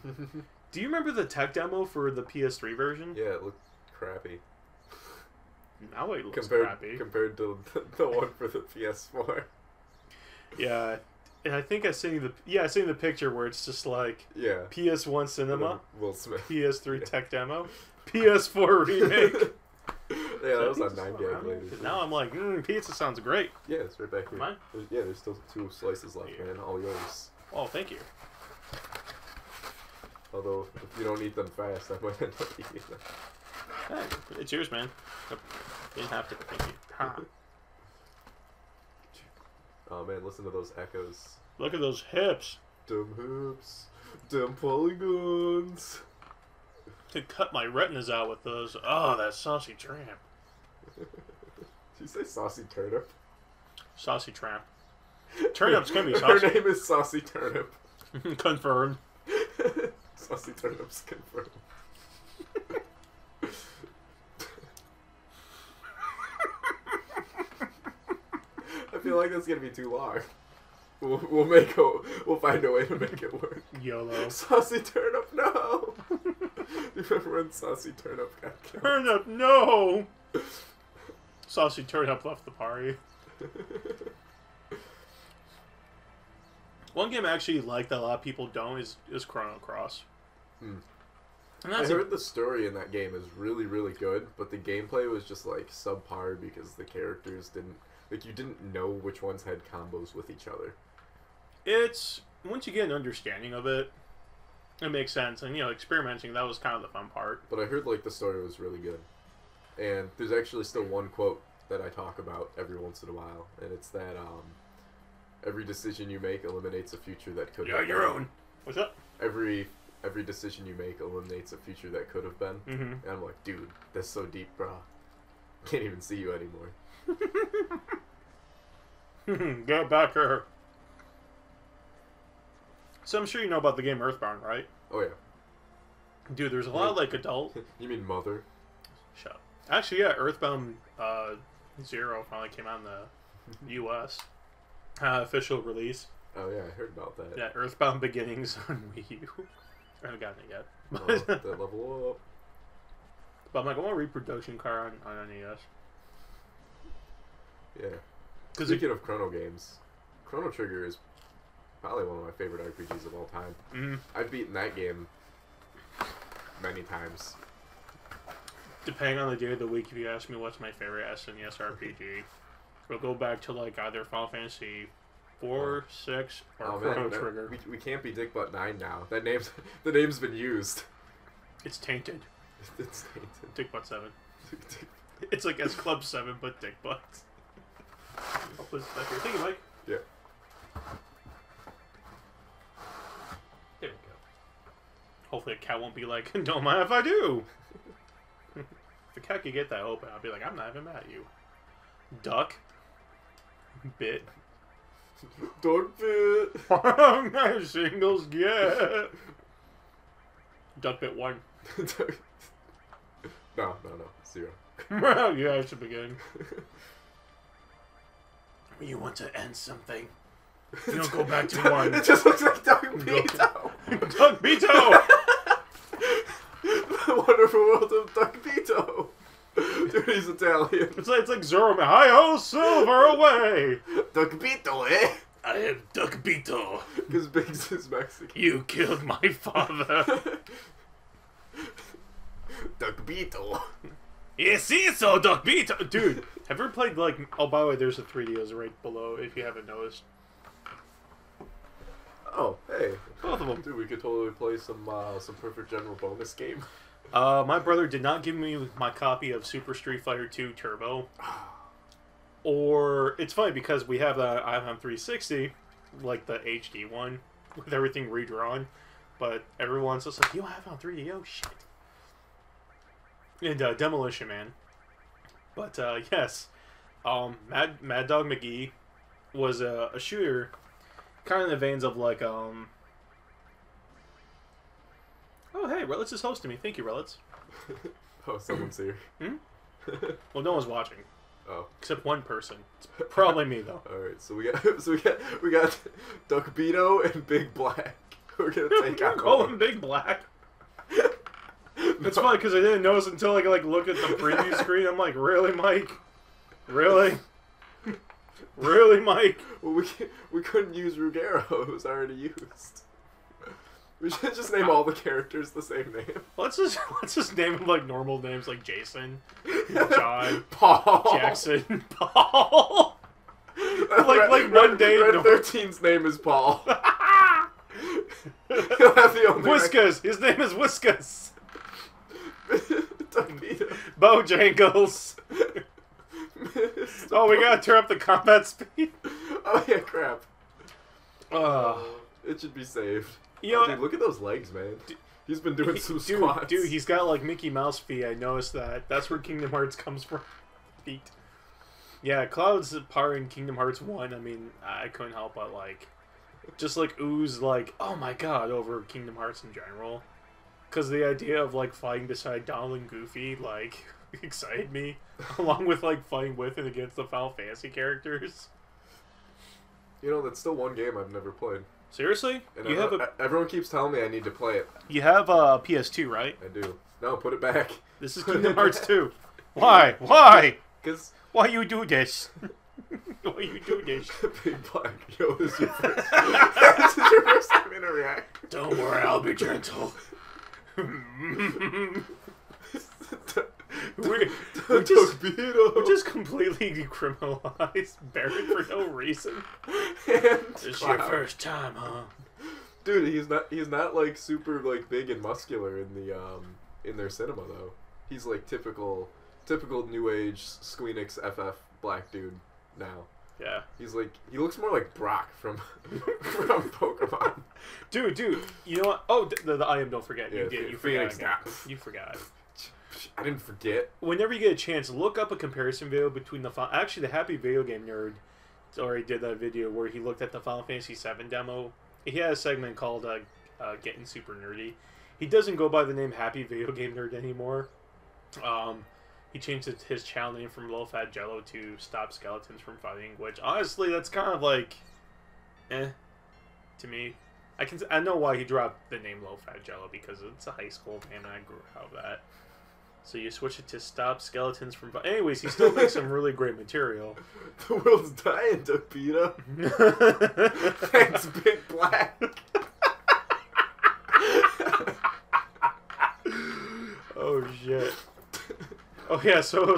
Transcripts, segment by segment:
Do you remember the tech demo for the PS3 version? Yeah, it looked crappy. Now it looks compared, crappy. Compared to the one for the PS4. Yeah. And I think I seen the picture where it's just like PS1 Cinema, Will Smith. PS3 tech demo, PS4 remake. Yeah, that was on 9 gag later. Now I'm like, pizza sounds great. Yeah, it's right back here. Mine? There's still 2 slices left, man. All yours. Oh, thank you. Although, if you don't eat them fast, I might end up eating them. Hey, it's yours, man. You didn't have to. Thank you. Ha. Oh man, listen to those echoes. Look at those hips. Dumb hips. Dumb polygons. To cut my retinas out with those. Oh, that saucy tramp. Did you say saucy turnip? Saucy tramp. Turnips can be saucy. Her name is Saucy Turnip. Confirmed. Saucy Turnip's confirmed. I feel like that's gonna be too long. We'll find a way to make it work. YOLO. Saucy Turnip, no! Remember when Saucy Turnip got killed? Turnip, no! Saucy Turnip left the party. One game I actually like that a lot of people don't is Chrono Cross. And I heard the story in that game is really, really good, but the gameplay was just like subpar because the characters didn't... Like, you didn't know which ones had combos with each other. It's... Once you get an understanding of it, it makes sense. And, you know, experimenting, that was kind of the fun part. But I heard, like, the story was really good. And there's actually still one quote that I talk about every once in a while. And it's that, every decision you make eliminates a future that could have been. Yeah, your own. What's up? Every decision you make eliminates a future that could have been. Mm-hmm. And I'm like, dude, that's so deep, bro. Can't even see you anymore. Get back here. So I'm sure you know about the game Earthbound, right? Oh, yeah. Dude, there's a lot of, like, adult... You mean Mother? Shut up. Actually, yeah, Earthbound 0 finally came out in the U.S. Official release. Oh, yeah, I heard about that. Yeah, Earthbound Beginnings on Wii U. I haven't gotten it yet. Oh, that level up. But I'm like, I want a reproduction car on NES. Yeah. Speaking of Chrono games, Chrono Trigger is probably one of my favorite RPGs of all time. Mm-hmm. I've beaten that game many times. Depending on the day of the week, if you ask me what's my favorite SNES RPG, we'll go back to like either Final Fantasy 4, 6, or Chrono Trigger. We can't be Dick Butt 9 now. The name's been used. It's tainted. It's tainted. Dick Butt 7. It's like S Club 7, but Dick Butts. I'll put this back here. Thank you, Mike. Yeah. There we go. Hopefully a cat won't be like, don't mind if I do. If the cat could get that open, I'll be like, I'm not even mad at you. Duck. Bit. Duck bit. Singles get. Duck bit 1. No. 0. Yeah, it's the beginning. You want to end something. You don't go back to 1. It just looks like Doug Beto. Doug Beto! The wonderful world of Doug Beto. Dude, he's Italian. It's like Zoro. Hi-ho, silver away! Doug Beto, eh? I am Doug Beto. Because Biggs is Mexican. You killed my father. Doug Beto. Yes, so Doug Beto. Dude, have you ever played like... Oh, by the way, there's a 3D right below if you haven't noticed. Oh, hey. Both of them. Dude, we could totally play some Perfect General bonus game. My brother did not give me my copy of Super Street Fighter 2 Turbo. Or, it's funny because we have that I have on 360, like the HD one, with everything redrawn. But everyone's just like, you don't have it on 3D? Oh, shit. And Demolition Man. But, yes. Mad Dog McGee was a shooter, kind of in the veins of, like, Oh, hey, Relitz is hosting me. Thank you, Relitz. Oh, someone's here. Hmm? Well, no one's watching. Oh. Except one person. It's probably me, though. Alright, so we got Duck Beto and Big Black. We're gonna take out Call him Big Black. It's funny because I didn't notice until I like look at the preview screen. I'm like, really, Mike? Really? Really, Mike? Well, we couldn't use Ruggero. It was already used. We should just name all the characters the same name. Let's just name them like normal names like Jason, John, Paul, Jackson, Paul. like one day. Red 13's name is Paul. He'll have the only Whiskas. His name is Whiskas. Torpedo. Bojangles. Oh, we gotta turn up the combat speed. Oh yeah, crap. It should be saved. You know, dude, look at those legs, man. He's been doing some squats. Dude, he's got like Mickey Mouse feet. I noticed that. That's where Kingdom Hearts comes from. Feet. Yeah, Cloud's part in Kingdom Hearts 1. I mean, I couldn't help but like, just like ooze like, oh my god, over Kingdom Hearts in general. Because the idea of like fighting beside Donald and Goofy like excited me, along with like fighting with and against the Final Fantasy characters. You know, that's still one game I've never played. Seriously? And everyone keeps telling me I need to play it. You have a PS2, right? I do. No, put it back. This is Kingdom Hearts 2. Why? Why? Because... Why you do this? Why you do this? Big Black. Yo, this is your first time in a react. Don't worry, I'll be gentle. we just completely decriminalized Barrett for no reason. This is your first time, huh? Dude, he's not like super like big and muscular in their cinema though. He's like typical new age Squeenix FF black dude now. Yeah. He's like, he looks more like Brock from Pokemon. Dude, you know what? Oh, the I am, don't forget. Yeah, You did. You Phoenix forgot. You forgot. I didn't forget. Whenever you get a chance, look up a comparison video between actually, the Happy Video Game Nerd already did that video where he looked at the Final Fantasy VII demo. He had a segment called Getting Super Nerdy. He doesn't go by the name Happy Video Game Nerd anymore. He changed his channel name from Low Fat Jello to Stop Skeletons from Fighting, which honestly, that's kind of like, to me. I know why he dropped the name Low Fat Jello, because it's a high school name and I grew out of that. So you switch it to Stop Skeletons from Fighting. Anyways, he still makes some really great material. The world's dying, Torpedo. Thanks, Big Black. Oh shit. Oh yeah, so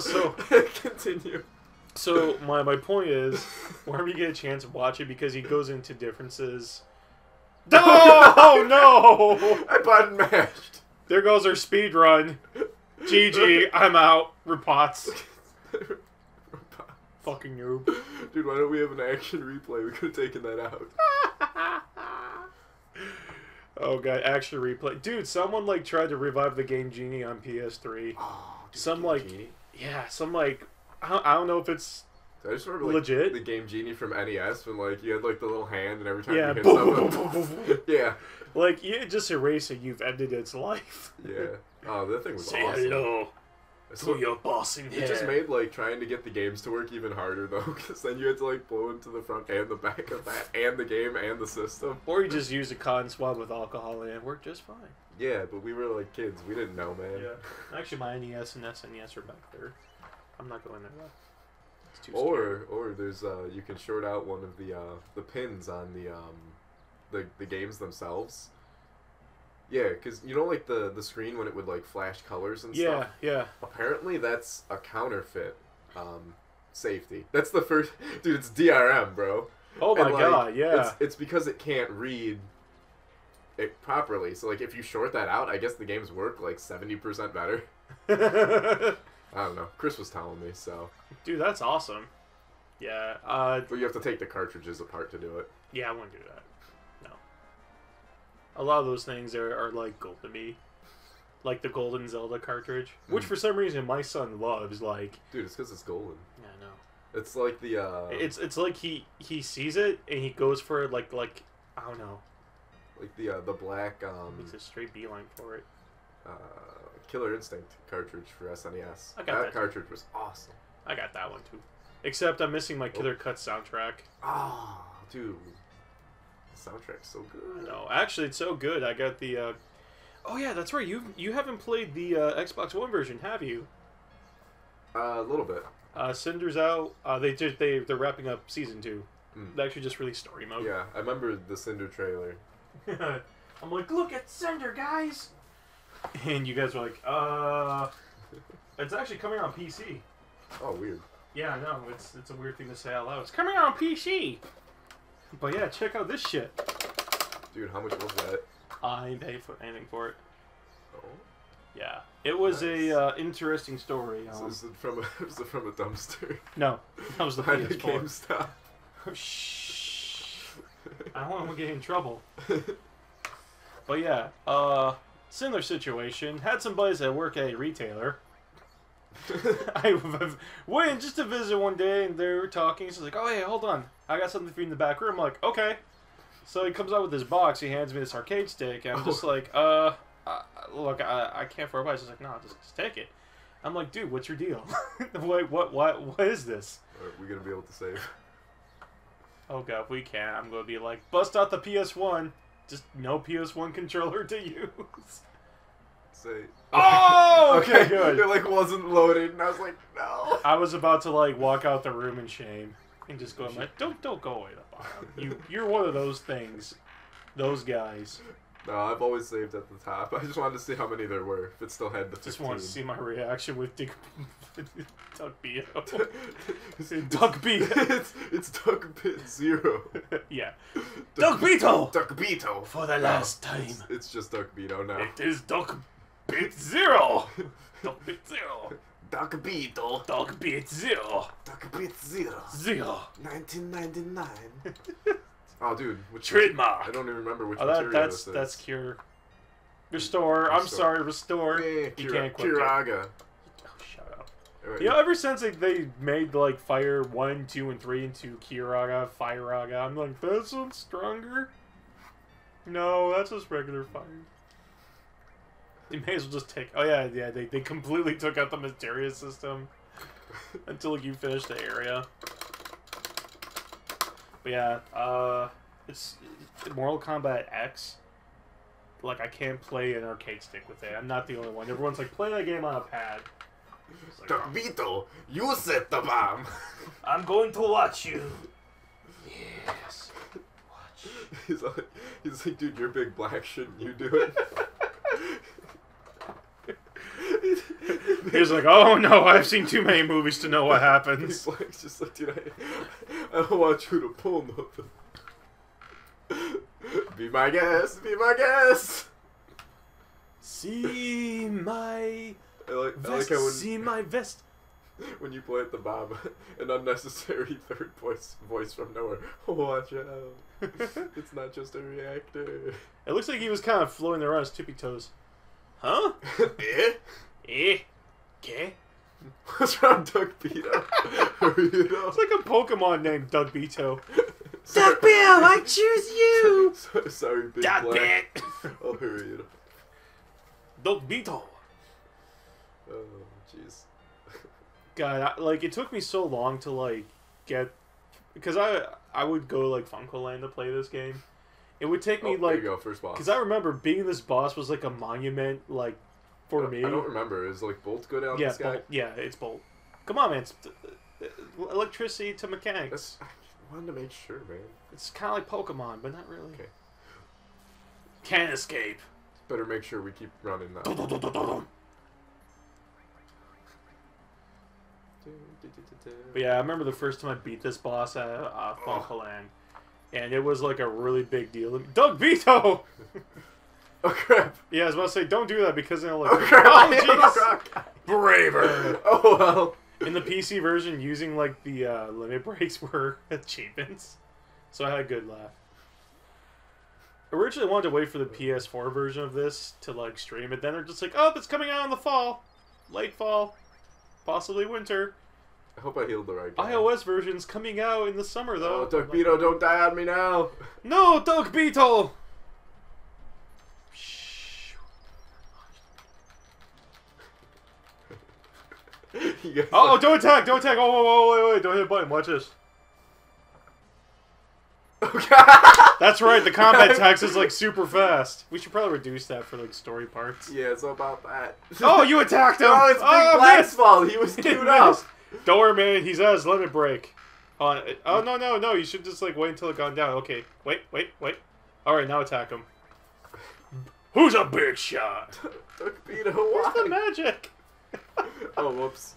continue. So my point is, whenever you get a chance, watch it because he goes into differences. Oh no! I button mashed. There goes our speed run. GG, I'm out. Repots. Fucking noob. Dude, why don't we have an action replay? We could have taken that out. Oh god, action replay. Dude, someone like tried to revive the game Genie on PS3. Oh, dude, some like Genie? Yeah, some like I don't know if it's I just remember like legit. The game Genie from NES when like you had like the little hand and every time yeah, you hit someone. Yeah. Like you just erase it, you've ended its life. Yeah. Oh, that thing was Say awesome. hello to your boss in here. It just made like trying to get the games to work even harder though, because then you had to like blow into the front and the back of that, and the game and the system. Or you just use a cotton swab with alcohol and it worked just fine. Yeah, but we were like kids. We didn't know, man. Yeah. Actually, my NES and SNES are back there. I'm not going there though. It's too Or there's you can short out one of the pins on the games themselves. Yeah, because you know, like the screen when it would like flash colors and stuff. Yeah. Apparently, that's a counterfeit safety. That's the first, dude. It's DRM, bro. Oh my god, yeah. It's because it can't read it properly. So like, if you short that out, I guess the games work like 70% better. I don't know. Chris was telling me so. Dude, that's awesome. Yeah. But you have to take the cartridges apart to do it. Yeah, I wouldn't do that. A lot of those things are like gold to me. Like the Golden Zelda cartridge. Which for some reason my son loves, like... Dude, it's because it's golden. Yeah, I know. It's like the, It's like he sees it and he goes for it like... I don't know. Like the black, Makes a straight beeline for it. Killer Instinct cartridge for SNES. I got that cartridge was awesome. I got that one too. Except I'm missing my Killer Cut soundtrack. Oh, dude. Soundtrack's so good. No, actually, it's so good. I got the. Oh yeah, that's right. You haven't played the Xbox One version, have you? A little bit. Cinder's out. They're wrapping up season 2. They actually just released story mode. Yeah, I remember the Cinder trailer. I'm like, look at Cinder, guys. And you guys were like, it's actually coming out on PC. Oh, weird. Yeah, I know. It's a weird thing to say out loud. It's coming out on PC. But yeah, check out this shit. Dude, how much was that? I didn't pay for anything for it. Oh. Yeah, it was Nice. a interesting story. So is it from a dumpster? No, that was the Behind the PS4. GameStop. Shh. I don't want to get in trouble. But yeah, similar situation. Had some buddies that work at a retailer. I went in just to visit one day, and they were talking. So like, "Oh, hey, hold on, I got something for you in the back room." I'm like, "Okay." So he comes out with this box. He hands me this arcade stick, and I'm just like, look, I can't afford it." He's like, "No, just take it." I'm like, "Dude, what's your deal? What is this?" Are we gonna be able to save? Oh god, if we can't, I'm gonna be like, bust out the PS1. Just no PS1 controller to use. Say. Oh, okay, good. It like wasn't loaded, and I was like, no. I was about to like walk out the room in shame and just go, like, don't go away the bottom. You're one of those things, those guys. No, I've always saved at the top. I just wanted to see how many there were. If it still had the 15. Just want to see my reaction with Duck Beto. Duck Beto. It's Duck Bit Zero. Yeah. Duck Beto! Duck Beto. For the last time. It's just Duck Beto now. It is Duck Bit Zero. Duck Bit Zero. Duck Beto. Duck Bit Zero. Duck Bit Zero. Zero. 1999. Oh, dude. Which Trademark. I don't even remember which Oh, material this is. that's Cure. Restore. I'm sorry, Restore. Yeah, You can't quit. Kiraga. Oh, shut up. Alright. You know, ever since they made like Fire 1, 2, and 3 into Kiraga, Fireraga, I'm like, that sounds stronger. No, that's just regular fire. They may as well just take. Oh yeah. They completely took out the materia system until you finish the area. But yeah, it's Mortal Kombat X. Like, I can't play an arcade stick with it. I'm not the only one. Everyone's like, play that game on a pad. Like, Duck Beto, you set the bomb. I'm going to watch you. Yes. Watch. He's like, dude, you're big black. Shouldn't you do it? He's like, oh no, I've seen too many movies to know what happens. Black's just like, dude, I don't want you to pull nothing. Be my guest. Be my guest. See my I like vest. how See my vest. when you plant the bomb, an unnecessary third voice from nowhere. Watch out. It's not just a reactor. It looks like he was kind of floating around his tippy toes. Huh? Eh? Eh? Okay. What's wrong, Duck Beto? It's like a Pokemon named Doug Beto. Sorry. Doug Beto, I choose you! Sorry, big Doug black. Beto! I'll hurry it up. Doug Beto! Oh, jeez. God, like, it took me so long to, like, get... Because I would go to, like, Funko-Land to play this game. It would take me, There like... you go, first boss. Because I remember being this boss was, like, a monument, like, for me. I don't remember. Is, like, Bolt go down this guy? Bolt. Yeah, it's Bolt. Come on, man. It's electricity to mechanics. I wanted to make sure, man. It's kind of like Pokemon, but not really. Okay. Can't escape. Better make sure we keep running now. But yeah, I remember the first time I beat this boss at Funko-Land, and it was like a really big deal. Doug Beto! Oh crap! Yeah, I was about to say, don't do that because they'll like, Oh crap! oh jeez! Braver! Oh well. In the PC version, using like the limit breaks were achievements, so I had a good laugh. Originally, I wanted to wait for the PS4 version of this to like stream it. Then they're just like, oh, it's coming out in the fall, late fall, possibly winter. I hope I healed the right guy. iOS version's coming out in the summer though. Oh, Duck Beto, don't die on me now! No, Doug Beetle! Oh, don't attack! Don't attack! Oh, whoa, whoa, wait, don't hit a button. Watch this. Okay. That's right, the combat text is like super fast. We should probably reduce that for like story parts. Yeah, it's all about that. Oh, you attacked him! Oh, it's Big Black's fault. He was queued up. Don't worry, man. He's at his limit break. Oh, no. You should just like wait until it gone down. Okay, wait. Alright, now attack him. Who's a big shot? Torpedo, Where's why? the magic? Oh, whoops.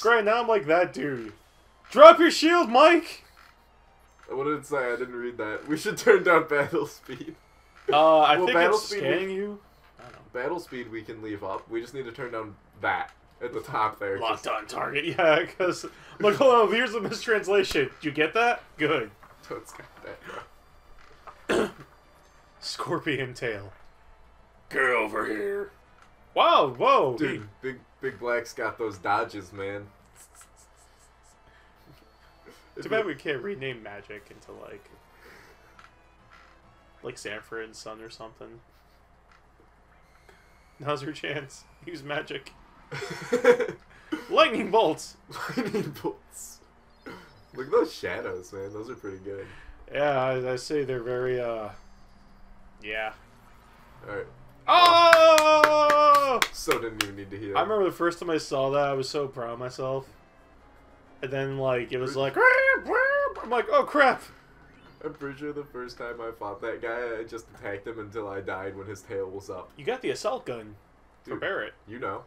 Great, now I'm like that dude. Drop your shield, Mike! What did it say? I didn't read that. We should turn down battle speed. I Well, think battle it's speed scanning you. I don't know. Battle speed we can leave up. We just need to turn down that at the top there. Locked on target, yeah, because I'm like, hold on, here's the mistranslation. Did you get that? Good. Don't skip that. Scorpion tail. Get over here. Wow, whoa. Dude, Big Black's got those dodges, man. Too bad we can't rename magic into like Sanford and Son or something. Now's your chance. Use magic. Lightning bolts. Lightning bolts. Look at those shadows, man. Those are pretty good. Yeah, I say they're very yeah. Alright. Oh! So didn't even need to heal. I remember the first time I saw that, I was so proud of myself. And then, like, it was like, I'm like, oh crap! I'm pretty sure the first time I fought that guy, I just attacked him until I died when his tail was up. You got the assault gun for Dude, Barrett. You know.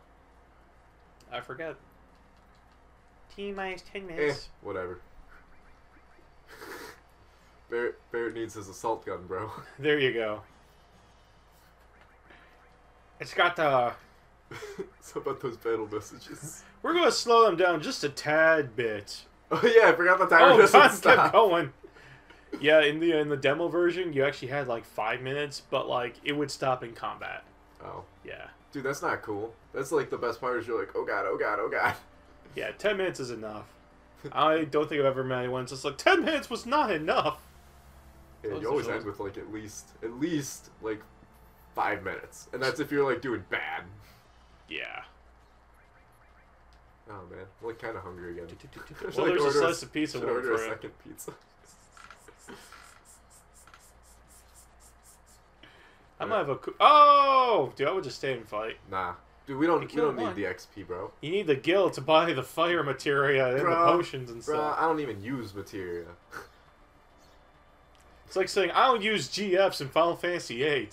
I forget. T-minus 10 minutes. Whatever. Barrett needs his assault gun, bro. There you go. It's got the... So about those battle messages. We're going to slow them down just a tad bit. Oh yeah, I forgot the timer Oh, doesn't time stop. kept going. Yeah, in the demo version, you actually had like 5 minutes, but like it would stop in combat. Oh. Yeah. Dude, that's not cool. That's like the best part is you're like, oh god, oh god, oh god. Yeah, 10 minutes is enough. I don't think I've ever met anyone that's just like, 10 minutes was not enough. Yeah, Those you always are end with like at least like 5 minutes, and that's if you're like doing bad. Yeah. Oh man, I'm like kind of hungry again. So there's a slice of pizza Should waiting order a for you. second pizza. I might have a... Oh! Dude, I would just stay and fight. Nah, dude, we don't killed need one. the XP, bro. You need the gil to buy the fire materia and the potions and Bro, stuff. I don't even use materia. It's like saying, I don't use GFs in Final Fantasy VIII.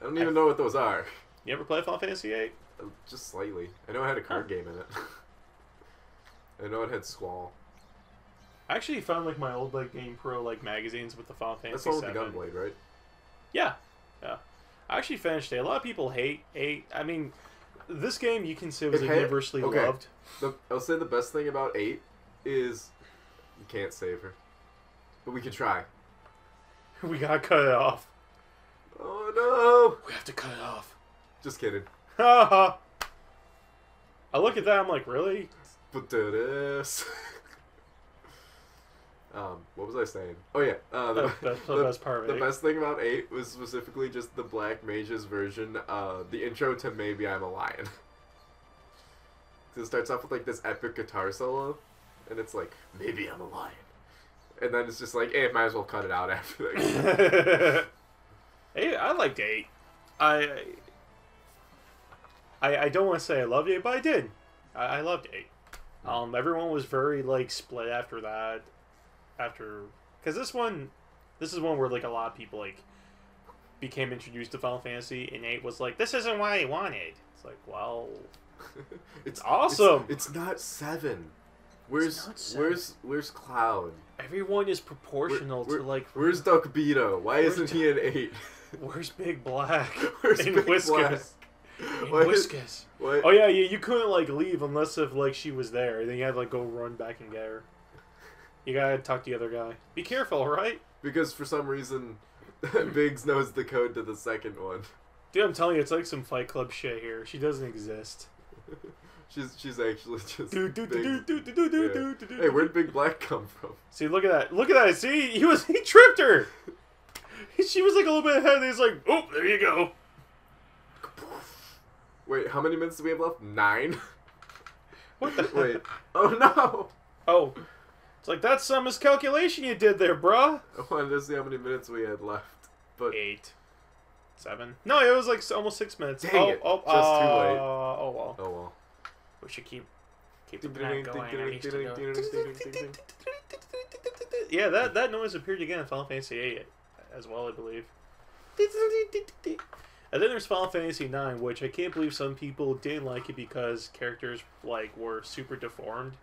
I don't even know what those are. You ever play Final Fantasy VIII? Just slightly. I know I had a card game in it. I know it had Squall. I actually found like my old like Game Pro like magazines with the Final That's Fantasy all with the VII. Gunblade, right? Yeah, yeah. I actually finished it. A lot of people hate 8. I mean, this game you can say was It like, had- universally okay. loved. I'll say the best thing about 8 is you can't save her. But we can try. We gotta cut it off. Oh no! We have to cut it off. Just kidding. Haha. I look at that, I'm like, really? But this. What was I saying? Oh yeah, That's the best part of the it. best thing about 8 was specifically just the Black Mage's version, the intro to Maybe I'm a Lion. It starts off with like this epic guitar solo, and it's like, Maybe I'm a Lion. And then it's just like, hey, might as well cut it out after that. Hey, I liked 8. I don't want to say I loved 8, but I did. I loved 8. Everyone was very like split after that. Because this is one where like a lot of people like became introduced to Final Fantasy, and 8 was like, this isn't what I wanted. It's like, well, it's awesome. It's not 7. not 7. Where's Cloud? Everyone is proportional to like. Where's Duckbeeto? Why isn't he an 8? Where's Big Black? Where's and Big Whiskers? Black? And Why is- Whiskers. What? Oh yeah, you couldn't like leave unless if like she was there. Then you had to like go run back and get her. You gotta talk to the other guy. Be careful, alright? Because for some reason, Biggs knows the code to the second one. Dude, I'm telling you, it's like some Fight Club shit here. She doesn't exist. She's actually just. Do do do Biggs. do do do do do do do. Hey, where'd Big Black come from? See, look at that! Look at that! See, he tripped her. She was like a little bit ahead. And he's like, oh, there you go. Wait, how many minutes do we have left? 9. What the? Wait. Oh no. Oh. It's like, that's some miscalculation you did there, bruh. I wanted to see how many minutes we had left. But 8. 7. No, it was like almost 6 minutes. Dang it. Just too late. Oh, well. Oh, well. We should keep the night going. At least to go. Yeah, that noise appeared again in Final Fantasy VIII as well, I believe. And then there's Final Fantasy IX, which I can't believe some people didn't like it because characters like were super deformed.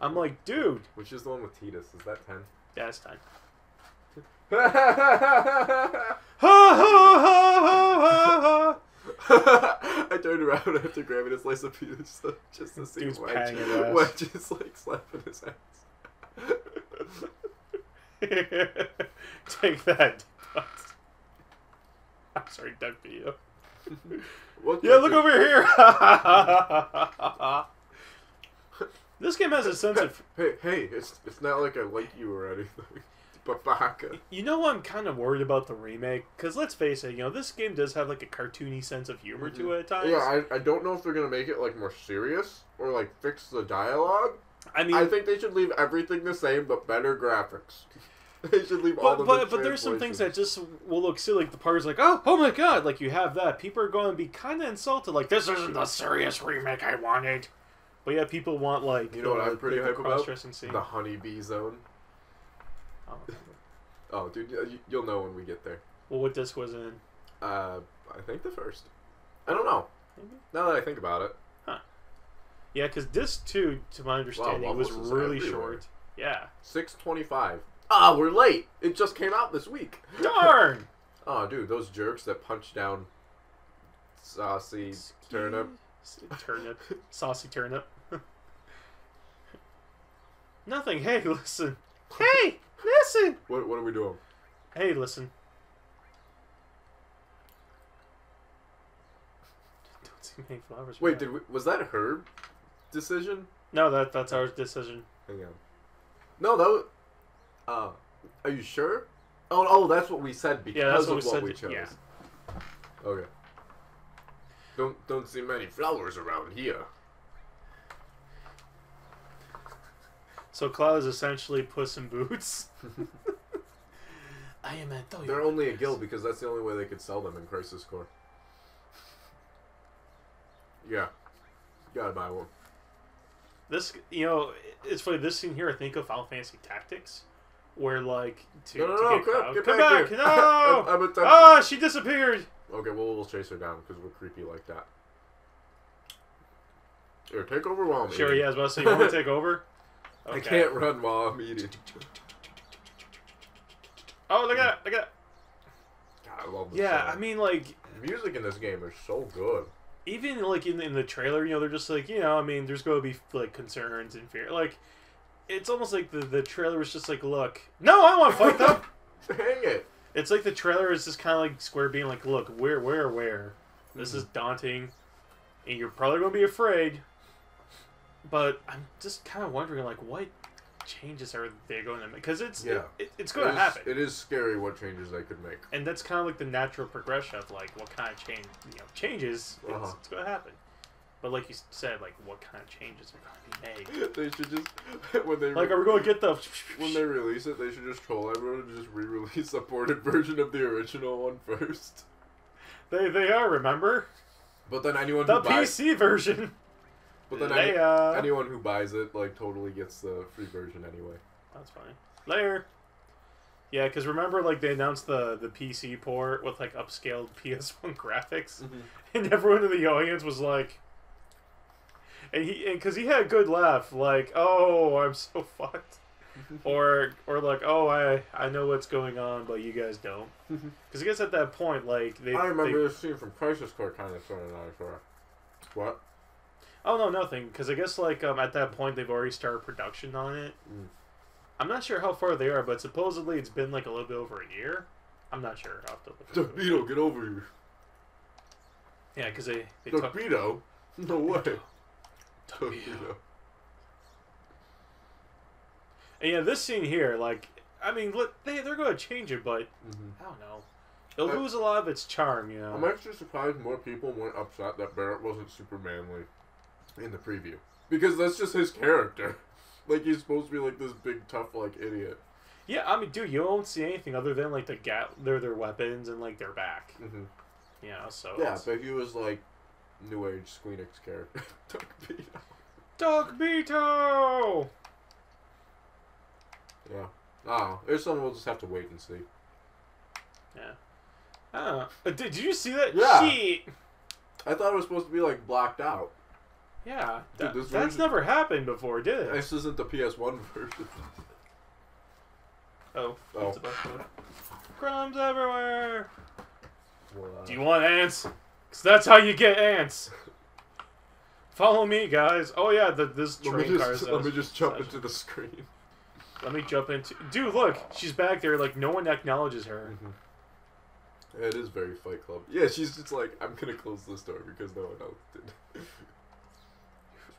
I'm like, dude. Which is the one with Tidus? Is that 10? Yeah, it's 10. I turned around after grabbing a slice of pizza just to see Wedge is like slapping his ass. Take that. I'm sorry, Doug video. Yeah, look over here. This game has a sense of... Hey, it's not like I like you or anything. Babaka. You know, I'm kind of worried about the remake, because let's face it, you know, this game does have like a cartoony sense of humor to it at times. Yeah, I don't know if they're going to make it like more serious or like fix the dialogue. I mean, I think they should leave everything the same but better graphics. They should leave all the but there's some things that just will look silly. Like the part is like, oh my god, like you have that. People are going to be kind of insulted. Like, this isn't the serious remake I wanted. But yeah, people want like, you know what I'm pretty hype about? Scene. The honeybee zone. Oh, dude, you'll know when we get there. Well, what disc was it in? I think the first. I don't know. Maybe? Now that I think about it. Huh. Yeah, because disc 2, to my understanding, was really short. Yeah. 6:25. Ah, we're late. It just came out this week. Darn! Oh, dude, those jerks that punch down saucy turnip. Saucy turnip. Nothing. Hey, listen. Hey, listen. What are we doing? Hey, listen. Don't see many flowers. Wait, was that her decision? No, that's our decision. Hang on. No, that was... are you sure? Oh, that's what we said because of what we chose. Yeah. Okay. Don't see many flowers around here. So Cloud is essentially Puss in Boots. I am Antonio. They're only a guild because that's the only way they could sell them in Crisis Core. Yeah. Gotta buy one. This, you know, it's funny. This scene here, I think of Final Fantasy Tactics, where like get come back! No! Ah, she disappeared. Okay, well we'll chase her down because we're creepy like that. Here, take over while I'm eating. Sure, yeah. I was about to say, you want me to take over? Okay. I can't run while I'm eating. Oh, look at that! God, I love this. Yeah, song. I mean, like, the music in this game is so good. Even like in the trailer, you know, they're just like, you know, I mean, there's going to be like concerns and fear. Like, it's almost like the trailer was just like, look, no, I don't want to fight them. Dang it! It's like the trailer is just kind of like Square being like, look, we're aware. This is daunting, and you're probably going to be afraid. But I'm just kind of wondering, like, what changes are they going to make? Because it's going to happen. It is scary what changes they could make. And that's kind of like the natural progression of, like, what kind of change, you know, changes, it's going to happen. But like you said, like, what kind of changes are going to be made? They should just, when they... Like, are we going to get the... When they release it, they should just troll everyone and just re-release a ported version of the original one first. They are, remember? But then anyone who buys... The PC version! But then anyone who buys it, like, totally gets the free version anyway. That's funny. Later. Yeah, because remember, like, they announced the PC port with, like, upscaled PS1 graphics? And everyone in the audience was like... And because he had a good laugh, like, oh, I'm so fucked. or like, oh, I know what's going on, but you guys don't. Because I guess at that point, like... I remember this scene from Crisis Core kind of started out for... What? Oh, no, nothing. Because I guess, like, at that point, they've already started production on it. I'm not sure how far they are, but supposedly it's been, like, a little bit over a year. I'm not sure. I'll have to look. Beto, get over here. Yeah, because they took... Beto? No way. Beto. And yeah, this scene here, like, I mean, they're going to change it, but I don't know. It'll lose a lot of its charm, you know. I'm actually surprised more people weren't upset that Barrett wasn't super manly in the preview. Because that's just his character. Like he's supposed to be like this big tough like idiot. Yeah, I mean, dude, you don't see anything other than like their weapons and like their back. Mm-hmm. You know, so Yeah, but he was like New Age Squeenix character. Doug Beto. Yeah. Oh, there's something we'll just have to wait and see. Yeah. Did you see that? Yeah. Shit. I thought it was supposed to be like blocked out. Yeah, Dude, this that's version- never happened before, did it? This isn't the PS1 version. Oh. Oh. It's about to- Crumbs everywhere. Well, Do you want ants? Because that's how you get ants. Follow me, guys. Oh yeah, this train car is. let me just jump into the screen. Let me jump into. Dude, look, she's back there. Like no one acknowledges her. Mm-hmm. It is very Fight Club. Yeah, she's just like, I'm gonna close this door because no one else did.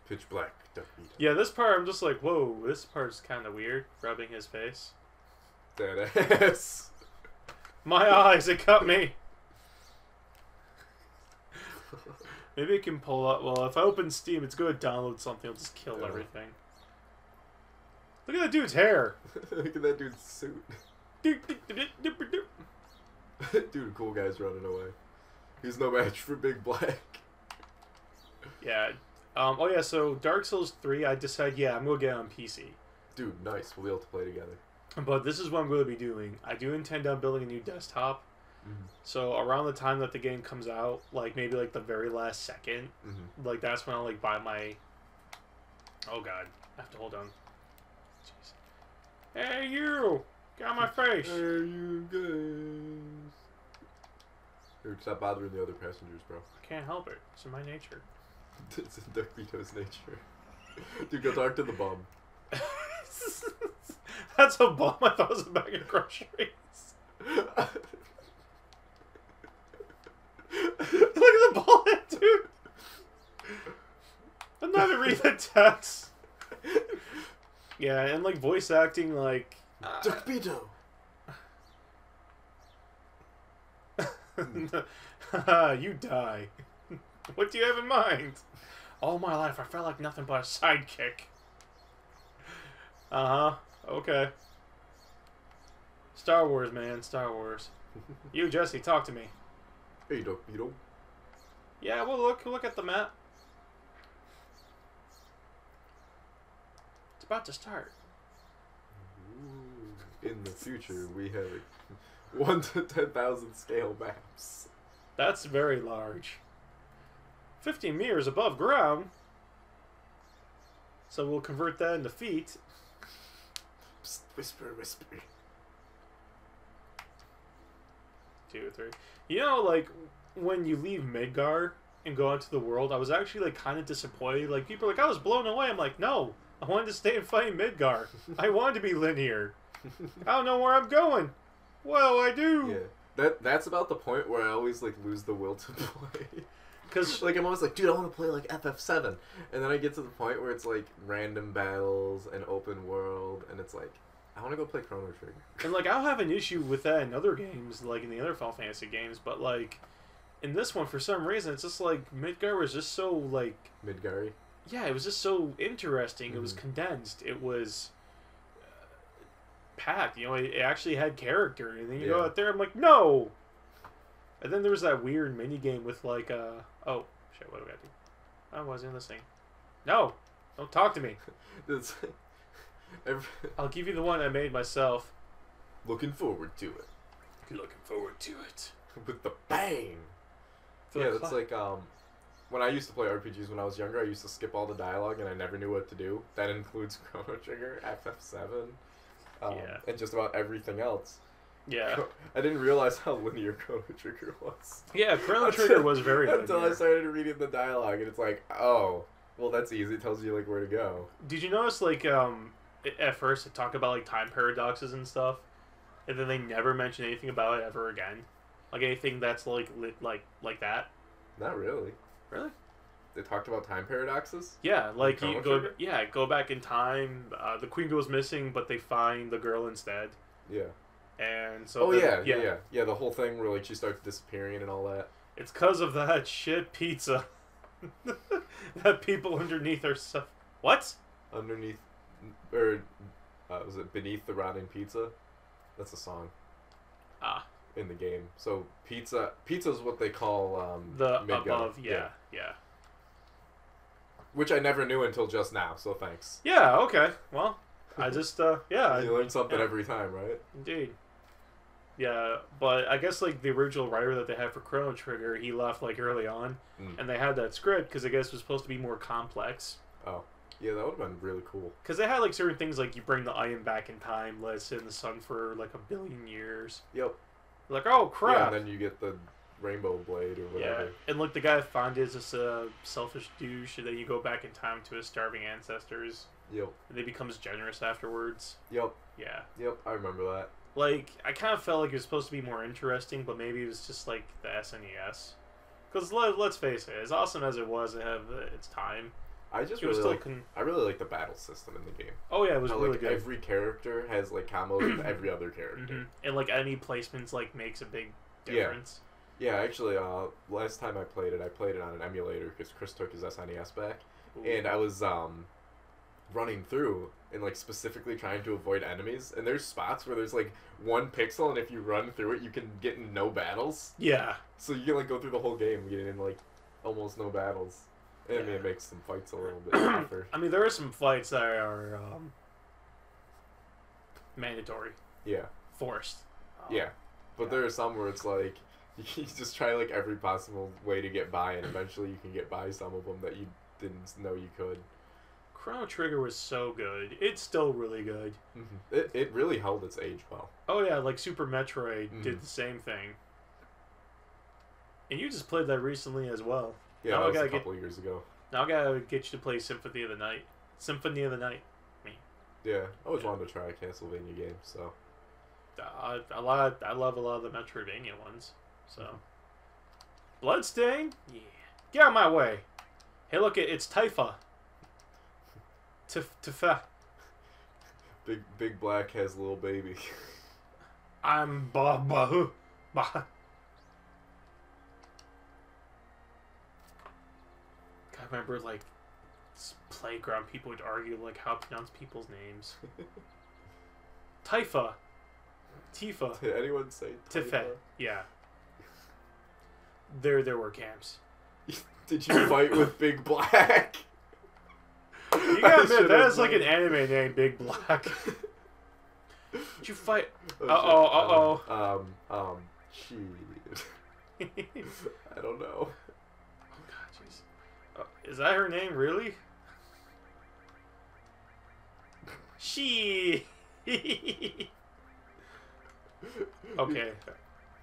Pitch black. Duck meat. Yeah, this part I'm just like, whoa, this part's kind of weird. Rubbing his face. That ass. My eyes, it cut me. Maybe it can pull up. Well, if I open Steam, it's going to download something. It'll just kill everything. Look at that dude's hair. Look at that dude's suit. Dude, cool guy's running away. He's no match for Big Black. Yeah. Oh yeah. So Dark Souls 3, I decided, yeah, I'm gonna get it on PC. Dude, nice. We'll be able to play together. But this is what I'm going to be doing. I do intend on building a new desktop. Mm-hmm. So around the time that the game comes out, like maybe like the very last second, Mm-hmm. like that's when I'll like buy my. Oh god, I have to hold on. Jeez. Hey you, get on my face. Hey you guys. Dude, stop bothering the other passengers, bro. I can't help it. It's in my nature. It's in Duck Vito's nature. Dude, go talk to the bum. That's a bomb. I thought it was a bag of groceries. Look at the bullet, dude. I'm not even reading the text. Yeah, and like voice acting, like. Duck Vito. You die. What do you have in mind? All my life, I felt like nothing but a sidekick. Uh-huh. Okay. Star Wars, man. Star Wars. You, Jesse, talk to me. Hey, Duck Vito. Yeah, well, look at the map. It's about to start. Ooh, in the future, we have 1 to 10,000 scale maps. That's very large. 50 meters above ground. So we'll convert that into feet. Psst, whisper, whisper. 2 or 3. You know, like, when you leave Midgar and go out to the world, I was actually, like, kind of disappointed. Like, people are like, I was blown away. I'm like, no. I wanted to stay and fight Midgar. I wanted to be linear. I don't know where I'm going. Well, I do. Yeah. That's about the point where I always, like, lose the will to play. Because, like, I'm always like, dude, I want to play, like, FF7. And then I get to the point where it's, like, random battles and open world, and it's like, I want to go play Chrono Trigger. and, like, I don't have an issue with that in other games, like, in the other Final Fantasy games, but, like, in this one, for some reason, it's just, like, Midgar was just so, like... Midgary. Yeah, it was just so interesting. Mm-hmm. It was condensed. It was... packed, you know, it actually had character, and then you go out there, I'm like, no! And then there was that weird mini game with like, oh, shit, what do we gotta do? I wasn't listening. No! Don't talk to me! It's, I'll give you the one I made myself. looking forward to it. Looking forward to it. With the bang! Yeah, that's like, when I used to play RPGs when I was younger, I used to skip all the dialogue and I never knew what to do. That includes Chrono Trigger, FF7, and just about everything else. Yeah. I didn't realize how linear Chrono Trigger was. Yeah, Chrono Trigger was very linear. Until I started reading the dialogue, and it's like, oh, well, that's easy. It tells you, like, where to go. Did you notice, like, at first it talked about, like, time paradoxes and stuff, and then they never mention anything about it ever again? Like, anything that's, like, like that? Not really. Really? They talked about time paradoxes? Yeah, like, you Chrono go, Trigger? yeah, go back in time, the queen goes missing, but they find the girl instead. Yeah. And so... Oh, yeah. Yeah, the whole thing where, like, she starts disappearing and all that. It's because of that shit pizza. That people underneath are... What? Underneath or was it Beneath the Rotting Pizza? That's a song Ah, in the game. So pizza's what they call the Midgar. above, yeah. Which I never knew until just now. So thanks. Yeah, okay. Well, I just, yeah. You learn something every time, right? Indeed. Yeah, but I guess, like, the original writer that they had for Chrono Trigger, he left, like, early on, and they had that script because I guess it was supposed to be more complex. Oh. Yeah, that would have been really cool. Because they had, like, certain things like you bring the iron back in time, let it sit in the sun for, like, 1,000,000,000 years. Yep. Like, oh, crap! Yeah, and then you get the rainbow blade or whatever. Yeah, and, like, the guy found is this selfish douche, and then you go back in time to his starving ancestors. Yep. And he becomes generous afterwards. Yep. Yeah. Yep, I remember that. Like, I kind of felt like it was supposed to be more interesting, but maybe it was just, like, the SNES. Because, let's face it, as awesome as it was, it had its time. I just It was really still I really like the battle system in the game. Oh, yeah, it was How, really like, good. every character has, like, combos with every other character. And, like, any placements, like, makes a big difference. Yeah, actually, last time I played it on an emulator because Chris took his SNES back. Ooh. And I was, running through and, like, specifically trying to avoid enemies. And there's spots where there's, like, 1 pixel, and if you run through it, you can get in no battles. Yeah. So you can, like, go through the whole game getting in, like, almost no battles. And I mean, it makes some fights a little bit tougher. I mean, there are some fights that are mandatory. Yeah. Forced. Yeah. But there are some where it's like, you just try, like, every possible way to get by, and eventually you can get by some of them that you didn't know you could. Chrono Trigger was so good. It's still really good. It really held its age well. Oh, yeah, like Super Metroid did the same thing. And you just played that recently as well. Yeah, now that was a couple years ago. Now I gotta get you to play Symphony of the Night. Symphony of the Night. Yeah, I always wanted to try a Castlevania game, so. I love a lot of the Metroidvania ones. So. Bloodstain? Yeah. Get out of my way. Hey, look, it's Tifa. Tifa. Big Black has a little baby. I'm Ba. I remember, like, playground people would argue, like, how to pronounce people's names. Tifa. Tifa. Did anyone say Tifa? Tifa. Yeah. There were camps. Did you fight with Big Black? You gotta admit, that is like an anime name, Big Black. Did you fight? Uh-oh. Shit. I don't know. Oh, God, jeez. Is that her name, really? She. Okay.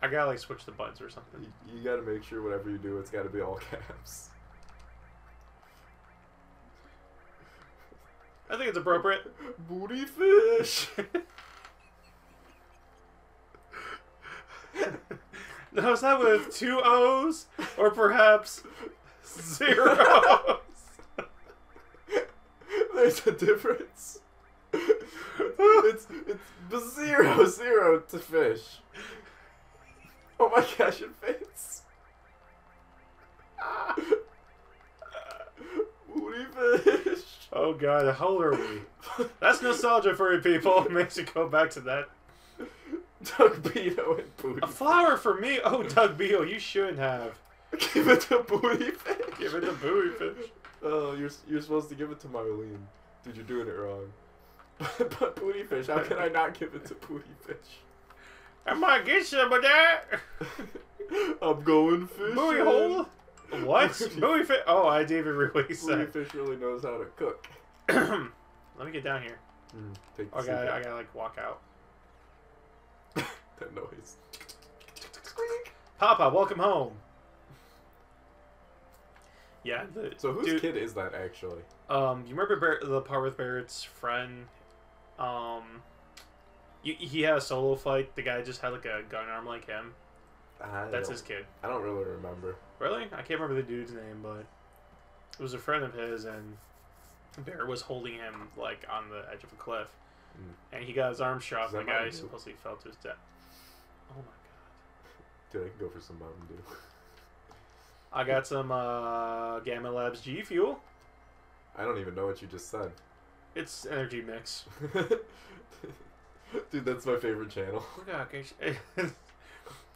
I gotta, like, switch the buttons or something. You gotta make sure whatever you do, it's gotta be all caps. I think it's appropriate. Booty fish! Now, is that with 2 O's? Or perhaps 0? There's a difference. It's zero to fish. Oh my gosh, it fits. Booty fish. Oh god, how old are we? That's nostalgia for you people. Makes you go back to that. Doug Beto and Booty A flower for me? Oh, Doug Beto, you shouldn't have. Give it to Booty Fish. Give it to Booty Fish. Oh, you're supposed to give it to Marlene. Dude, you're doing it wrong. But Booty Fish, how can I not give it to Booty Fish? I might get some of that. I'm going fishing. Booty hole? What? Booty Fish? Oh, I didn't even really say. Booty Fish really knows how to cook. Let me get down here. Take the I gotta like walk out. That noise. Papa, welcome home. Yeah. So whose kid is that actually? You remember the part with Barrett's friend? He had a solo fight. The guy just had like a gun arm like him. That's his kid. I don't really remember. Really? I can't remember the dude's name, but it was a friend of his, and Barrett was holding him like on the edge of a cliff, and he got his arm shot. And the guy supposedly fell to his death. Oh my god! Dude, I can go for some Mountain Dew. I got some Gamma Labs G Fuel. I don't even know what you just said. It's energy mix. Dude, that's my favorite channel. Okay.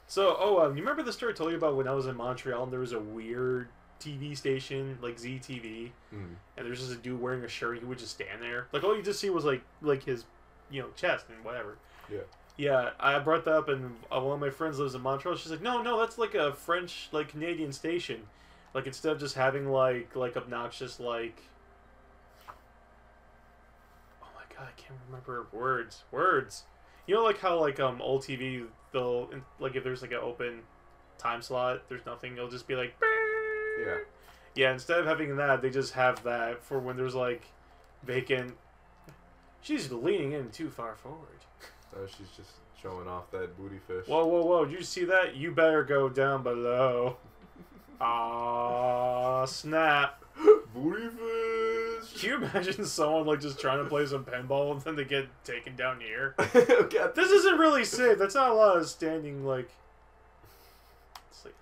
So, you remember the story I told you about when I was in Montreal and there was a weird TV station, like ZTV, and there's just a dude wearing a shirt, he would just stand there. Like, all you just see was, like his, chest and whatever. Yeah. Yeah, I brought that up, and one of my friends lives in Montreal. She's like, no, that's like a French, like, Canadian station. Like, instead of just having, like obnoxious, like... Oh my god, I can't remember words. You know, like how, like, old TV, they'll, like, if there's, like, an open time slot, there's nothing, it'll just be like... Yeah. Yeah, instead of having that, they just have that for when there's, like, vacant... She's leaning in too far forward. Oh, she's just showing off that booty fish. Whoa, did you see that? You better go down below. Ah, snap. Booty fish! Can you imagine someone, like, just trying to play some pinball and then they get taken down here? Okay. This isn't really safe. That's not a lot of standing, like... It's like...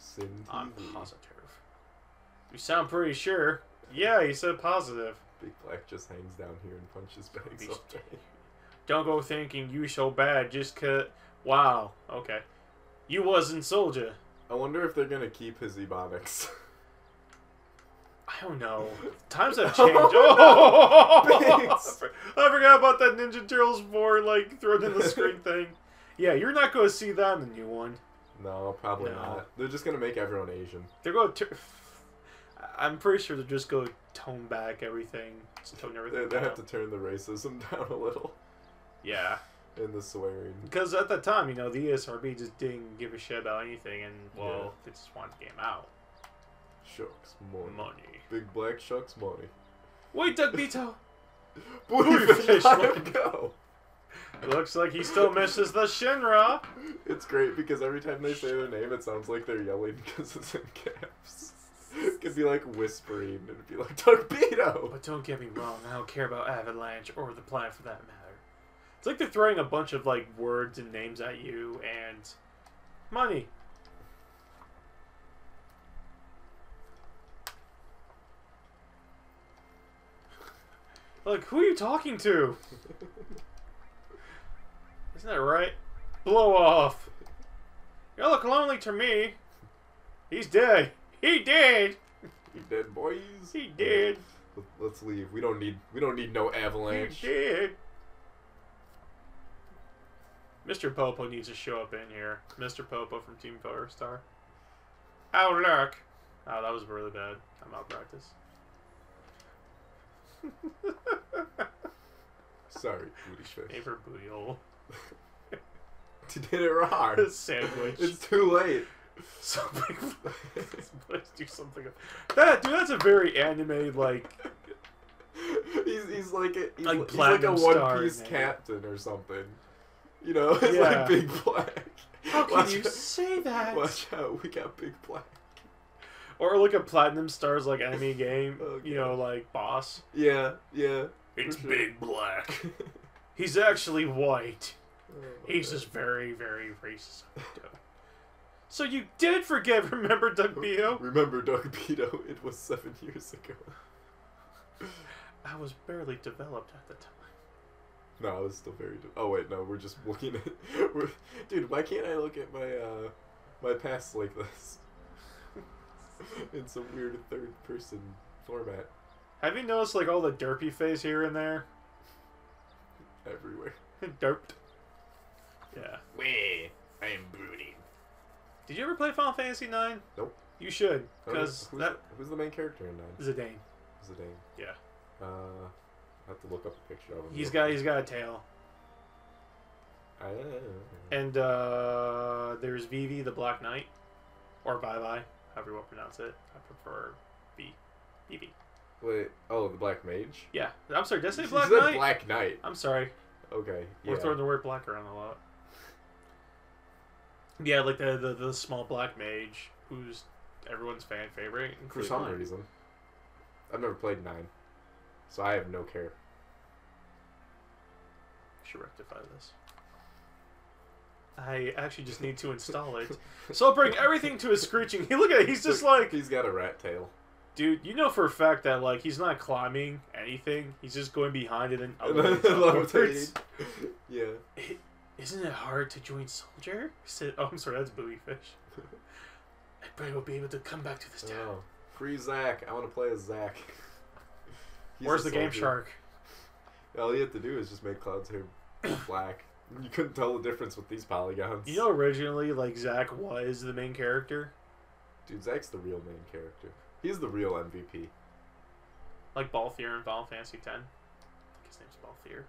Sin I'm TV. positive. You sound pretty sure. Yeah, you said positive. Big Black just hangs down here and punches bags all day. Don't go thinking you so bad just 'cause... Wow. Okay. You wasn't soldier. I wonder if they're gonna keep his ebonics. I don't know. Times have changed. Oh! Thanks. I forgot about that Ninja Turtles 4, like, thrown in the screen thing. Yeah, you're not going to see that in the new one. No, probably not. They're just gonna make everyone Asian. They're going to... I'm pretty sure they're just going to tone back everything. Just tone everything They down. have to turn the racism down a little. Yeah. And the swearing. Because at the time, the ESRB just didn't give a shit about anything, and, well, they just wanted the game out. Shucks money. Money. Big Black shucks money. Wait, Doug Beto! Booty fish, let him go! It looks like he still misses the Shinra! It's great because every time they say their name, it sounds like they're yelling because it's in caps. It could be like whispering, and it'd be like, Torpedo! But don't get me wrong, I don't care about Avalanche or the planet for that matter. It's like they're throwing a bunch of, like, words and names at you, and... money. Like, who are you talking to? Isn't that right? Blow off. You look lonely to me. He's dead. He did. You dead boys. He did. Let's leave. We don't need no avalanche. He did. Mr. Popo needs to show up in here. Mr. Popo from Team Power Star. Oh, look. Oh, that was really bad. I'm out of practice. Sorry, booty fish. Neighbor booty hole. You did it wrong. Sandwich. It's too late. Something. Let's do something. That's a very animated, like. He's like a Like he's like a Platinum One Star, Piece man. captain or something. You know, it's Yeah. like Big Black. How can Watch you out. say that? Watch out, we got Big Black. Or like a Platinum Stars, like enemy game. Oh, You know, like boss. Yeah. It's For sure. Big Black. He's actually white. Oh, He's man. just very, very racist. So you did forget, remember, Doug Beto? Remember Doug Beto? It was 7 years ago. I was barely developed at the time. No, I was still very. Oh wait, no, we're just looking at. Dude, why can't I look at my my past like this? In some weird third-person format. Have you noticed, like, all the derpy face here and there? Everywhere. Derped. Yeah. Wait, I am brooding. Did you ever play Final Fantasy IX? Nope. You should, because who's the main character in 9? Zidane. Zidane. Yeah. I have to look up a picture of him. He's got a tail. And there's Vivi the Black Knight, or VII, however you want to pronounce it. I prefer Vivi. Wait, oh, the Black Mage? Yeah, I'm sorry. Did I say You Black said Knight? Black Knight. I'm sorry. Okay. We're Yeah. throwing the word black around a lot. Yeah, like the small black mage who's everyone's fan favorite. For some mine. reason. I've never played 9. So I have no care. Should rectify this. I actually just need to install it. So I'll bring everything to a screeching. Look at it. He's just like... He's got a rat tail. Dude, you know for a fact that like he's not climbing anything. He's just going behind it and And then upwards. Yeah. Isn't it hard to join soldier? Oh, I'm sorry, that's buoy fish. Everybody will be able to come back to this town. Oh, free Zach. I want to play as Zach. Where's the game shark? All you have to do is just make Cloud's hair black. You couldn't tell the difference with these polygons. You know, originally, like, Zack was the main character. Dude, Zack's the real main character. He's the real MVP. Like Balthier in Final Fantasy X. I think his name's Balthier.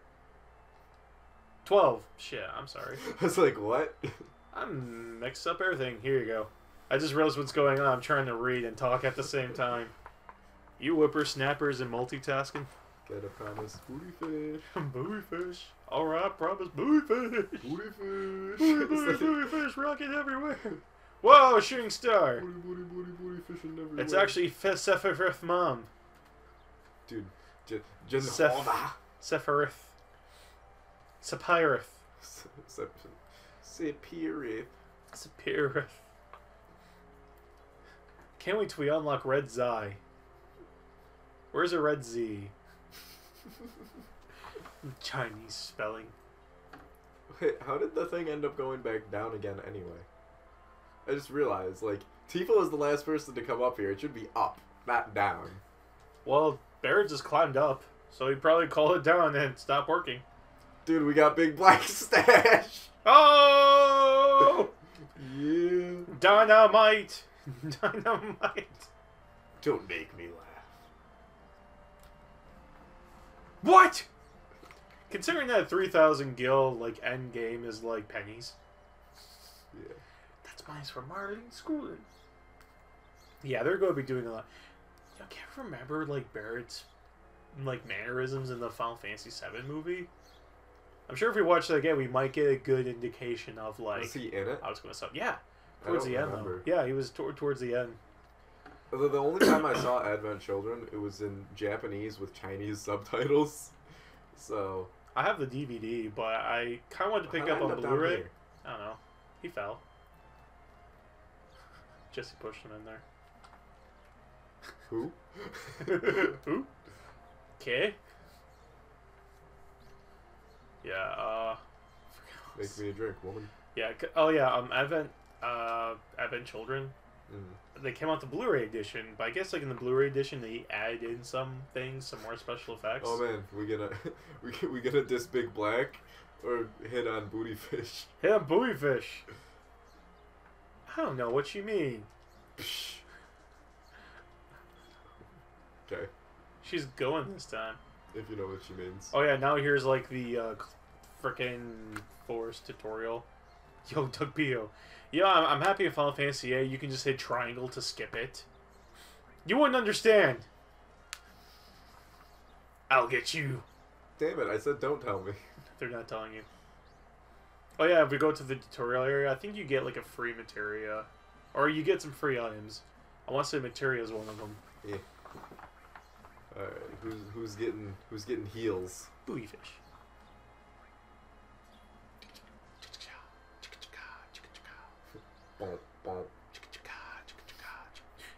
12. Shit, I'm sorry. I was like, what? I'm mixed up everything. Here you go. I just realized what's going on. I'm trying to read and talk at the same time. You whippersnappers and multitasking. Get a promise. Booty fish. Buoy fish. Alright, promise. Buoy fish. Booty fish. Buoy fish rocking everywhere. Whoa, shooting star. Booty fishing everywhere. It's actually Sephiroth Mom. Dude. Sephiroth. Sephiroth. Sephiroth. Can't wait till we unlock Red Zai. Where's a Red Z? Chinese spelling. Wait, how did the thing end up going back down again anyway? I just realized, like, Tifa was the last person to come up here. It should be up, not down. Well, Barrett just climbed up, so he'd probably call it down and stop working. Dude, we got Big Black Stash! Oh! Yeah. Dynamite! Dynamite! Don't make me laugh. What? Considering that 3,000 gil, like, end game is like pennies. Yeah. That's mine's for Marlene Schooling. Yeah, they're going to be doing a lot. I can't remember, like, Barrett's, like, mannerisms in the Final Fantasy VII movie. I'm sure if we watch that again, we might get a good indication of, like... Was he in it? I was going to say, yeah. Towards the end, remember. though. Yeah, he was towards the end. Although the only time I saw Advent Children, it was in Japanese with Chinese subtitles. So... I have the DVD, but I kind of wanted to pick up on Blu-ray. I don't know. He fell. Jesse pushed him in there. Who? Who? Okay. Yeah, Make me a drink, woman. Yeah, oh yeah, Advent Children. Mm. They came out the Blu-ray edition, but I guess like in the Blu-ray edition they added in some things, some more special effects. Oh man, we gonna diss Big Black or hit on Booty Fish? Hit on Buoy Fish. I don't know what you mean. Okay. She's going this time. If you know what she means. Oh yeah, now here's like the frickin' forest tutorial. Yo, Doug Pio. Yeah, I'm happy in Final Fantasy VIII you can just hit triangle to skip it. You wouldn't understand. I'll get you. Damn it, I said don't tell me. They're not telling you. Oh yeah, if we go to the tutorial area, I think you get like a free materia. Or you get some free items. I want to say materia is one of them. Yeah. Alright, who's getting heals? Buoy fish.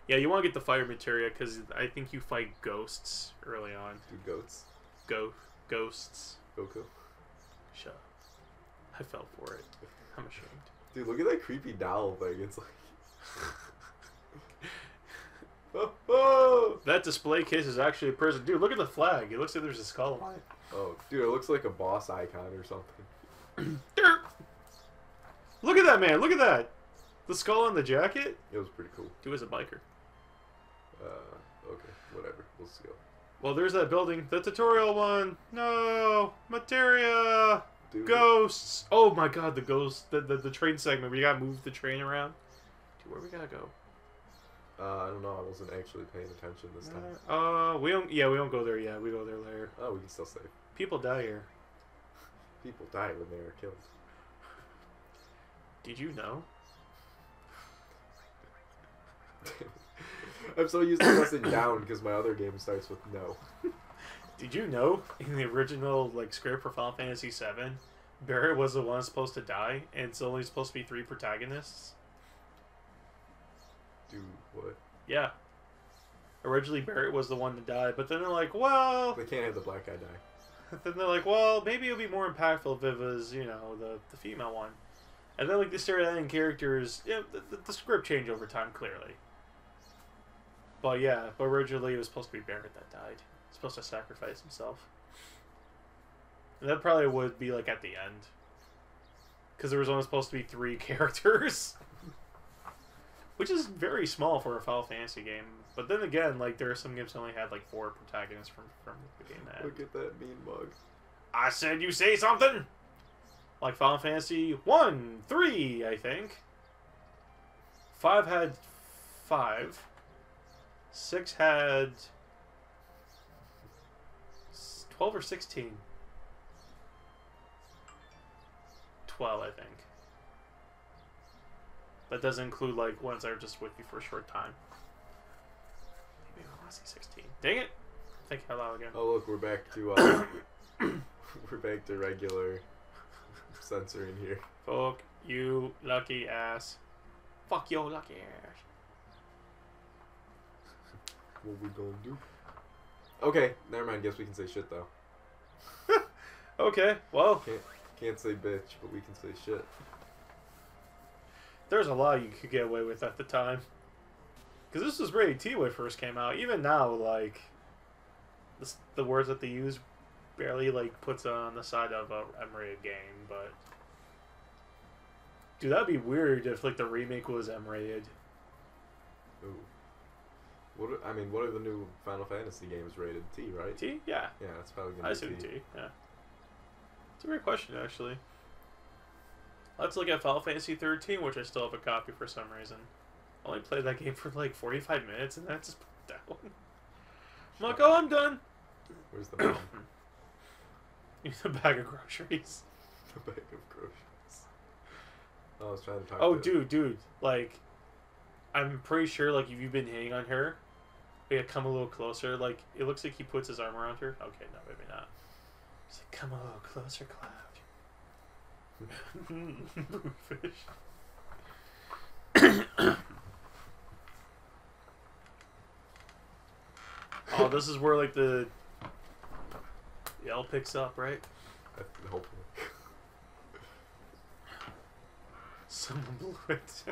Yeah, you want to get the fire materia because I think you fight ghosts early on. Dude, goats. Ghosts. Goku. Shut up. I fell for it. I'm ashamed. Dude, look at that creepy doll thing. It's like... oh! That display case is actually a person. Dude, look at the flag. It looks like there's a skull on it. Oh, dude, it looks like a boss icon or something. Look at that, man. Look at that. The skull on the jacket? It was pretty cool. He was a biker. Okay, whatever. Let's go. Well, there's that building. The tutorial one. No. Materia. Dude. Ghosts. Oh my god, the ghost. The train segment where you gotta move the train around. Dude, where we gotta go? I don't know. I wasn't actually paying attention this time. We don't. Yeah, we don't go there yet. We go there later. Oh, we can still save. People die here. People die when they are killed. Did you know? I'm so used to pressing down because my other game starts with no. Did you know in the original like script for Final Fantasy VII, Barret was the one supposed to die, and it's only supposed to be 3 protagonists? Dude, what? Yeah. Originally, Barrett was the one to die, but then they're like, well... They can't have the black guy die. Then they're like, well, maybe it'll be more impactful if it was, you know, the female one. And then, like, they started adding characters. You know, the script changed over time, clearly. But, yeah, but originally it was supposed to be Barrett that died. He's supposed to sacrifice himself. And that probably would be, like, at the end. Because there was only supposed to be 3 characters. Which is very small for a Final Fantasy game. But then again, like, there are some games that only had, like, 4 protagonists from the game that. Look at that mean mug. I said you say something! Like Final Fantasy 1, 3, I think. 5 had 5. 6 had 12 or 16. 12, I think. That doesn't include, like, ones that are just with you for a short time. Maybe I want to say 16. Dang it! Think out loud again. Oh look, we're back to we're back to regular censoring here. Fuck you, lucky ass. Fuck your lucky ass. What we gonna do? Okay, never mind. Guess we can say shit though. Okay, well, Can't say bitch, but we can say shit. there's a lot you could get away with at the time. Because this was rated T when it first came out. Even now, like, the words that they use barely, like, puts on the side of a M-rated game, but... Dude, that'd be weird if, like, the remake was M-rated. Ooh. What are the new Final Fantasy games rated? T, right? T? Yeah. Yeah, that's probably gonna I be assume T. T, yeah. It's a great question, actually. Let's look at Final Fantasy 13, which I still have a copy for some reason. I only played that game for like 45 minutes, and then I just put it down. I'm like, oh, I'm done. Where's the bomb? Use a bag of groceries. The bag of groceries. I was trying to talk. Oh, to dude, like, I'm pretty sure, like, if you've been hitting on her, yeah, come a little closer. Like, it looks like he puts his arm around her. Okay, no, maybe not. He's like, come a little closer, Cloud. Fish. Oh, this is where, like, the yell picks up, right? Hopefully. Someone blew it.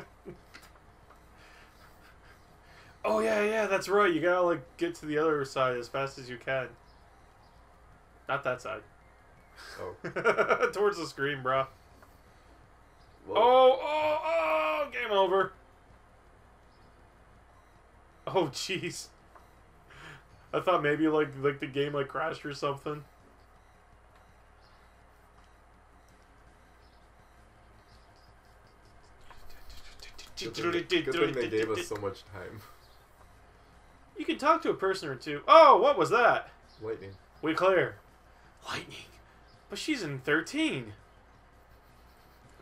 Oh, yeah, that's right. You gotta, like, get to the other side as fast as you can. Not that side. Oh. Towards the screen, bro. Well, Oh, game over. Oh, jeez. I thought maybe, like the game, like, crashed or something. Good thing they gave us so much time. You can talk to a person or two. Oh, what was that? Lightning. We clear. Lightning. But she's in 13.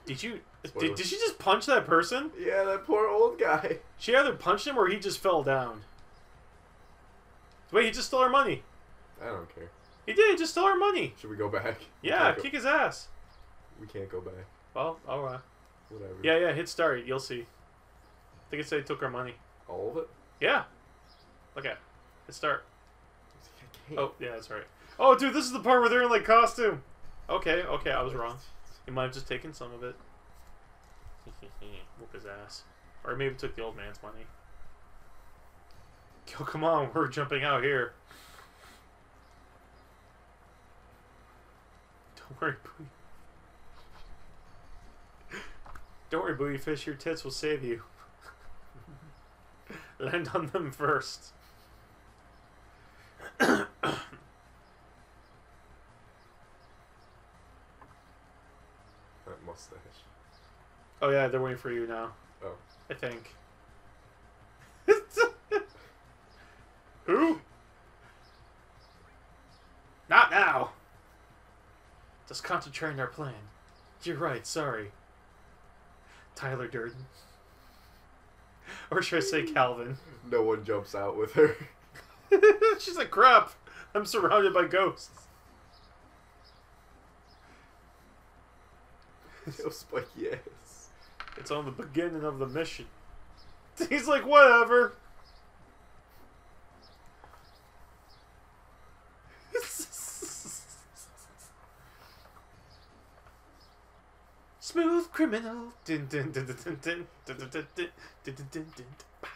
Did you... Did she just punch that person? Yeah, that poor old guy. She either punched him or he just fell down. Wait, he just stole our money. I don't care. He did. He just stole our money. Should we go back? Yeah, kick his ass. We can't go back. Well, alright. Whatever. Yeah, hit start. You'll see. I think it said he took our money. All of it? Yeah. Look at. Hit start. I can't. Oh, yeah, that's right. Oh, dude, this is the part where they're in, like, costume. Okay, I was wrong. He might have just taken some of it. Whoop his ass. Or maybe took the old man's money. Yo, come on, we're jumping out here. Don't worry, Booty. Don't worry, Booty Fish, your tits will save you. Land on them first. That mustache. Oh yeah, they're waiting for you now. Oh. I think. Who? Not now! Just concentrate on our plan. You're right, sorry. Tyler Durden. Or should I say Calvin? No one jumps out with her. She's like, crap! I'm surrounded by ghosts. Yo, spiky ass. It's on the beginning of the mission. He's like, whatever. criminal. Dun, dun, dun, dun, dun, dun, dun, dun, dun, dun, dun, dun, dun, dun. Pow.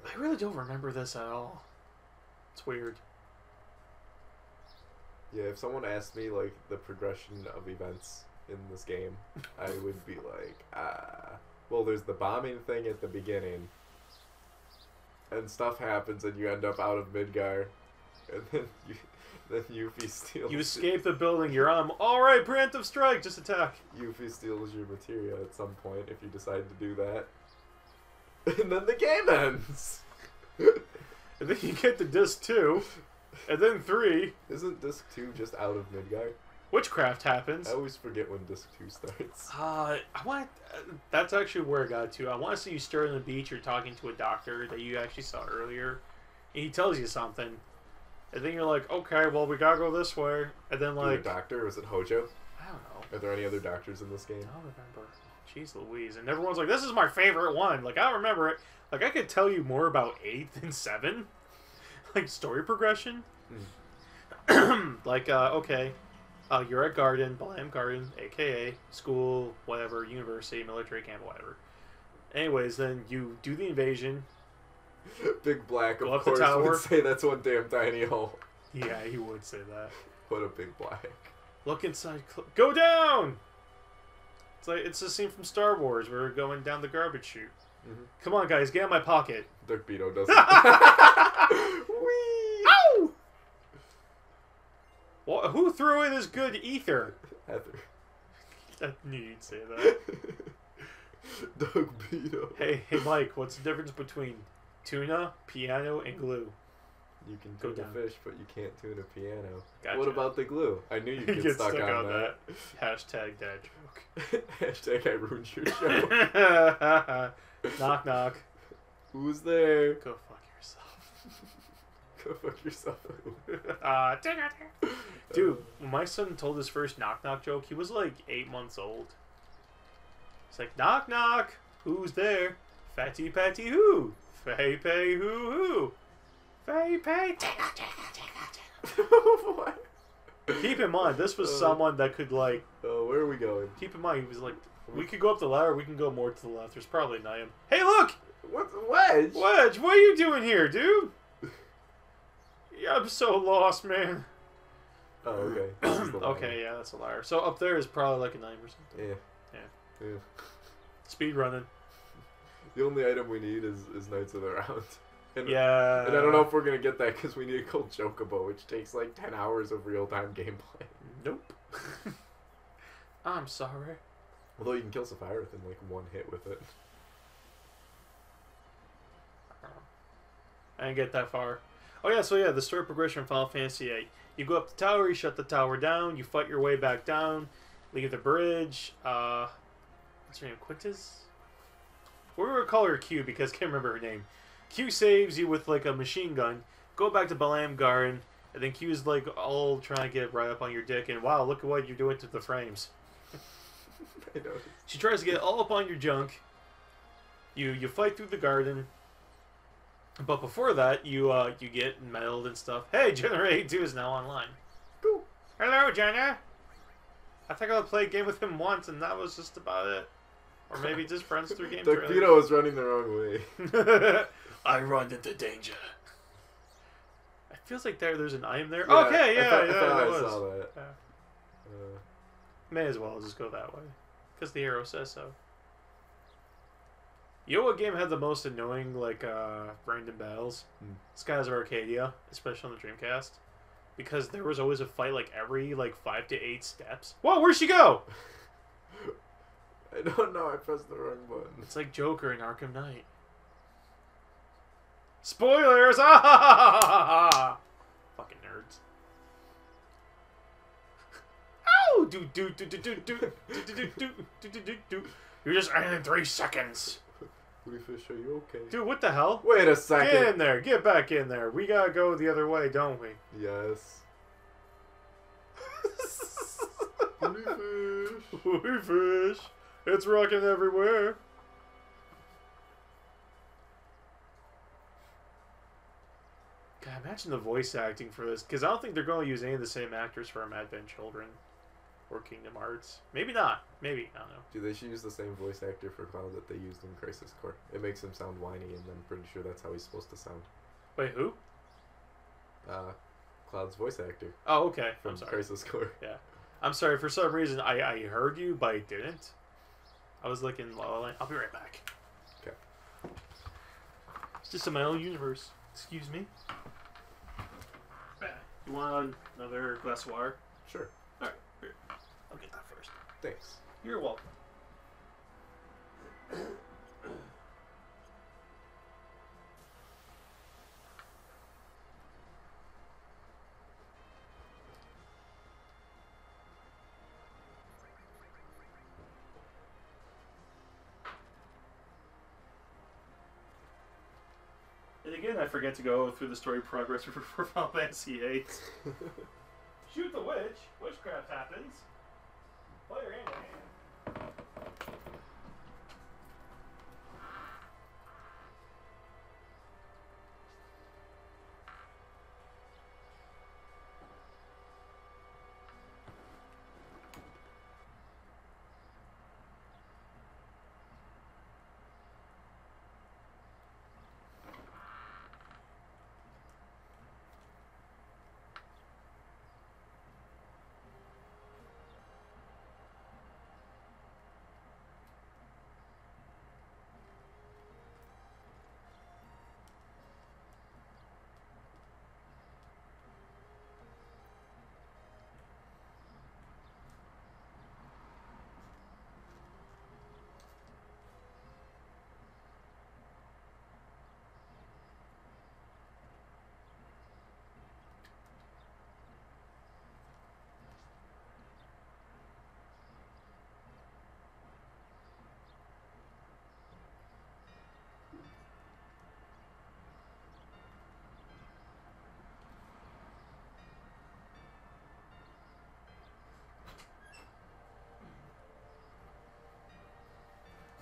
I really don't remember this at all. It's weird. Yeah, if someone asked me like the progression of events in this game, I would be like, well, there's the bombing thing at the beginning, and stuff happens, and you end up out of Midgar, and then Yuffie steals. You escape the building. You're on. All right, preemptive strike. Just attack. Yuffie steals your materia at some point if you decide to do that, and then the game ends. And then you get to disc 2, and then 3. Isn't disc 2 just out of Midgar? Witchcraft happens. I always forget when disc 2 starts. I want. That's actually where I got to. I want to see you stir on the beach. You're talking to a doctor that you actually saw earlier, and he tells you something, and then you're like, okay, well, we gotta go this way, and then like, doctor, was it Hojo? I don't know. Are there any other doctors in this game? I don't remember. Jeez Louise, and everyone's like, this is my favorite one. Like, I don't remember it. Like, I could tell you more about 8 than 7. Like, story progression. Like, okay. You're at Garden, Balam Garden, a.k.a. school, whatever, university, military camp, whatever. Anyways, then you do the invasion. Big Black, Go of up the course, tower. would say that's one damn tiny hole. Yeah, he would say that. What a Big Black. Look inside. Go down! It's a scene from Star Wars where we're going down the garbage chute. Mm-hmm. Come on, guys, get in my pocket. Dirk Beto doesn't. Whee! Ow! Well, who threw in this good ether? Heather. I knew you'd say that. Doug Beto. Hey, Mike, what's the difference between tuna, piano, and glue? You can Go tune a down. fish, but you can't tune a piano. Gotcha. What about the glue? I knew you'd get, stuck on that. Hashtag dad joke. Hashtag I ruined your show. Knock, knock. Who's there? Go fuck yourself. Go fuck yourself. Dude, when my son told his first knock knock joke, he was like 8 months old. It's like, knock knock, who's there? Fatty patty who? Fay pay hoo hoo. Fay pay What? Keep in mind, this was someone that could like... Oh, where are we going? Keep in mind, he was like, we could go up the ladder, we can go more to the left. There's probably an item. Hey, look! What's Wedge? Wedge, what are you doing here, dude? Yeah, I'm so lost, man. Oh, okay. This is the ladder. Okay, yeah, that's a liar. So up there is probably like an item or something. Yeah. Yeah. Speed running. The only item we need is Knights of the Round. And, Yeah. And I don't know if we're going to get that because we need a gold Chocobo, which takes like 10 hours of real-time gameplay. Nope. I'm sorry. Although you can kill Sephiroth in like one hit with it. I didn't get that far. Oh yeah, so yeah, the story progression in Final Fantasy VIII. You go up the tower, you shut the tower down, you fight your way back down, leave the bridge. What's her name? Quintus? We're gonna call her Q because I can't remember her name. Q saves you with like a machine gun. Go back to Balam Garden, and then Q's like all trying to get right up on your dick, and wow, look at what you're doing to the frames. I know. She tries to get all up on your junk. You fight through the garden. But before that, you get meddled and stuff. Hey, Generate 2 is now online. Cool. Hello, Jenna. I think I played a game with him once, and that was just about it. Or maybe just friends through game Doug Beto was running the wrong way. I run into danger. It feels like there's an item there. Yeah, Okay, yeah, I thought there I was. saw that. Yeah. May as well just go that way. Because the hero says so. You know what game had the most annoying, like, random battles? Skies of Arcadia, especially on the Dreamcast. Because there was always a fight, like, every, 5 to 8 steps. Whoa, where'd she go? I don't know, I pressed the wrong button. It's like Joker in Arkham Knight. Spoilers! Ah! Fucking nerds. Ow! Do. You're just in 3 seconds. Booty Fish, are you okay? Dude, what the hell? Wait a second. Get in there. Get back in there. We gotta go the other way, don't we? Yes. Booty Fish. Booty Fish. It's rocking everywhere. God, imagine the voice acting for this. Because I don't think they're going to use any of the same actors for Mad Band Children. Or Kingdom Hearts. Maybe not. Maybe. I don't know. Dude, they should use the same voice actor for Cloud that they used in Crisis Core. It makes him sound whiny, and I'm pretty sure that's how he's supposed to sound. Wait, who? Cloud's voice actor. Oh, okay. From I'm sorry. Crisis Core. Yeah. I'm sorry. For some reason, I heard you, but I didn't. I was like in La La Land. I'll be right back. Okay. It's just in my own universe. Excuse me. You want another glass of water? Sure. Alright, here. I'll get that first. Thanks. You're welcome. And again, I forget to go through the story progress for Final Fantasy VIII. Shoot the witch. Witchcraft happens. Player hand to hand.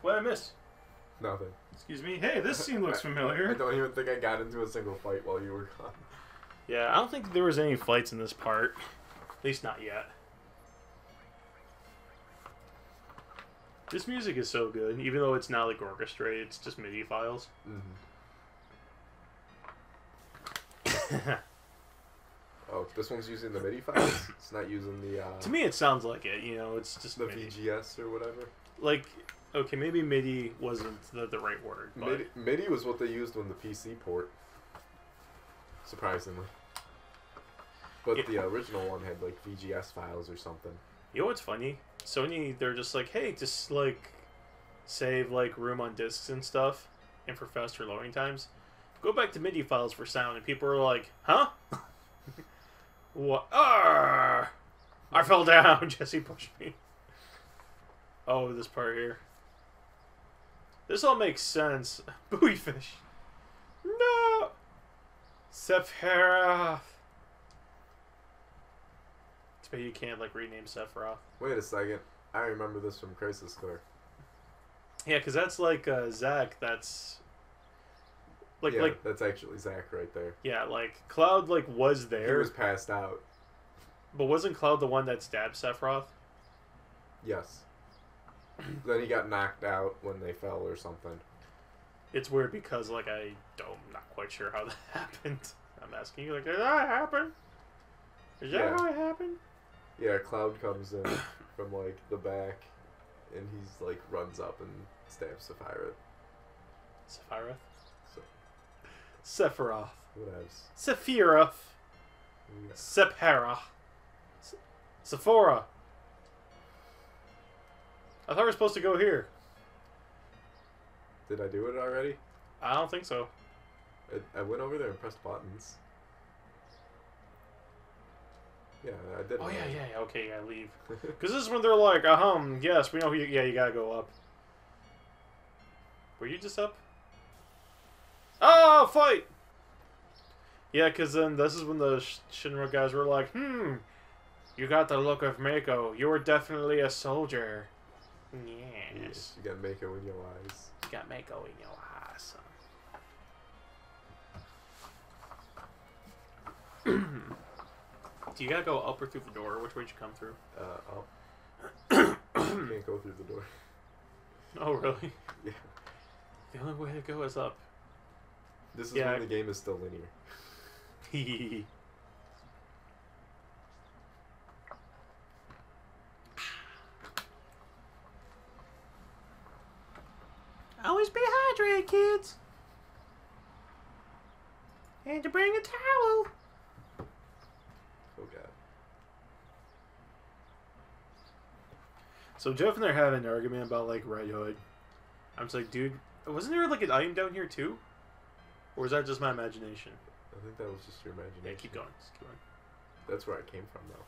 What did I miss? Nothing. Excuse me. Hey, this scene looks I familiar. don't even think I got into a single fight while you were gone. Yeah, I don't think there was any fights in this part. At least not yet. This music is so good, even though it's not like orchestrated, it's just MIDI files. Mm-hmm. Oh, this one's using the MIDI files? It's not using the... To me, it sounds like it, you know, it's just the MIDI. VGS or whatever? Like, okay, maybe MIDI wasn't the right word, but... MIDI was what they used on the PC port. Surprisingly. But the original one had, like, VGS files or something. You know what's funny? Sony, they're just like, hey, just, like, save, like, room on discs and stuff, and for faster loading times. Go back to MIDI files for sound, and people are like, huh? What? Arrgh! I fell down. Jesse pushed me. Oh, this part here. This all makes sense. Buoy fish. No! Sephiroth. It's bad you can't, like, rename Sephiroth. Wait a second. I remember this from Crisis Core. Yeah, because that's, like, Zack. That's... Like, yeah, like, that's actually Zack right there. yeah, like, Cloud, like, was there. He was passed out. But wasn't Cloud the one that stabbed Sephiroth? Yes. Then he got knocked out when they fell or something. It's weird because, like, I'm not quite sure how that happened. I'm asking you, like, did that happen? Is that how it happened? Yeah, Cloud comes in from, like, the back, and he's, like, runs up and stabs Sephiroth. Sephiroth? So, Sephiroth. whatevs. Sephiroth. Yeah. Sephara. Sephora. I thought we were supposed to go here. Did I do it already? I don't think so. I went over there and pressed buttons. Yeah, I did. Oh, yeah. Okay, yeah, leave. Because this is when they're like, yes, we know who you... Yeah, you gotta go up. Were you just up? Oh, fight! Yeah, because then this is when the Shinra guys were like, you got the look of Mako. You're definitely a soldier. Yes. You got Mako in your eyes. You got Mako in your eyes, son. Do you gotta go up or through the door? Which way did you come through? Up. You can't go through the door. Oh, really? Yeah. The only way to go is up. This is when the game is still linear. Hee. Always be hydrated, kids. And to bring a towel. Oh god. So Jeff and I are having an argument about like Red Hood. I'm just like, dude, wasn't there like an item down here too? Or is that just my imagination? I think that was just your imagination. Yeah, keep going. Just keep going. That's where I came from, though.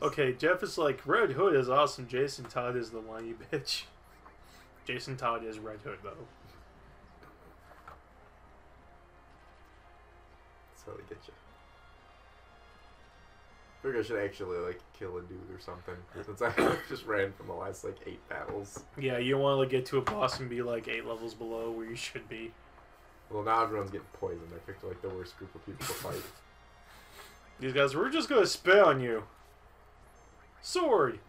Okay, Jeff is like, Red Hood is awesome. Jason Todd is the whiny bitch. Jason Todd is Red Hood, though. That's how they get you. I figure I should actually, like, kill a dude or something. Since I just ran from the last, like, 8 battles. Yeah, you don't want to like, get to a boss and be, like, 8 levels below where you should be. Well, now everyone's getting poisoned. I picked, like, the worst group of people to fight. These guys, we're just going to spit on you. Sword!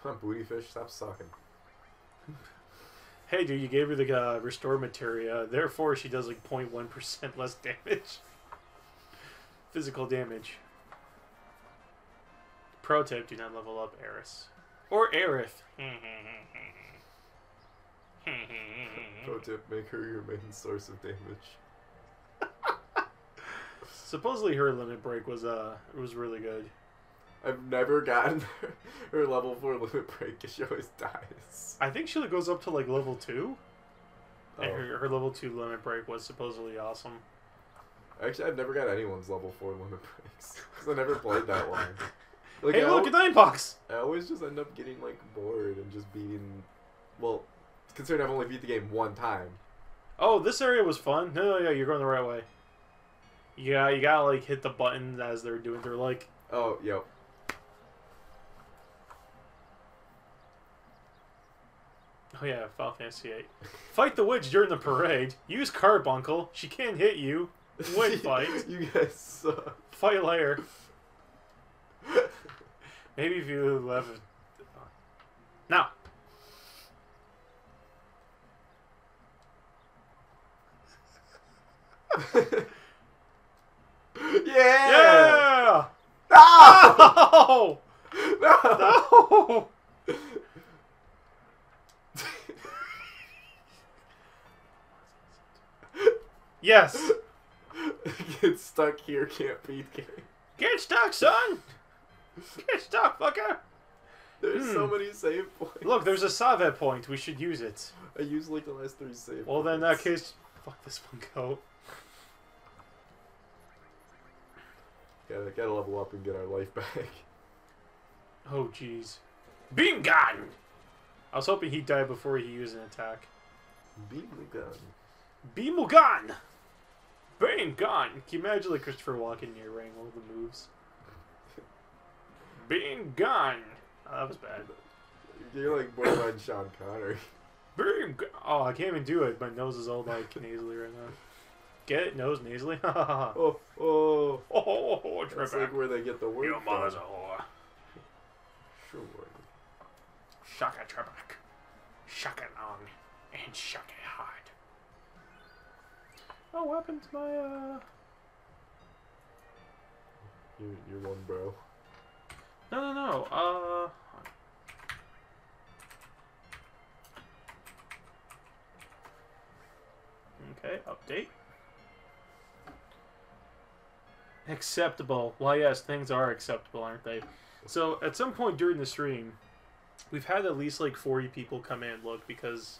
Come on, booty fish, stop sucking. Hey, dude, you gave her the restore materia. Therefore, she does, like, 0.1% less damage. Physical damage. Pro tip, do not level up Eris. Or Aerith. Pro tip, make her your main source of damage. Supposedly her limit break was really good. I've never gotten her level 4 limit break because she always dies. I think she goes up to like level 2. Oh. And her level 2 limit break was supposedly awesome. Actually, I've never got anyone's level 4 limit breaks because I never played that long. Like, Hey, look, a 9-box! I always just end up getting like bored and just beating. Well, considering I've only beat the game 1 time. Oh, this area was fun. No, yeah, you're going the right way. Yeah, you gotta like hit the buttons as they're doing. They're like, Oh, yep. oh yeah, Final Fantasy VIII. Fight the witch during the parade. Use Carbuncle. She can't hit you. Win fight. You guys suck. Fight later. Maybe if you left. Now. Yeah! Yeah! No! No! No! Yes! Get stuck here, can't beat game. Get stuck, son! Get stuck, fucker! There's so many save points. Look, there's a Savet point. We should use it. I used like the last 3 save Well, points. then in that case, fuck this one go. Gotta level up and get our life back. Oh, jeez. Beam gun! I was hoping he'd die before he used an attack. Beam gun. Beam gun! Beam gun! Can you imagine like Christopher Walken narrating all the moves? Beam gun! Oh, that was bad. You're like borderline Sean Connery. Beam gun! Oh, I can't even do it. My nose is all like nasally right now. Get it? Nose nasally? Oh, oh. Oh, That's like where they get the word Your from. mother's a whore. Sure. Shaka Trebek. Shaka long. And shaka hard. Oh, what happened to my, You're one bro. No. Okay, update. Acceptable. Well, yes, things are acceptable, aren't they? So, at some point during the stream, we've had at least, like, 40 people come in and look, because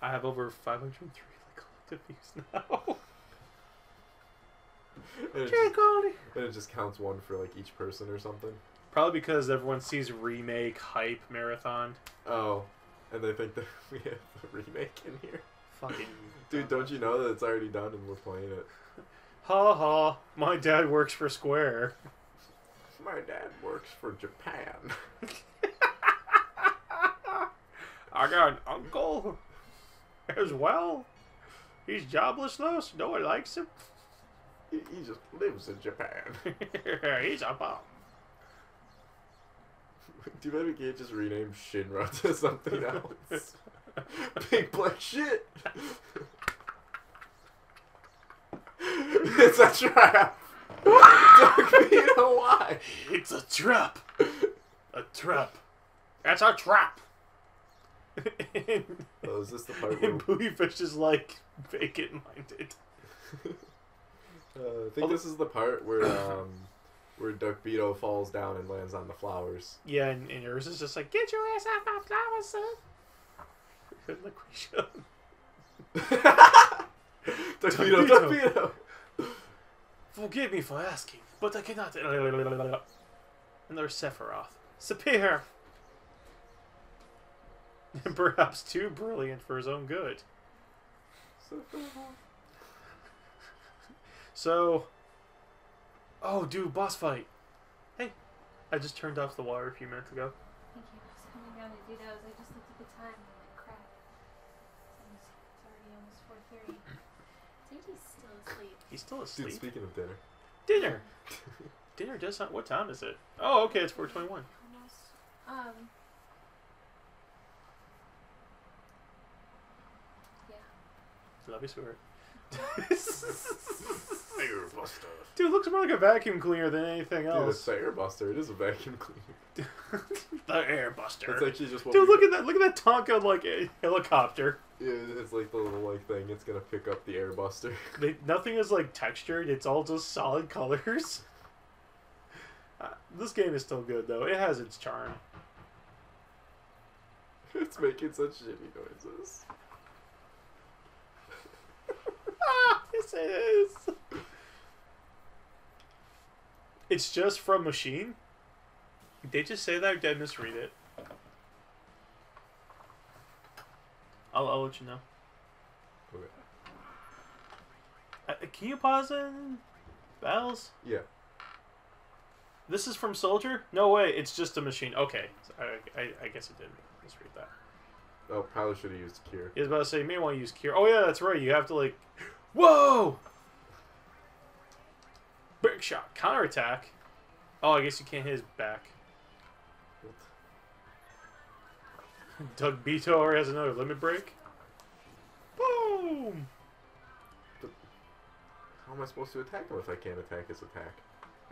I have over 503, like, collective views now. And it just counts 1 for, like, each person or something? Probably because everyone sees remake, hype, marathon. Oh. And they think that we have the remake in here? Fucking... Dude, don't you know that it's already done and we're playing it? Ha ha, my dad works for Square. My dad works for Japan. I got an uncle as well. He's jobless though, so no one likes him. He just lives in Japan. He's a bomb. Too bad we can't just rename Shinra to something else. Big black shit. It's a trap. Don't be why. It's a trap. A trap. That's a trap. Oh, is this the part where... And Buoyfish is like vacant-minded. I think this is the part where Duck Beetle falls down and lands on the flowers. Yeah, and yours is just like, get your ass off my flowers, son. Duck Beetle, Duck Beetle. Forgive me for asking, but I cannot. And there's Sephiroth. Sapir. And perhaps too brilliant for his own good. So, oh, dude, boss fight. Hey, I just turned off the water a few minutes ago. Thank you. I was coming down to do that. I just looked at the time and I'm like, crap. It's already almost 4:30. Davey's still asleep. He's still asleep. Dude, speaking of dinner. Dinner. Dinner does not. What time is it? Oh, okay, it's 4:21. Almost. Yeah. Love you, sweetheart. Firebuster. Dude, it looks more like a vacuum cleaner than anything Dude, else. it's Firebuster. It is a vacuum cleaner. The Airbuster. That's actually just what Dude, look at that! Look at that Tonka like a helicopter. Yeah, it's like the little like thing. It's gonna pick up the Airbuster. Nothing is like textured. It's all just solid colors. This game is still good though. It has its charm. It's making such shitty noises. Yes, it is. It's just from Machine. Did they just say that or did I misread it? I'll let you know. Okay. Can you pause in battles? Yeah. This is from Soldier? No way, it's just a machine. Okay, so I guess I did misread that. Oh, probably should have used Cure. He was about to say, you may want to use Cure. Oh yeah, that's right, you have to like... Whoa! Brick shot. Counterattack. Oh, I guess you can't hit his back. Doug Beto already has another limit break. Boom! How am I supposed to attack him if I can't attack his attack?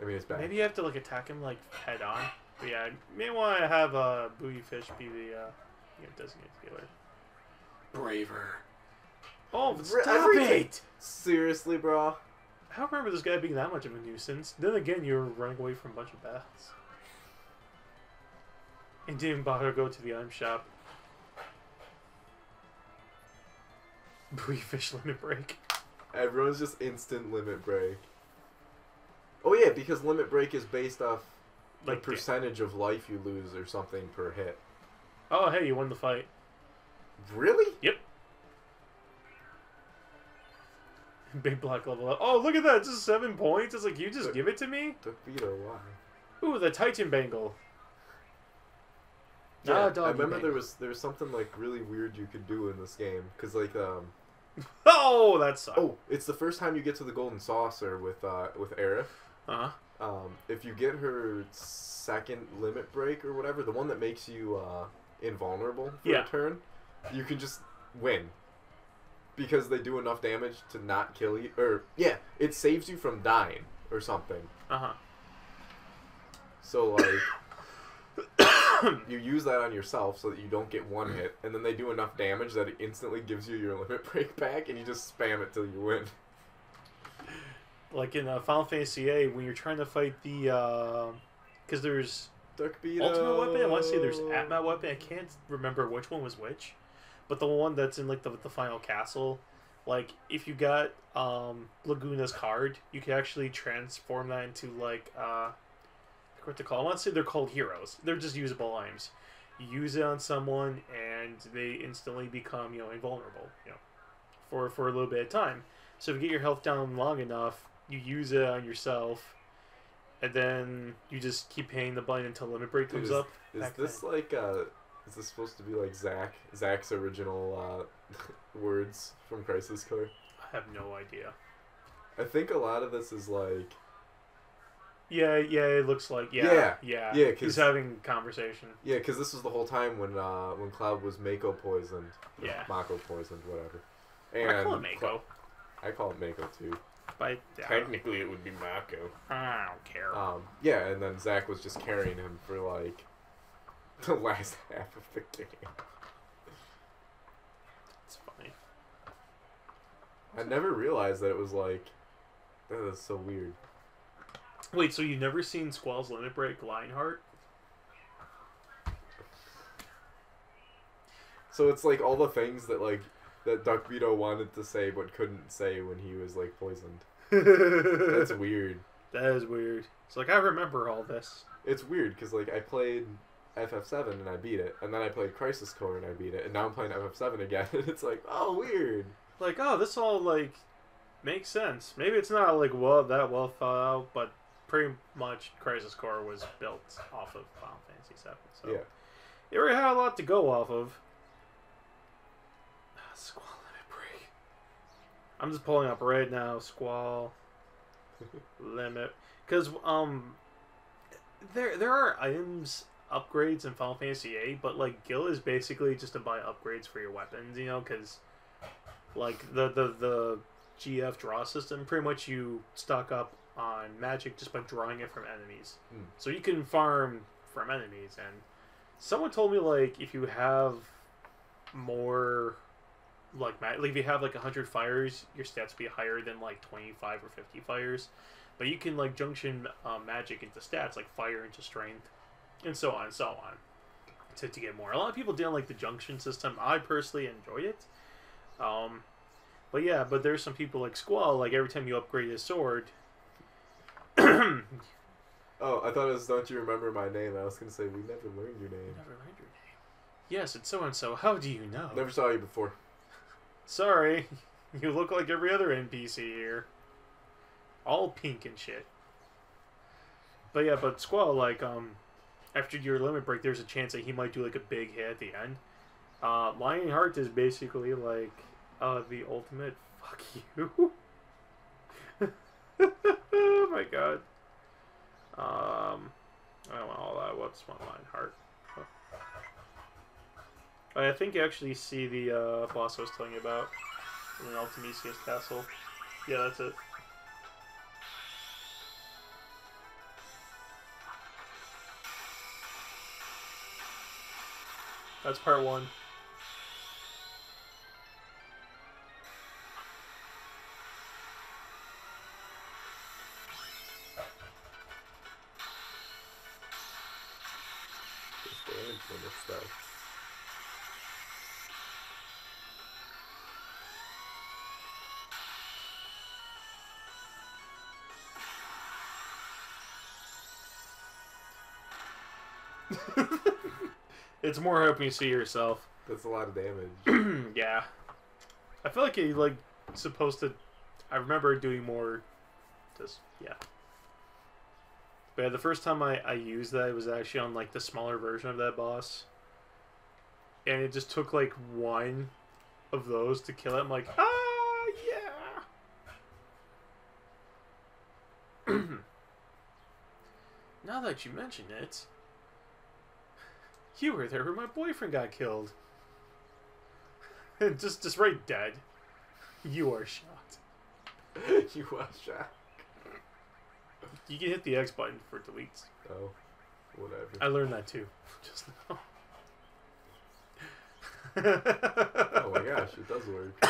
I mean, his back. Maybe you have to like attack him like head on. But yeah, you may want to have Buoyfish be the designated healer. Braver. Oh, stop it! Seriously, bro? I don't remember this guy being that much of a nuisance. Then again, you were running away from a bunch of battles. And didn't bother to go to the item shop. Buoyfish limit break. Everyone's just instant limit break. Oh yeah, because limit break is based off like the percentage of life you lose or something per hit. Oh hey, you won the fight. Really? Yep. Big block level up. Oh, look at that! Just 7 points. It's like, you just give it to me? Vito, why? Ooh, the Titan Bangle. Yeah, I remember there was something like really weird you could do in this game, cause like Oh, that sucks. Oh, it's the first time you get to the golden saucer with Aerith. If you get her second limit break or whatever, the one that makes you invulnerable for a turn, you can just win. Because they do enough damage to not kill you. Or, yeah, it saves you from dying or something. So, like, you use that on yourself so that you don't get one hit, and then they do enough damage that it instantly gives you your limit break back, and you just spam it till you win. Like in Final Fantasy VIII, when you're trying to fight the, because there's Ultimate Weapon, I want to say there's Atma Weapon, I can't remember which one was which, but the one that's in like the final castle, like if you got Laguna's card, you can actually transform that into like what to call. I want to say they're called heroes. They're just usable items. You use it on someone, and they instantly become invulnerable, for a little bit of time. So if you get your health down long enough, you use it on yourself, and then you just keep hitting the button until limit break comes up. Is this like is this supposed to be like Zach's original words from Crisis Core? I have no idea. I think a lot of this is like. Yeah, it looks like Yeah, he's 'cause- having conversation. Yeah, because this was the whole time when Cloud was Mako poisoned. Yeah. Mako poisoned, whatever. I call it Mako. I call it Mako too. But Technically, it would be Mako. I don't care. Yeah, and then Zach was just carrying him for like the last half of the game. It's funny. I never realized that it was like. That is so weird. Wait, so you've never seen Squall's Limit Break Lionheart? So it's like all the things that like that Duck Vito wanted to say but couldn't say when he was like poisoned. That's weird. That is weird. It's like I remember all this. It's weird because like I played FF7 and I beat it, and then I played Crisis Core and I beat it, and now I'm playing FF7 again, and it's like, oh, weird. Like, oh, this all like makes sense. Maybe it's not like that well thought out, but pretty much Crisis Core was built off of Final Fantasy VII. So Yeah. it already had a lot to go off of. Squall Limit Break. I'm just pulling up right now. Squall Limit, because there are items upgrades in Final Fantasy VIII, but like Gil is basically just to buy upgrades for your weapons, you know, because like the GF draw system, pretty much you stock up on magic just by drawing it from enemies. So you can farm from enemies, and someone told me like if you have more like if you have like 100 fires, your stats be higher than like 25 or 50 fires, but you can like junction magic into stats like fire into strength and so on and so on to get more. A lot of people didn't like the junction system. I personally enjoyed it. But yeah, but there's some people like Squall, like every time you upgrade his sword. Oh, I thought it was Don't You Remember My Name. I was going to say, we never learned your name. Never learned your name. Yes, it's so-and-so. How do you know? Never saw you before. Sorry. You look like every other NPC here. All pink and shit. But yeah, but Squall, like, after your limit break, there's a chance that he might do, like, a big hit at the end. Lionheart is basically, like, the ultimate fuck you. Oh my god. I don't want all that. What's my Lionheart? Oh. I think you actually see the boss I was telling you about in an Ultimisius castle. Yeah, that's it. That's part 1. It's more helping you see yourself. That's a lot of damage. Yeah. I feel like you like supposed to. I remember doing more. Just yeah. But yeah, the first time I used that, it was actually on like the smaller version of that boss, and it just took like one of those to kill it. I'm like, ah, yeah. Now that you mention it, you were there when my boyfriend got killed. just right dead. You are shot. You are shot. You can hit the X button for deletes. Oh, whatever. I learned that too, just now. Oh my gosh, it does work.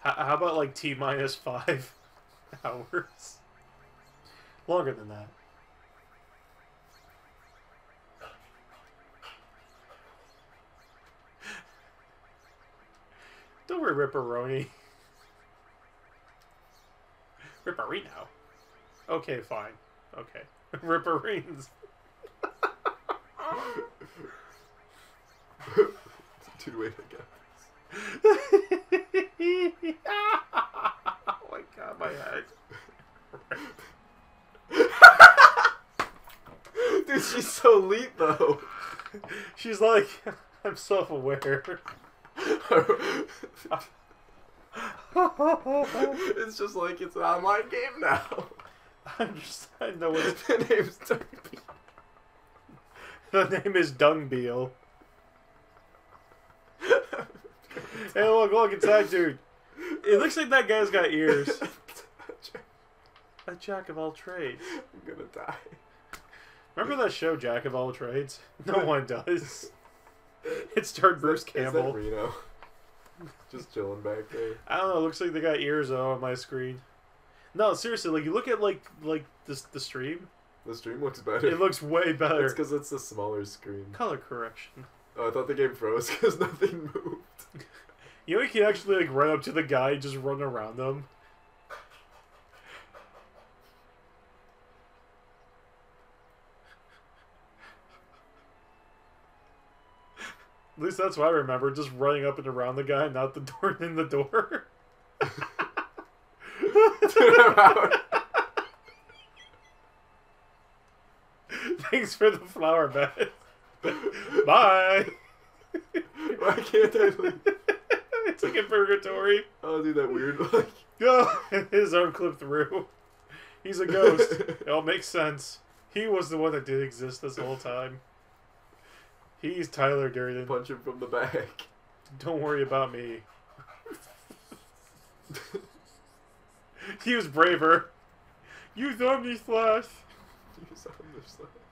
How about like T-5 hours? Longer than that. Don't worry, Ripperoni. Ripperino. Okay, fine. Okay. Ripperines. Dude, wait, I got this. Oh my god, my head. Dude, she's so elite, though. She's like, I'm self-aware. It's just like it's an online game now. I know what The name's Darby. the name is Dungbeal. Hey, look, it's that dude. It looks like that guy's got ears. A jack of all trades. I'm gonna die. Remember that show, Jack of All Trades? No one does. It starred Bruce Campbell. Is that Reno? Just chilling back there. I don't know. It looks like they got ears though on my screen. No, seriously. Like you look at like this the stream. The stream looks better. It looks way better. It's because it's a smaller screen. Color correction. Oh, I thought the game froze because nothing moved. You know, you can actually like run up to the guy and just run around them. At least that's what I remember, just running up and around the guy, not the door in the door. Thanks for the flower bed. Bye. Why can't I leave? It's like in purgatory. I'll do that weird like. Go. His arm clipped through. He's a ghost. It all makes sense. He was the one that did exist this whole time. He's Tyler Durden. Punch him from the back. Don't worry about me. He was braver. You saw me slash.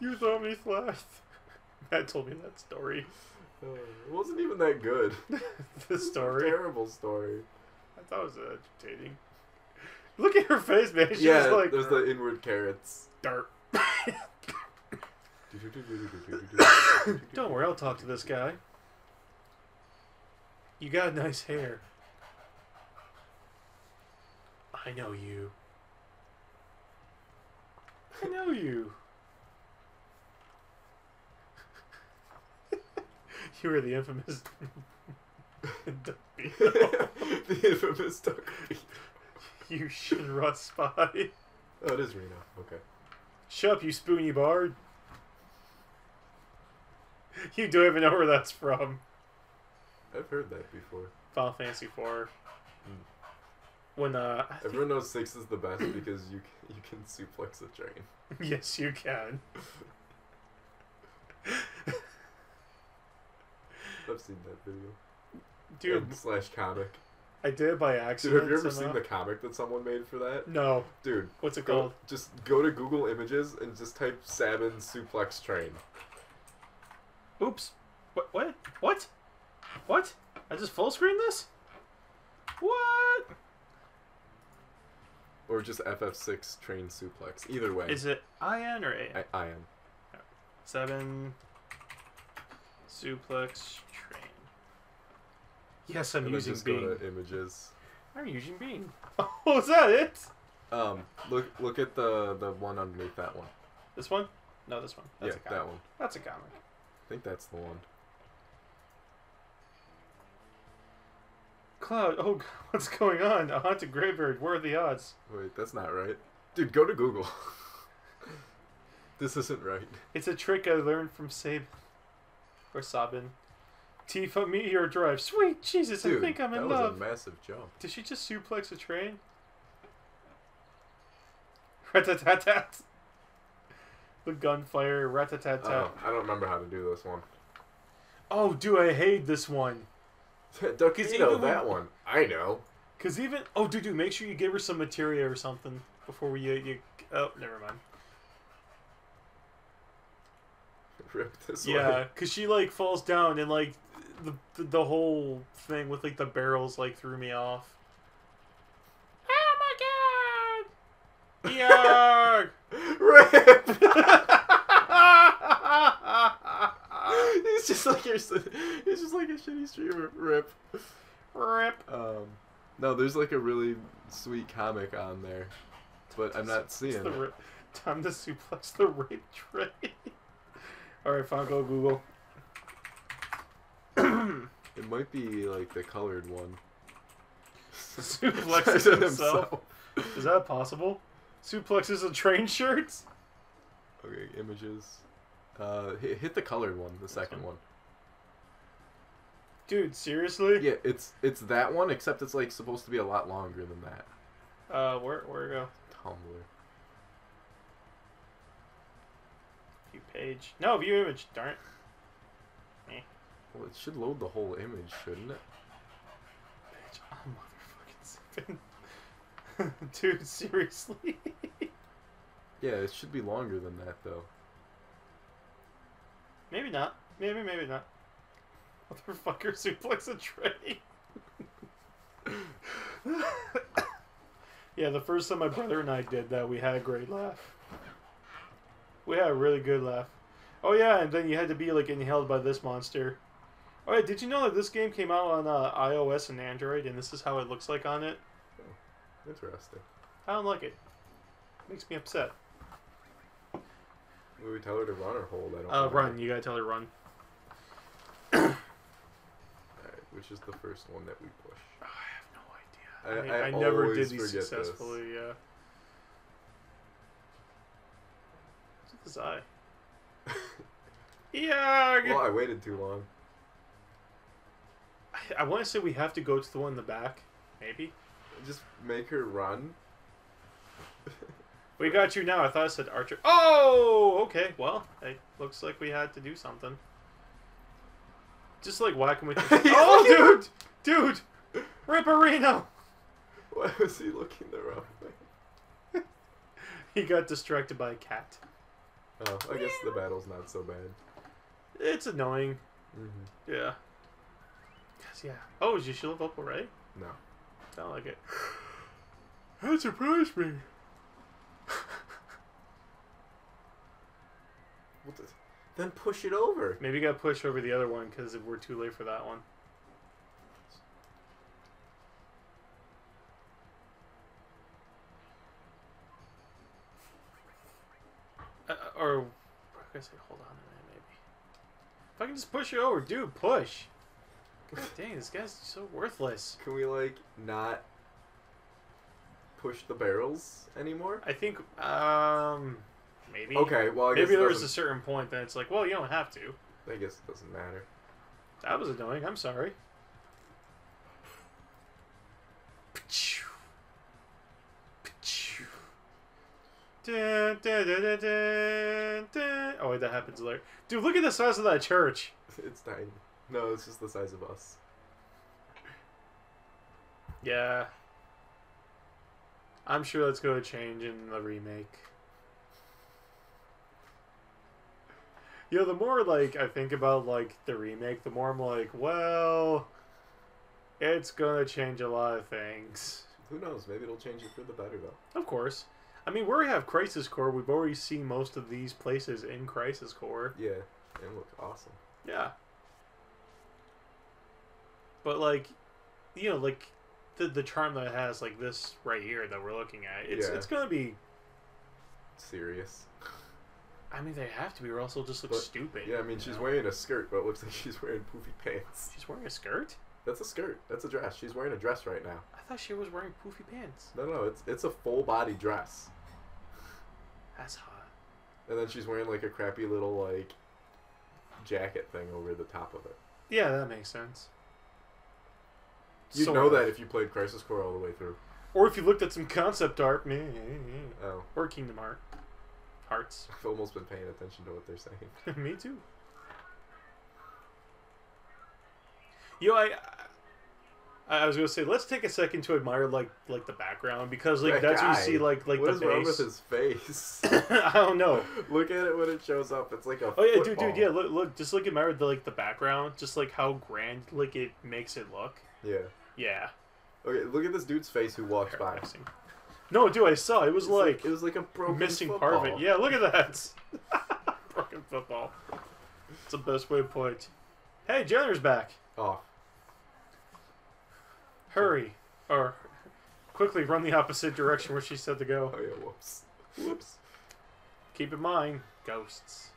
You saw me slash. Matt told me that story. It wasn't even that good. The story? Terrible story. I thought it was agitating. Look at her face, man. She Yeah, was like, there's the inward carrots. Dirt. Don't worry, I'll talk to this guy. You got nice hair. I know you. I know you. You were the infamous The infamous Duck. You Shinra spy. Oh, it is Reno. Okay. Shut up, you spoony bard. You don't even know where that's from. I've heard that before. Final Fantasy IV. When Everyone knows 6 is the best because you can suplex a train. Yes, you can. I've seen that video. Dude, And slash comic. I did it by Dude, accident. have you ever somehow. seen the comic that someone made for that? No. Dude. What's it called? Just go to Google Images and just type Salmon Suplex Train. Oops. What? What? What? I just full screen this? What? Or just FF6 Train Suplex. Either way. Is it IN or A? IN. 7 suplex train. Yes, I'm And then using just Bing. go to Images. I'm using Bing. Oh, is that it? Look at the one underneath that one. This one? No, this one. That's a Yeah, comic. that one. That's a comic. I think that's the one. Cloud, oh, God, what's going on? A haunted graveyard. What are the odds? Wait, that's not right. Dude, go to Google. This isn't right. It's a trick I learned from Sabin. Or Sabin. Tifa Meteor Drive. Sweet Jesus, Dude, I think I'm in that was love. a massive jump. Did she just suplex a train? Rat-a-tat-tat. The gunfire, rat-a-tat-tat. Oh, I don't remember how to do this one. Oh, dude, I hate this one. Duckino, that one. I know. Because even... Oh, dude, make sure you give her some materia or something before you... Oh, never mind. Rip this Yeah, way. because she, like, falls down and, like, the whole thing with, like, the barrels, like, threw me off. Oh, my God! Yarg! Rip! He's just like he's just like a shitty streamer. Rip. Rip. No, there's like a really sweet comic on there, but I'm not seeing it. Time to suplex the rape train. Alright, fine, go Google. It might be like the colored one. Suplexes himself. Is that possible? Suplexes a train shirts? Okay, images. Hit the colored one, the second one. Dude, seriously? Yeah, it's that one, except it's like supposed to be a lot longer than that. Where go? Tumblr. View page. No, view image. Darn it. Well, it should load the whole image, shouldn't it? Page. Oh, motherfucking 7. Dude, seriously? Yeah, it should be longer than that, though. Maybe not. Maybe not. Motherfucker suplex a train. Yeah, the first time my brother and I did that, we had a great laugh. We had a really good laugh. Oh yeah, and then you had to be like inhaled by this monster. Oh yeah, did you know that this game came out on iOS and Android, and this is how it looks like on it? Oh, interesting. I don't like it. Makes me upset. Will we tell her to run or hold? I don't know. Run. You gotta tell her run. Alright, which is the first one that we push? Oh, I have no idea. I never did always these forget successfully, yeah. What's this eye? Yeah! Well, I waited too long. I want to say we have to go to the one in the back. Maybe? Just make her run. We got you now. I thought it said Archer. Oh! Okay, well, it looks like we had to do something. Just like whacking with your... Oh, dude! Dude! Ripperino! Why was he looking the wrong way? He got distracted by a cat. Oh, I guess the battle's not so bad. It's annoying. Mm-hmm. Yeah. Cause yeah. Oh, is your shield up already? No. Sound like it. That surprised me. What the... Then push it over. Maybe you gotta push over the other one because we're too late for that one. Or, I guess hold on a minute, maybe. If I can just push it over, dude, push. God dang, this guy's so worthless. Can we, like, not push the barrels anymore? I think, maybe. Okay, well, I guess maybe there was doesn't... a certain point that it's like, well, you don't have to. I guess it doesn't matter. That was annoying. I'm sorry. Oh wait, that happens later. Dude, look at the size of that church. It's tiny. No, it's just the size of us. Yeah. I'm sure that's going to change in the remake. You know, the more, like, I think about, like, the remake, the more I'm like, well, it's going to change a lot of things. Who knows? Maybe it'll change it for the better, though. Of course. I mean, we already have Crisis Core. We've already seen most of these places in Crisis Core. Yeah, and look awesome. Yeah. But, like, you know, like, the charm that it has, like, this right here that we're looking at, it's going to be... serious. I mean, they have to be, or else it'll just look stupid. Yeah, I mean, she's wearing a skirt, but it looks like she's wearing poofy pants. She's wearing a skirt? That's a skirt. That's a dress. She's wearing a dress right now. I thought she was wearing poofy pants. No, it's a full body dress. That's hot. And then she's wearing, like, a crappy little, like, jacket thing over the top of it. Yeah, that makes sense. You'd know that if you played Crisis Core all the way through. Or if you looked at some concept art. Oh. Or Kingdom Hearts. I've almost been paying attention to what they're saying. Me too. You know, I was gonna say, let's take a second to admire like the background, because like that's where you see like what the is base. wrong with his face? I don't know. Look at it when it shows up. It's like a oh yeah, football. dude, yeah. Look, just look admire the background, just like how grand like it makes it look. Yeah. Yeah. Okay, look at this dude's face who walks by. Paralyzing. No, dude, I saw it. It was like it was like a broken missing football. part of it. Yeah, look at that. Broken football. It's the best way to put it. Hey, Jenner's back. Oh. Hurry. Or quickly run the opposite direction where she said to go. Oh yeah, whoops. Whoops. Keep in mind, ghosts.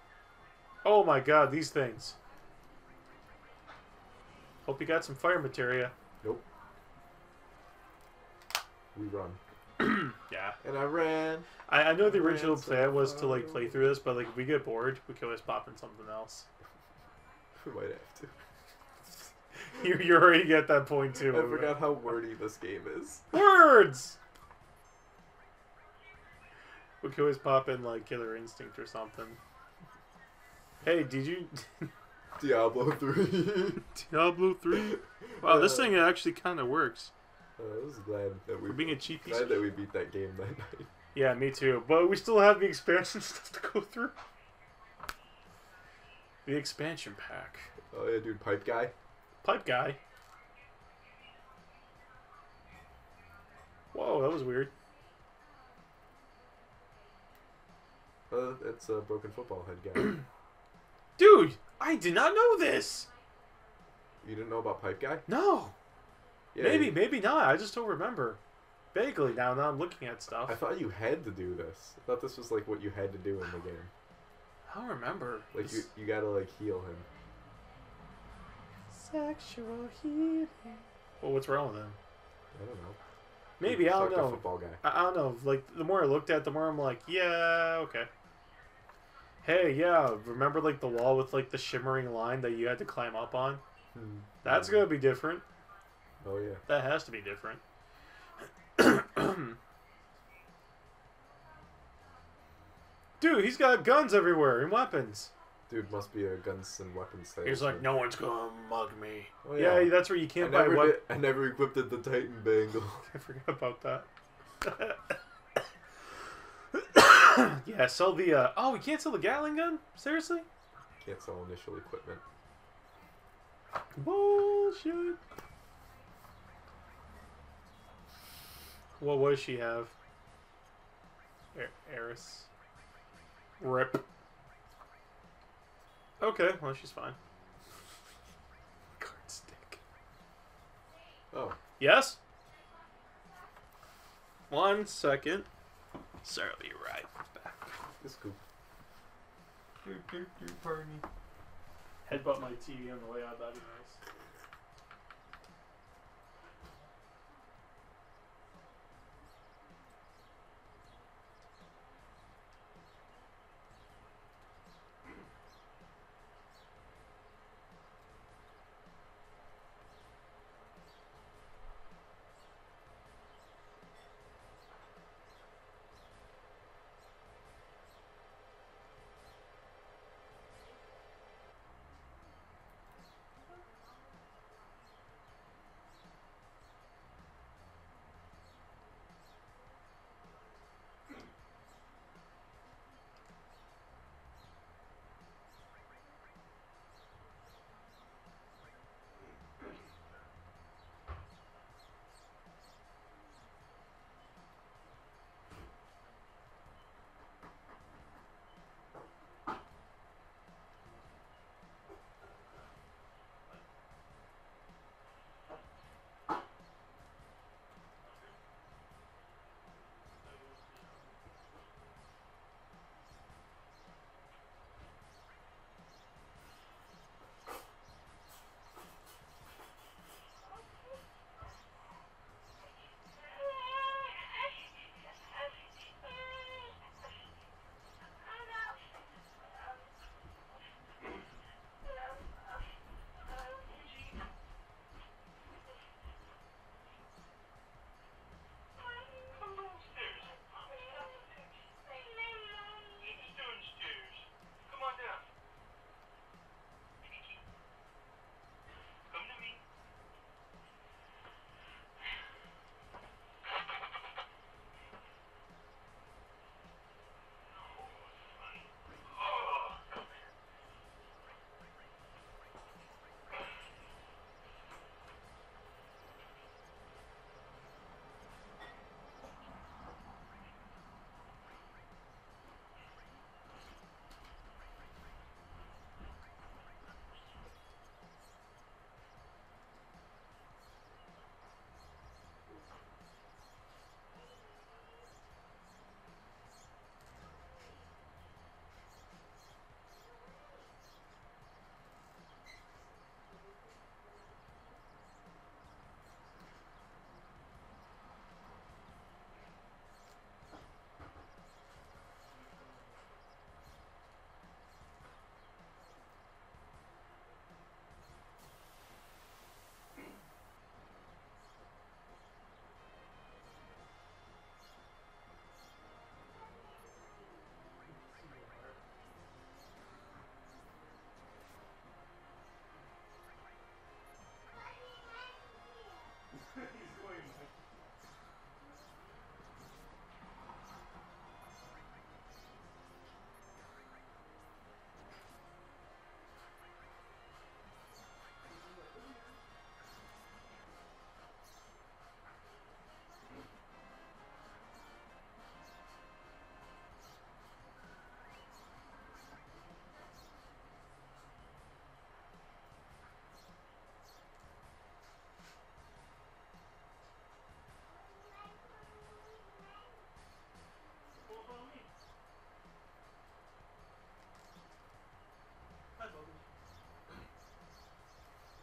Oh my god, these things. Hope you got some fire materia. Nope. We run. Yeah. And I ran. I know the original plan was to like play through this, but like if we get bored, we can always pop in something else. We might have to. You're already at that point too. I forgot how wordy this game is. Words. We could always pop in like Killer Instinct or something. Hey, did you Diablo 3. Diablo 3? Wow, this thing actually kind of works. I was glad that For being a cheap piece glad of that we beat that game that night. Yeah, me too. But we still have the expansion stuff to go through. The expansion pack. Oh yeah, dude, pipe guy. Pipe guy. Whoa, that was weird. It's a broken football head guy. Dude, I did not know this. You didn't know about pipe guy? No. Yeah, Maybe not. I just don't remember. Vaguely now I'm looking at stuff. I thought you had to do this. I thought this was like what you had to do in the game. I don't remember. Like you gotta like heal him. Sexual healing. Well, what's wrong with him? I don't know. Maybe, I don't Suck a know. Football guy. I don't know. Like, the more I looked at, the more I'm like, yeah, okay. Hey, yeah, remember, like, the wall with, like, the shimmering line that you had to climb up on? That's gonna be different. Oh, yeah. That has to be different. Dude, he's got guns everywhere and weapons. Dude must be a guns and weapons salesman. He's like, no one's gonna mug me. Oh, yeah, that's where you can't buy weapons. I never equipped the Titan Bangle. I forgot about that. Yeah, sell the, oh, we can't sell the Gatling gun? Seriously? Can't sell initial equipment. Bullshit. What does she have? Eris. Rip. Okay, well, she's fine. Card stick. Oh. Yes? 1 second. Sir, I'll be right back. It's cool. Pardon me. Headbutt my TV on the way out, that'd be nice.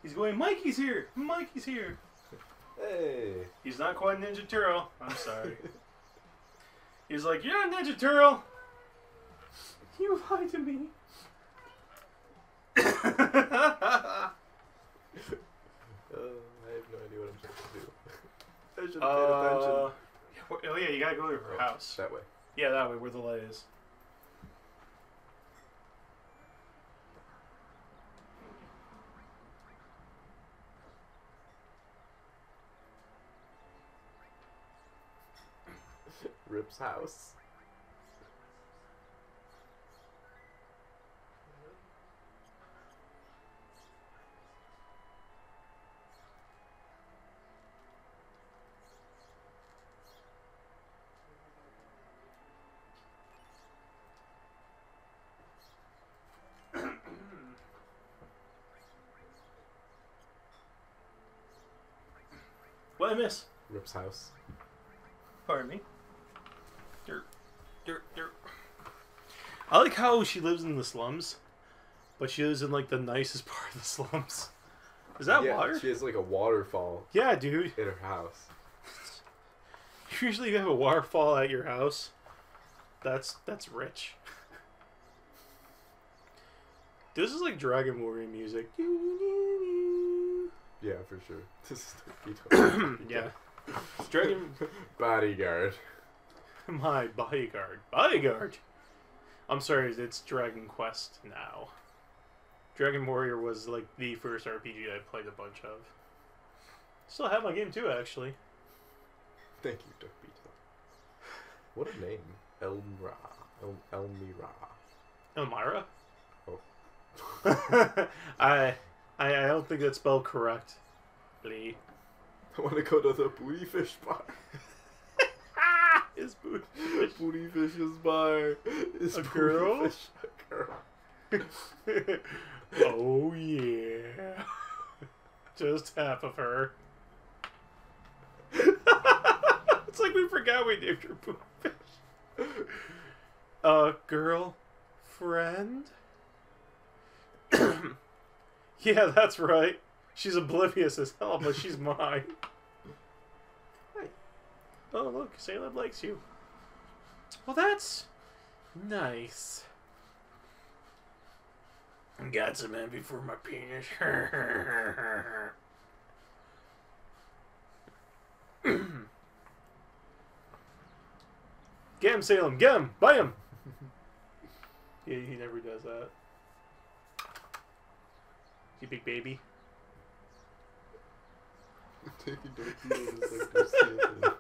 He's going, Mikey's here! Mikey's here! Hey. He's not quite Ninja Turtle. I'm sorry. He's like, you're not Ninja Turtle! You lied to me. I have no idea what I'm supposed to do. I should have paid attention. Oh yeah, you gotta go to her house. That way. Yeah, that way, where the light is. Rip's house. What I miss? Rip's house. Pardon me. Dirt. I like how she lives in the slums, but she lives in like the nicest part of the slums. Is that water? She has like a waterfall. Yeah, dude. In her house. Usually you have a waterfall at your house. That's rich. This is like Dragon Warrior music. Yeah, for sure. This is the yeah. Dragon Bodyguard. My bodyguard. Bodyguard! I'm sorry, it's Dragon Quest now. Dragon Warrior was like the first RPG I played a bunch of. Still have my game too, actually. Thank you, Duck Beetle. What a name. Elmira. Elmira? Oh. I don't think that's spelled correct. Lee. I want to go to the Booty Fish bar. Is Booty Fish? Booty Fish's bar. Is a girl? Fish a girl? Oh yeah. Just half of her. It's like we forgot we named her Booty Fish. Girl friend? Yeah, that's right. She's oblivious as hell, but she's mine. Hey. Oh, look, Caleb likes you. Well, that's nice. Got some envy for my penis. Get him, Salem. Get him. Buy him. Yeah, he never does that. You big baby. Taking Duck Beetle is like this thing.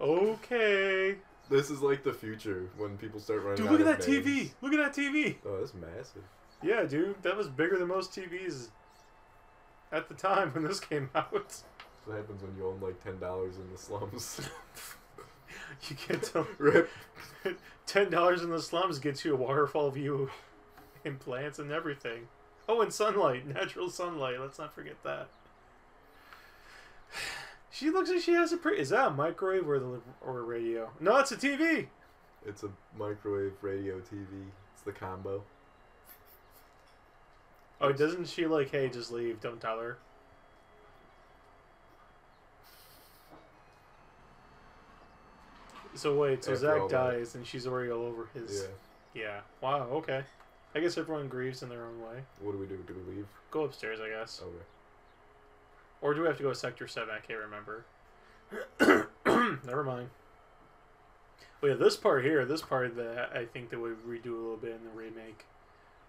Okay. This is like the future when people start running. Dude, look at out that of names. TV. Look at that TV. Oh, that's massive. Yeah, dude, that was bigger than most TVs at the time when this came out. What happens when you own like $10 in the slums? You get to Rip. $10 in the slums gets you a waterfall view and plants and everything. Oh, and sunlight, natural sunlight. Let's not forget that. She looks like she has a pretty. Is that a microwave or a radio? No, it's a TV. It's a microwave radio TV. It's the combo. Oh, doesn't she like, hey, just leave, don't tell her? So wait, so After Zach all that. dies and she's already all over his... Yeah. Yeah. Wow, okay. I guess everyone grieves in their own way. What do we do? Do we leave? Go upstairs, I guess. Okay. Or do we have to go to Sector 7? I can't remember. Never mind. Well, yeah, this part here, this part that I think that we redo a little bit in the remake.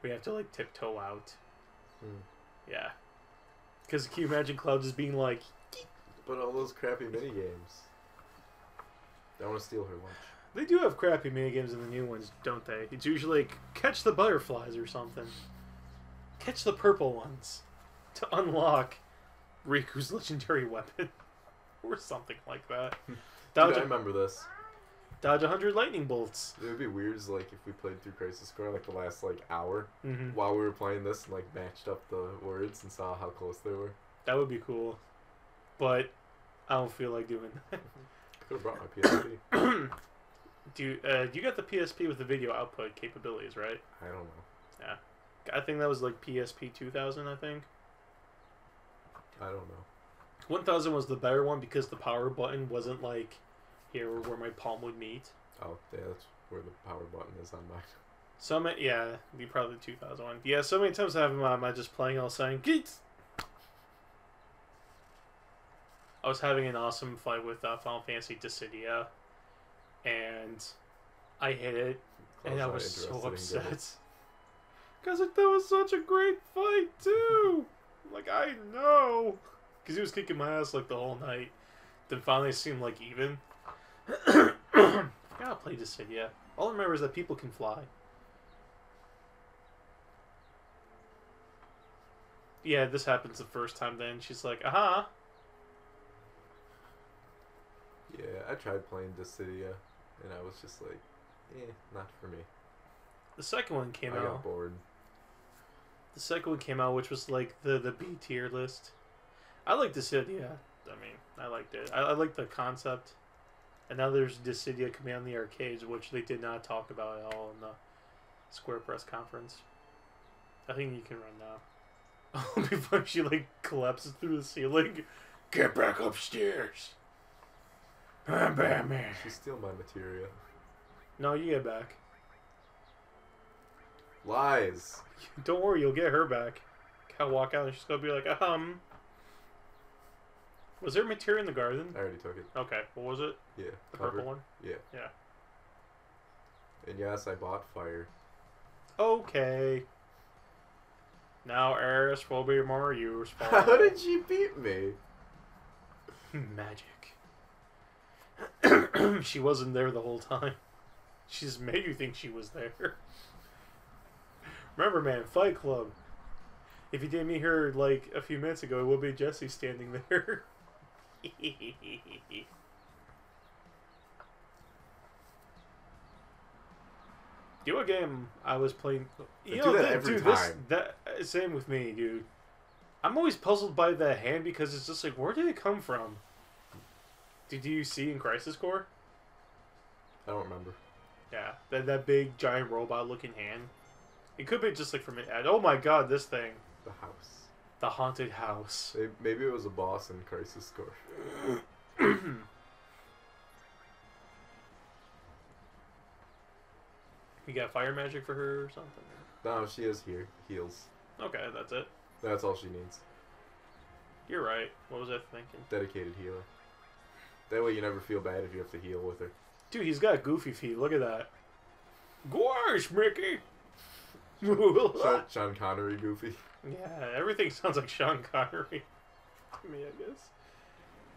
We have to, like, tiptoe out. Yeah. Because can you imagine Cloud just being like... But all those crappy minigames. I want to steal her lunch. They do have crappy minigames in the new ones, don't they? It's usually like, catch the butterflies or something. Catch the purple ones. To unlock Riku's legendary weapon. Or something like that. Dude, I remember this. Dodge 100 lightning bolts. It would be weird as, like, if we played through Crisis Core, like, the last, like, hour Mm-hmm. while we were playing this and, like, matched up the words and saw how close they were. That would be cool. But I don't feel like doing that. Could have brought my PSP. You got the PSP with the video output capabilities, right? I don't know. Yeah. I think that was like PSP 2000, I think. I don't know. 1000 was the better one because the power button wasn't like here where my palm would meet. Oh, yeah, that's where the power button is on mine. So many, yeah, you probably 2001. Yeah, so many times I have I just playing all saying, "Geets." I was having an awesome fight with Final Fantasy Dissidia, and I hit it, and I was so upset. Because that was such a great fight, too! Like, I know! Because he was kicking my ass, like, the whole night. Then finally it seemed, like, even. I gotta play Dissidia. All I remember is that people can fly. Yeah, this happens the first time then. She's like, aha! Yeah, I tried playing Dissidia, and I was just like, not for me. The second one came I out. got bored. The second one came out, which was like the B tier list. I like Dissidia. I mean, I liked it. I like the concept. And now there's Dissidia coming out in the arcades, which they did not talk about at all in the Square press conference. I think you can run now. Before she like collapses through the ceiling. Get back upstairs. I'm Batman. She's still my materia. No, you get back. Lies. Don't worry, you'll get her back. I'll walk out and she's gonna be like, Was there materia in the garden? I already took it. Okay, what was it? Yeah. The covered. purple one? Yeah. Yeah. And yes, I bought fire. Okay. Now Eris will be more useful. How did she beat me? Magic. She wasn't there the whole time. She just made you think she was there. Remember, man, Fight Club. If you didn't meet her like a few minutes ago, it would be Jesse standing there. Do a game I was playing. You do that every time. Same with me, dude. I'm always puzzled by that hand because it's just like, where did it come from? Did you see in Crisis Core? I don't remember. Yeah, that big giant robot looking hand. It could be just like from an ad. Oh my god, this thing. The house. The haunted house. Maybe it was a boss in Crisis Core. You got fire magic for her or something? No, she has heals. Okay, that's it. That's all she needs. You're right. What was I thinking? Dedicated healer. That way you never feel bad if you have to heal with her. Dude, he's got goofy feet. Look at that. Gosh, Mickey! Sean Connery goofy. Yeah, everything sounds like Sean Connery. To me, I guess.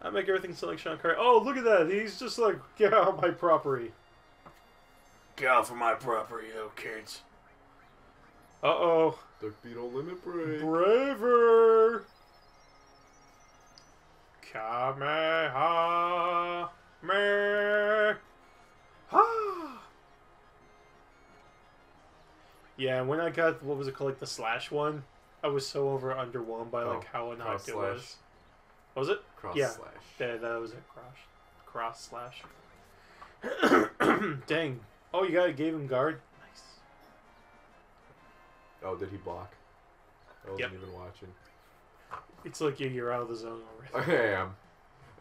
I make everything sound like Sean Connery. Oh, look at that. He's just like, get out of my property. Get out from my property, you kids. Uh-oh. Duck Beetle Limit Break. Braver. Kamehameha. Ha. Yeah, when I got, what was it called, like the slash one, I was so underwhelmed by like how unhyped it was. What was it? Cross yeah. slash. Yeah, that was it. Cross slash. Dang. Oh, you gave him guard? Nice. Oh, did he block? I wasn't even watching. It's like you're out of the zone already. I am.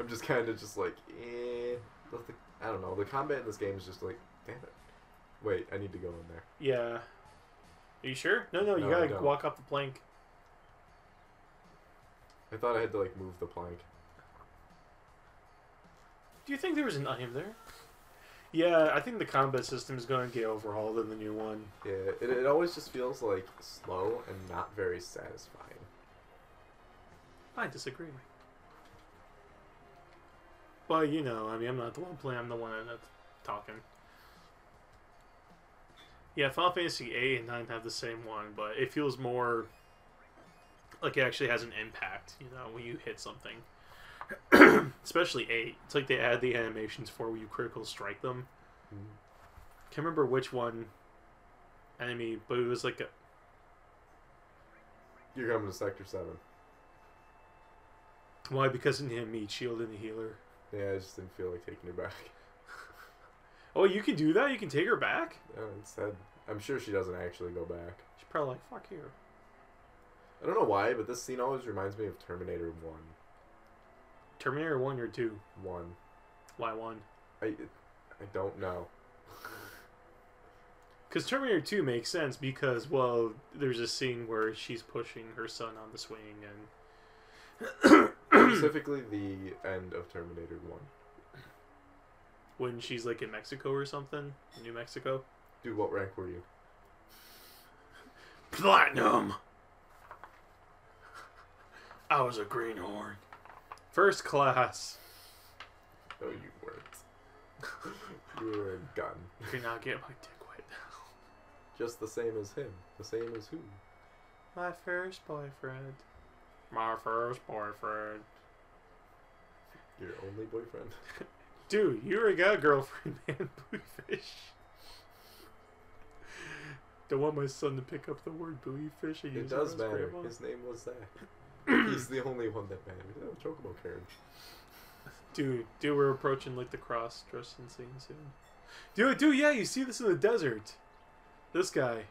I'm just kind of just like, I don't know. The combat in this game is just like, damn it. Wait, I need to go in there. Yeah. Are you sure? No, you gotta walk off the plank. I thought I had to like move the plank. Do you think there was an item there? Yeah, I think the combat system is going to get overhauled in the new one. Yeah, it always just feels like slow and not very satisfying. I disagree. But, you know, I mean, I'm not the one playing, I'm the one that's talking. Yeah, Final Fantasy 8 and 9 have the same one, but it feels more like it actually has an impact, you know, when you hit something. Especially 8. It's like they add the animations for where you critical strike them. Can't remember which one enemy, but it was like a... You're coming to Sector 7. Why? Because it didn't meet shield and the healer. Yeah, I just didn't feel like taking it back. Oh, you can do that? You can take her back? Instead, I'm sure she doesn't actually go back. She's probably like, fuck you. I don't know why, but this scene always reminds me of Terminator 1. Terminator 1 or 2? 1. Why 1? I don't know. Because Terminator 2 makes sense because, well, there's a scene where she's pushing her son on the swing and... Specifically the end of Terminator 1. When she's like in Mexico or something? New Mexico? Dude, what rank were you? Platinum! I was a greenhorn. First class. No, you weren't. You were a gun. You're not getting my dick wet now. Just the same as him. The same as who? My first boyfriend. My first boyfriend. Your only boyfriend? Dude, you already got a girlfriend, man. Bootyfish. Don't want my son to pick up the word bootyfish and use It does as matter. grandma. His name was Zach. He's the only one that matters. Oh, Chocobo Karen. Dude, we're approaching like the cross-dressing scene soon. Dude, yeah, you see this in the desert. This guy.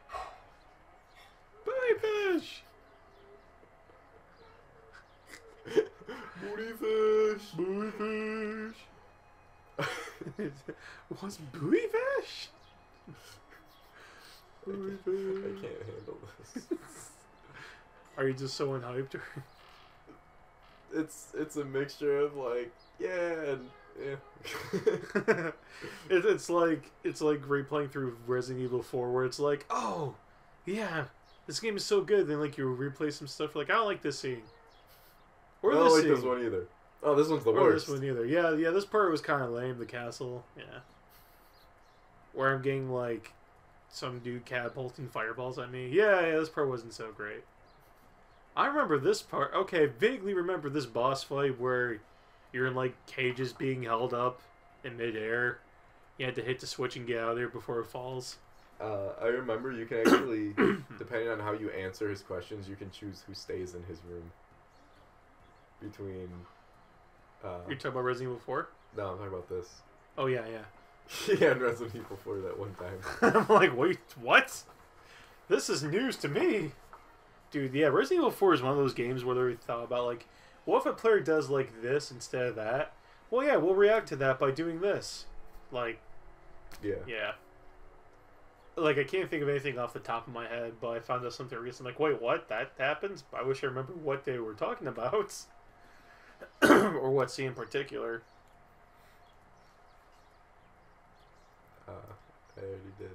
Bootyfish! Bootyfish! Bootyfish! What's bootyfish? I can't handle this. Are you just so unhyped? It's a mixture of like yeah and yeah. it's like replaying through Resident Evil 4 where it's like, oh yeah, this game is so good. Then like you replay some stuff like I don't like this scene. Or I don't this like scene. this one either. Oh, this one's the Or worst. this one either. Yeah, this part was kind of lame. The castle, yeah. Where I'm getting like some dude catapulting fireballs at me. Yeah, this part wasn't so great. I remember this part. Okay, vaguely remember this boss fight where you're in like cages being held up in midair. You had to hit the switch and get out of there before it falls. I remember you can actually, depending on how you answer his questions, you can choose who stays in his room. Between. You're talking about Resident Evil 4? No, I'm talking about this. Oh yeah. Yeah, in Resident Evil 4 that one time. I'm like, wait, what? This is news to me. Dude, yeah, Resident Evil 4 is one of those games where they thought about, like, what if a player does, like, this instead of that? Well, yeah, we'll react to that by doing this. Like, yeah. Like, I can't think of anything off the top of my head, but I found out something recently. Like, wait, what? That happens? I wish I remember what they were talking about. Or what scene in particular. I already did.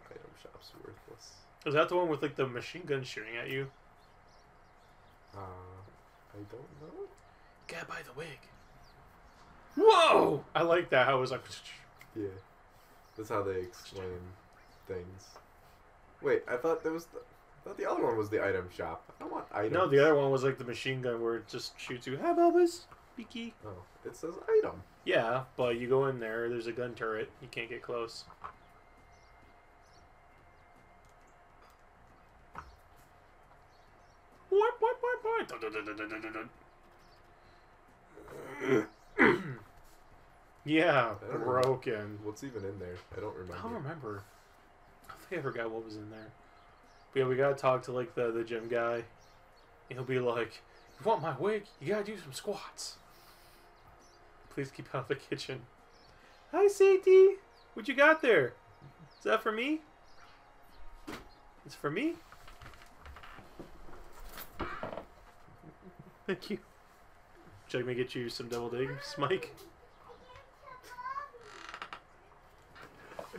Item shop's worthless. Is that the one with, like, the machine gun shooting at you? I don't know. Gotta buy the wig. Whoa! I like that. How it was like... Yeah. That's how they explain things. Wait, I thought there was I thought the other one was the item shop. I don't want items. No, the other one was like the machine gun where it just shoots you. Hi, Bubba's. Beaky. Oh, it says item. Yeah, but you go in there, there's a gun turret. You can't get close. What? Yeah, broken. What's even in there? I don't remember. I don't remember. I think I forgot what was in there. But yeah, we gotta talk to like the gym guy. He'll be like, "You want my wig? You gotta do some squats. Please keep out of the kitchen." Hi, Sadie. What you got there? Is that for me? It's for me? Thank you. Should I get you some deviled eggs, Mike?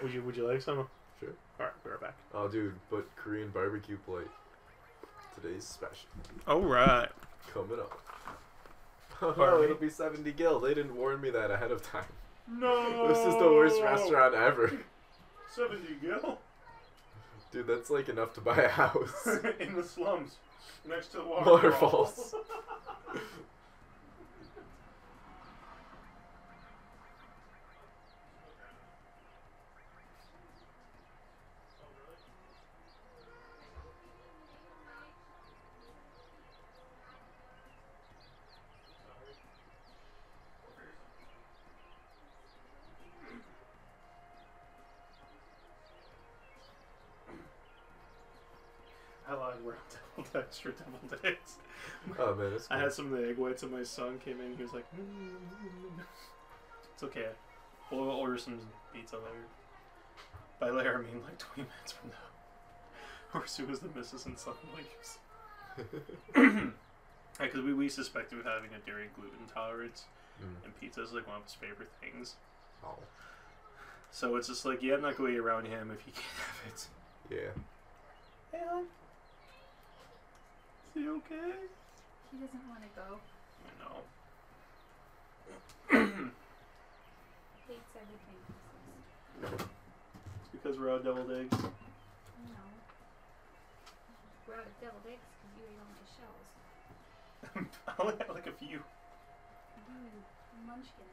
Would you like some? Sure. Alright, be right back. Oh, dude, but Korean barbecue plate. Today's special. Alright. Coming up. Oh, it'll be 70 gil. They didn't warn me that ahead of time. No! This is the worst restaurant ever. 70 gil? Dude, that's like enough to buy a house. In the slums. Next to the Waterfalls. I lied. We're on double extra double days. Oh man, that's cool. I had some of the egg whites and my son came in. He was like, it's okay. We'll order some pizza later. By later, I mean like 20 minutes from now. Or as soon as the missus and son leaves. Because we suspected of having a dairy gluten intolerance. And pizza is like one of his favorite things. Oh. So it's just like, yeah, I'm not going to be around him if he can't have it. Yeah. Hey, hon. Is he okay? He doesn't want to go. I know. Hates everything. It's because we're out deviled eggs. No. We're out of deviled eggs because you ate all my shells. I only had like a few. Munchkin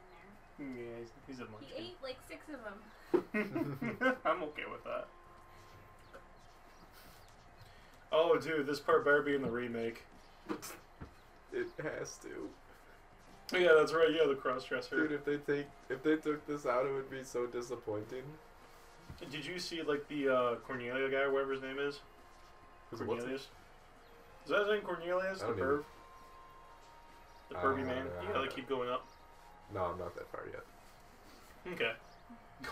in there. Yeah, he's a munchkin. He ate like 6 of them. I'm okay with that. Oh, dude, this part better be in the remake. It has to. Oh, yeah, that's right. Yeah, the cross-dresser. Dude, if they took this out, it would be so disappointing. Did you see like the Cornelia guy, or whatever his name is? Cornelius. Is that his name, Cornelius? The perv. The pervy man. You gotta keep going up. No, I'm not that far yet. Okay.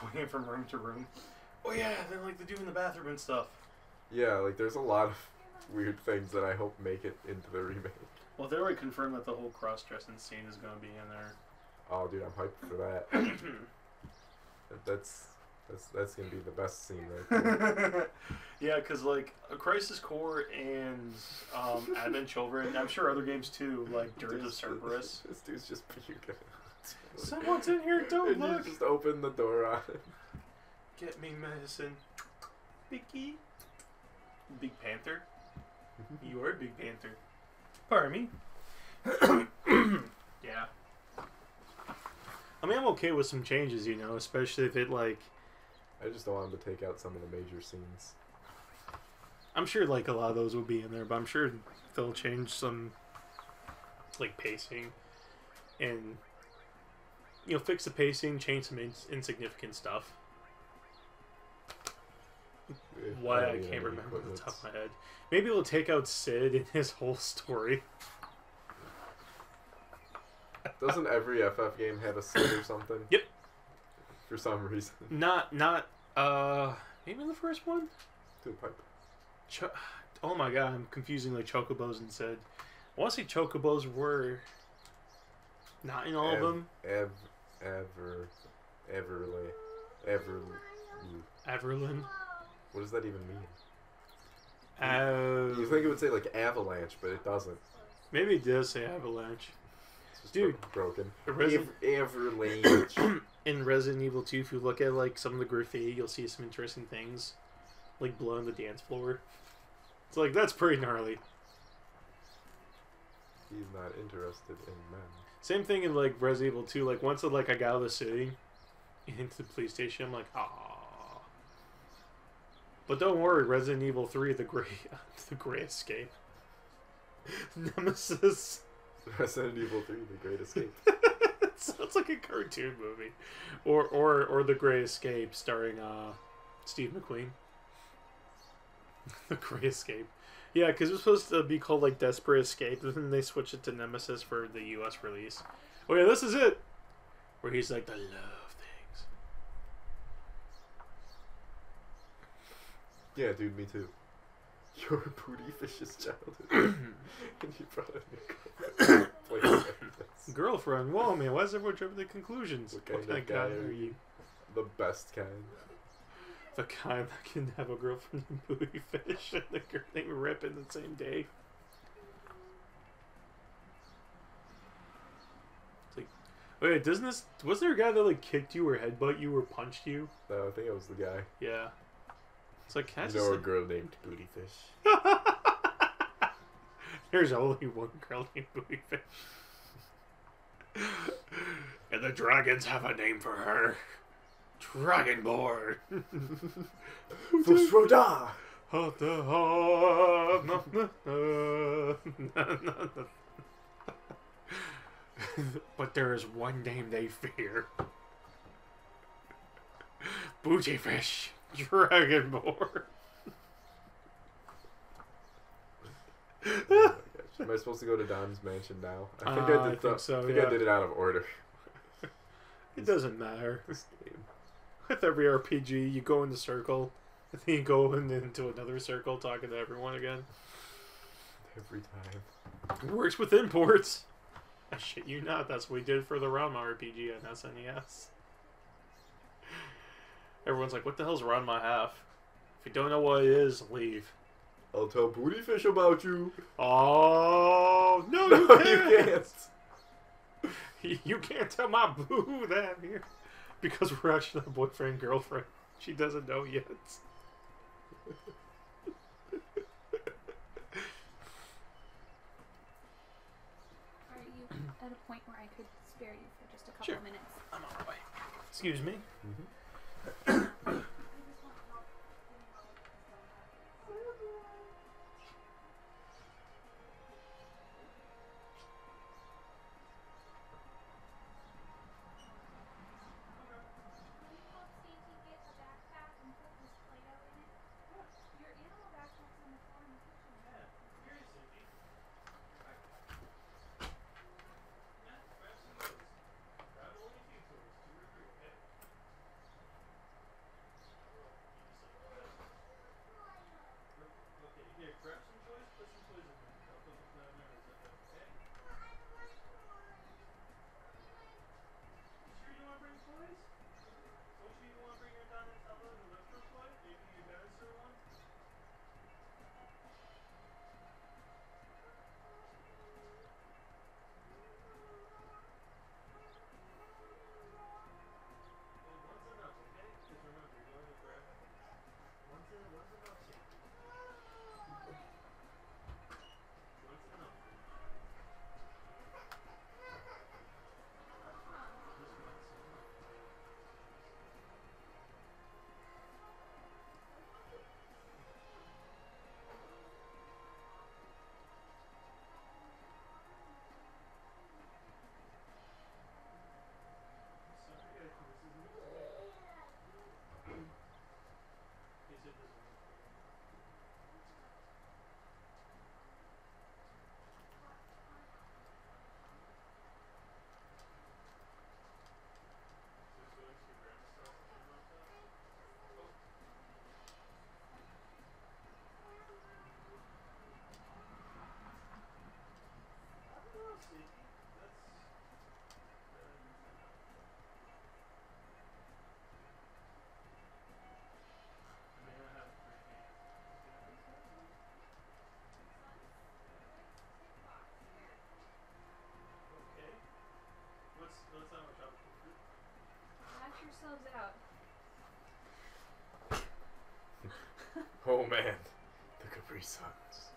Going in from room to room. Oh yeah, then like the dude in the bathroom and stuff. Yeah, like there's a lot of weird things that I hope make it into the remake. Well, they already confirmed that the whole cross-dressing scene is gonna be in there. Oh, dude, I'm hyped for that. That's gonna be the best scene right there. Yeah, because like a Crisis Core and Advent Children, I'm sure other games too, like Dirge of Cerberus. This dude's just puking. Someone's in here, don't and look! You just open the door on it. Get me medicine. Biggie. Big Panther? You are Big Panther. Pardon me. Yeah. I mean, I'm okay with some changes, you know, especially if it, like... I just don't want them to take out some of the major scenes. I'm sure, like, a lot of those will be in there, but I'm sure they'll change some, like, pacing. And, you know, fix the pacing, change some insignificant stuff. Why I can't remember off the top of my head. Maybe we'll take out Sid and his whole story. Doesn't every FF game have a Sid or something? Yep. For some reason. Not, maybe the first one? To a pipe. Oh my god, I'm confusing like Chocobos and Sid. I want to say Chocobos were not in all of them. Everlyn. What does that even mean? You You think it would say like avalanche, but it doesn't. Maybe it does say Avalanche. It's just Dude, broken. Avalanche. In Resident Evil 2, if you look at like some of the graffiti, you'll see some interesting things, like blood on the dance floor. It's like that's pretty gnarly. He's not interested in men. Same thing in like Resident Evil 2. Like once I got out of the city into the police station, I'm like, ah. But don't worry, Resident Evil 3, the Great Escape. Nemesis. Resident Evil 3, The Great Escape. It sounds like a cartoon movie. Or The Great Escape starring Steve McQueen. The Great Escape. Yeah, because it was supposed to be called like Desperate Escape, and then they switched it to Nemesis for the US release. Oh yeah, this is it! Where he's like, I love things. Yeah, dude, me too. Your booty fish's childhood. And you brought a new girlfriend. Girlfriend? Whoa, man, why does everyone jump to the conclusions? What kind of guy are you? The best kind. The kind that can have a girlfriend named Booty Fish and the girl named Rip in the same day. It's like, wait, wasn't there a guy that like kicked you or headbutt you or punched you? No, I think it was the guy. Yeah. It's like, can I you know a girl named Booty Fish. There's only one girl named Booty Fish. And the dragons have a name for her. Dragonborn. Fusroda. But there is one name they fear. Booty Fish. Dragonborn. Oh my gosh. Am I supposed to go to Don's mansion now? I think I did. I think so. I think Yeah. I did it out of order. It doesn't matter. This game. With every RPG, you go in the circle, and then you go into another circle, talking to everyone again. Every time. It works with imports. I shit you not. That's what we did for the Ranma RPG on SNES. Everyone's like, "What the hell's Ranma half?" If you don't know what it is, leave. I'll tell Bootyfish about you. Oh no, No, you you can't. can't. You can't tell my boo that here because we're actually not boyfriend girlfriend. She doesn't know yet. Are you at a point where I could spare you for just a couple Sure. of minutes? I'm on my way. Excuse me. Can you help Santi get a backpack and put this Play-Doh in it? Your animal backpack's on the floor in the kitchen. Yeah, here is Cindy. Your backpack. Yeah, grab some of those. Grab only a few toys, 2 or 3, okay? I will give you some toys. Okay, here, grab some toys, put some toys in there. I'll put the planner and zip it, okay? You sure you don't want to bring toys? Don't you even want to bring your Donatello and Electro toy? Maybe your dinosaur one? One's enough, okay? Because remember, you're going to grab it. One's enough, Sandy. One's enough for you. Just once. Sorry, this is new to me. He said this one for you. So he's going to your grandma's house and your mom's house? Oh. I don't know, Sadie. That's... I may not have a free hand. Is that this one? Okay. Let's have a tropical fruit. Knock yourselves out. Oh man, the Capri Suns.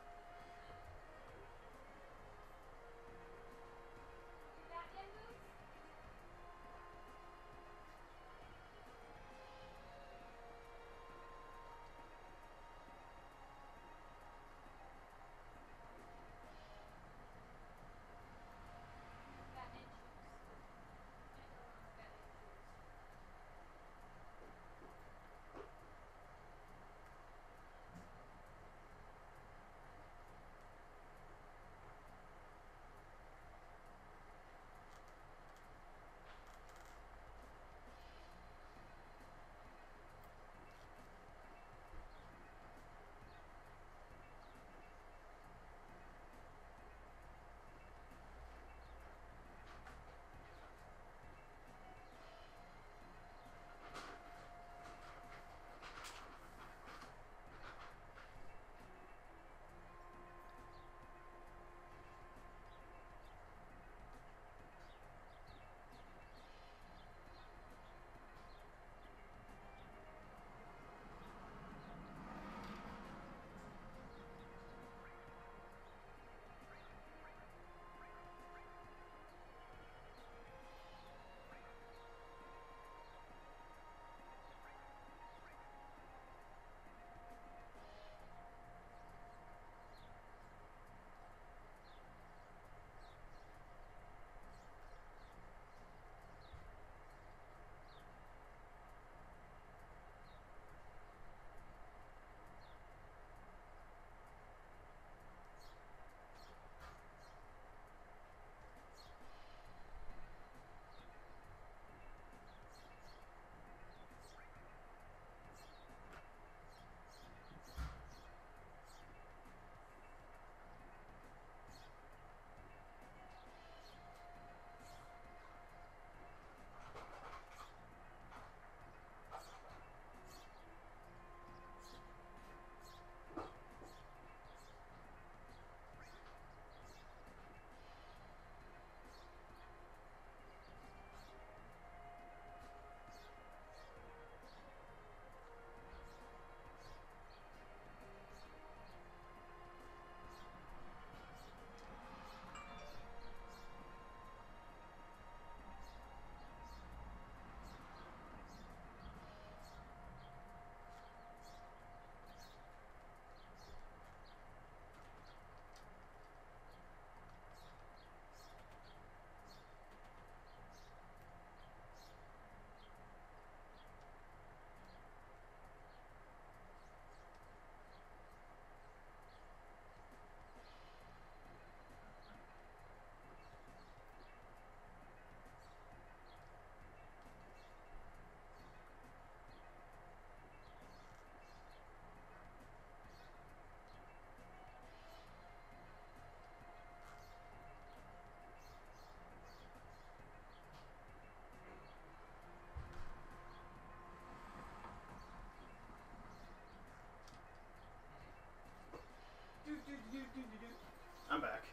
I'm back.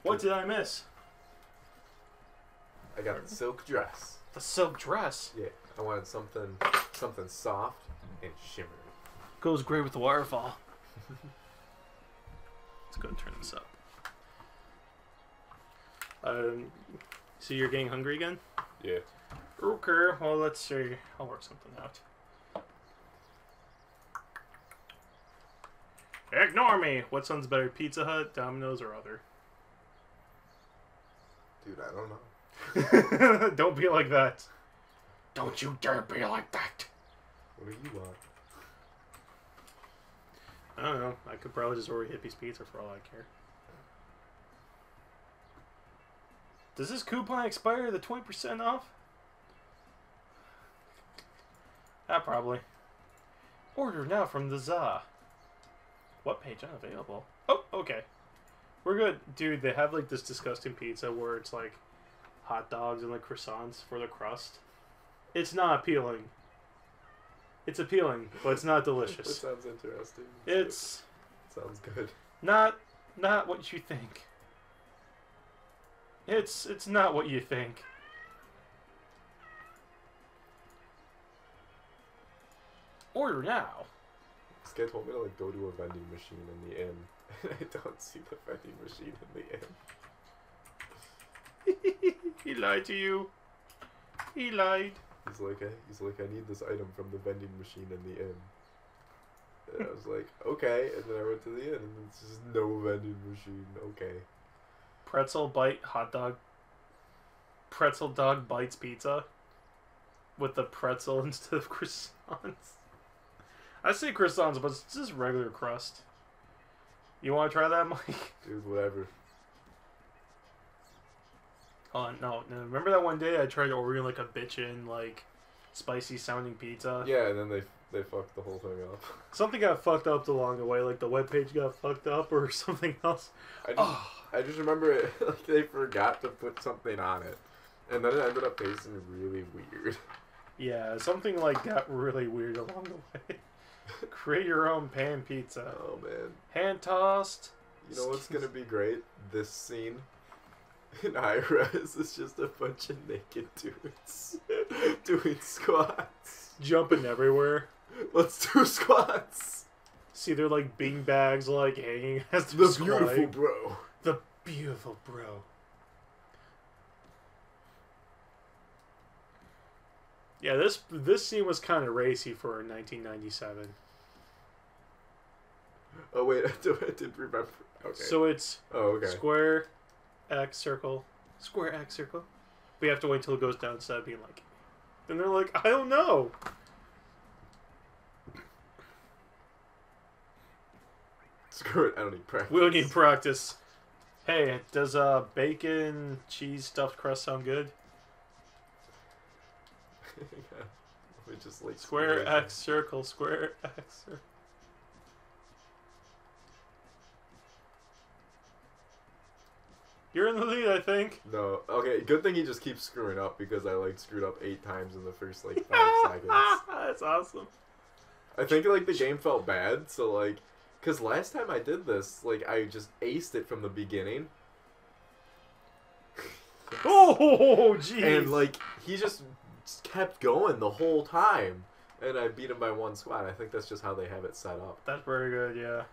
What did I miss? I got the silk dress. The silk dress. Yeah, I wanted something soft and shimmery. Goes great with the waterfall. Let's go and turn this up. So you're getting hungry again? Yeah. Okay, well let's see. I'll work something out. Ignore me! What sounds better, Pizza Hut, Domino's, or other? Dude, I don't know. Don't be like that. Don't you dare be like that. What do you want? I don't know. I could probably just order Hippie's Pizza for all I care. Does this coupon expire the 20% off? Probably. Order now from the ZA. What page? Unavailable. Oh, okay. We're good. Dude, they have like this disgusting pizza where it's like hot dogs and like croissants for the crust. It's not appealing. It's appealing, but it's not That delicious. sounds interesting. It's Sounds good. not what you think. It's not what you think. Order now. This guy told me to like go to a vending machine in the inn. I don't see the vending machine in the inn. He lied to you. He lied. He's like, I need this item from the vending machine in the inn. And I was like, okay. And then I went to the inn, and it's just no vending machine. Okay. Pretzel bite hot dog. Pretzel dog bites pizza. With the pretzel instead of croissants. I say croissants, but it's just regular crust. You want to try that, Mike? Dude, whatever. Oh, no. Remember that one day I tried ordering like a bitchin', like, spicy sounding pizza? Yeah, and then they fucked the whole thing up. Something got fucked up along the way, like the webpage got fucked up or something else. I just remember it, like they forgot to put something on it. And then it ended up tasting really weird. Yeah, something like got really weird along the way. Create your own pan pizza. Oh, man. Hand tossed. You know what's gonna be great? This scene in Ira-Res is just a bunch of naked dudes doing squats. Jumping everywhere. Let's do squats. See, they're like bean bags, like hanging as The they're beautiful squatting. bro. The beautiful bro. Yeah, this scene was kind of racy for 1997. Oh wait, I did remember. Okay. So it's okay. square, X, circle, square, X, circle. We have to wait till it goes down instead of being like... And they're like, I don't know. Screw it, I don't need practice. We don't need practice. Hey, does bacon, cheese, stuffed crust sound good? Yeah. Let me just like Square, X, circle, square, X, circle. You're in the lead, I think. No. Okay, good thing he just keeps screwing up because I like screwed up 8 times in the first like 5 seconds. That's awesome. I think like the game felt bad, so like, cause last time I did this, like I just aced it from the beginning. Oh, jeez. And like he just kept going the whole time, and I beat him by 1 squat. I think that's just how they have it set up. That's very good, yeah.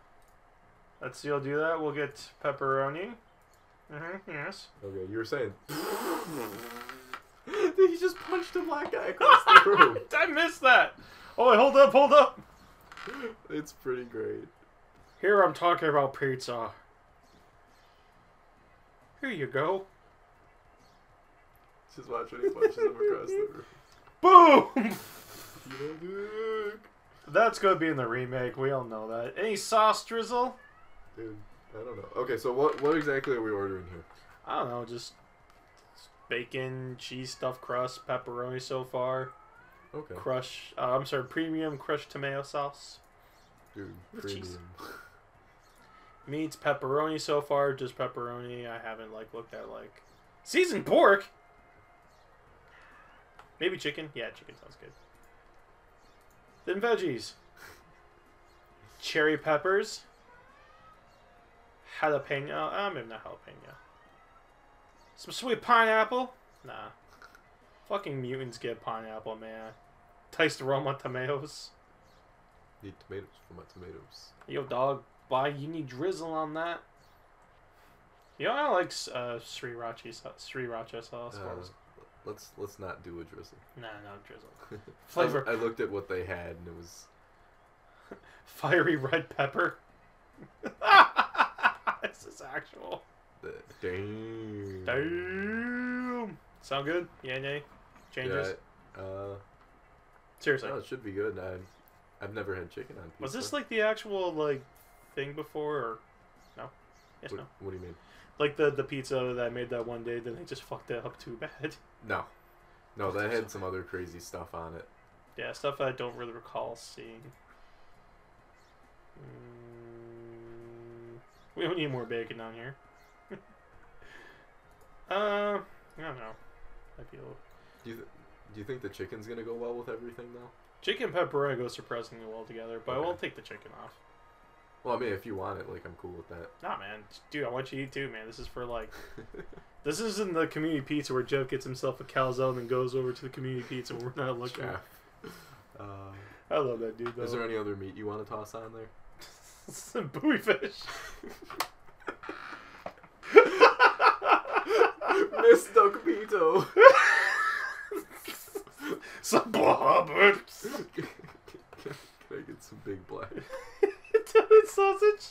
Let's see, I'll do that. We'll get pepperoni. Yes. Okay, you were saying. He just punched a black guy across the room. I missed that. Oh, wait, hold up. It's pretty great. Here I'm talking about pizza. Here you go. Just watch when he punches him across the room. Boom! Dude, That's gonna be in the remake. We all know that. Any sauce drizzle? I don't know. Okay, so what exactly are we ordering here? I don't know, just bacon, cheese stuffed crust, pepperoni so far. Okay. Premium crushed tomato sauce. Dude, With premium. cheese. Meats, pepperoni so far, just pepperoni. I haven't looked at seasoned pork. Maybe chicken. Yeah, chicken sounds good. Then veggies. Cherry peppers. jalapeno. Maybe not jalapeno. Some sweet pineapple? Nah. Fucking mutants get pineapple, man. Taste aroma tomatoes. Need tomatoes for my tomatoes. Yo, dog. Why you need drizzle on that? You know, I like sriracha sauce. Let's not do a drizzle. Nah, no drizzle. Flavor. I looked at what they had and it was Fiery red pepper. This is actual. Damn. Damn. Sound good? Yeah, nay. Changes. Yeah, Seriously. no, it should be good. I've never had chicken on pizza. Was this like the actual like thing before or no? Yes, no. What do you mean? Like the pizza that I made that one day, then they just fucked it up too bad. No. No, that had some other crazy stuff on it. Yeah, stuff I don't really recall seeing. We don't need more bacon on here. I don't know. I feel Do you think the chicken's gonna go well with everything though? chicken and pepperoni go surprisingly well together, but I Okay. won't take the chicken off. Well, I mean, if you want it, like, I'm cool with that. Nah, man, dude, I want you to eat too, man. This is for like, this isn't the community pizza where Jeff gets himself a calzone and goes over to the community pizza when we're not looking. Jeff. I love that dude though. Is there any other meat you want to toss on there? Some buoy fish. Mr. Capito. Some blobbers. Can I get some big black? Italian sausage.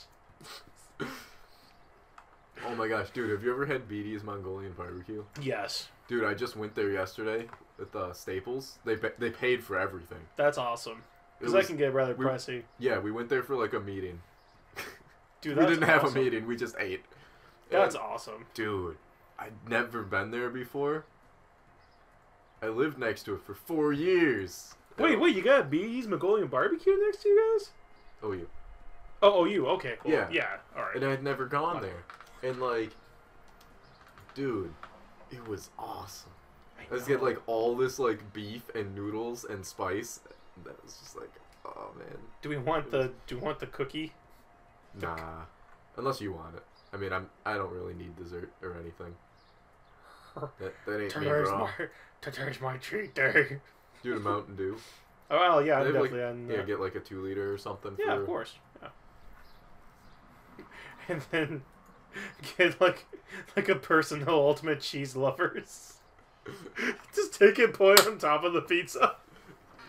Oh my gosh, dude, have you ever had BD's Mongolian barbecue? Yes. Dude, I just went there yesterday at Staples. They paid for everything. That's awesome. Because It that was- can get rather pricey. Yeah, we went there for like a meeting. Dude, We that's didn't have a awesome. meeting, we just ate. That's And, awesome. dude, I'd never been there before. I lived next to it for 4 years. Wait, you got BD's Mongolian barbecue next to you guys? Oh, you. Oh, you. Okay, cool. Yeah. Yeah, alright. And I'd never gone there. And like, dude, it was awesome. I was getting like all this like beef and noodles and spice. That was just like, oh man. Do we want the cookie? Nah, unless you want it. I mean, I don't really need dessert or anything. That ain't me, bro. Today's my cheat day. Dude, a Mountain Dew. Oh, well, yeah, I'm They have, definitely on. Yeah, get like a 2 liter or something. Yeah, for... of course. Yeah. And then get like a personal ultimate cheese lovers. Just take it, put it on top of the pizza.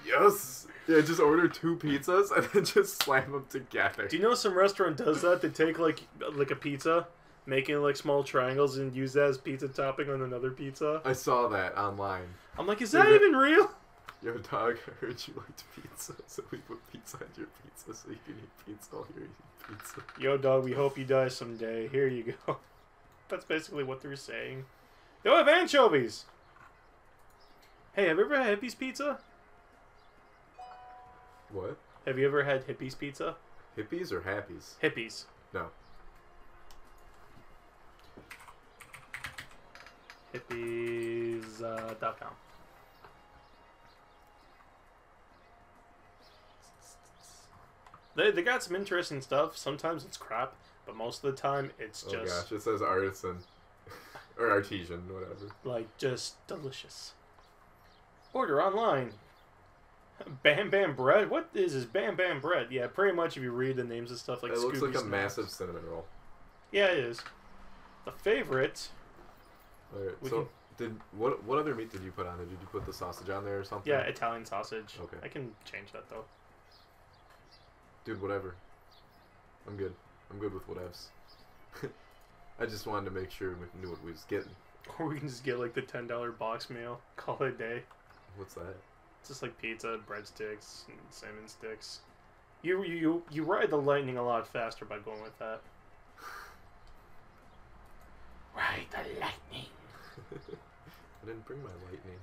Yes. Yeah, just order 2 pizzas and then just slam them together. Do you know some restaurant does that? They take like a pizza, make it like small triangles, and use that as pizza topping on another pizza. I saw that online. I'm like, is that even real? Yo, dog, I heard you liked pizza, so we put pizza on your pizza so you can eat pizza while you're eating pizza. Yo, dog, we hope you die someday. Here you go. That's basically what they're saying. They have anchovies! Hey, have you ever had Hippie's Pizza? What? Have you ever had Hippie's Pizza? Hippies or happies? Hippies. No. Hippies.com. They got some interesting stuff. Sometimes it's crap, but most of the time it's Oh just gosh, it says artisan. Or artesian, whatever. like just delicious. Order online. Bam Bam Bread? What is this Bam Bam Bread? Yeah, pretty much if you read the names of stuff like It looks Scooby like a Snacks. massive cinnamon roll. Yeah, it is. The favorite. Alright, We so what other meat did you put on it? Did you put the sausage on there or something? Yeah, Italian sausage. Okay. I can change that though. Dude, whatever. I'm good. I'm good with whatevs. I just wanted to make sure we knew what we was getting. Or we can just get like the $10 box meal. Call it a day. What's that? It's just like pizza, breadsticks, and salmon sticks. You ride the lightning a lot faster by going with that. Ride the lightning. I didn't bring my lightning.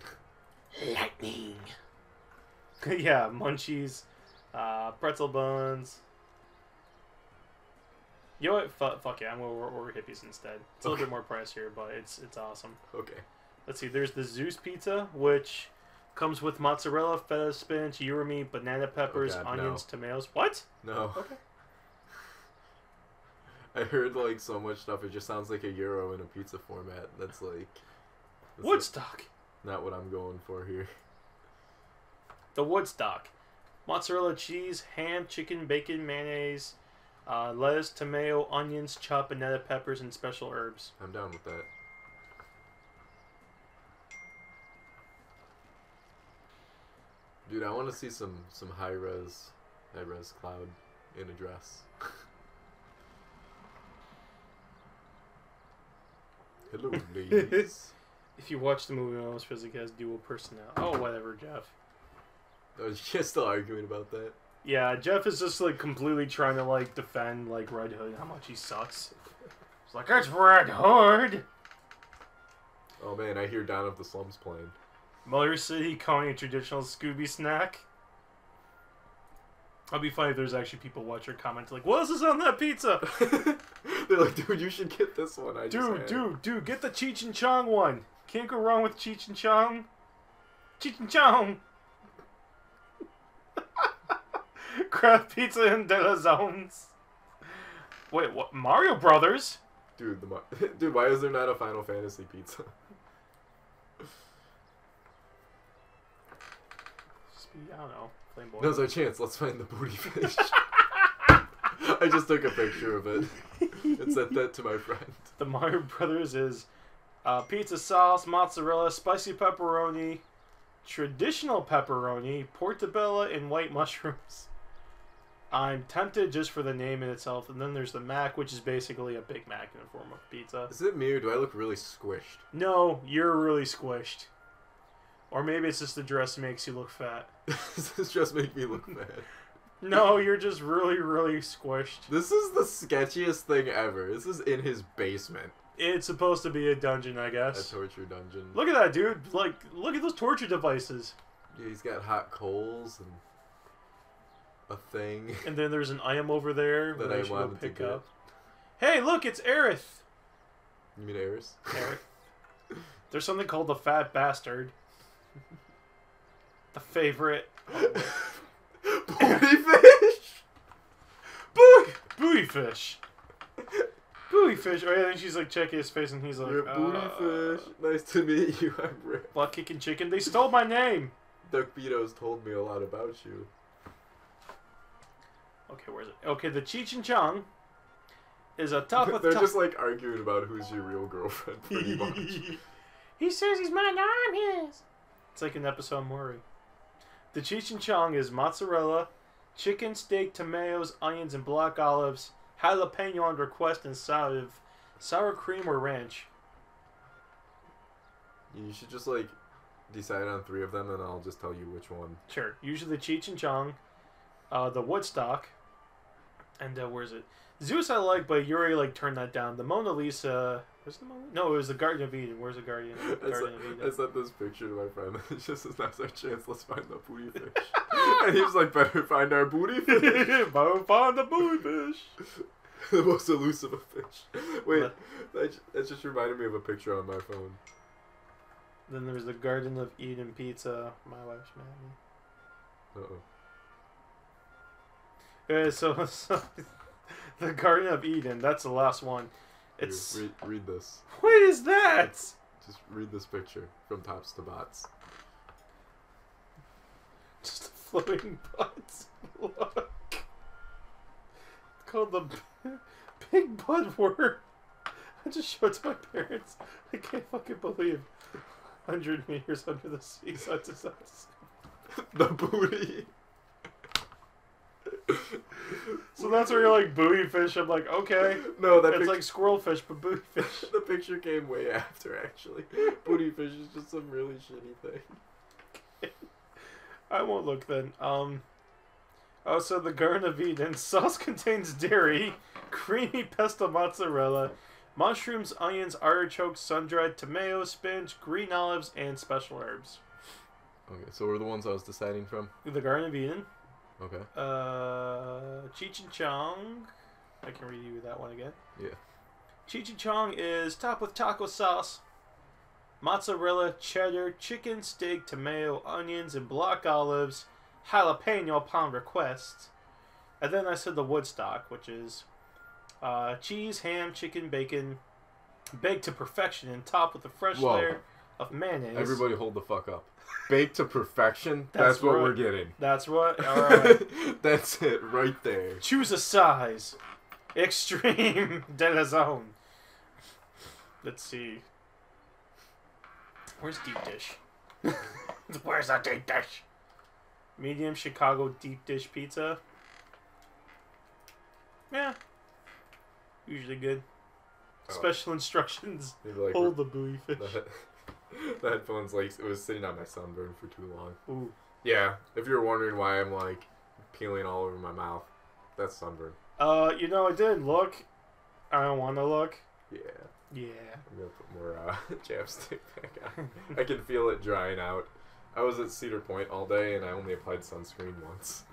Lightning. Yeah, munchies, pretzel buns. You know what? Fuck yeah, I'm gonna order Hippies instead. It's a little bit more pricier, but it's awesome. Okay. Let's see. There's the Zeus pizza, which comes with mozzarella, feta, spinach, urami, banana peppers, God, onions, no. tomatoes. What? No. Okay. I heard like so much stuff. It just sounds like a gyro in a pizza format. That's Woodstock. not what I'm going for here. The Woodstock. Mozzarella cheese, ham, chicken, bacon, mayonnaise, lettuce, tomato, onions, chopped banana peppers, and special herbs. I'm down with that. Dude, I want to see some high res cloud in a dress. Hello, ladies. If you watch the movie, Almost Physically has dual personality. Oh, whatever, Jeff. I was just still arguing about that. Yeah, Jeff is just like completely trying to like defend like Red Hood, how much he sucks. It's like, it's Red Hood! Oh man, I hear Dawn of the Slums playing. Motor City calling a traditional Scooby snack. It'll be funny if there's actually people watch or comment like, what else is on that pizza? They're like, dude, you should get this one. Dude, get the Cheech and Chong one. Can't go wrong with Cheech and Chong. Cheech and Chong. Craft pizza and De La Zones. Wait, what? Mario Brothers? Dude, dude, why is there not a Final Fantasy pizza? I don't know. Flame Now's our chance. Let's find the booty fish. I just took a picture of it and sent that to my friend. The Mario Brothers is pizza sauce, mozzarella, spicy pepperoni, traditional pepperoni, portobello, and white mushrooms. I'm tempted just for the name in itself. And then there's the Mac, which is basically a Big Mac in the form of pizza. Is it me or do I look really squished? No, you're really squished. Or maybe it's just the dress makes you look fat. Does this just make me look fat? No, you're just really, really squished. This is the sketchiest thing ever. This is in his basement. It's supposed to be a dungeon, I A guess. torture dungeon. Look at that, dude. Like, look at those torture devices. Yeah, he's got hot coals and a thing. And then there's an item over there That that I I should go wanted to pick get. up. Hey, look, it's Aerith. You mean Eris? Aerith. There's something called the Fat Bastard. The favorite. Booty fish! Booty fish. Booty fish. Oh, yeah, then she's like checking his face and he's like, You're booty fish. Nice to meet you. I'm Rick. Butt kicking chicken. They stole my name. Duck Beato's told me a lot about you. Okay, where's it? Okay, the Cheech and Chong is a top of They're top. just like arguing about who's your real girlfriend, pretty much. He says he's mine, now I'm his. It's like an episode of Maury. The Cheech and Chong is mozzarella, chicken, steak, tomatoes, onions, and black olives, jalapeno on request, and sour cream or ranch. You should just like decide on 3 of them, and I'll just tell you which one. Sure. Usually the Cheech and Chong, the Woodstock, and where's it? Zeus I like, but Yuri like turned that down. The Mona Lisa. Was the Mona? No, it was the Garden of Eden. Where's the Garden of Eden? I sent this picture to my friend. It's just as now's our chance. Let's find the booty fish. And he was like, "Better find our booty fish." Better find the booty fish. The most elusive of fish. Wait, that just reminded me of a picture on my phone. Then there's the Garden of Eden pizza. My wife's mad at me. So the Garden of Eden. That's the last one. It's Here, read this. What is that? Just read this picture from tops to bots. Just a floating butt. Look. It's called the Big Butt Word. I just showed it to my parents. I can't fucking believe 100 meters under the sea, side to side. The booty. So that's where you're like booty fish. I'm like, okay. No, It's like squirrel fish, but booty fish. The picture came way after, actually. Booty fish is just some really shitty thing. I won't look then. Oh, so the Garden of Eden sauce contains dairy, creamy pesto mozzarella, mushrooms, onions, artichokes, sun-dried tomatoes, spinach, green olives, and special herbs. Okay, so we're the ones I was deciding from? The Garden of Eden. Okay. Cheech and Chong. I can read you that one again. Yeah. Cheech and Chong is topped with taco sauce, mozzarella, cheddar, chicken, steak, tomato, onions, and black olives, jalapeno upon request. And then I said the Woodstock, which is Cheese, ham, chicken, bacon, baked to perfection and topped with a fresh Whoa. layer of mayonnaise. Everybody hold the fuck up. Baked to perfection? That's That's what right. we're getting. That's what. All right. That's it right there. Choose a size. Extreme de la zone. Let's see. Where's deep dish? Where's that deep dish? Medium Chicago deep dish pizza. Yeah. Usually good. Oh. Special instructions. Maybe like Hold the buoy fish. the headphones, like, it was sitting on my sunburn for too long. Ooh. Yeah, if you're wondering why I'm, like, peeling all over my mouth, that's sunburn. You know, I did look. I don't want to look. Yeah. Yeah. I'm gonna put more chapstick back on. I can feel it drying out. I was at Cedar Point all day and I only applied sunscreen once.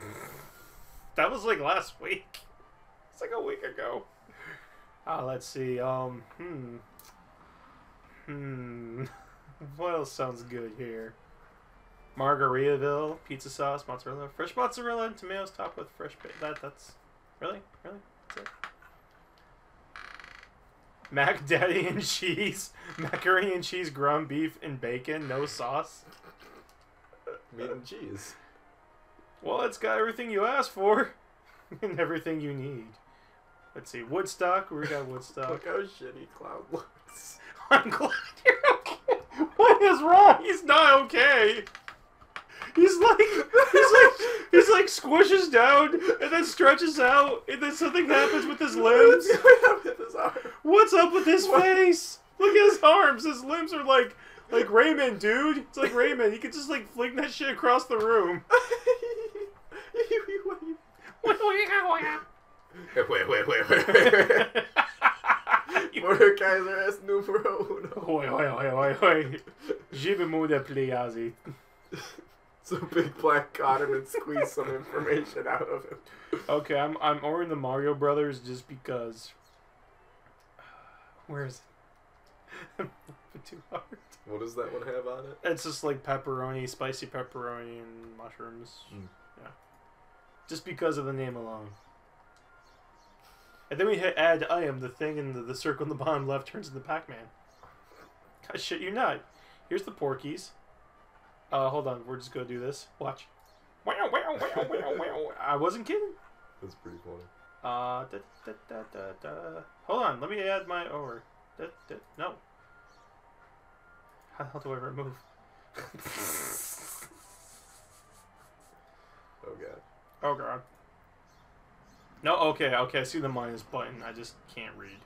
That was like last week. It's like a week ago. Let's see. What else sounds good here? Margaritaville, pizza sauce, mozzarella, fresh mozzarella and tomatoes topped with fresh that's really? That's it? Mac Daddy and cheese, macaroni and cheese, ground beef and bacon, no sauce. Meat and cheese. Well, it's got everything you asked for and everything you need. Let's see, Woodstock. We got Woodstock. Look how shitty Cloud looks. I'm glad you're okay. What is wrong? He's not okay. He's like squishes down and then stretches out and then something happens with his limbs. What's up with his face? Look at his arms. His limbs are like Raymond, dude. It's like Raymond. He could just like fling that shit across the room. Wait. Mordekaiser es numero uno. Wait. Je vais me déplacer. So Big Black caught him and squeezed some information out of him. Okay, I'm ordering the Mario Brothers just because. Where is it? Too hard. What does that one have on it? It's just like pepperoni, spicy pepperoni, and mushrooms. Mm. Yeah. Just because of the name alone. And then we hit add item, the thing in the circle in the bottom left turns into Pac-Man. I shit you not. Here's the Porkies. Hold on, we're just gonna do this. Watch. I wasn't kidding. That's pretty funny. Hold on, let me add my over. No. How do I remove? Oh god. Oh god. No, okay, I see the minus button. I just can't read.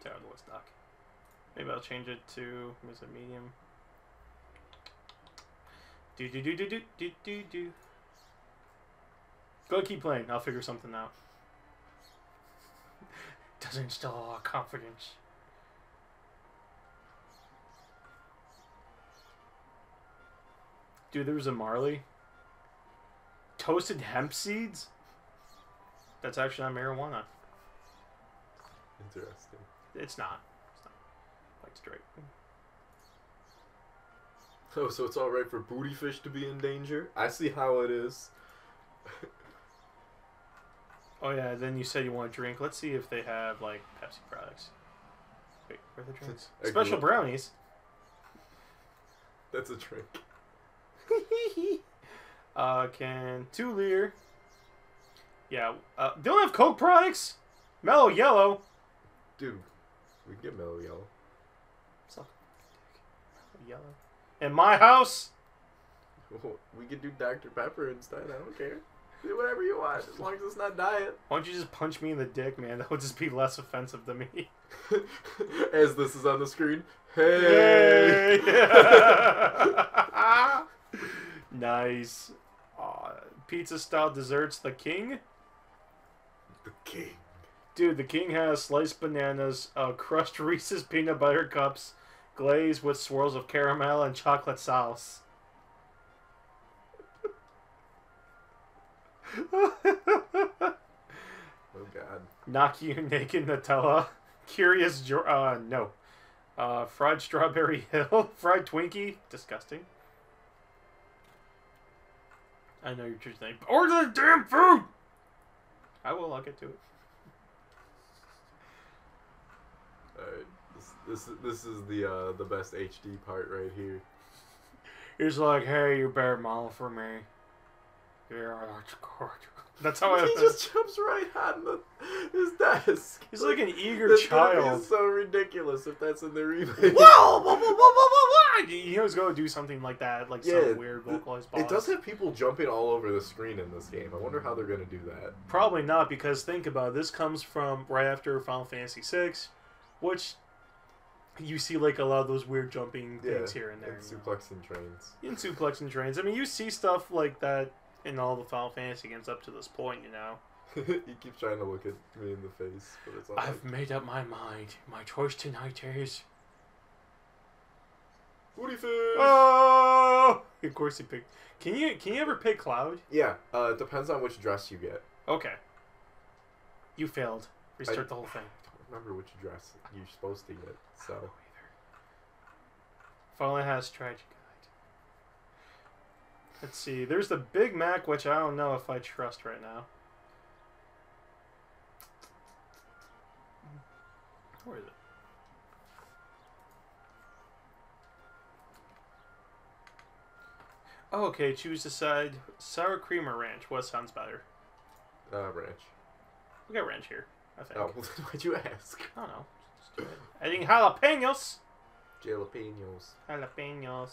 Terrible stock. Maybe I'll change it to is it medium? Do. Go keep playing. I'll figure something out. Doesn't instill our confidence. Dude, there was a Marley. Toasted hemp seeds? That's actually not marijuana. Interesting. It's not. Like straight. Oh, so it's alright for booty fish to be in danger? I see how it is. Oh yeah, then you said you want a drink. Let's see if they have, like, Pepsi products. Wait, where are the drinks? Special brownies. That's a drink. Can 2 liter. Yeah, they don't have Coke products? Mellow Yellow. Dude, we can get Mellow Yellow. Mellow Yellow. In my house? We could do Dr. Pepper instead. I don't care. Do whatever you want, as long as it's not diet. Why don't you just punch me in the dick, man? That would just be less offensive to me. As this is on the screen. Hey! Nice. Pizza-style desserts. The King? The King. Dude, the King has sliced bananas, crushed Reese's peanut butter cups, glazed with swirls of caramel and chocolate sauce. Oh god. Knock you naked Nutella. Curious no. Fried Strawberry Hill. Fried Twinkie. Disgusting. I know you're just saying, order the damn food! I will. I'll get to it. Alright, this is the best HD part right here. He's like, hey, you better model for me. Yeah, that's good. That's how I. He just jumps right on his desk. He's like an eager That's child. gonna be so ridiculous if that's in the remake. Whoa! Whoa! Whoa! Whoa! Whoa! Whoa! He was going to do something like that, like some weird vocalized boss. It does have people jumping all over the screen in this game. I wonder how they're gonna do that. Probably not, because think about it. This comes from right after Final Fantasy VI, which you see like a lot of those weird jumping things here and there. And suplexing trains. In suplexing trains. I mean, you see stuff like that in all the Final Fantasy games up to this point, you know. He keeps trying to look at me in the face, but it's all I've made up my mind. My choice tonight is... Booty fish! Oh! Of course he picked... Can you ever pick Cloud? Yeah, it depends on which dress you get. Okay. You failed. Restart the whole thing. I don't remember which dress you're supposed to get, so... Finally has Tragic Guide. Let's see. There's the Big Mac, which I don't know if I trust right now. Where is it? Oh, okay. Choose the side. Sour cream or ranch? What sounds better? Ranch. We got ranch here, I think. Oh, why'd you ask? I don't know. Just do it. Adding jalapenos. Jalapenos. Jalapenos.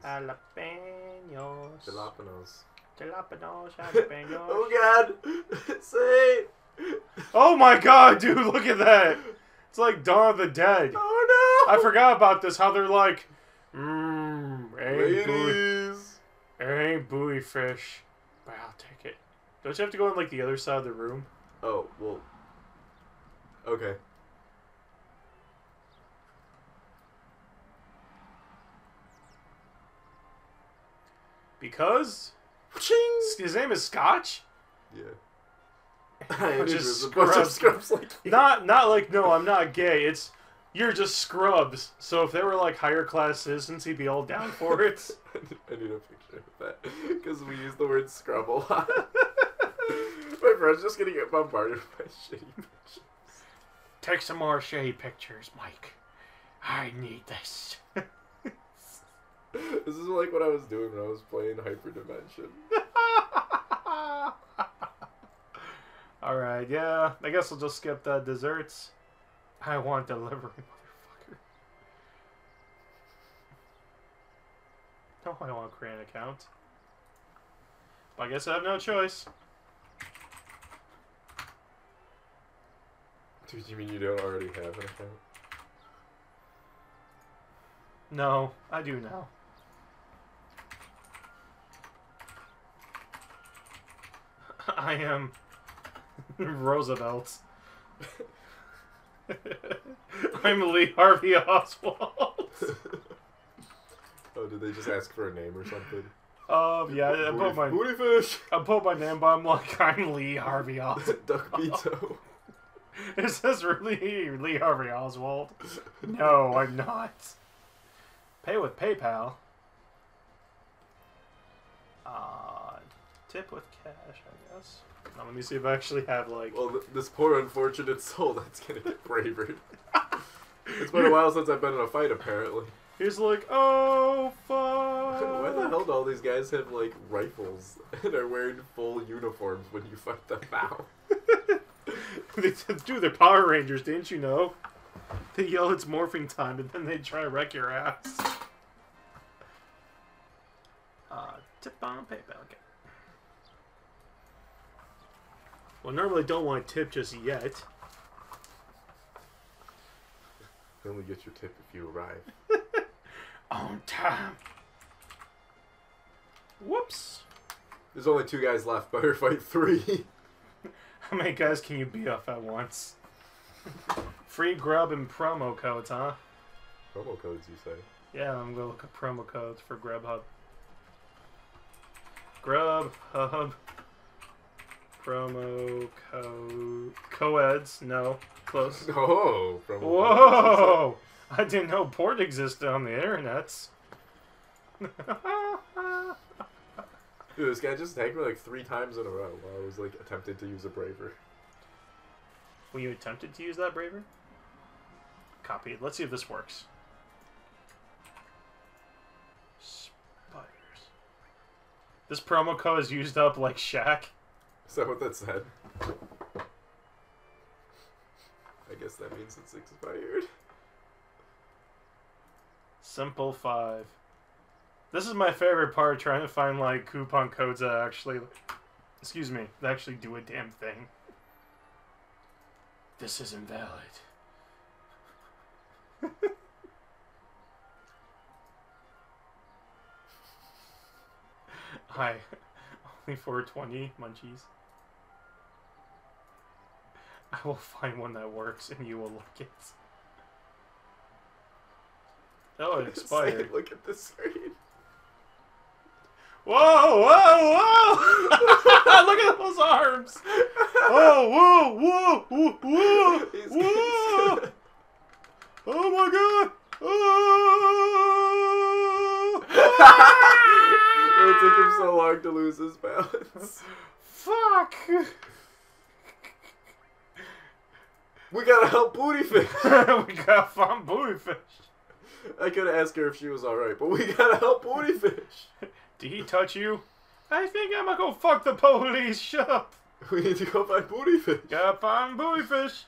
Jalapenos. Jalapenos. Jalapenos. Jalapenos. Jalapenos. Oh god! Say! Oh my god, dude, look at that! It's like Dawn of the Dead. Oh no! I forgot about this, how they're like, ain't buoy fish, but I'll take it. Don't you have to go on like the other side of the room? Oh, well. Okay. Because Ching! his name is Scotch? Yeah. Bunch of There's a bunch of scrubs like you. Not like, no, I'm not gay. It's, you're just scrubs. So if they were like higher class citizens, he'd be all down for it. I need a picture of that. Because we use the word scrub a lot. My friend's just gonna get bombarded by shitty pictures. Take some more shitty pictures, Mike. I need this. This is like what I was doing when I was playing Hyperdimension. Alright, yeah. I guess I'll just skip the desserts. I want delivery, motherfucker. No, I don't want to create an account. But I guess I have no choice. Dude, you mean you don't already have an account? No, I do now. I am Roosevelt. I'm Lee Harvey Oswald. Oh, did they just ask for a name or something? Yeah, I Booty fish! put my name, but I'm like, I'm Lee Harvey Oswald. Duck Beto. Is this really Lee Harvey Oswald? No, I'm not. Pay with PayPal. Tip with cash, I guess. Now, let me see if I actually have, like... Well, this poor unfortunate soul that's gonna get bravered. It's been a while since I've been in a fight, apparently. He's like, oh, fuck. Why the hell do all these guys have, like, rifles and are wearing full uniforms when you fight them now? Dude, they're Power Rangers, didn't you know? They yell it's morphing time, and then they try to wreck your ass. Tip on PayPal. Okay. Well, normally don't want to tip just yet. You only get your tip if you arrive. On time. Whoops. There's only 2 guys left. Better fight 3. How many guys can you beat up at once? Free grub and promo codes, huh? Promo codes, you say? Yeah, I'm gonna look at promo codes for Grubhub. Grubhub. Promo code. Coeds. No. Close. Oh, promo Whoa! I didn't know port existed on the internets. Dude, this guy just attacked me like 3 times in a row while I was like attempting to use a braver. When you attempted to use that braver? Copy. Let's see if this works. Spiders. This promo code is used up like Shaq. Is that what that said? I guess that means it's expired. Simple 5. This is my favorite part, trying to find like coupon codes that actually, excuse me, that actually do a damn thing. This is invalid. Hi. Only 420 munchies. I will find one that works and you will like it. Oh, it expired. Look at the screen. Whoa, whoa, whoa! Look at those arms! Oh, whoa, whoa, whoa, whoa! Whoa! Oh my god! Oh! It took him so long to lose his balance. Fuck! We gotta help Booty Fish. We gotta find Booty Fish. I could ask her if she was alright, but we gotta help Booty Fish. Did he touch you? I think I'm gonna go fuck the police. Shut up. We need to go find Booty Fish. Gotta find Booty Fish.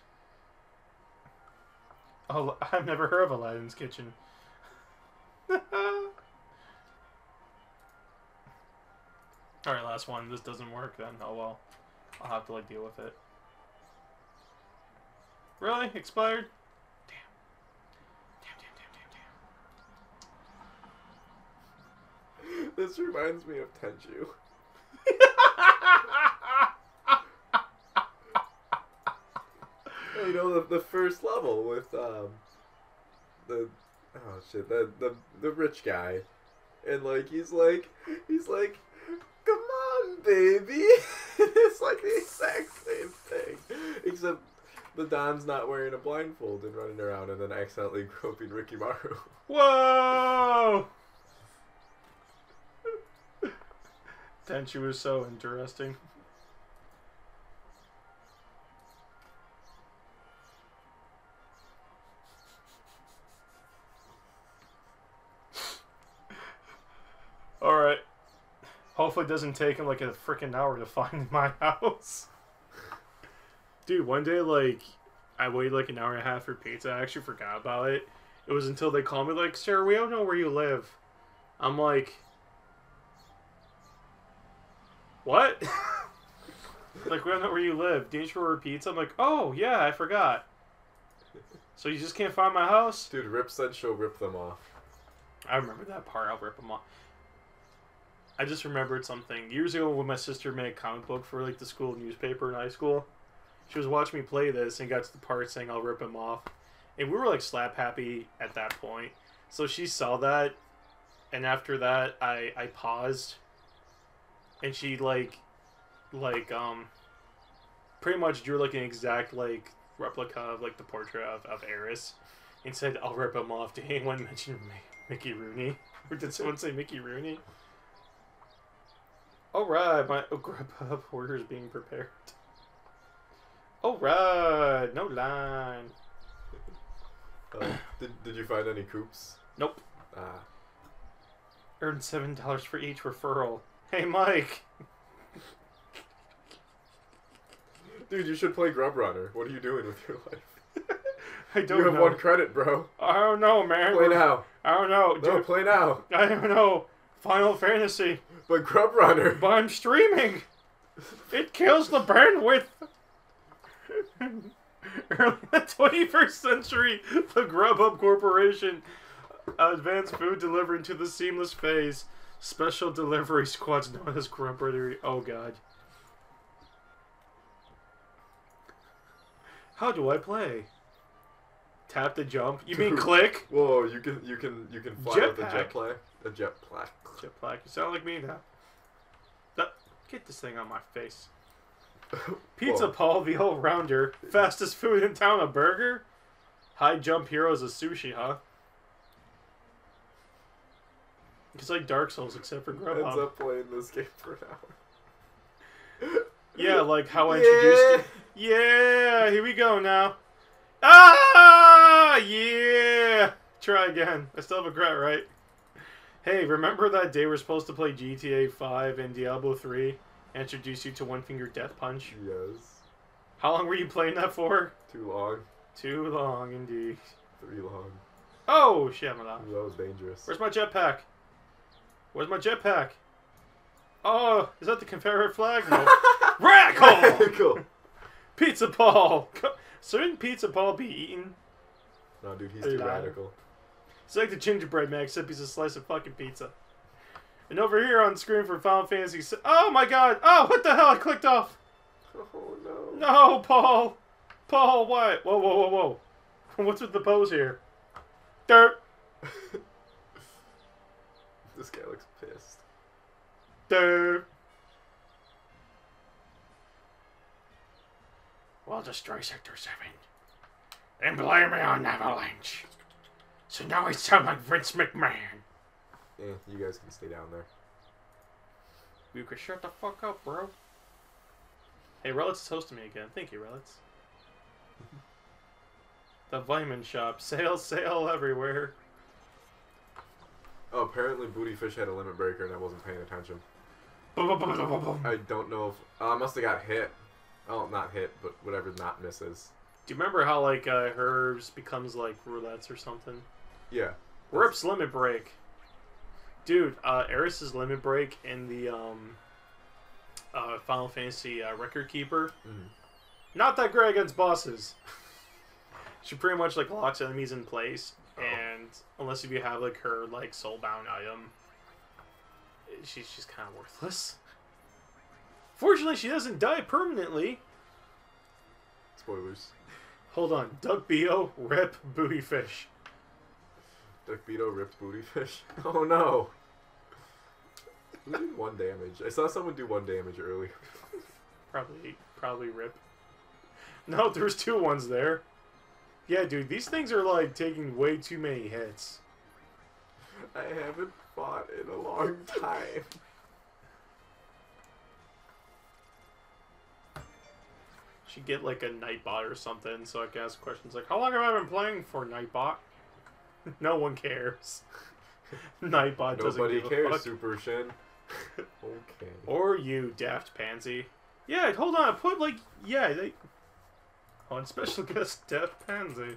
Oh, I've never heard of Aladdin's Kitchen. Alright, last one. This doesn't work then. Oh well. I'll have to like deal with it. Really? Expired? Damn. Damn. This reminds me of Tenchu. You know, the first level with the rich guy, and like he's like come on baby. It's like the exact same thing, except the Don's not wearing a blindfold and running around and then accidentally groping Ricky Maru. Whoa! Tenchu was so interesting. Alright. Hopefully it doesn't take him like a freaking hour to find my house. Dude, one day, like, I waited like an hour and a half for pizza. I actually forgot about it. It was until they called me like, sir, we don't know where you live. I'm like, what? Like, we don't know where you live. Didn't you order pizza? I'm like, oh, yeah, I forgot. So you just can't find my house? Dude, Rip said she'll rip them off. I remember that part. I'll rip them off. I just remembered something. Years ago when my sister made a comic book for like the school newspaper in high school, she was watching me play this and got to the part saying I'll rip him off. And we were like slap happy at that point. So she saw that, and after that I paused, and she pretty much drew like an exact like replica of like the portrait of Eris and said I'll rip him off. Did anyone mention Mickey Rooney? Or did someone say Mickey Rooney? Alright, my Grubhub order is being prepared. Alright, no line. Did you find any coops? Nope. Ah. Earned $7 for each referral. Hey, Mike! Dude, you should play Grub Runner. What are you doing with your life? I don't know. You have 1 credit, bro. I don't know, man. Play now. I don't know. No, Dude, play now. I don't know. Final Fantasy. But Grub Runner. But I'm streaming. It kills the bandwidth. Early in the 21st century, the Grubhub Corporation advanced food delivery to the seamless phase. Special delivery squads known as Grub Runner. Oh god. How do I play? Tap to jump. You mean click? Whoa, you can fly with a Jetpack. jetpack. A jetpack. Jetpack. You sound like me now. Get this thing on my face. Pizza Whoa. Paul, the all-rounder. Fastest food in town, a burger? High jump heroes, a sushi, huh? It's like Dark Souls, except for ends Grubhub. up playing this game for an hour. Yeah, like how I introduced you. Yeah, here we go now. Ah, yeah. Try again. I still have a regret, right? Hey, remember that day we're supposed to play GTA 5 and Diablo 3? Introduce you to One Finger Death Punch? Yes. How long were you playing that for? Too long. Too long, indeed. 3 long. Oh, shit, my God. That was dangerous. Where's my jetpack? Where's my jetpack? Oh, is that the Confederate flag? No. Radical! Cool. Pizza Paul! Shouldn't Pizza Paul be eaten? No, dude, he's too radical. It's like the gingerbread man, except he's a slice of fucking pizza. And over here on screen for Final Fantasy... Oh my God! Oh, what the hell? I clicked off! Oh, no. No, Paul! Paul, what? Whoa, whoa, whoa, whoa. What's with the pose here? Dirt! This guy looks pissed. Dirt! We'll destroy Sector 7. And blame me on Avalanche. So now I sound like Vince McMahon. You guys can stay down there. You can shut the fuck up, bro. Hey, Relics is hosting me again. Thank you, Relics. The Vitamin Shop. Sale everywhere. Oh, apparently Booty Fish had a limit breaker and I wasn't paying attention. Do I don't know if... I must have got hit. Oh, not hit, but whatever not misses. you remember how, like, hers becomes, like, roulettes or something? Yeah. Rip's Limit Break. Dude, Eris's Limit Break in the, Final Fantasy Record Keeper. Mm-hmm. Not that great against bosses. She pretty much, like, locks enemies in place. Oh. And unless if you have, like, her, like, soulbound item, she's just kind of worthless. Fortunately, she doesn't die permanently. Spoilers. Hold on. Duck Beto, Rip, Booty Fish. Duck Beto ripped Booty Fish. Oh no! Who did 1 damage? I saw someone do 1 damage earlier. Probably Rip. No, there's 2 ones there. Yeah, dude, these things are, like, taking way too many hits. I haven't fought in a long time. Should get, like, a Nightbot or something so I can ask questions like, how long have I been playing for, Nightbot? No one cares. Nightbot doesn't Nobody give a cares, fuck. Super Shin. Okay. Or you, Daft Pansy. Yeah, hold on, put, like, yeah, they... On special guest, Daft Pansy.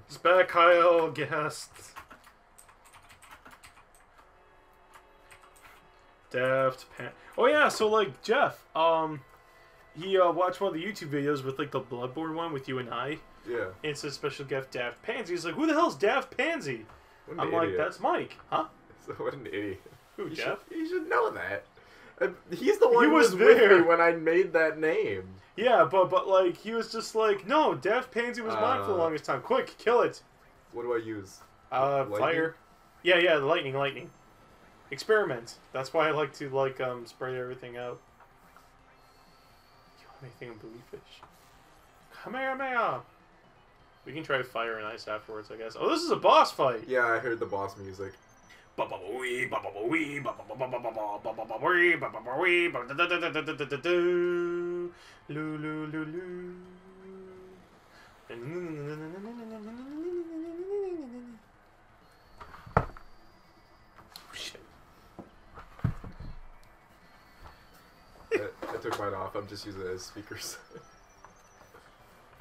Special guest. Daft Pan... Oh yeah, so, like, Jeff, he watched one of the YouTube videos with, like, the Bloodborne one with you and I. Yeah. And it says special guest Daft Pansy. He's like, who the hell's Daft Pansy? I'm like, that's Mike. Huh? So what an idiot. Who, Jeff? You should know that. He's the one He who was was there. with me when I made that name. Yeah, but like, he was just like, no, Daft Pansy was mine for the longest time. Quick, kill it. What do I use? Fire. Yeah, the lightning. Experiment. That's why I like to, like, spray everything out. You want anything on Booty Fish? Come here, man. We can try fire and ice afterwards, I guess. Oh, this is a boss fight. Yeah, I heard the boss music. Shit. I took mine off. I'm just using it as speakers.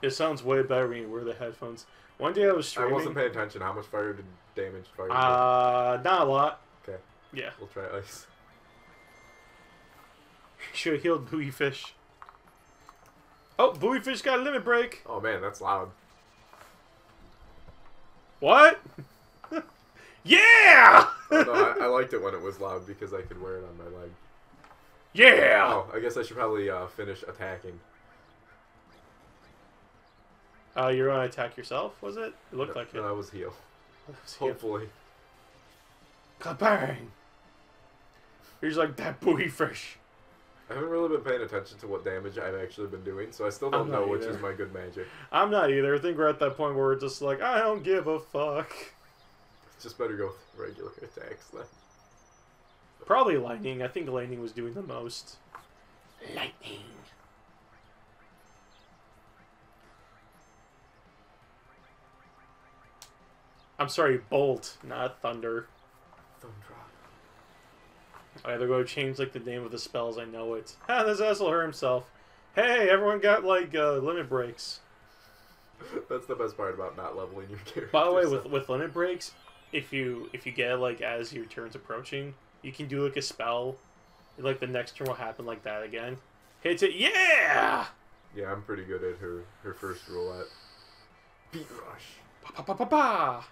It sounds way better when you wear the headphones. One day I was streaming. I wasn't paying attention. How much fire did damage fire? Not a lot. Okay. Yeah. We'll try ice. Should have healed Buoy Fish. Oh, Buoy Fish got a limit break. Oh man, that's loud. What? Yeah! Oh, no, I liked it when it was loud because I could wear it on my leg. Yeah! Oh, I guess I should probably finish attacking. You're gonna attack yourself, was it? It looked like it. No, I was heal. Heal. Hopefully. Kabang! He's like, that Buoy Fish. I haven't really been paying attention to what damage I've actually been doing, so I still don't know which is my good magic. I'm not either. I think we're at that point where we're just like, I don't give a fuck. Just better go with regular attacks then. Probably lightning. I think lightning was doing the most. Lightning. I'm sorry, bolt, not thunder. Thundrop. I either go change like the name of the spells. I know it. Ah, this asshole hurt himself. Hey, everyone got like limit breaks. That's the best part about not leveling your character. By the way, with limit breaks, if you get like as your turn's approaching, you can do like a spell. Like the next turn will happen like that again. Hits it, yeah. Yeah, I'm pretty good at her first roulette. Beat rush. Pa pa pa pa pa.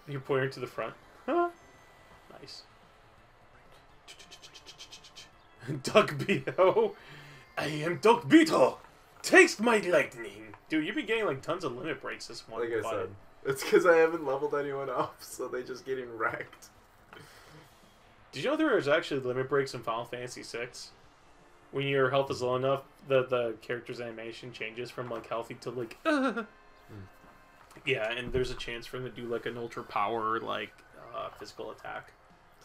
You point her to the front. Huh? Nice. Duck Beetle. I am Duck Beetle. Taste my lightning. Dude, you've been getting like tons of limit breaks this one. Like I said, it's because I haven't leveled anyone up, so they just getting wrecked. Did you know there is actually limit breaks in Final Fantasy VI? When your health is low enough, the character's animation changes from like healthy to like. Yeah, and there's a chance for him to do like an ultra power like physical attack.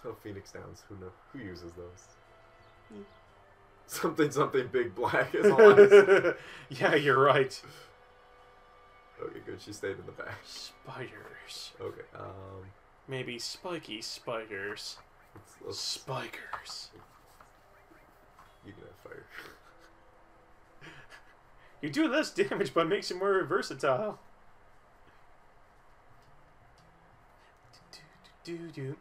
So Phoenix Downs, who uses those? Something big black is all I see. Yeah, you're right. Okay, good. She stayed in the back. Spiders. Okay. Maybe spiky spiders. Let's Spikers. You can have fire. You do less damage, but makes you more versatile. Do.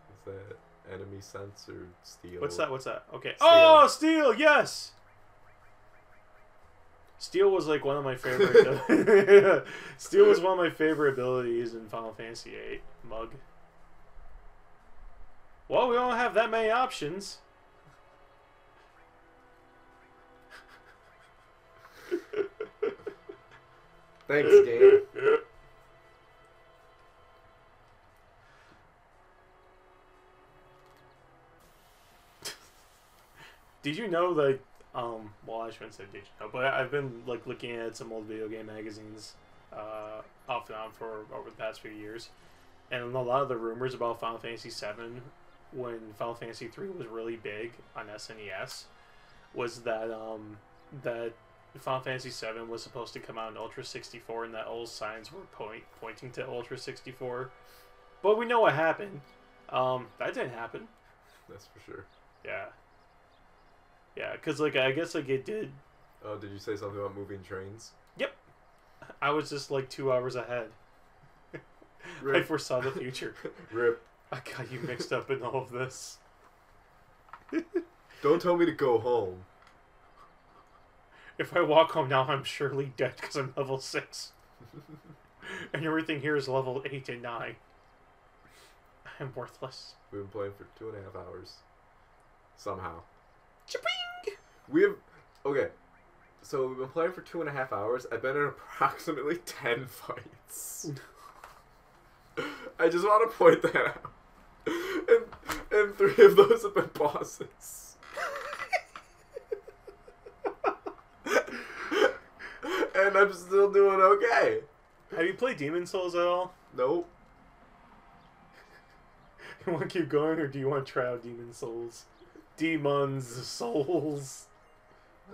Is that enemy sense or steel? What's that? Okay. Steel. Oh, steel, yes! Steel was like one of my favorite... Steel was one of my favorite abilities in Final Fantasy VIII. Mug. Well, we don't have that many options. Thanks, game. Did you know that, well, I shouldn't say did you know, but I've been, like, looking at some old video game magazines, off and on for over the past few years, and a lot of the rumors about Final Fantasy VII, when Final Fantasy III was really big on SNES, was that, that Final Fantasy VII was supposed to come out in Ultra 64, and that all signs were pointing to Ultra 64, but we know what happened. That didn't happen. That's for sure. Yeah. Yeah, because, like, I guess, like, it did. Oh, did you say something about moving trains? Yep. I was just, like, 2 hours ahead. I foresaw the future. Rip. I got you mixed up in all of this. Don't tell me to go home. If I walk home now, I'm surely dead because I'm level 6. And everything here is level 8 and 9. I am worthless. We've been playing for 2.5 hours. Somehow. Cha-ping! We have... Okay. So we've been playing for 2.5 hours. I've been in approximately 10 fights. I just want to point that out. And 3 of those have been bosses. And I'm still doing okay. Have you played Demon Souls at all? Nope. You want to keep going, or do you want to try out Demon Souls? Demons, Souls.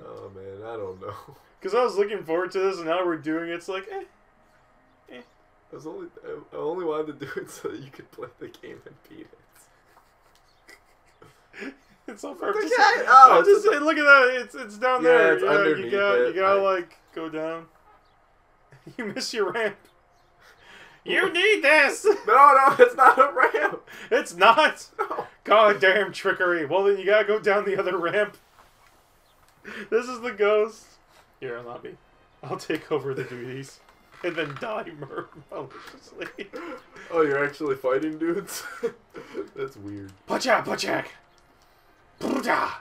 Oh man, I don't know. Because I was looking forward to this, and now we're doing it. It's like, I only wanted to do it so that you could play the game and beat it. It's so far. Okay. Just say, look at that. It's down there. It's Yeah, underneath you gotta like go down. You miss your ramp. You need this. No, it's not a ramp. It's not. No. God damn trickery. Well, then you gotta go down the other ramp. This is the ghost. Here, allow me. I'll take over the duties. And then die maliciously. Oh, you're actually fighting dudes? That's weird. Pachak! Pachak! Puta!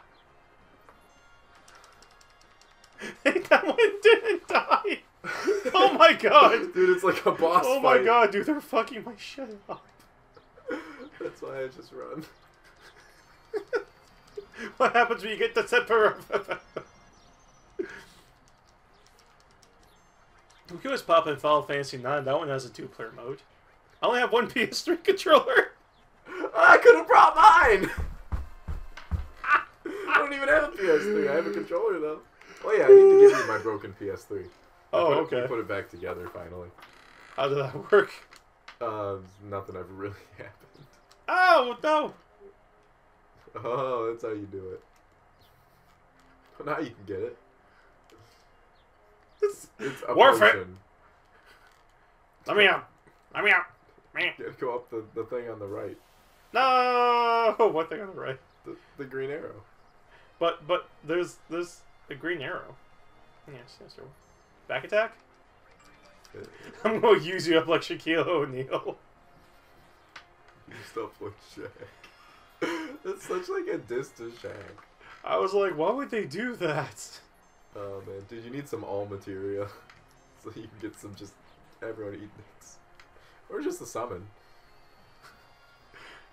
Hey, that one didn't die! Oh my god! Dude, it's like a boss Oh fight. my god, dude, they're fucking my shit up. That's why I just run. What happens when you get the temper? We could always pop in Final Fantasy 9. That one has a 2-player mode. I only have one PS3 controller. I could have brought mine! I don't even have a PS3. I have a controller, though. Oh, yeah, I need to give you my broken PS3. Okay. We put it back together, finally. How did that work? Nothing ever really happened. Oh, no! Oh, that's how you do it. But now you can get it. It's a Warfare. potion. Let me out! Let me out! Man. You gotta go up the thing on the right. No! What thing on the right? The green arrow. But there's a green arrow. Yes, sir. Back attack? I'm gonna use you up like Shaquille O'Neal. You stuff like Shaq. That's such like a diss to Shaq. I was like, why would they do that? Oh man, dude, you need some all materia so you can get some just everyone eating it. Or just a summon.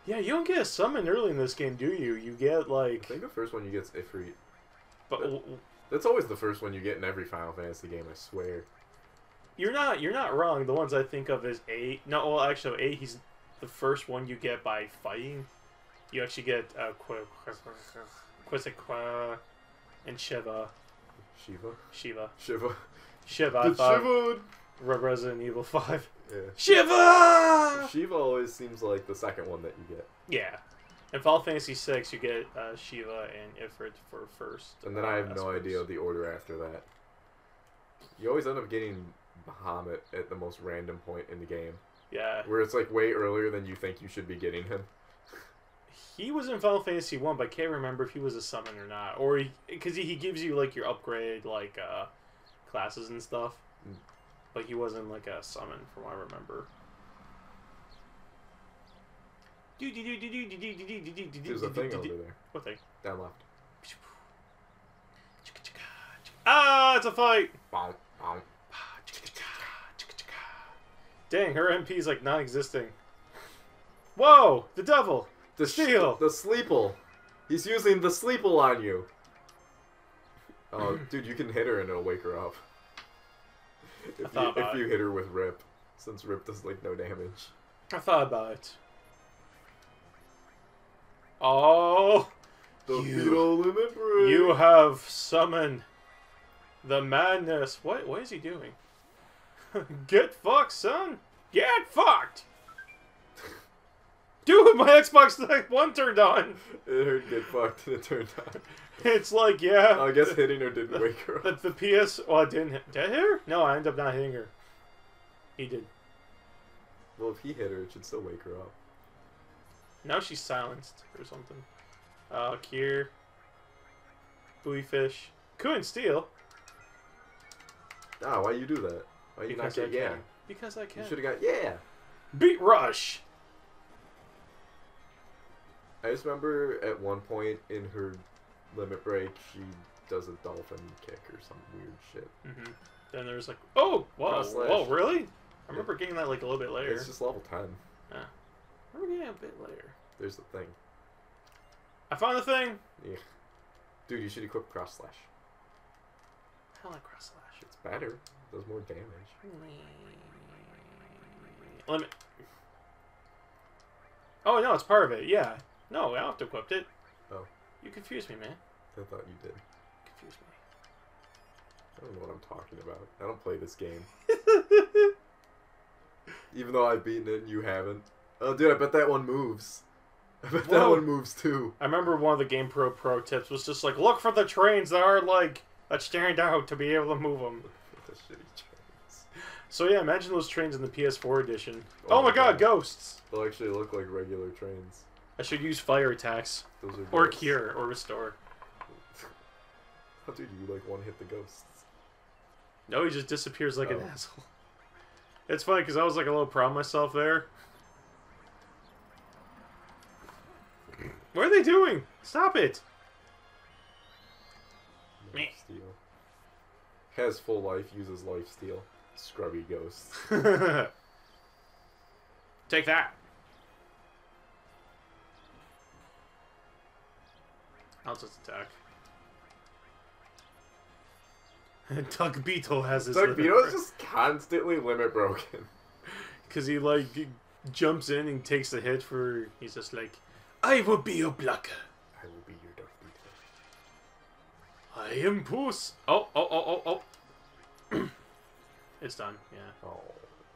Yeah, you don't get a summon early in this game, do you? You get like. I think the first one you get is Ifrit. But that's always the first one you get in every Final Fantasy game, I swear. you're not wrong. The ones I think of is 8. No, well, actually, 8. He's the first one you get by fighting. You actually get Quizzica and Shiva. Shiva. I thought Shiva. Resident Evil 5. Yeah. Shiva. Shiva always seems like the second one that you get. Yeah. In Final Fantasy 6, you get Shiva and Ifrit for first. And then I have no idea the order after that. You always end up getting Bahamut at the most random point in the game. Yeah. Where it's like way earlier than you think you should be getting him. He was in Final Fantasy 1, but I can't remember if he was a summon or not. Or because he gives you like your upgrade like classes and stuff. But he wasn't like a summon from what I remember. There's a thing over there. What thing? Down left. Ah, it's a fight! Bow, bow. Dang, her MP is like non-existing. Whoa! The devil! The Steel! The Sleeple. He's using the Sleeple on you. Oh, dude, you can hit her and it'll wake her up. If you hit her with Rip, since Rip does like no damage. I thought about it. Oh! Torpedo limit break. You have summoned the madness. What is he doing? Get fucked, son! Get fucked! Dude, my Xbox One turned on! It heard get fucked and it turned on. It's like, yeah. I guess hitting her didn't wake her up. The PS... Well, I didn't hit... Did I hit her? No, I ended up not hitting her. He did. Well, if he hit her, it should still wake her up. Now she's silenced or something. Kier. Buoy fish. Couldn't steal. Ah, why you do that? Why you not get yeah? Because I can. You should have got yeah. Beat Rush! I just remember at one point in her limit break, she does a dolphin kick or some weird shit. Mm-hmm. Then there's like, oh, whoa, whoa, really? I remember getting that like a little bit later. It's just level 10. Yeah. I remember getting it a bit later. There's the thing. I found the thing! Yeah. Dude, you should equip cross slash. I like cross slash. It's better. It does more damage. Limit. Oh, no, it's part of it. Yeah. No, I don't have to equip it. Oh. You confused me, man. I thought you did. Confused me. I don't know what I'm talking about. I don't play this game. Even though I've beaten it and you haven't. Oh, dude, I bet that one moves. I bet that one moves too. I remember one of the Game Pro tips was just like, look for the trains that are like, that stand out to be able to move them. The shitty trains. So yeah, imagine those trains in the PS4 edition. Oh my god, ghosts! They'll actually look like regular trains. I should use fire attacks. Those are or ghosts. cure, or restore. How do you like one hit the ghosts? No, he just disappears like an asshole. It's funny because I was like a little proud of myself there. What are they doing? Stop it! Me. Steal. Has full life, uses life steal. Scrubby ghosts. Take that. I'll just attack. And Doug Beetle has his Doug limit Beetle is just constantly limit broken. because he like jumps in and takes the hit for. He's just like, I will be your blocker. I will be your Doug Beetle. I am Puss. Oh. It's done. Yeah. Oh.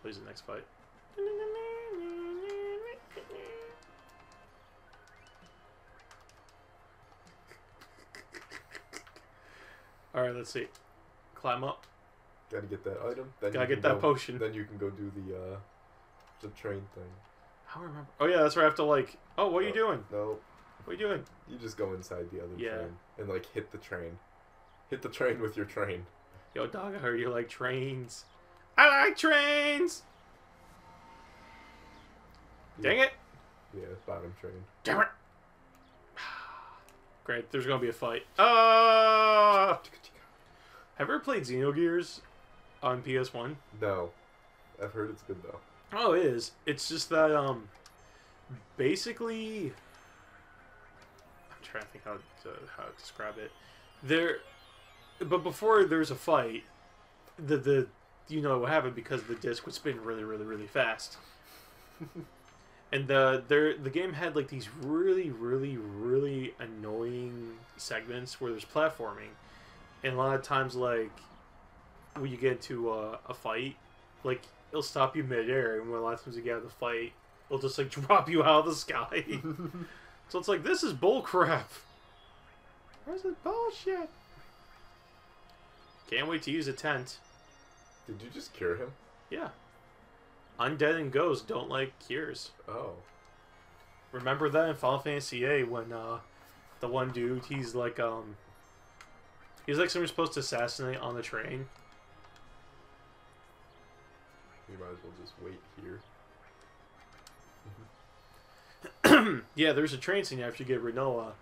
Lose the next fight. Alright, let's see. Climb up. Gotta get that item. Then Gotta you get can that potion. Then you can go do the train thing. I don't remember. Oh, yeah, that's where I have to, like... Oh, what are you doing? No. What are you doing? You just go inside the other Yeah. train and, like, hit the train. Hit the train with your train. Yo, dog, I heard you like trains. I like trains! Dang it! Yeah, bottom train. Damn it! Great, there's gonna be a fight. Have you ever played Xenogears on PS1? No. I've heard it's good, though. Oh, it is. It's just that, basically... I'm trying to think how to describe it. But before there's a fight, you know what happened because the disc would spin really, really, really fast. And the game had like these really, really, really annoying segments where there's platforming, and a lot of times like when you get into a fight, like it'll stop you midair, and when a lot of times you get out of the fight, it'll just like drop you out of the sky. So it's like, this is bullcrap. This is bullshit. Can't wait to use a tent. Did you just cure him? Yeah. Undead and ghosts don't like cures. Oh. Remember that in Final Fantasy VIII when the one dude, he's like someone you're supposed to assassinate on the train. You might as well just wait here. Yeah, there's a train scene after you get Renoa.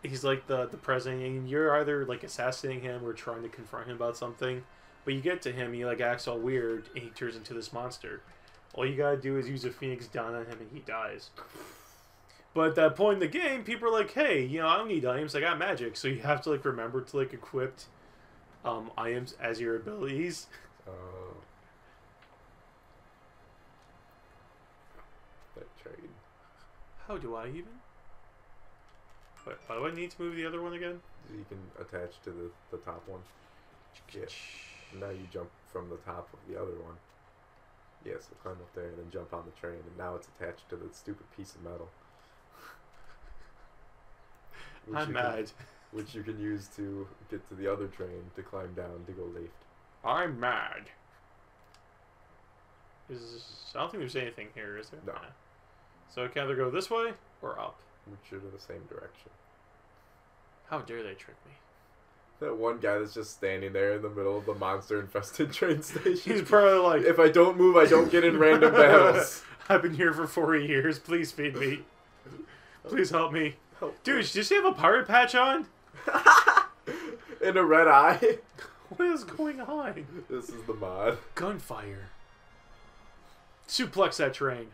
He's like the president, and you're either like assassinating him or trying to confront him about something. But you get to him, he like acts all weird, and he turns into this monster. All you gotta do is use a phoenix down on him, and he dies. But at that point in the game, people are like, "Hey, you know, I don't need items. I got magic." So you have to like remember to like equip items as your abilities. That train. How do I even? Wait, why do I need to move the other one again? You can attach to the top one. Yeah. Now you jump from the top of the other one. Yeah, so climb up there and then jump on the train, and now it's attached to the stupid piece of metal. I'm mad. Which you can use to get to the other train to climb down to go left. I'm mad. I don't think there's anything here, is there? No. Nah. So I can either go this way or up. Which are in the same direction. How dare they trick me? That one guy that's just standing there in the middle of the monster-infested train station. He's probably like, if I don't move, I don't get in random battles. I've been here for 4 years. Please feed me. Please help me. Help Dude, me. does he have a pirate patch on? And a red eye. What is going on? This is the mod. Gunfire. Suplex that train.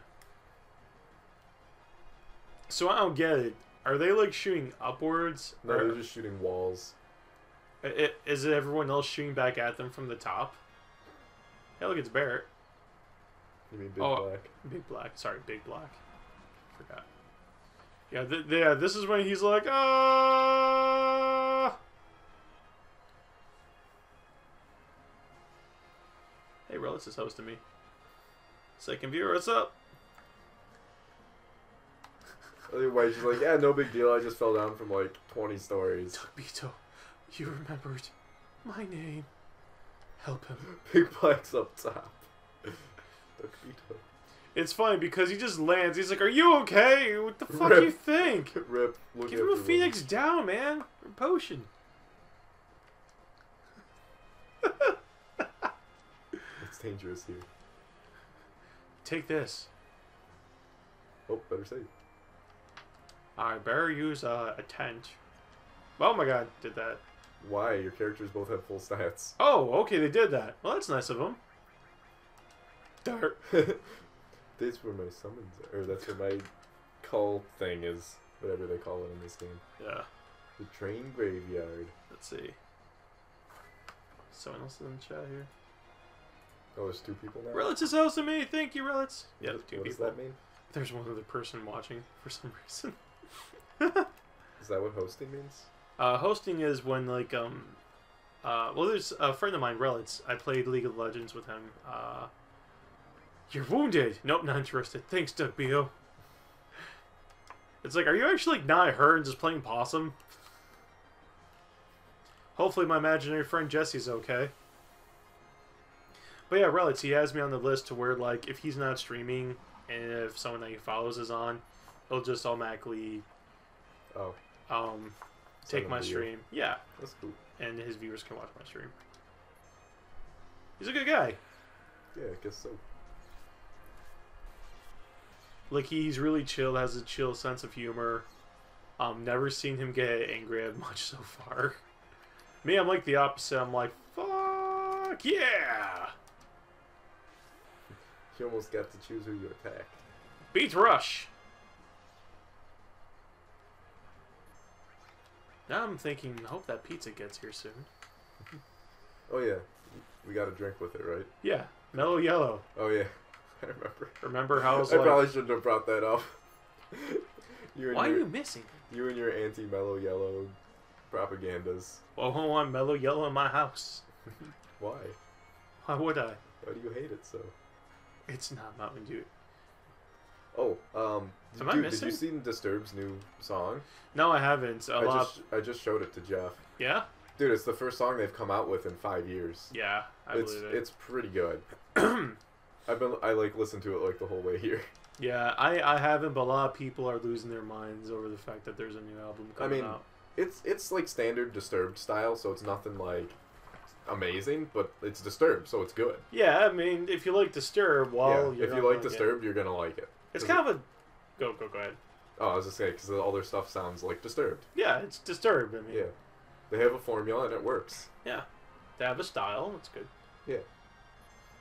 So I don't get it. Are they like shooting upwards? No, or they're just shooting walls. is it everyone else shooting back at them from the top? Hey, look, it's Barrett. You mean Big Black? Big Black. Sorry, Big Black. Forgot. Yeah, this is when he's like, ah. Hey, Relics is hosting me. Second viewer, what's up? Otherwise, she's like, yeah, no big deal. I just fell down from like 20 stories. Tugbeto, you remembered my name. Help him. Big Black's up top. Tugbeto. It's funny because he just lands. He's like, "Are you okay? What the fuck Rip. do you think? Rip. Look Give him a Phoenix down, man. Or potion." It's dangerous here. Take this. Oh, better save. I better use a tent. Oh my god, did that. Why? Your characters both have full stats. Oh, okay, they did that. Well, that's nice of them. Dart. That's where my summons are. Or that's where my call thing is. Whatever they call it in this game. Yeah. The train graveyard. Let's see. Someone else in the chat here. Oh, there's 2 people now? Relitz is hosting me. Thank you, Relitz. Yeah, What 2 does people. that mean? There's one other person watching for some reason. Is that what hosting means? Hosting is when, like, well, there's a friend of mine, Relitz. I played League of Legends with him. You're wounded. Nope, not interested. Thanks, Doug B.O. It's like, are you actually, like, not hurt and just playing possum? Hopefully my imaginary friend Jesse's okay. But yeah, Relitz, he has me on the list to where, like, if he's not streaming and if someone that he follows is on, he'll just automatically take my stream. Yeah. That's cool. And his viewers can watch my stream. He's a good guy. Yeah, I guess so. Like, he's really chill, has a chill sense of humor. Never seen him get angry at much so far. Me, I'm like the opposite. I'm like, fuck yeah! You almost got to choose who you attack. Beat Rush! Now I'm thinking, I hope that pizza gets here soon. Oh yeah, we got a drink with it, right? Yeah, Mellow Yellow. Oh yeah, I remember. Remember how I was I like... probably shouldn't have brought that up. Why are you missing? You and your anti-mellow yellow propagandas. Well, I want Mellow Yellow in my house. Why? Why would I? Why do you hate it so? It's not Mountain Dew. Oh, Am I dude, missing? did you see Disturbed's new song? No, I haven't. I just showed it to Jeff. Yeah? Dude, it's the first song they've come out with in 5 years. Yeah, I believe it. It's pretty good. I like listened to it like the whole way here. Yeah, I haven't, but a lot of people are losing their minds over the fact that there's a new album coming out. It's like standard Disturbed style, so it's nothing like amazing, but it's Disturbed, so it's good. Yeah, I mean, if you like Disturbed, if you like Disturbed, you're gonna like it. It's kind of a go ahead. Oh, I was just saying because all their stuff sounds like Disturbed. Yeah, it's Disturbed. I mean, yeah, they have a formula and it works. Yeah, they have a style. It's good. Yeah,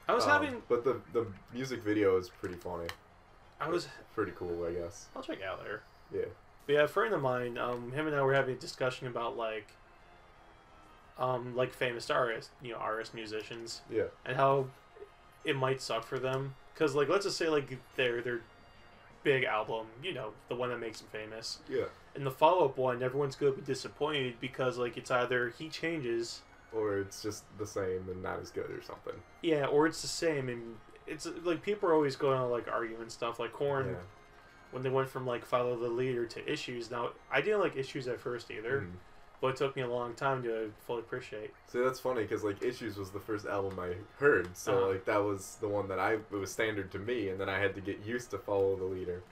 I was having, but the music video is pretty funny. It's pretty cool, I guess. I'll check it out there. Yeah. But yeah, a friend of mine, him and I were having a discussion about like famous artists, artists, musicians. Yeah. And how it might suck for them, because like let's just say like their big album, the one that makes them famous. Yeah. And the follow-up one, everyone's gonna be disappointed because like it's either he changes, or it's just the same and not as good or something. Yeah, or it's the same, and it's like people are always going to like argue and stuff. Like Korn, when they went from like Follow the Leader to Issues. Now I didn't like Issues at first either, but it took me a long time to fully appreciate. See, that's funny because like Issues was the first album I heard, so like that was the one that it was standard to me, and then I had to get used to Follow the Leader,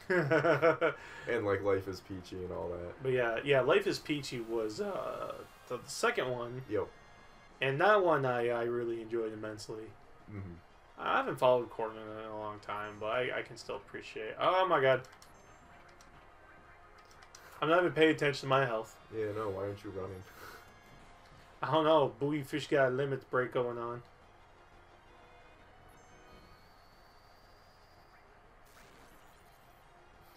and like Life is Peachy and all that. But yeah, Life is Peachy was the second one. Yep. And that one I really enjoyed immensely. Mm-hmm. I haven't followed Korn in a long time, but I can still appreciate. Oh my god. I'm not even paying attention to my health. Yeah, no, why aren't you running? I don't know. Buoy Fish got a limit break going on.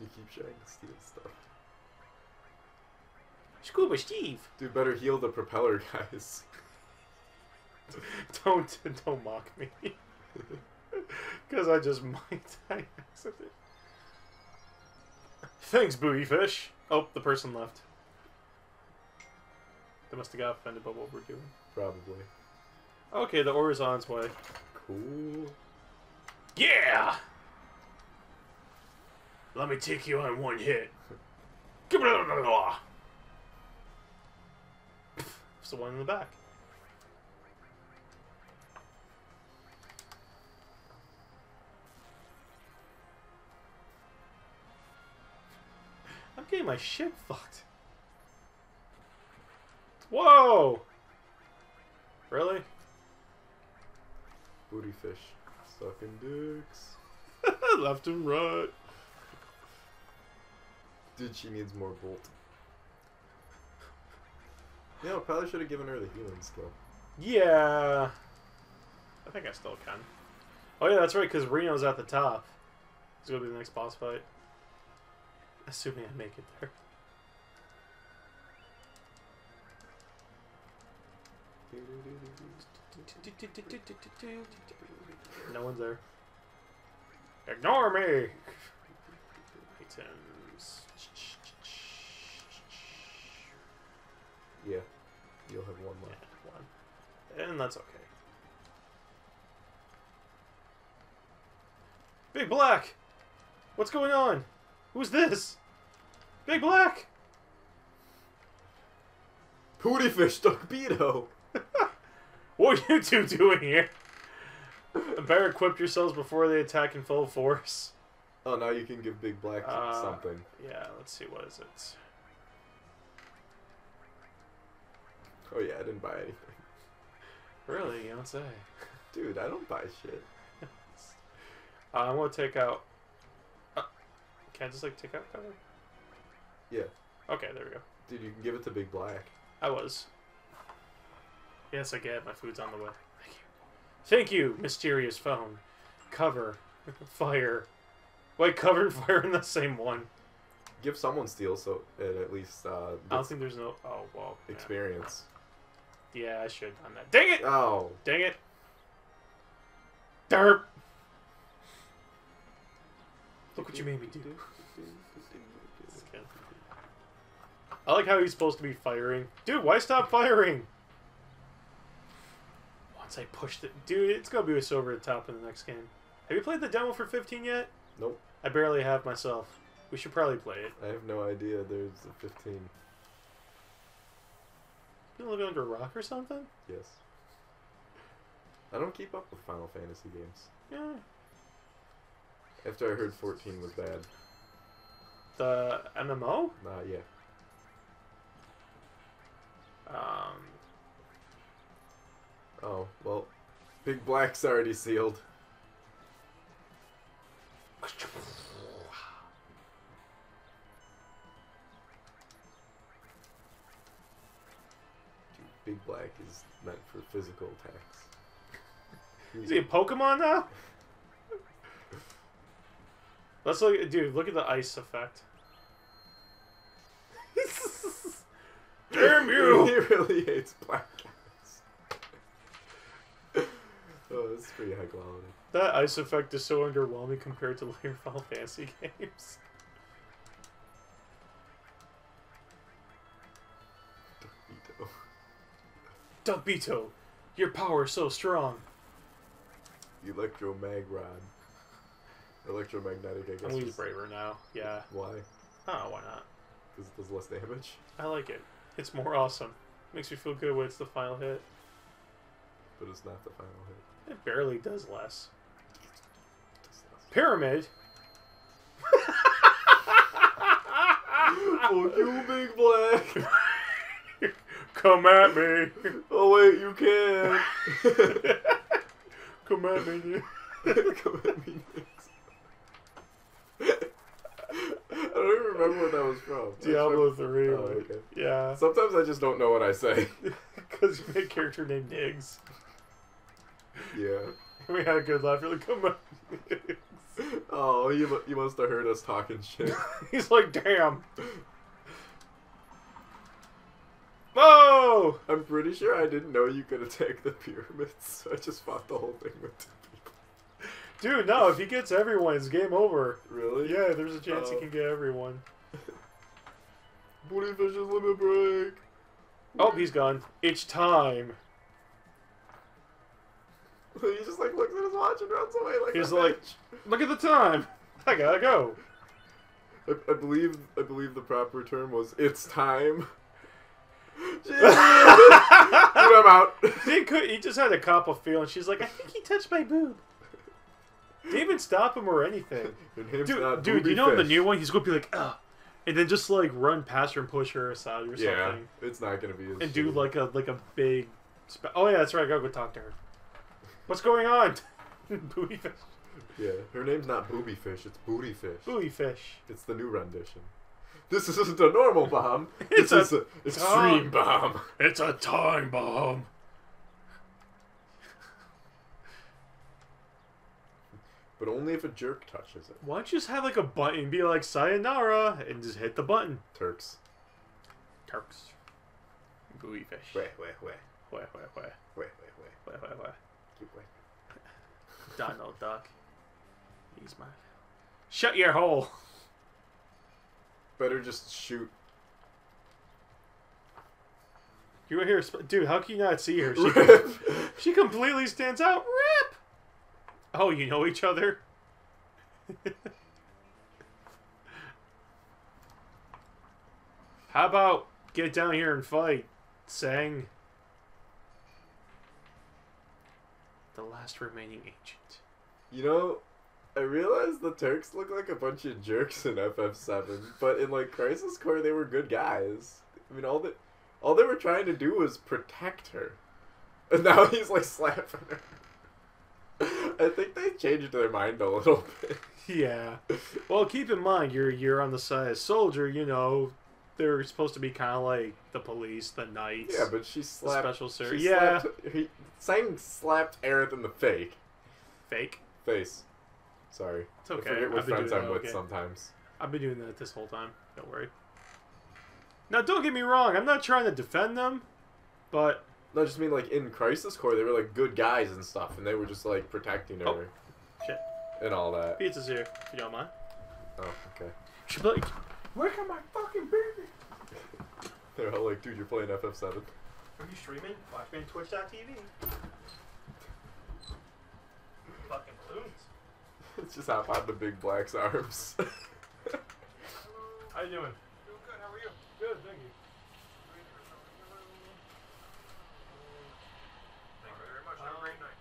You keep trying to steal stuff. Scuba Steve! Dude, better heal the propeller guys. Don't mock me. Because I just might die accident. Thanks, Buoy Fish. Oh, the person left. They must have got offended by what we're doing. Probably. Okay, the ore is on its way. Cool. Yeah! Let me take you on one hit. It's the one in the back. I'm getting my shit fucked. Whoa! Really? Booty fish. Sucking dicks. Left and right. Dude, she needs more bolt. Yeah, I probably should have given her the healing skill. Yeah. I think I still can. Oh yeah, that's right, because Reno's at the top. It's going to be the next boss fight. Assuming I make it there. No one's there. Ignore me! Items. Yeah. You'll have one left. Yeah, one. And that's okay. Big Black! What's going on? Who's this? Big Black! Pooty fish torpedo! What are you two doing here? Better equip yourselves before they attack in full force. Oh, now you can give Big Black something. Yeah, let's see, what is it? Oh yeah, I didn't buy anything. Really? You don't say. Dude, I don't buy shit. I'm gonna take out... can I just, like, take out cover? Yeah. Okay, there we go. Dude, you can give it to Big Black. I was. Yes, I get it. My food's on the way. Thank you. Thank you, mysterious phone. Cover. Fire. Wait, cover and fire in the same one. Give someone steel so it at least I don't think there's no... Oh, well. experience. Yeah, I should have done that. Dang it! Oh. Dang it. Derp! Look what you made me do. I like how he's supposed to be firing. Dude, why stop firing? Once I pushed it... Dude, it's gonna be so over the top in the next game. Have you played the demo for 15 yet? Nope. I barely have myself. We should probably play it. I have no idea there's a 15. You living under a rock or something? Yes. I don't keep up with Final Fantasy games. Yeah. After I heard 14 was bad. The MMO? Yeah. Oh, well. Big Black's already sealed. Big Black is meant for physical attacks. Is he a Pokemon now? Let's look, dude. Look at the ice effect. Damn you! He really hates black guys. Oh, this is pretty high quality. That ice effect is so underwhelming compared to later Final Fantasy games. Dugbito, your power is so strong. Electromagnetic, I guess. I'm gonna use Braver now. Yeah. Why? Oh, why not? Because it does less damage. I like it. It's more awesome. Makes me feel good when it's the final hit. But it's not the final hit. It barely does less. It does less. Pyramid. Fuck you, Big Black. Come at me. Oh wait, you can. Come at me, dude. Come at me next. I don't even remember what that was from. Diablo 3. Oh, okay. Yeah. Sometimes I just don't know what I say. Because you made a character named Niggs. Yeah. We had a good laugh. You're like, come on. Oh, you must have heard us talking shit. He's like, damn. Whoa! I'm pretty sure I didn't know you could attack the pyramids, so I just fought the whole thing with 2 people. Dude, no, if he gets everyone, it's game over. Really? Yeah, there's a chance he can get everyone. Booty fish's limit break. Oh, he's gone. It's time. He just like looks at his watch and runs away like He's a like, bitch. look at the time. I gotta go. I believe the proper term was "it's time." Dude, I'm out. He just had a cop a feel, and she's like, I think he touched my boob. Didn't even stop him or anything. Dude, you know the new one? He's gonna be like, ugh. And then just like run past her and push her aside or something. Yeah, it's not gonna be as and do shitty. like a big... oh yeah, that's right, I gotta go talk to her. What's going on? Booty fish. Yeah, her name's not Booby Fish, it's Booty Fish. Booty fish. It's the new rendition. This isn't a normal bomb. It's This is an extreme bomb. It's a time bomb. But only if a jerk touches it. Why don't you just have like a button and be like, sayonara, and just hit the button? Turks. Turks. Booty fish. Wait. Wait. Keep waiting. Donald Duck. He's my. Shut your hole. Better just shoot. You were here, dude. How can you not see her? Rip. She completely stands out. Rip. Oh, you know each other. How about get down here and fight, Sang? The last remaining agent. You know, I realized the Turks look like a bunch of jerks in FF7, but in like Crisis Core they were good guys. I mean, all they were trying to do was protect her, and now he's like slapping her. I think they changed their mind a little bit. Yeah. Well, keep in mind you're on the side of soldier. You know, they're supposed to be kind of like the police, the knights. Yeah, but she slapped. The special service. She Yeah. Sang slapped Aerith in the face. Sorry. It's okay. I forget what I've been friends doing I'm that, with okay. sometimes. I've been doing that this whole time. Don't worry. Now, don't get me wrong. I'm not trying to defend them, but No, I just mean like in Crisis Core they were like good guys and stuff, and they were just like protecting her. Oh, shit. And all that. Pizza's here, if you don't mind. Oh, okay. She'll be like, where can my fucking baby? They're all like, dude, you're playing FF7. Are you streaming? Watch me on Twitch.tv. Fucking balloons. It's just hop on the big black's arms. How you doing? Doing good, how are you? Good, thank you. Thank you very much. Have a great night.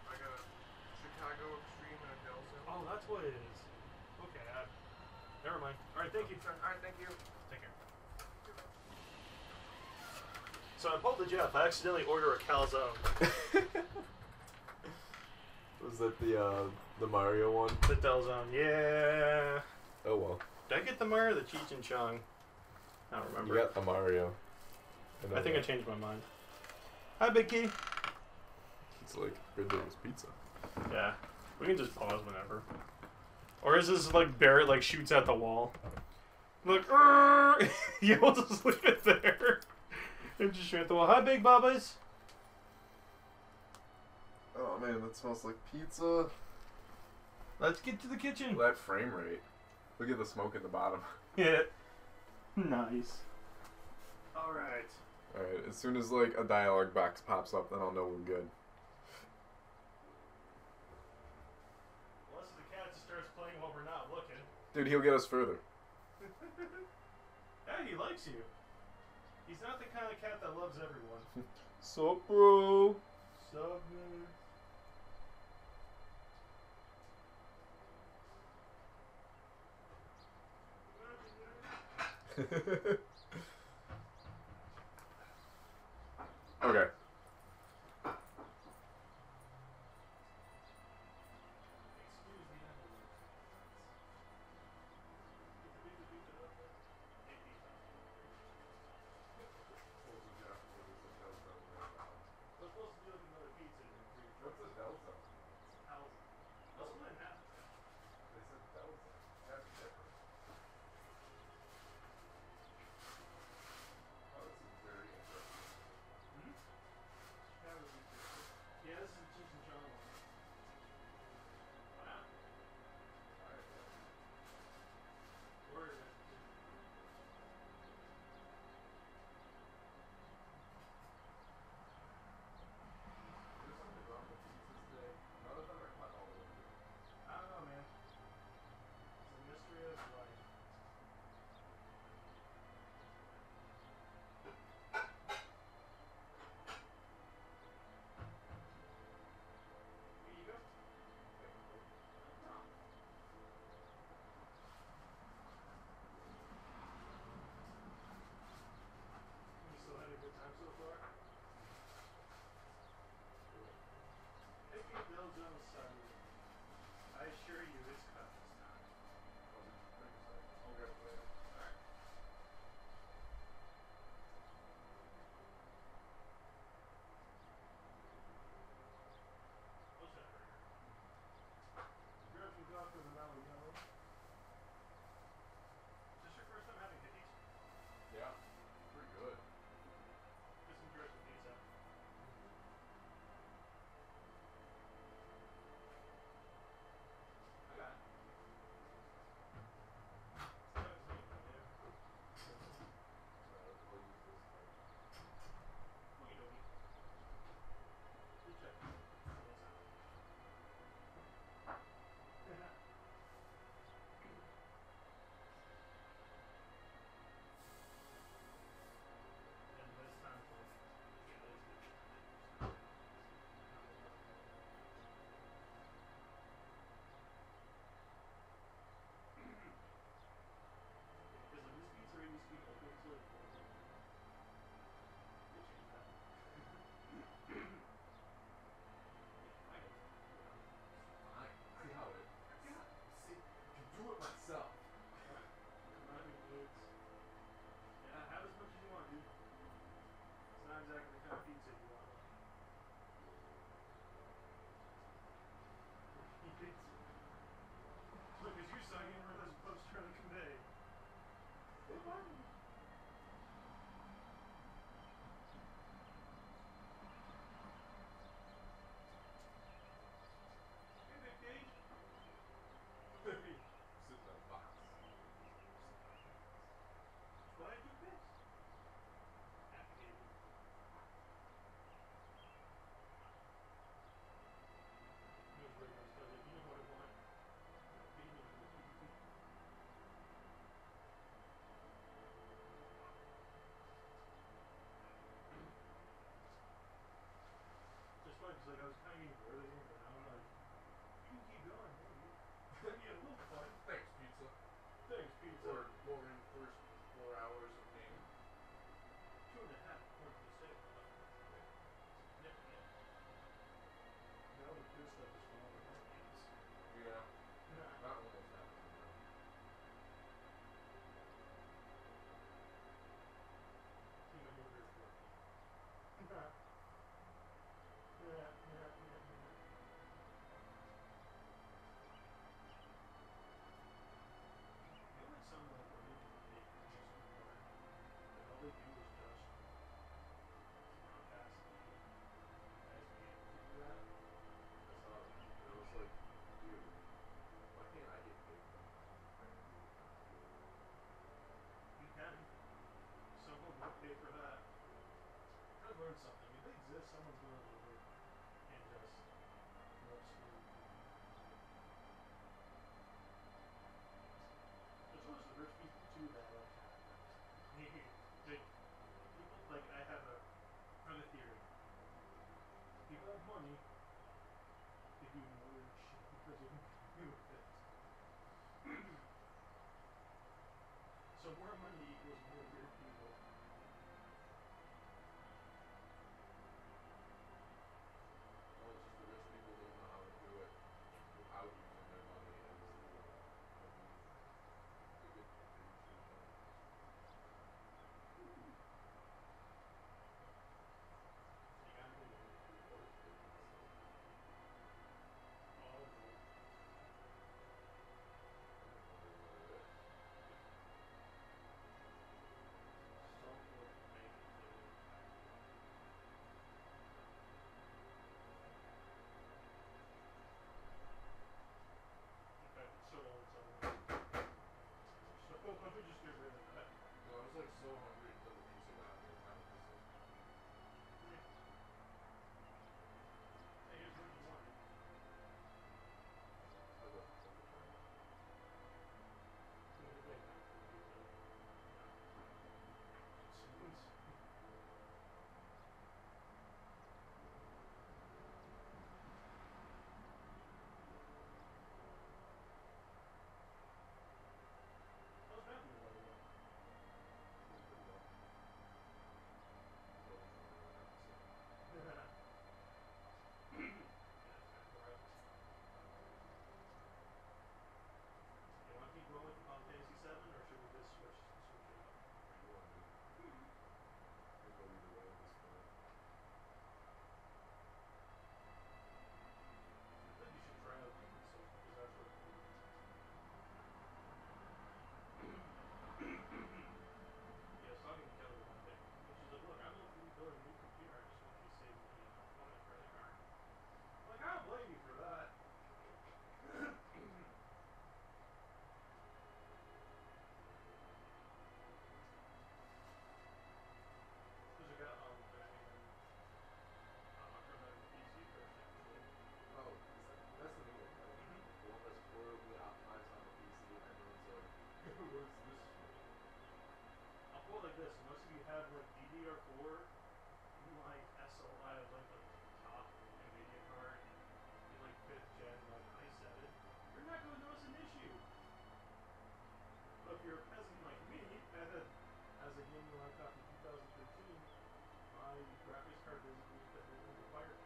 I got a Chicago Extreme and a Delta. Oh, that's what it is. Okay, never mind. Alright, thank you. Alright, thank you. Take care. So I pulled the Jeff. I accidentally ordered a calzone. Was that the Mario one? The Delzone, yeah. Oh well. Did I get the Mario or the Cheech and Chong? I don't remember. You got the Mario. I think I changed my mind. Hi, Big Key. It's like Red Devil's Pizza. Yeah, we can just pause whenever. Or is this like Barrett like shoots at the wall? Look, yeah, we'll just leave it there. And just shoot at the wall. Hi, Big Bubba's. Oh man, that smells like pizza. Let's get to the kitchen. That frame rate. Look at the smoke at the bottom. Yeah. Nice. Alright. Alright, as soon as like a dialogue box pops up, then I'll know we're good. Unless the cat just starts playing while we're not looking. Dude, he'll get us further. Yeah, he likes you. He's not the kind of cat that loves everyone. Sup, bro? Sup, man? Okay. What's a delta? They said delta. That's different. Oh, this is very interesting. Yeah, this is a Cheech and Chong one. Wow. Alright, yeah. Where is it? There's something wrong with pizzas today. None of them are cut all the way through. I don't know, man. It's a mystery of life. Here you go. You still had a good time so far? Picking Bill Jones' son. I assure you, it's cut this time. I'll grab it later. Alright. What's that burger? Grab some coffee with an yellow. Is this your first time having cookies? Yeah. doing other shit because of me with it. So more money equals more weird people. Well, it's just the rich people don't know how to do it without using their money as the good thing. You gotta be Rewards business, so. all of them. I don't know about it. Some would make it to in fact, it's so old, so let me just get rid of that. No, I was like so hungry until the pizza got here. Now I'm just like, Hey, here's what you want. I love pizza. Wait, not for the pizza. Spoons. How's Matthew, by the way? Doing pretty well. He's always running around, so. Yeah, it's kind of gross. You want to keep going with Final Fantasy VII, or should we just switch it up? What do you want to do? Could go either way at this point. I think you should try out Demon Souls because that's what. Yeah, I was talking to Kelly about it, and she's like, "Look, I don't know if you can build a new computer. I just want you to save money on my credit card." I'm like, I don't blame you for that. Because I got Batman from the PC first, actually. Oh, that's the new one, right? Mm-hmm. The one that's horribly optimized on the PC and everyone's like, what's this for? I'll put it like this: unless you have like DDR4, like SLI, like the top NVIDIA card, in like 5th gen, like i7, you're not going to notice an issue. But if you're a peasant like me, as a gaming laptop in 2013, my graphics card doesn't require it.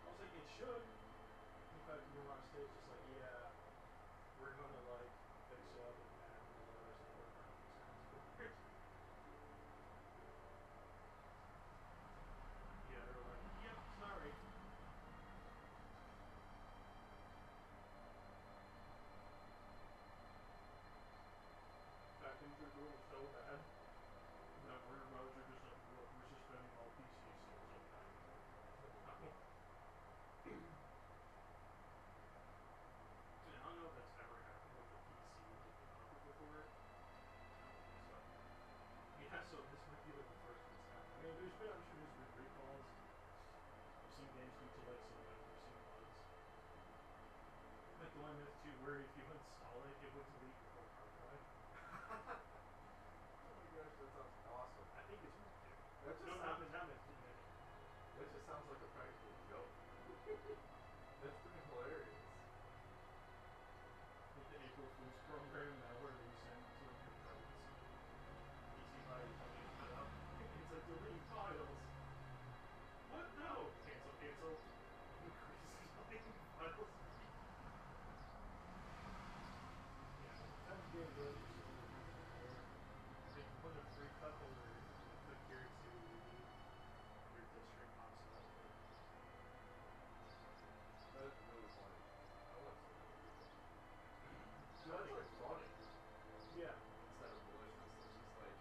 I was like, it should. In fact, we were on stage just like, yeah, we're gonna like fix up and add more support graphics cards. Yeah, they were like, yep, sorry. In fact, things are going so bad that Warner Bros. Are just like, look, we're suspending all PC sales indefinitely. And I don't know if that's ever happened with a PC developer before. I don't think so. Yeah, so this might be like the first of its kind. I mean, I'm sure there's been recalls. I've seen games due to like some unforeseen bugs. Like the one with 2 where if you install it, it would delete your whole hard drive. Oh my gosh, that sounds awesome. I think it's worth it. That just No, sounds, not Myth. that just sounds like a practical joke. That's pretty hilarious. Like the April Fool's program now where you send to like your friends PC file, you tell me to put up. It's like delete files. What? No! Cancel. Increase deleting files. Yeah, that's getting really like when a free cup holder click here to delete your district pops up. That is really funny. I want to see that. That's That's like funny. Yeah. Instead of malicious, it's just like,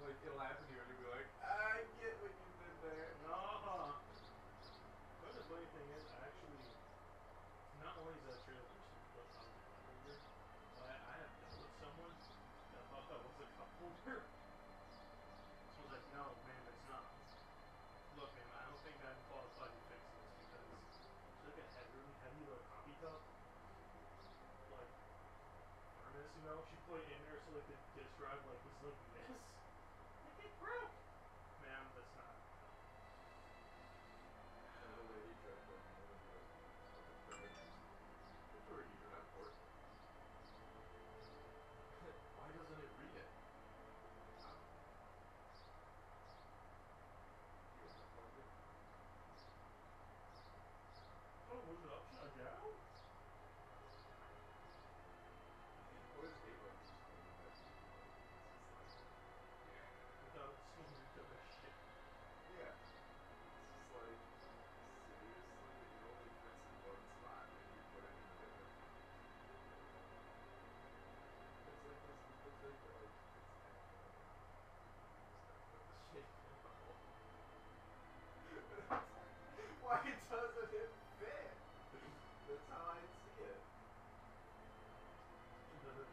like it'll happen to you and you'll be like, I get what you did there. Uh-huh. But the funny thing is, actually, not only is that true that there's some flip out the cup holder, but I have dealt with someone that thought that was a cup holder. So I was like, no, ma'am, it's not. Look, ma'am, I don't think I'm qualified to fix this because it's like a really heavy, like, coffee cup. Like, furnace, you know? She put it in there so, like, the disk drive, like, was like this. Like, it broke! Ma'am, that's not. And the lady tried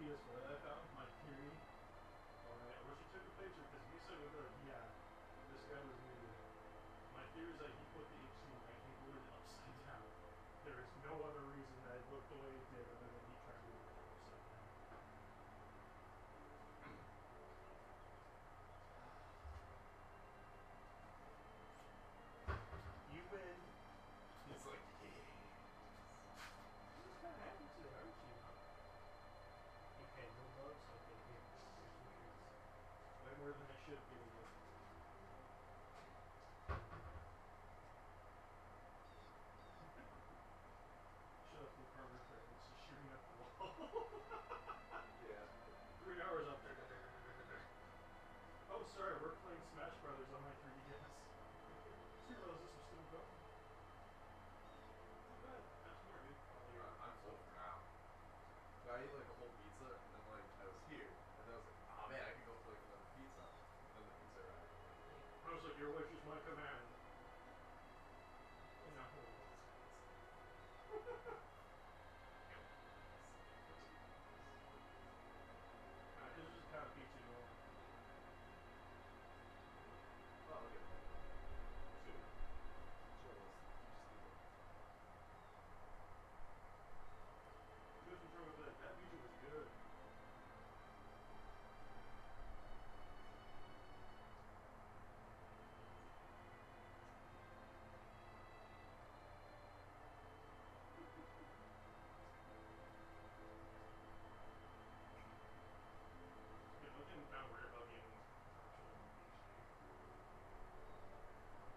PS4 that I found, my theory. Alright, I wish you took a picture because you said it like, yeah, this guy was new. My theory is that he put the HDMI keyboard upside down. There is no other reason that it looked the way it did other than he tried to look it upside down. You win. He's like, yeah. I'm just kind of happy today, aren't you? Okay, no bugs? Okay, here. Here's some treats. Way more than I should have given you. Shut up, Luke Harvard Fair. It's just shooting up the wall. Yeah. 3 hours up there. Oh, sorry, we're playing Smash Brothers on my 3DS. Didn't realize this was still going. Not bad. That's more, dude. I'm full for now. I ate like a whole pizza, and then like I was here, and then I was like, oh man, I could go for like another pizza. And then the pizza arrived. I was like, your wish is my command. No. His was kind of peachy though. Oh, look at that. Two. Sure, let's just leave it. Good control of that. That pizza was good. Yeah, nothing not worried about getting actual HD. Nah, man.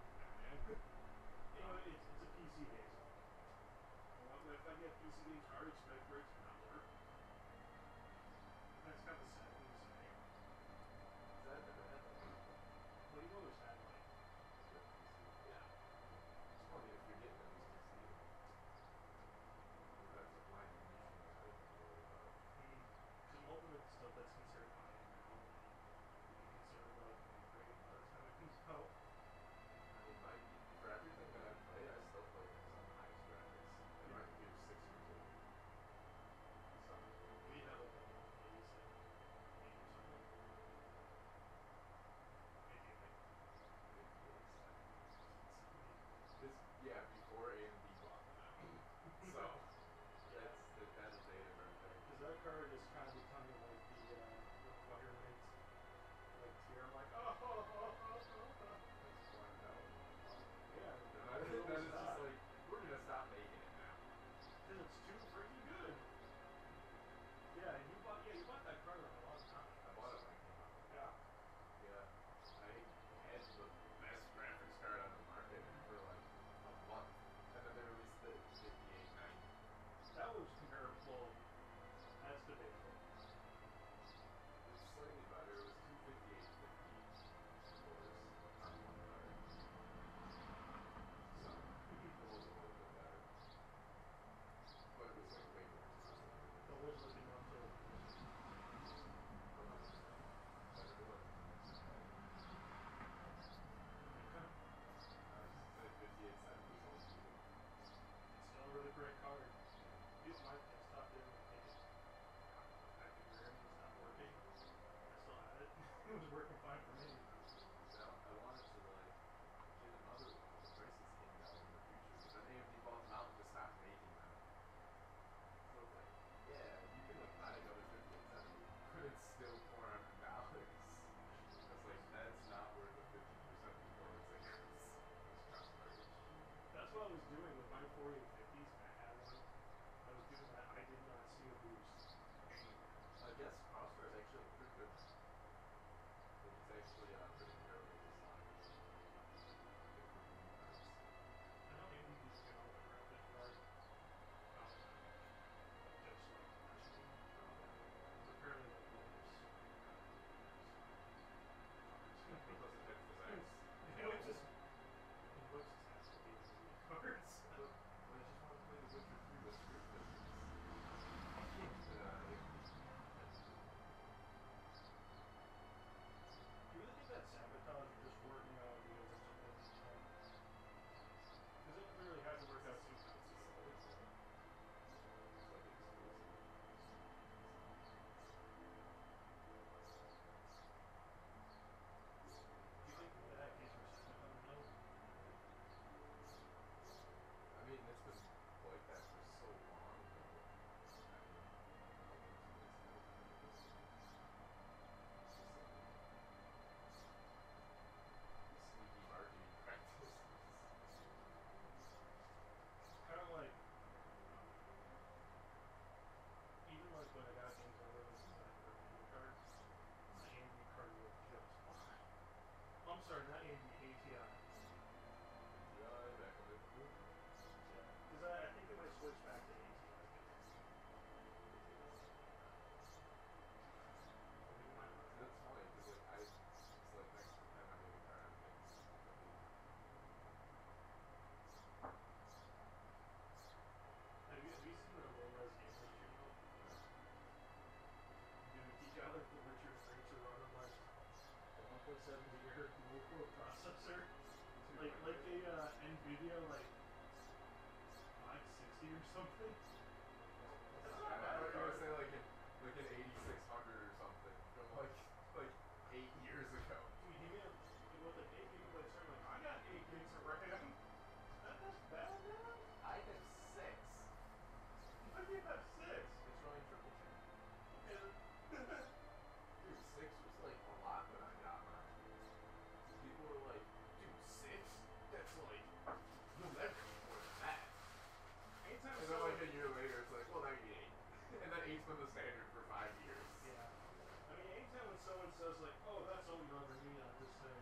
You know, it's a PC base. If I get PC games, I expect for it to not work. That's kind of sad thing to say. Is that never had that? Well, you've always had like, Good PC. yeah. It's funny if you're getting a new PC. That's a blind ammunition that I didn't worry about. Because ultimate stuff that's considered high end now, would be considered like an upgrade by the time it comes out. I mean, for everything that I play, I still play things on the highest graphics. And my computer's 6 years old. So, We have like a 87, 8 or something. 88. 58. This, yeah, before AMD bought them out. So, Yeah. that's dated right there. Because that card is kind of becoming like the requirement like tier. I'm like, It's blacked out. yeah. Then it's just like, we're gonna stop making it now. Because it's too freaking good. Yeah, you bought that card a long time ago. I bought it when it came out. Yeah. Yeah. I had the best graphics card on the market for like a month. And then they released the 5890. That was comparable. That's debatable. It's slightly better. It was 258.50 cores on one card. So, it was a little bit better. But it was like way more expensive. But was looking up to 100%. Better to it. okay. The 5870 is also good. It's still a really great card. Use my desktop didn't take it. Active RAM was not working. I still had it. It was working fine for me. Now, I wanted to like get another one when the prices came down in the future, but then AMD bought them out and just stopped making them. So it's like, yeah, you can like buy another 5870, but it's still $400. I was like, that's not worth a 50% performance increase. It's cost garbage. That's what I was doing with my 4850s when I had one. I was doing that. I did not see a boost anywhere. I guess Crossfire is actually pretty good. Like, it's actually pretty comparable to Sonic. Good performing cards. I know AMD just came out with a graphic card. Like just like national. It's apparently like one of those It doesn't hit physics. It whips his ass with these cards. But I just want to play The Witcher 3 with Street Vicious. idea, like 560 or something. That's not I bad. thought you were gonna say like an 8600 or something from like 8 years ago. Dude, you mean with an 8 gigabyte server? Like, I got 8 gigs of RAM. That's bad, man. I have 6. Why do you have 6? It's running triple G. Dude, 6 was like a lot when I got mine. People were like, dude, 6? That's like, you'll never get more than that. And then like a year later, it's like, well, now you need 8. And then 8's been the standard for 5 years. Yeah. I mean, anytime when someone says like, "Oh, that's all you'll ever need," I just say,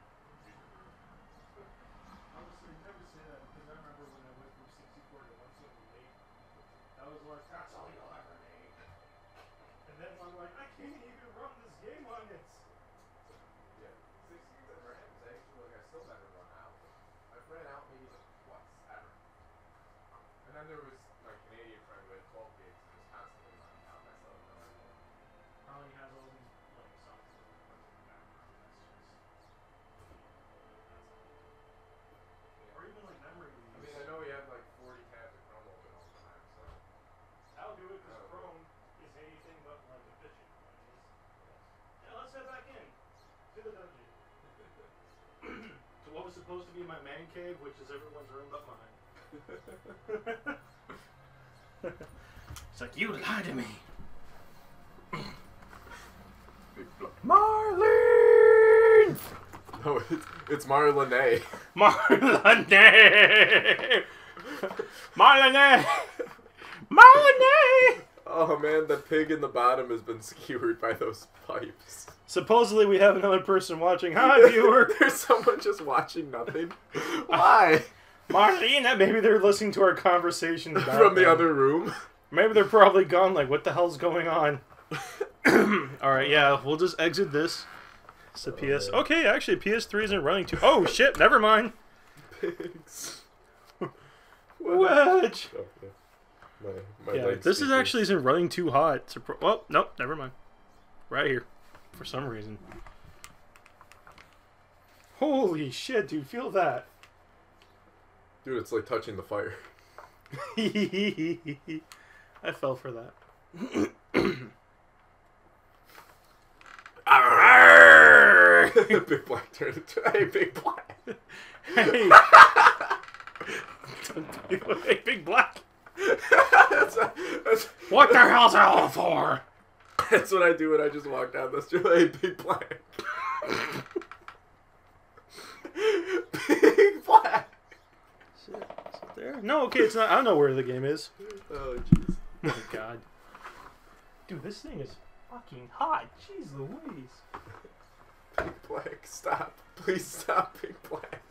honestly, never say that because I remember when I went from 64 to 128, I was like, "That's all you'll ever need." And then I'm like, "I can't even run this game on it." Yeah. 6 gigs of RAM is actually like I still never run out. I've ran out maybe like twice ever. And then there was my Canadian friend who had 12 gigs and was constantly running out. I still have no idea. Probably has all these like software running in the background. That's just or even like memory I leaks. mean, I know he had like 40 tabs of Chrome open all the time, so. That'll do it because Oh, Chrome is anything but like efficient. Yeah, let's head back in to the dungeon. To what was supposed to be my man cave, which is everyone's room but mine. It's like, you lied to me. Marlene! No, it's Marlene. Marlene! Marlene! Marlene! Oh man, the pig in the bottom has been skewered by those pipes. Supposedly we have another person watching. Hi, viewer! There's someone just watching nothing. Why? Marlene, maybe they're listening to our conversation about From the them. other room. Maybe they're probably gone, like, what the hell's going on? Alright, yeah, we'll just exit this. It's the PS... man. Okay, actually, PS3 isn't running too... Oh, shit, never mind. Pigs. Wedge! Oh, yeah. My Yeah, legs this is speakers. actually isn't running too hot. Well, nope, never mind. Right here. For some reason. Holy shit, dude, feel that. Dude, it's like touching the fire. I fell for that. Big Black turned into hey, Big Black. Hey. Hey, Big Black. that's, What the hell's it all for? that's what I do when I just walk down the street. Hey, Big Black. Big Black. Is it there? No, okay, it's not. I don't know where the game is. Oh, jeez. Oh my god. Dude, this thing is fucking hot. Jeez Louise. Big Black, stop. Please stop, Big Black.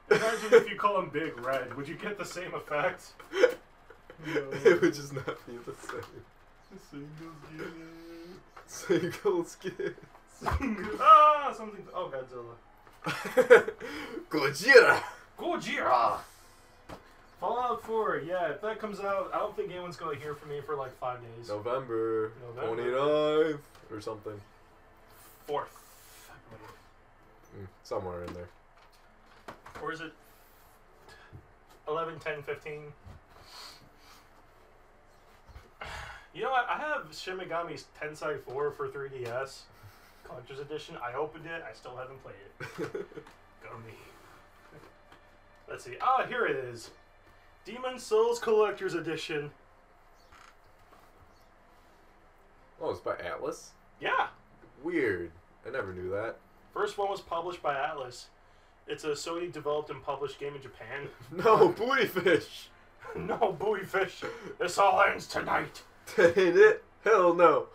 Imagine if you call him Big Red. Would you get the same effect? It would just not be the same. Single skin. Ah, something. Oh, Godzilla. Gojira. Gojira! Fallout 4, yeah, if that comes out, I don't think anyone's going to hear from me for like 5 days. November 29th or something. 4th, I believe. Somewhere in there. Or is it 11, 10, 15? You know what? I have Shin Megami's Tensei 4 for 3DS. Collector's Edition. I opened it. I still haven't played it. Go me. Let's see. Ah, here it is. Demon Souls Collector's Edition. Oh, it's by Atlas? Yeah. Weird. I never knew that. First one was published by Atlas. It's a Sony developed and published game in Japan. No, booty fish. No, buoy fish. This all ends tonight. Ain't it? Hell no.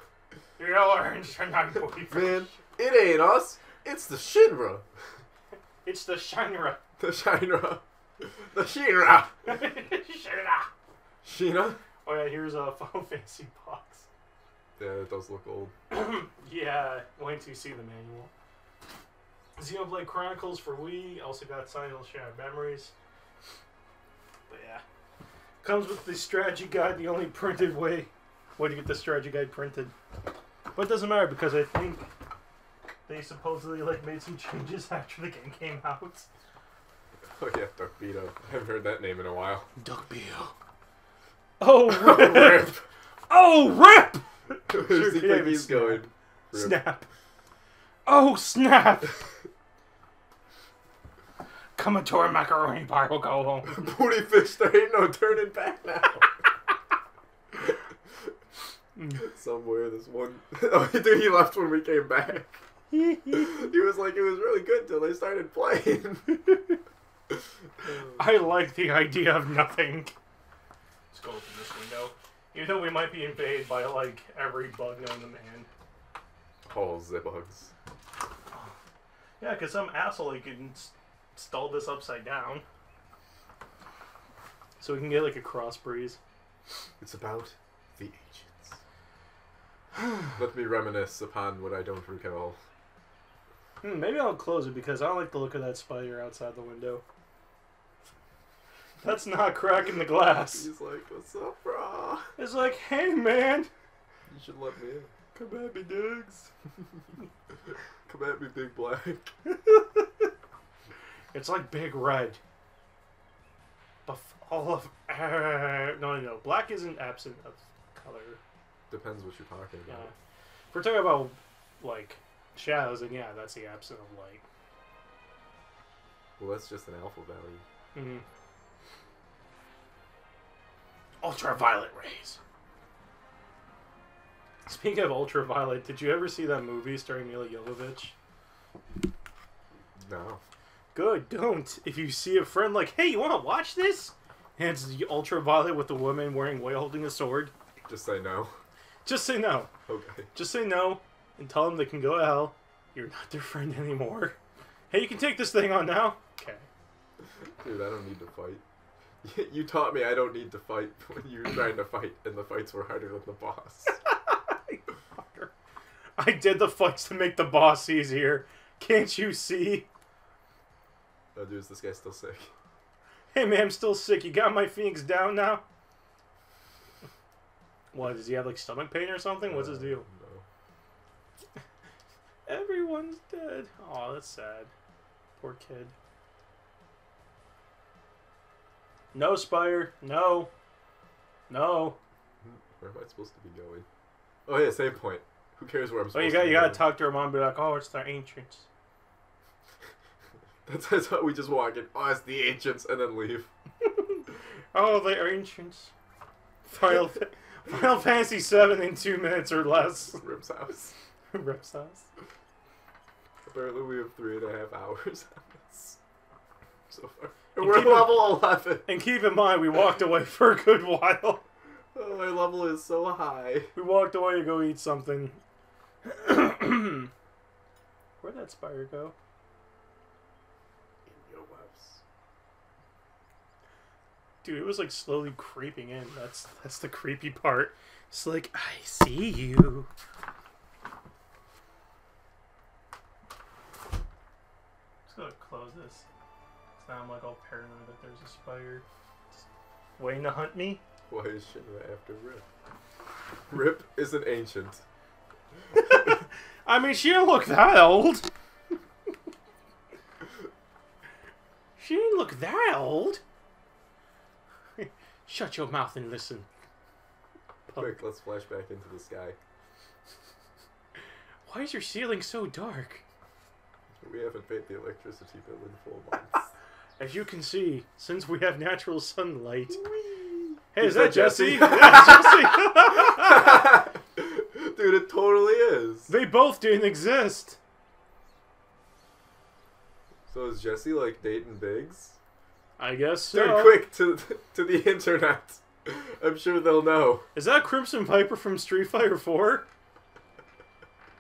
It all ends tonight, buoy fish. Man, it ain't us. It's the Shinra. It's the Shinra. The Shinra. The Shinra. Shinra. Sheena? Oh yeah, here's a Final Fantasy box. Yeah, it does look old. Yeah, wait till you see the manual. Xenoblade Chronicles for Wii. Also got Silent Hill Shattered Memories. But yeah. Comes with the strategy guide, the only printed way to get the strategy guide printed. But it doesn't matter because I think they supposedly like made some changes after the game came out. Oh yeah, Duck Beto. I haven't heard that name in a while. Duck Beto. Oh rip! Oh rip! Where's he think David he's snap. going? Rip. Snap. Oh snap! Commodore Macaroni Bar will go home. Booty fish, there ain't no turning back now. Somewhere this one... Oh, dude, he left when we came back. He was like, it was really good till they started playing. I like the idea of nothing. Let's go open this window. Even though we might be invaded by, like, every bug known to man. Oh, Zibugs. Yeah, because some asshole can install this upside down. So we can get, like, a cross breeze. It's about the agents. Let me reminisce upon what I don't recall. Maybe I'll close it because I don't like the look of that spider outside the window. That's not cracking the glass. He's like, what's up, brah? It's like, hey, man. You should let me in. Come at me, Diggs. Come at me, Big Black. It's like Big Red. All of... no. Black isn't absent of color. Depends what you're talking Yeah. about. If we're talking about, like, shadows, then yeah, that's the absent of light. Well, that's just an alpha value. Mm-hmm. Ultraviolet rays. Speaking of ultraviolet, did you ever see that movie starring Mila Jovovich? No. Good, don't. If you see a friend like, hey, you want to watch this? And it's ultraviolet with a woman wearing white holding a sword. Just say no. Just say no. Okay. Just say no and tell them they can go to hell. You're not their friend anymore. Hey, you can take this thing on now. Okay. Dude, I don't need to fight. You taught me I don't need to fight when you were trying to fight, and the fights were harder than the boss. Fucker. I did the fights to make the boss easier. Can't you see? Oh, dude, is this guy still sick? Hey, man, I'm still sick. You got my Phoenix down now? What, does he have, like, stomach pain or something? What's his deal? No. Everyone's dead. Aw, that's sad. Poor kid. No, Spire. No. No. Where am I supposed to be going? Oh yeah, same point. Who cares where I'm Oh, supposed you to be gotta going? talk to her mom and be like, oh, it's the ancients. That's how we just walk in. Oh, it's the ancients, and then leave. Oh, the ancients. Final Fantasy VII in 2 minutes or less. Rip's house. Rip's house. Apparently we have 3.5 hours on this so far. And And we're keep in- level 11. And keep in mind, we walked away for a good while. Oh, my level is so high. We walked away to go eat something. Where'd that spider go? In your webs. Dude, it was like slowly creeping in. That's the creepy part. It's like, I see you. Just gonna close this. Now I'm like all paranoid that there's a spider just waiting to hunt me. Why is Shinra after Rip? Rip is an ancient. I mean, she didn't look that old. She didn't look that old. Shut your mouth and listen. Quick, let's flash back into the sky. Why is your ceiling so dark? We haven't paid the electricity bill in 4 months. As you can see, since we have natural sunlight. Whee! Hey, is that Jesse? Jesse? Yeah, Jesse! Dude, it totally is. They both didn't exist. So is Jesse like dating Biggs? I guess so. Dude, quick to the internet. I'm sure they'll know. Is that Crimson Viper from Street Fighter 4?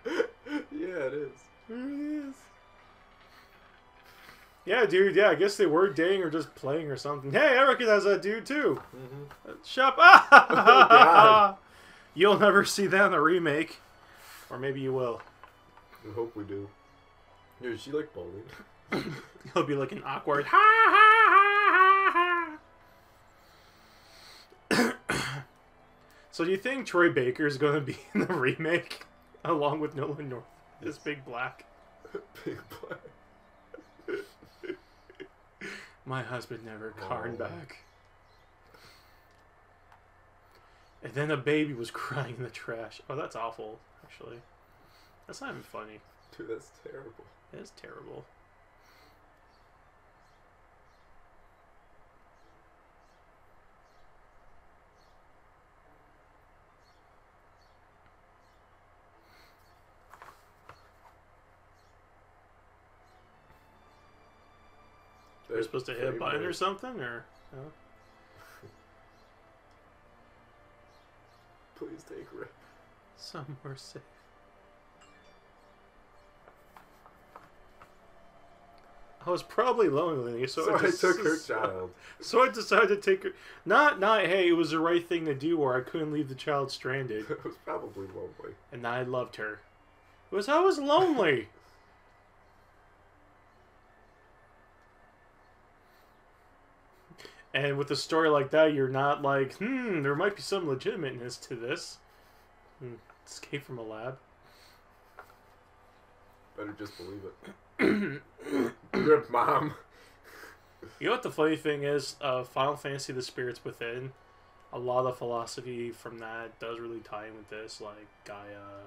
Yeah, it is. It is. Yeah, dude, yeah, I guess they were dating or just playing or something. Hey, I recognize that dude, too. Mm-hmm. Shop. Ah! Oh, God. You'll never see that in the remake. Or maybe you will. We hope we do. Dude, is she like bowling? He'll be like an awkward ha ha ha ha ha. So do you think Troy Baker is going to be in the remake along with Nolan North? This big black. Big Black. My husband never carned Oh. back. And then a baby was crying in the trash. Oh, that's awful, actually. That's not even funny. Dude, that's terrible. It is terrible. You're supposed to hit a Frame button or rate. something, or no? Please take rip. Somewhere safe. I was probably lonely, So I took her child. So I decided to take her. Not. Hey, it was the right thing to do, or I couldn't leave the child stranded. It was probably lonely. And I loved her. It was I was lonely. And with a story like that, you're not like, there might be some legitimateness to this. Escape from a lab. Better just believe it. Rip, Mom. You know what the funny thing is? Final Fantasy: The Spirits Within. A lot of philosophy from that does really tie in with this, like Gaia,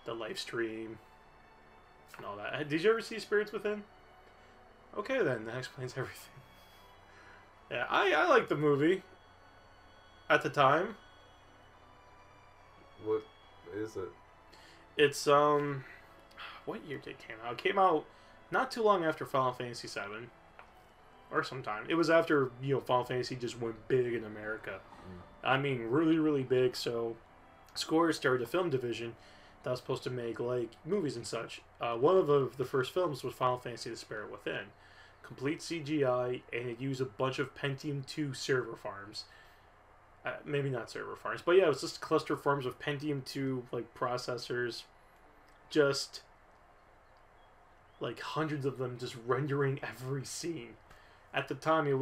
the life stream, and all that. Did you ever see Spirits Within? Okay, then that explains everything. Yeah, I liked the movie at the time. What is it? It's what year did it came out? It came out not too long after Final Fantasy VII, or sometime. It was after Final Fantasy just went big in America. I mean, really, really big. So, Square started a film division that was supposed to make like movies and such. One of the first films was Final Fantasy: The Spirit Within, complete CGI, and it used a bunch of Pentium 2 server farms. Maybe not server farms, but yeah, it was just cluster farms of Pentium 2 like processors, just like hundreds of them, just rendering every scene. At the time, it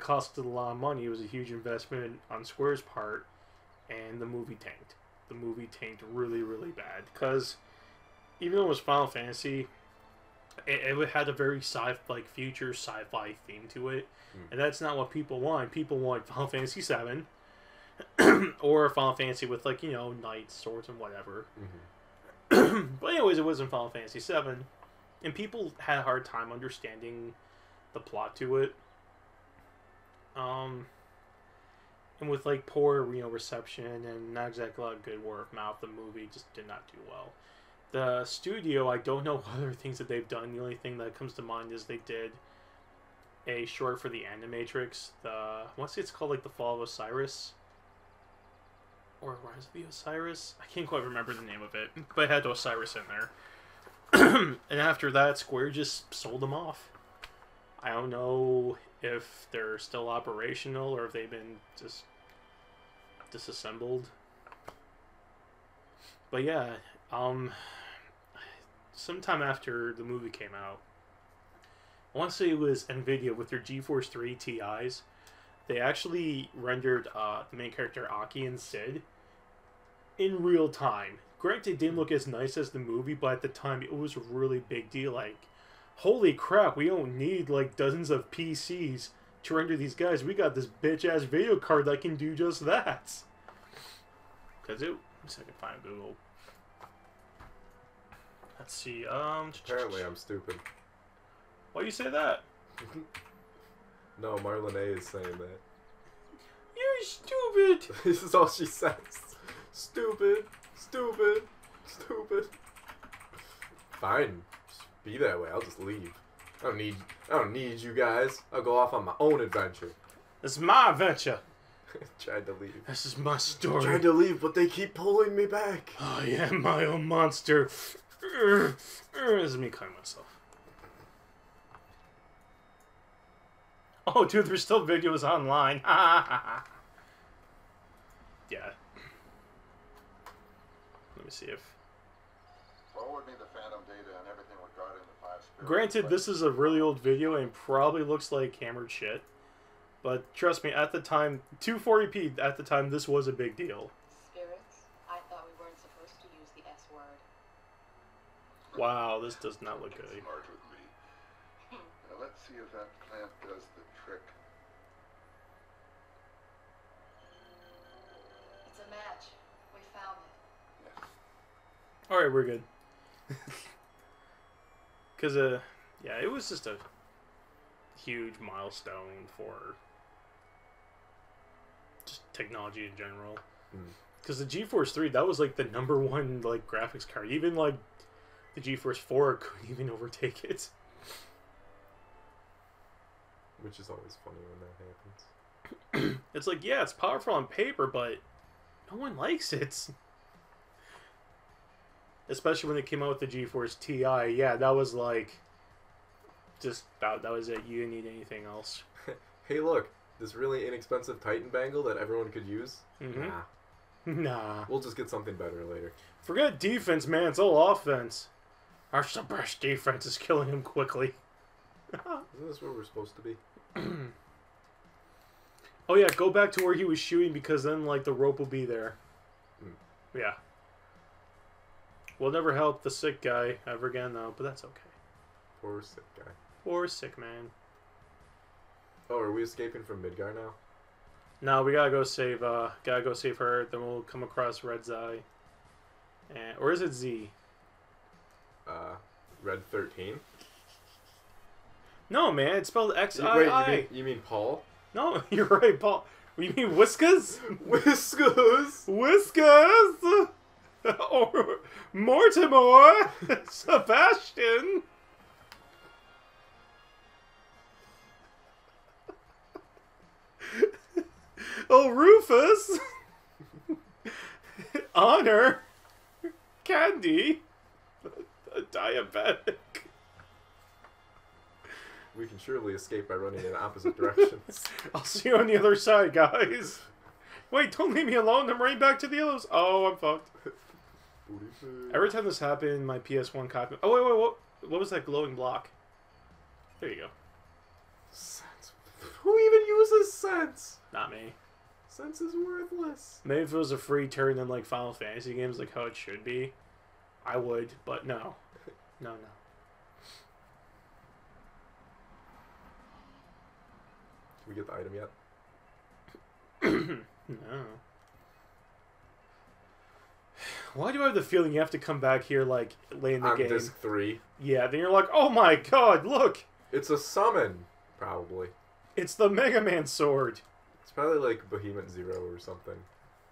costed a lot of money. It was a huge investment on Square's part, and the movie tanked. The movie tanked really, really bad because even though it was Final Fantasy, it had a very future sci-fi theme to it, and that's not what people want. People want Final Fantasy VII or Final Fantasy with knights, swords, and whatever. But anyways, it wasn't Final Fantasy VII, and people had a hard time understanding the plot to it. And with poor reception and not exactly a lot of good word of mouth, the movie just did not do well. The studio, I don't know what other things that they've done. The only thing that comes to mind is they did a short for the Animatrix. It's called The Fall of Osiris, or Rise of the Osiris. I can't quite remember the name of it, but it had Osiris in there. And after that, Square just sold them off. I don't know if they're still operational or if they've been just disassembled. But yeah, sometime after the movie came out, I want to say it was NVIDIA with their GeForce 3 Ti's. They actually rendered the main character Aki and Sid in real time. Granted, it didn't look as nice as the movie, but at the time it was a really big deal. Holy crap, we don't need dozens of PCs to render these guys. We got this bitch-ass video card that can do just that. Let's see if I can find Google. Let's see, Apparently I'm stupid. Why do you say that? No, Marlene is saying that. You're stupid! This is all she says. Stupid. Stupid. Stupid. Fine. Just be that way. I'll just leave. I don't need you guys. I'll go off on my own adventure. This is my adventure. Tried to leave. This is my story. Tried to leave, but they keep pulling me back. I am my own monster. This is me cutting myself. Oh, dude, there's still videos online. Yeah. Let me see if... Forward me the phantom data and everything regarding the 5 spirits. Granted, this is a really old video and probably looks like hammered shit. But trust me, at the time, 240p, at the time, this was a big deal. Spirits? I thought we weren't supposed to password. Wow, this does not look good. Smart with me. Now let's see if that clamp does the trick. It's a match. We found it. Yes. All right, we're good. Cause yeah, it was just a huge milestone for just technology in general. Because the GeForce 3, that was like the #1 like graphics card. Even like the GeForce 4 couldn't even overtake it. Which is always funny when that happens. It's like, yeah, it's powerful on paper, but no one likes it. Especially when it came out with the GeForce TI. Yeah, that was like just that was it. You didn't need anything else. Hey, look, this really inexpensive Titan bangle that everyone could use. Mhm. Nah, Nah. we'll just get something better later. Forget defense, man. It's all offense. Our best defense is killing him quickly. Isn't this where we're supposed to be? Oh yeah, go back to where he was shooting because then like the rope will be there. Yeah. We'll never help the sick guy ever again though, but that's okay. Poor sick guy. Poor sick man. Oh, are we escaping from Midgar now? No, we gotta go save her, then we'll come across Red's Eye. And, or is it Z? Red 13? No man, it's spelled Wait, XII. you mean Paul? No, you're right, Paul. You mean Whiskas? Whiskers! Whiskas! Or Mortimer! Sebastian! Oh, Rufus! Honor! Candy! A diabetic. We can surely escape by running in opposite directions. I'll see you on the other side, guys. Wait, don't leave me alone. I'm running back to the others. Oh, I'm fucked. Every time this happened, my PS1 copy... Oh, wait. What was that glowing block? There you go. Sense. Who even uses sense? Not me. Sense is worthless. Maybe if it was a free turn in, like, Final Fantasy games, like how it should be, I would, but no. No. Did we get the item yet? No. Why do I have the feeling you have to come back here, like, late in the On game? disc 3. Yeah, then you're like, oh my god, look! It's a summon, probably. It's the Mega Man sword. It's probably like Behemoth Zero or something.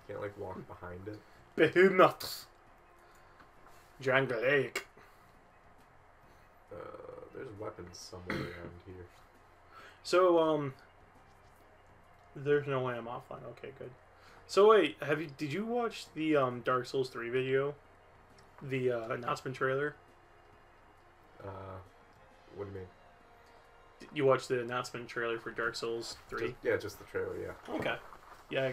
Can't like walk behind it. Behemoth. Jungle Lake. There's weapons somewhere around here. So, there's no way I'm offline. Okay, good. So wait, did you watch the Dark Souls 3 video? The announcement trailer? What do you mean? You watched the announcement trailer for Dark Souls 3? Just the trailer, yeah. Okay. Yeah.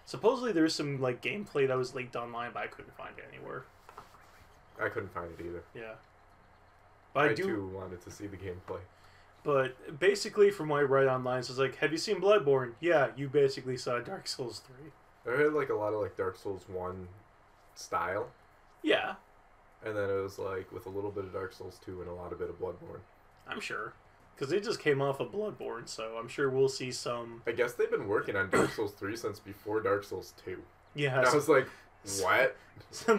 Supposedly there's some like gameplay that was leaked online, but I couldn't find it anywhere. I couldn't find it either. Yeah. But I too wanted to see the gameplay. But basically, from what I read online, so it's like, have you seen Bloodborne? Yeah, you basically saw Dark Souls 3. I had like a lot of like Dark Souls 1 style. Yeah. And then it was like with a little bit of Dark Souls 2 and a lot of bit of Bloodborne. I'm sure. Because they just came off of Bloodborne, so I'm sure we'll see some... I guess they've been working on Dark Souls 3 since before Dark Souls 2. Yeah. And I was like, what?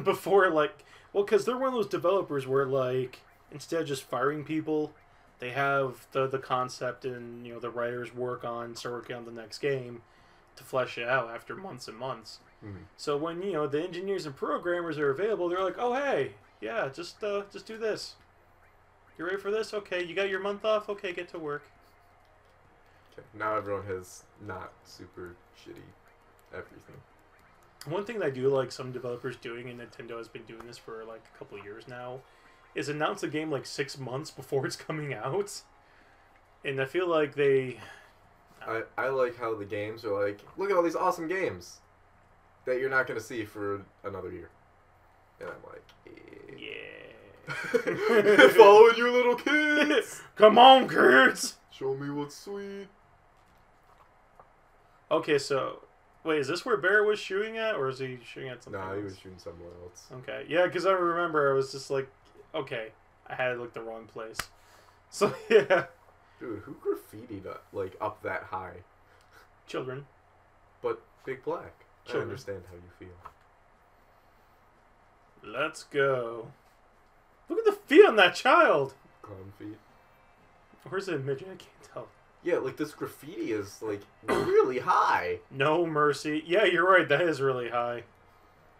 Before, like... Well, because they're one of those developers where, like, instead of just firing people, they have the concept and, you know, the writers start working on the next game to flesh it out after months and months. Mm-hmm. So when, you know, the engineers and programmers are available, they're like, oh, hey, yeah, just do this. You ready for this? Okay, you got your month off? Okay, get to work. Okay. Now everyone has not super shitty everything. One thing that I do like some developers doing, and Nintendo has been doing this for like a couple of years now, is announce a game like 6 months before it's coming out. And I feel like they... I like how the games are like, look at all these awesome games that you're not going to see for another year. And I'm like, Yeah. Following you little kids! Come on, kids! Show me what's sweet. Okay, so Wait, is this where Barrett was shooting at, or is he shooting at something Nah, he else? was shooting somewhere else. Okay, yeah, because I remember I was just like, okay, I had like the wrong place. So yeah, Dude, who graffitied like up that high? children. But Big Black. Children. I understand how you feel. Let's go. Look at the feet on that child. Clown feet. Where's the midget? I can't tell. Yeah, like this graffiti is like really high, No mercy. Yeah, you're right. That is really high.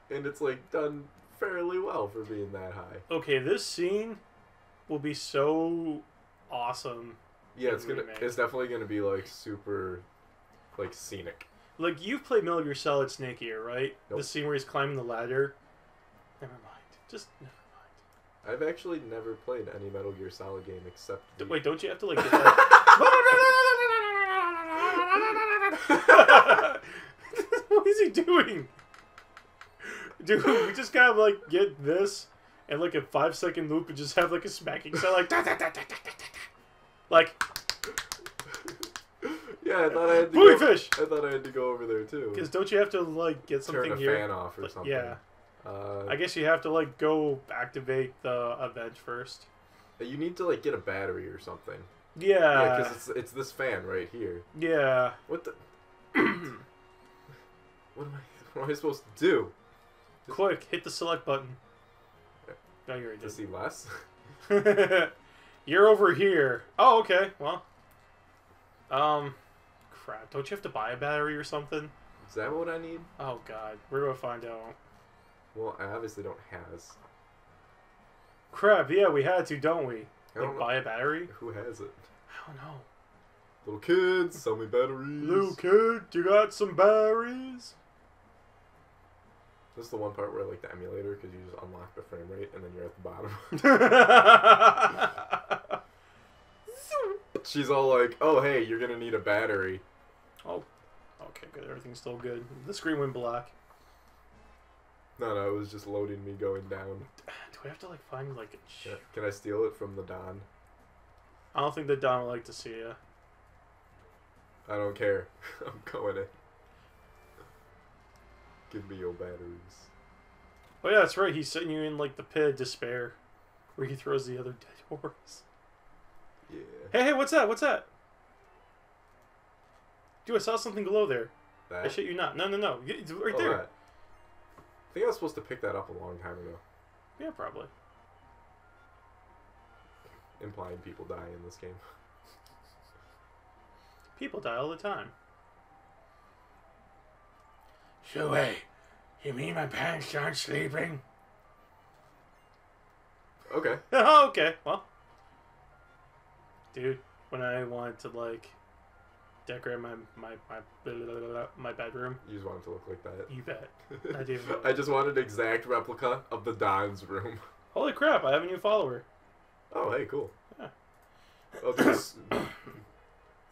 and it's like done fairly well for being that high. Okay, this scene will be so awesome. Yeah, it's remake. it's definitely gonna be like super, like scenic. Like, you've played Metal Gear Solid Snake Eater, right? Nope. The scene where he's climbing the ladder. Never mind. Just never I've actually never played any Metal Gear Solid game except. mind. Wait, don't you have to like get that? What is he doing? Dude, we just gotta like get this and like a 5-second loop and just have like a smacking sound like da, da, da, da, da, da, da. Like Yeah, I thought I had to. Buoy Go, fish! I thought I had to go over there too. Because don't you have to like get Turn something a here? fan off or Like, something. yeah. I guess you have to like go activate the event first. You need to like get a battery or something. Yeah. Yeah, because it's this fan right here. Yeah. What the? What am I supposed to do? Quick, hit the select button. No, you To see less? already did. You're over here. Oh, okay. Well. Crap. Don't you have to buy a battery or something? Is that what I need? Oh, God. We're gonna find out. Well, I obviously don't has. Crap. Yeah, we had to, don't we? I don't Like, know. buy a battery? Who has it? I don't know. Little kids, sell me batteries. Little kid, you got some batteries? This is the one part where I like the emulator because you just unlock the frame rate and then you're at the bottom. She's all like, "Oh, hey, you're gonna need a battery." Oh, okay, good. Everything's still good. The screen went black. No, it was just loading me going down. Do we have to like find like a? Yeah. Can I steal it from the Don? I don't think the Don would like to see you. I don't care. I'm going in. Give me your batteries. Oh yeah, that's right. He's sitting you in like the pit of despair, where he throws the other dead horse. Yeah. Hey, what's that? What's that? Dude, I saw something below there. That. I shit you not. No. It's right Oh, there. that. I think I was supposed to pick that up a long time ago. Yeah, probably. Implying people die in this game. People die all the time. So wait, you mean my parents aren't sleeping? Okay. Oh, okay. Well, dude, when I wanted to like decorate my bedroom, You just wanted to look like that. you bet. I do. I just wanted an exact replica of the Don's room. Holy crap! I have a new follower. Oh, hey, cool. Yeah. Oh, let's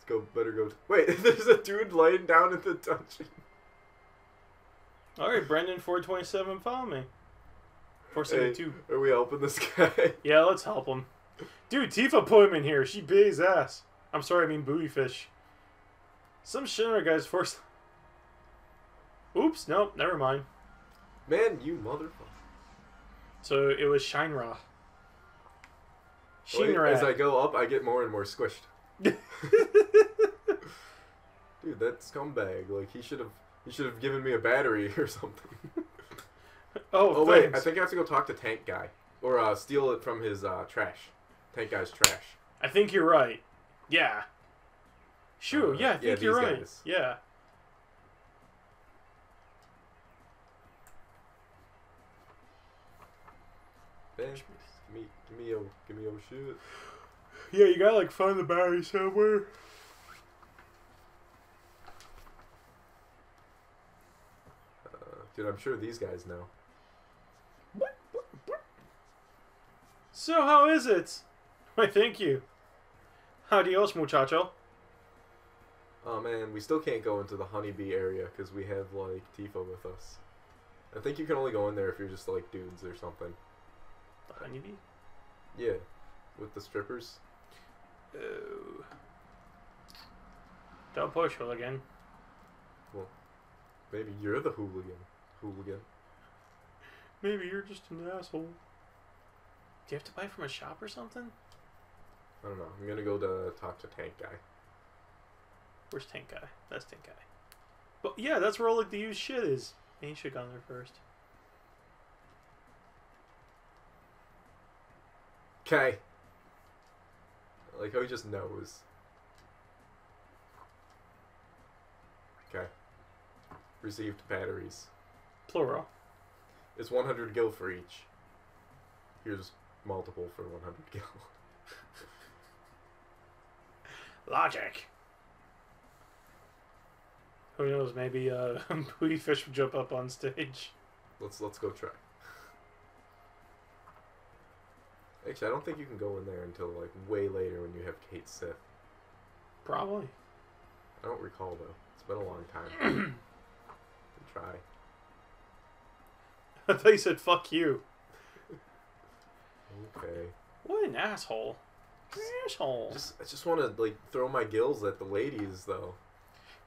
go. Better go. Wait, there's a dude laying down in the dungeon. All right, Brendan 427, follow me. 472. Hey, are we helping this guy? Yeah, let's help him. Dude, Tifa put him in here. She bit his ass. I'm sorry, I mean booty fish. Some Shinra guys forced. Oops, nope, never mind. Man, you motherfucker. So it was Shinra. Wait, Shinra. as I go up, I get more and more squished. Dude, that scumbag. Like, he should have given me a battery or something. Oh, wait, thanks. I think I have to go talk to Tank Guy. Or steal it from his trash. Tank Guy's trash. I think you're right. Yeah. Sure, yeah, I think you're these right. guys. Yeah. Ben, give me your shit. Yeah, you gotta like find the battery somewhere. Dude, I'm sure these guys know. So how is it? Why, thank you. Adios, muchacho. Oh man, we still can't go into the honeybee area because we have like Tifa with us. I think you can only go in there if you're just like dudes or something. The honeybee? Yeah, with the strippers. Oh. Don't push, Hooligan. Well, Maybe you're the hooligan. Maybe you're just an asshole. Do you have to buy from a shop or something? I don't know. I'm gonna go to talk to Tank Guy. Where's Tank Guy? That's Tank Guy. But yeah, that's where all like the used shit is. Ain't shit gone there first. Okay. Like how he just knows. Okay. Received batteries. Plural. It's 100 gil for each. Here's multiple for 100 gil. Logic. Who knows? Maybe Booty Fish will jump up on stage. Let's go try. Actually, I don't think you can go in there until like way later when you have Kate Sith. Probably. I don't recall though. It's been a long time. Try. I thought you said "fuck you." Okay. What an asshole! Asshole. I just want to like throw my gills at the ladies though.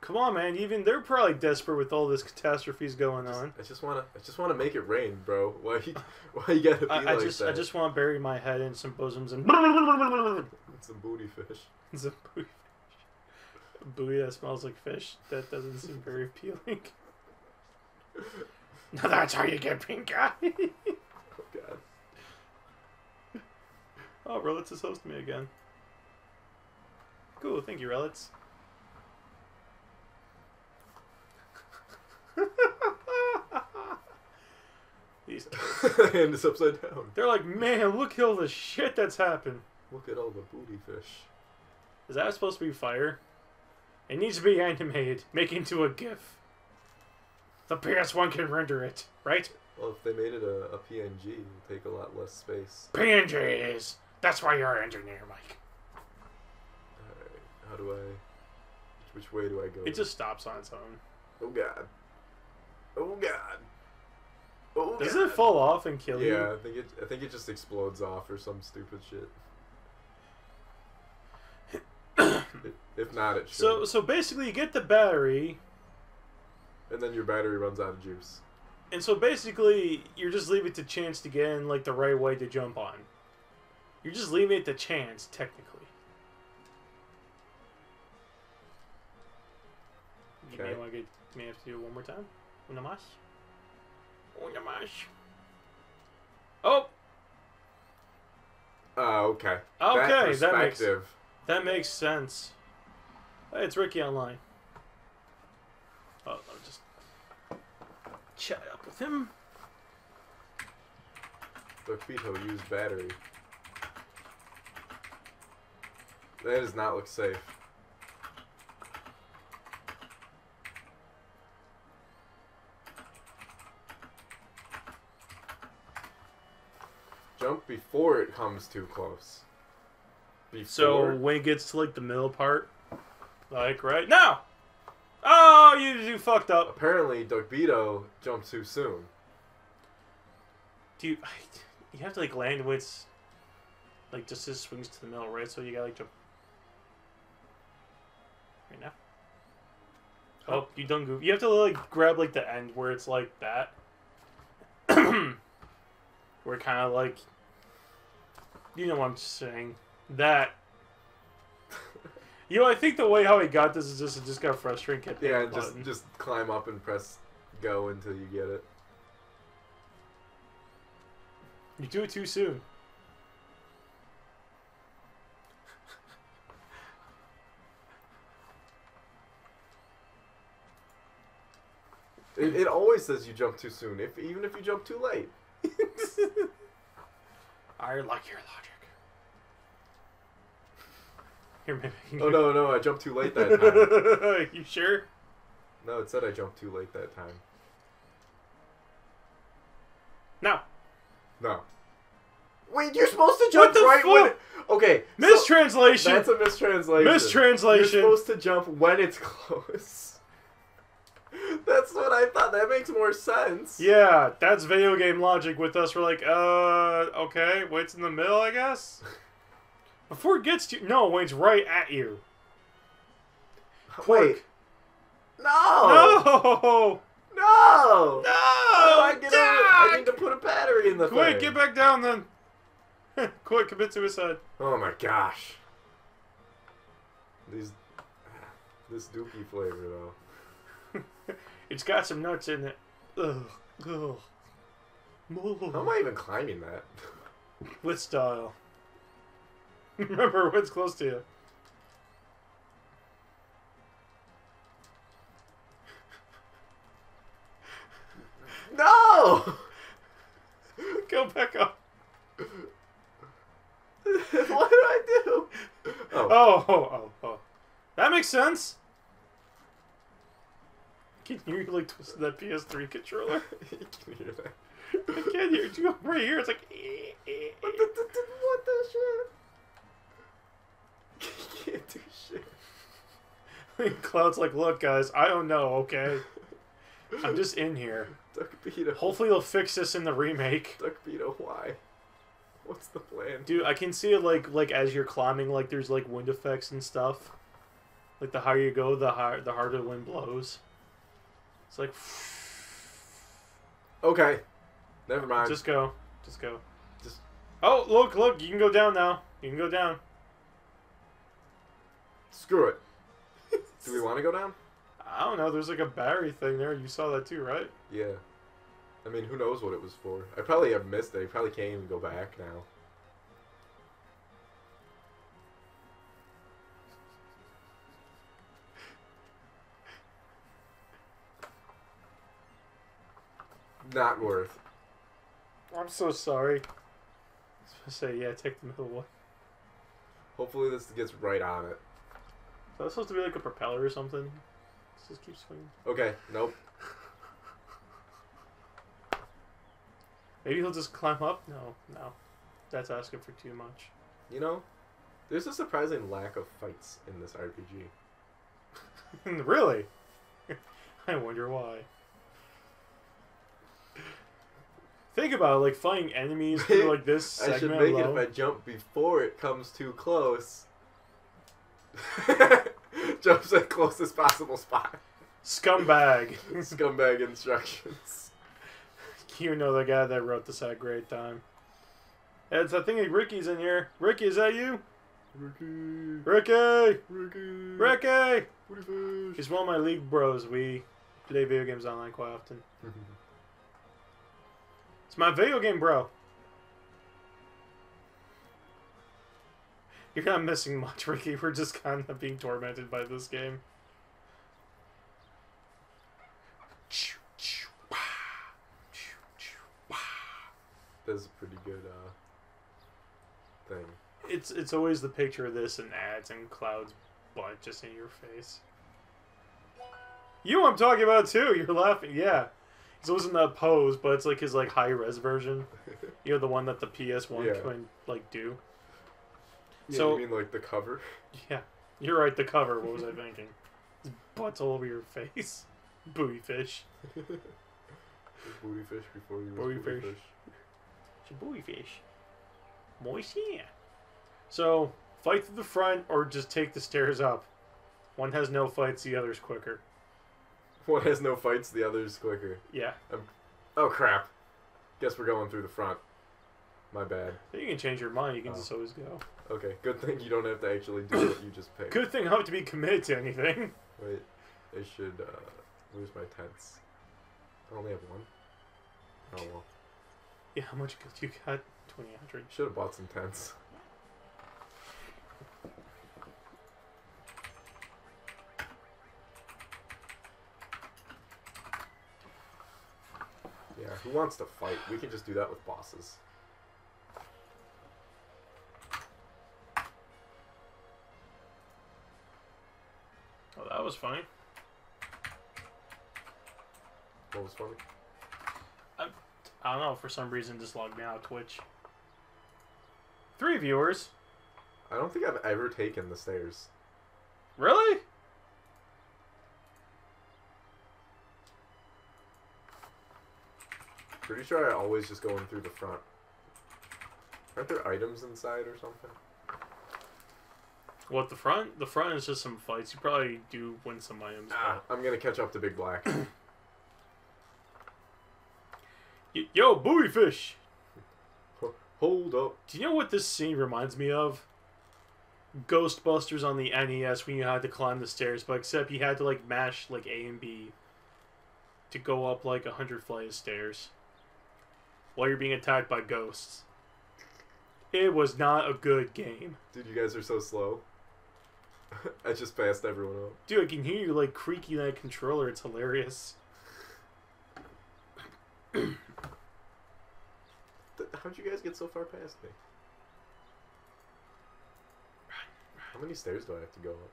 Come on, man. Even they're probably desperate with all this catastrophes going on. I just want to make it rain, bro. Why you gotta be like that? I just want to bury my head in some bosoms and Some booty fish. some booty fish. Booty that smells like fish. That doesn't seem very appealing. Now that's how you get pink eye. Oh god. Oh, Relitz is hosting me again. Cool, thank you, Relitz. These And it's upside down. they're like, man, look at all the shit that's happened. Look at all the booty fish. Is that supposed to be fire? It needs to be animated. Make it into a GIF. The PS1 can render it, right? Well, if they made it a PNG, it would take a lot less space. PNGs! That's why you're an engineer, Mike. Alright, how do I... Which way do I go? It just stops on its own. Oh god. Oh god. Oh Does god. it fall off and kill you? Yeah, I think it just explodes off or some stupid shit. If not, it should. So basically you get the battery, And then your battery runs out of juice. and so basically you're just leaving it to chance to get in like the right way to jump on. You're just leaving it to chance, technically. You Okay. may have to do it one more time. Una más. Una más. Oh! Okay. Okay, Perspective. that makes sense. Hey, it's Ricky online. Oh, I'll just chat up with him. Dokito used battery. That does not look safe. Jump before it comes too close. So Before. when it gets to like the middle part, like right now. Oh, you fucked up. Apparently, Dokito jumped too soon. Do you have to like land when it's like just as swings to the middle, right? So you gotta like jump right now. Oh, you done goof. You have to like grab like the end where it's like that, where kind of like, you know what I'm saying. That. You know, I think the way how he got this is just it just got frustrating. Kept hitting Yeah, the button. just climb up and press go until you get it. You do it too soon. It always says you jump too soon, even if you jump too late. I like your logic. Here, maybe. Oh no, I jumped too late that time. You sure? No, it said I jumped too late that time. No. No. Wait, you're supposed to jump What the right when fuck? Okay. Mistranslation. That's a mistranslation. Mistranslation. You're supposed to jump when it's close. That's what I thought. That makes more sense. Yeah, that's video game logic with us. We're like, okay, waits in the middle, I guess. Before it gets to you. No, when it's right at you. Wait. No! No! No! I need to put a battery in the Quick, thing. get back down then. Quick, commit suicide. Oh my gosh. This dookie flavor though. It's got some nuts in it. Ugh. Ugh. How am I even climbing that? With style. Remember what's close to you. No! Go back up. What did I do? Oh. That makes sense. Can you like twist that PS3 controller? You can hear that. I can't hear it. You right here. It's like. What the shit? You can't do shit. Cloud's like, look, guys, I don't know. Okay, I'm just in here. Duckbeetle. Hopefully, they'll fix this in the remake. Duckbeetle, why? What's the plan? Dude, I can see it like as you're climbing, like there's like wind effects and stuff. Like the higher you go, the harder the wind blows. It's like. Okay. Never mind. Just go. Just go. Just. Oh, look! You can go down now. You can go down. Screw it. Do we want to go down? I don't know. There's like a battery thing there. You saw that too, right? Yeah. I mean, who knows what it was for? I probably have missed it. I probably can't even go back now. Not worth. I'm so sorry. I was supposed to say, yeah, take the middle one. Hopefully this gets right on it. Is that supposed to be like a propeller or something? Let's just keep swinging. Okay, nope. Maybe he'll just climb up? No. That's asking for too much. You know, there's a surprising lack of fights in this RPG. Really? I wonder why. Think about it, like fighting enemies through like this segment I should make alone. it if I jump before it comes too close. Jumps at closest possible spot. Scumbag. Scumbag instructions. You know the guy that wrote this had a great time. It's I think Ricky's in here. Ricky, is that you? Ricky! He's one of my league bros. We play video games online quite often. It's my video game bro. You're not missing much, Ricky. We're just kind of being tormented by this game. That's a pretty good thing. It's always the picture of this and ads and Cloud's butt just in your face. You I'm talking about too. You're laughing. Yeah. He's always in that pose, but it's like his like high res version. You know, the one that the PS1 Yeah. can like do. Yeah, So you mean like the cover? yeah, you're right. The cover. What was I thinking? His butt's all over your face. Booty fish. Booty fish before you Booty was booty fish. fish. It's a booty fish. Moist yeah. So fight through the front or just take the stairs up. One has no fights, the other's quicker. One has no fights, the other's quicker. Yeah. Oh crap. Guess we're going through the front. My bad. You can change your mind. You can just always go. Okay, good thing you don't have to actually do what you just picked. Good thing I don't have to be committed to anything. Wait, I should, where's my tents? I only have one. Oh well. Yeah, how much gold you got? 2,800. Should have bought some tents. Yeah, who wants to fight? We can just do that with bosses. Oh, that was funny. What was funny? I don't know, for some reason just logged me out of Twitch. 3 viewers. I don't think I've ever taken the stairs. Really? Pretty sure I always just go in through the front. Aren't there items inside or something? What, the front? The front is just some fights. You probably do win some items. Ah, I'm gonna catch up to Big Black. Yo, buoy fish! Hold up. Do you know what this scene reminds me of? Ghostbusters on the NES when you had to climb the stairs, but except you had to like mash like A and B to go up like 100 flight of stairs while you're being attacked by ghosts. It was not a good game. Dude, you guys are so slow. I just passed everyone up. Dude, I can hear you like creaking that controller. It's hilarious. How'd you guys get so far past me? How many stairs do I have to go up?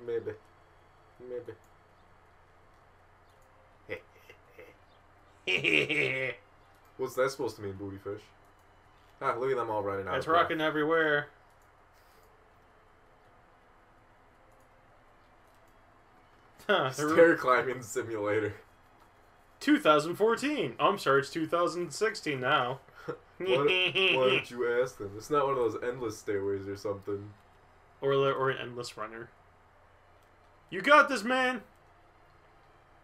Maybe. What's that supposed to mean, booty fish? Ah, look at them all running out. It's rocking everywhere. Huh, Stair climbing simulator. 2014. Oh, I'm sorry, it's 2016 now. Why don't you ask them? It's not one of those endless stairways or something. Or an endless runner. You got this, man!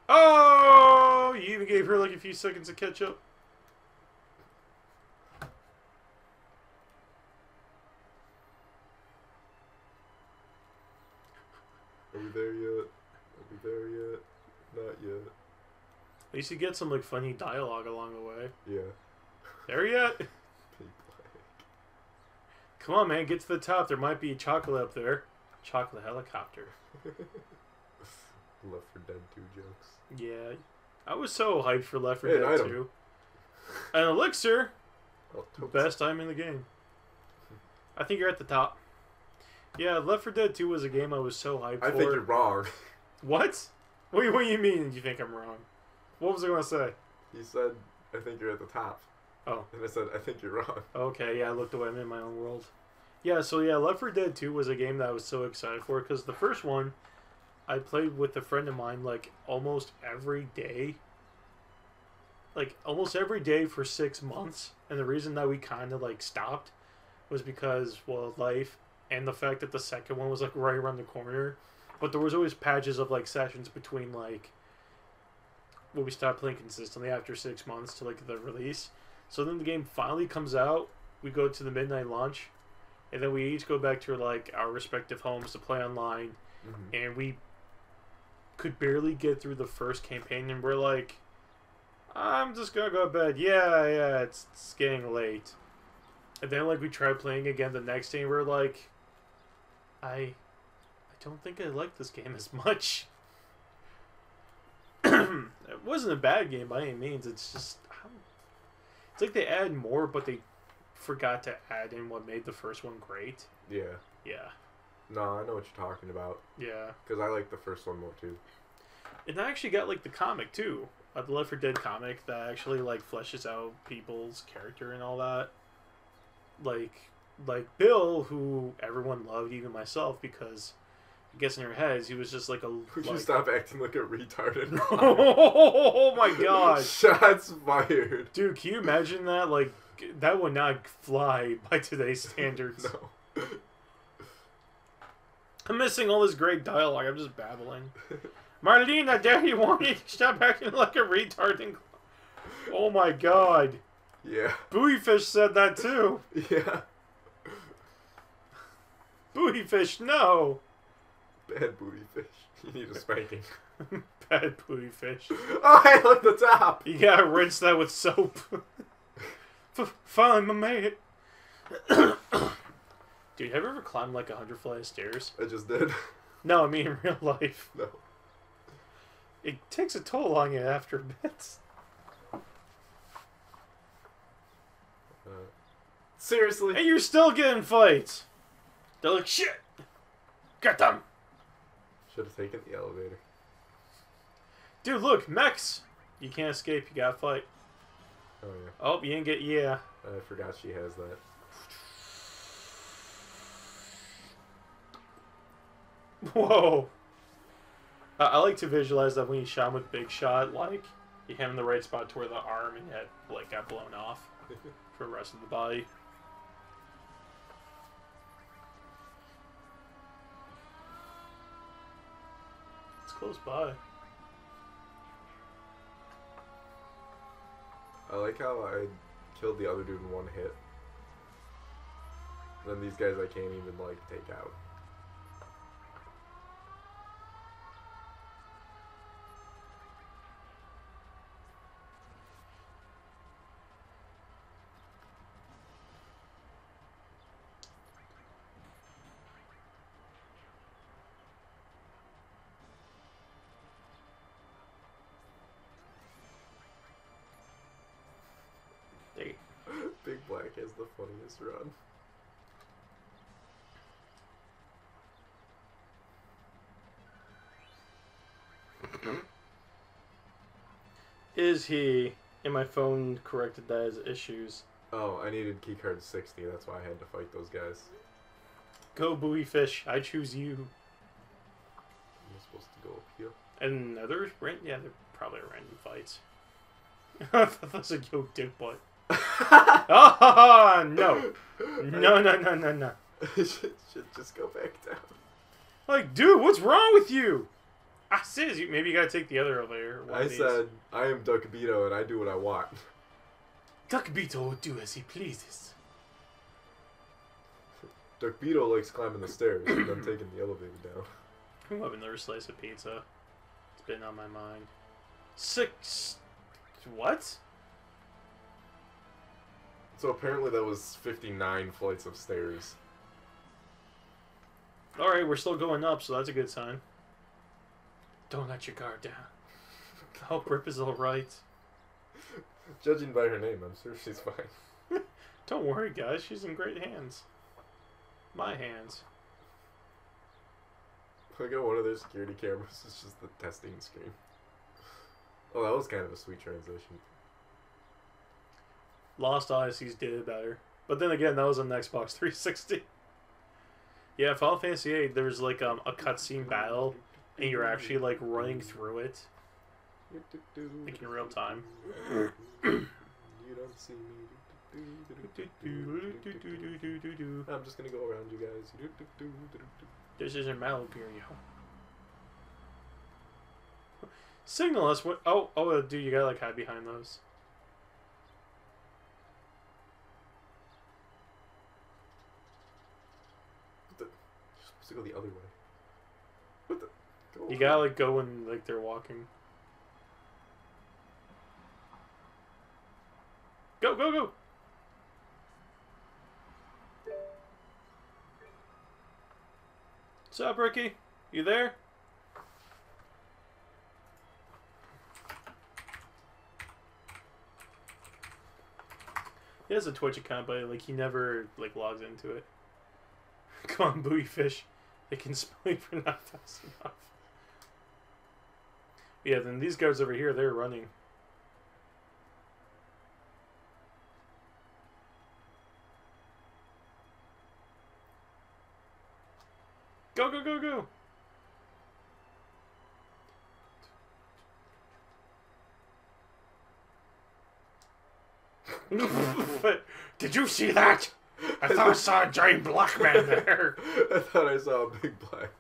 Oh! You even gave her like a few seconds to catch up. Are we there yet? Are we there yet? Not yet. At least you get some like funny dialogue along the way. Yeah. There yet? Big black. Come on, man, get to the top. There might be a chocolate up there. Chocolate helicopter. Left 4 Dead 2 jokes. Yeah. I was so hyped for Left 4 Hey, an Dead item. 2. An elixir! Oh, totes. Best time in the game. I think you're at the top. Yeah, Left 4 Dead 2 was a game I was so hyped for. I think you're wrong. What? What do you mean you think I'm wrong? What was I going to say? You said, I think you're at the top. Oh. And I said, I think you're wrong. Okay, yeah, I looked away. I'm in my own world. Yeah, so yeah, Left 4 Dead 2 was a game that I was so excited for because the first one I played with a friend of mine like almost every day. Like almost every day for 6 months. And the reason that we kind of like stopped was because, well, life and the fact that the second one was like right around the corner. But there was always patches of like sessions between like when we stopped playing consistently after 6 months to like the release. So then the game finally comes out. We go to the midnight launch, and then we each go back to like our respective homes to play online. Mm-hmm. And we could barely get through the first campaign, and we're like, I'm just gonna go to bed. Yeah, it's getting late. And then like we tried playing again the next day, and we're like, I don't think I like this game as much. It wasn't a bad game by any means. It's just, it's like they add more, but they forgot to add in what made the first one great. Yeah. Yeah. No, I know what you're talking about. Yeah. Because I like the first one more, too. And I actually got like the comic too, the Left 4 Dead comic that actually like fleshes out people's character and all that. Like Bill, who everyone loved, even myself, because I guess in their heads he was just like a. Would like, you stop acting like a retarded? Oh my god! Shots fired. Dude, can you imagine that? Like, that would not fly by today's standards. No. I'm missing all this great dialogue. I'm just babbling. Marlene, I dare you want you to stop acting like a retard. Oh my god. Yeah. Buoyfish said that too. Yeah. Buoyfish, no. Bad booty fish. You need a spanking. Bad buoyfish. Oh, hey, look at the top. You gotta rinse that with soap. Finally, my mate. Dude, have you ever climbed like 100 flight of stairs? I just did. No, I mean in real life. No. It takes a toll on you after a bit. Seriously? And you're still getting fights. They're like, shit! Get them! Should have taken the elevator. Dude, look, mechs! You can't escape, you gotta fight. Oh, yeah. Oh, you didn't get, yeah. I forgot she has that. Whoa! I like to visualize that when you shot him with Big Shot, like, you hit him in the right spot to where the arm and head, like, got blown off for the rest of the body. close by. I like how I killed the other dude in one hit. Then these guys I can't even, like, take out. They, Big Black has the funniest run. is he? And my phone corrected that as issues. Oh, I needed keycard 60, that's why I had to fight those guys. Go, buoy fish. I choose you. I'm supposed to go up here. And are there yeah, they're probably random fights. I thought that was a yo dick butt. Oh no. No. should just go back down. Like, dude, what's wrong with you? I said maybe you gotta take the other elevator. I said, I am Duck Beto and I do what I want. Duck Beetle will do as he pleases. Duck Beto likes climbing the stairs and then taking the elevator down. I'm having another slice of pizza. It's been on my mind. 6. What? So apparently that was 59 flights of stairs. Alright, we're still going up, so that's a good sign. Don't let your guard down. I hope Rip is alright. Judging by her name, I'm sure she's fine. Don't worry, guys. She's in great hands. My hands. I got one of their security cameras. It's just the testing screen. Oh, that was kind of a sweet transition. Lost Odysseys did it better. But then again, that was on the Xbox 360. Yeah, Final Fantasy VIII, there's like a cutscene battle, and you're actually like running through it. Like in real time. You don't see me. I'm just gonna go around you guys. This isn't Malaprio. Signal us what. Oh, dude, you gotta like hide behind those. You're supposed to go the other way. What the? Go You gotta like go when like they're walking. Go, go, go! What's up, Ricky? You there? He has a Twitch account, but like he never like logs into it. Come on, buoy fish. They can smell you for not fast enough. Yeah, then these guys over here, they're running. Go, go, go, go! Did you see that? I thought I saw a giant black man there. I thought I saw a big black.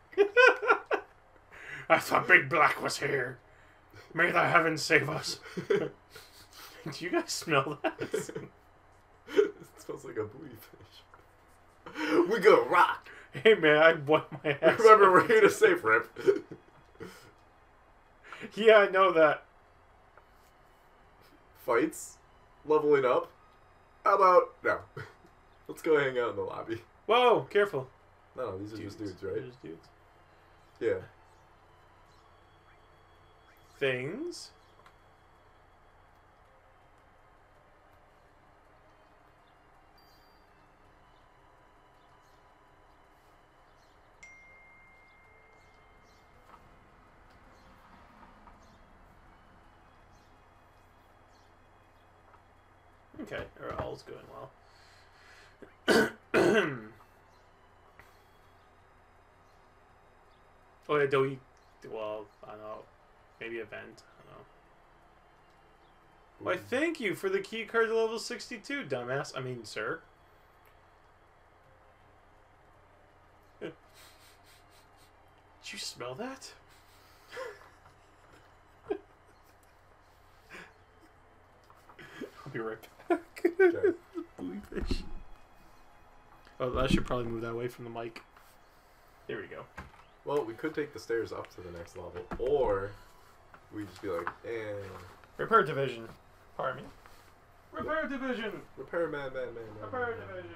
I thought Big Black was here. May the heavens save us. Do you guys smell that? It smells like a buoy fish. We gonna rock! Hey man, I wiped my ass. Remember, we're here to save Rip. Yeah, I know that. Fights? Leveling up? How about... No. Let's go hang out in the lobby. Whoa, careful. No, these are just dudes, right? They're just dudes. Yeah. Things. Okay, all's going well. Oh yeah, do we? Well, I don't know. Maybe event. I don't know. Why, thank you for the key card to level 62, dumbass. I mean, sir. Did you smell that? I'll be right back. Okay. Buoy fish. Oh, I should probably move that away from the mic. There we go. Well, we could take the stairs up to the next level, or we just be like, Repair division. Pardon me. Repair division. repairman, man. Repair division.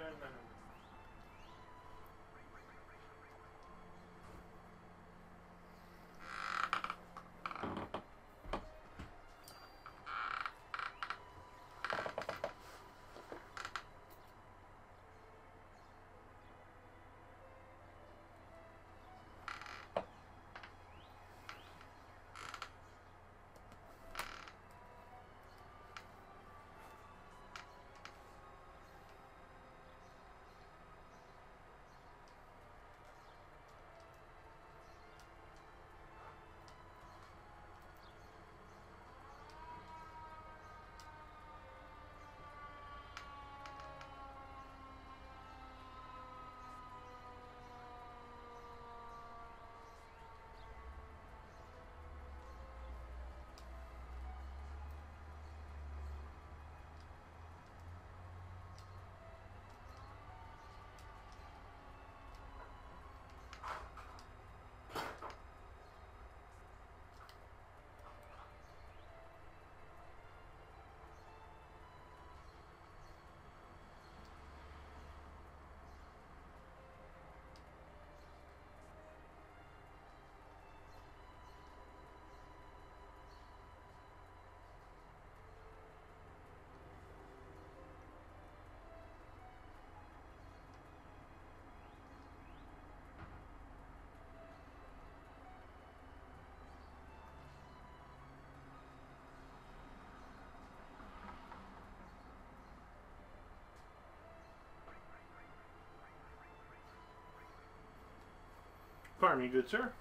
Pardon me, good sir.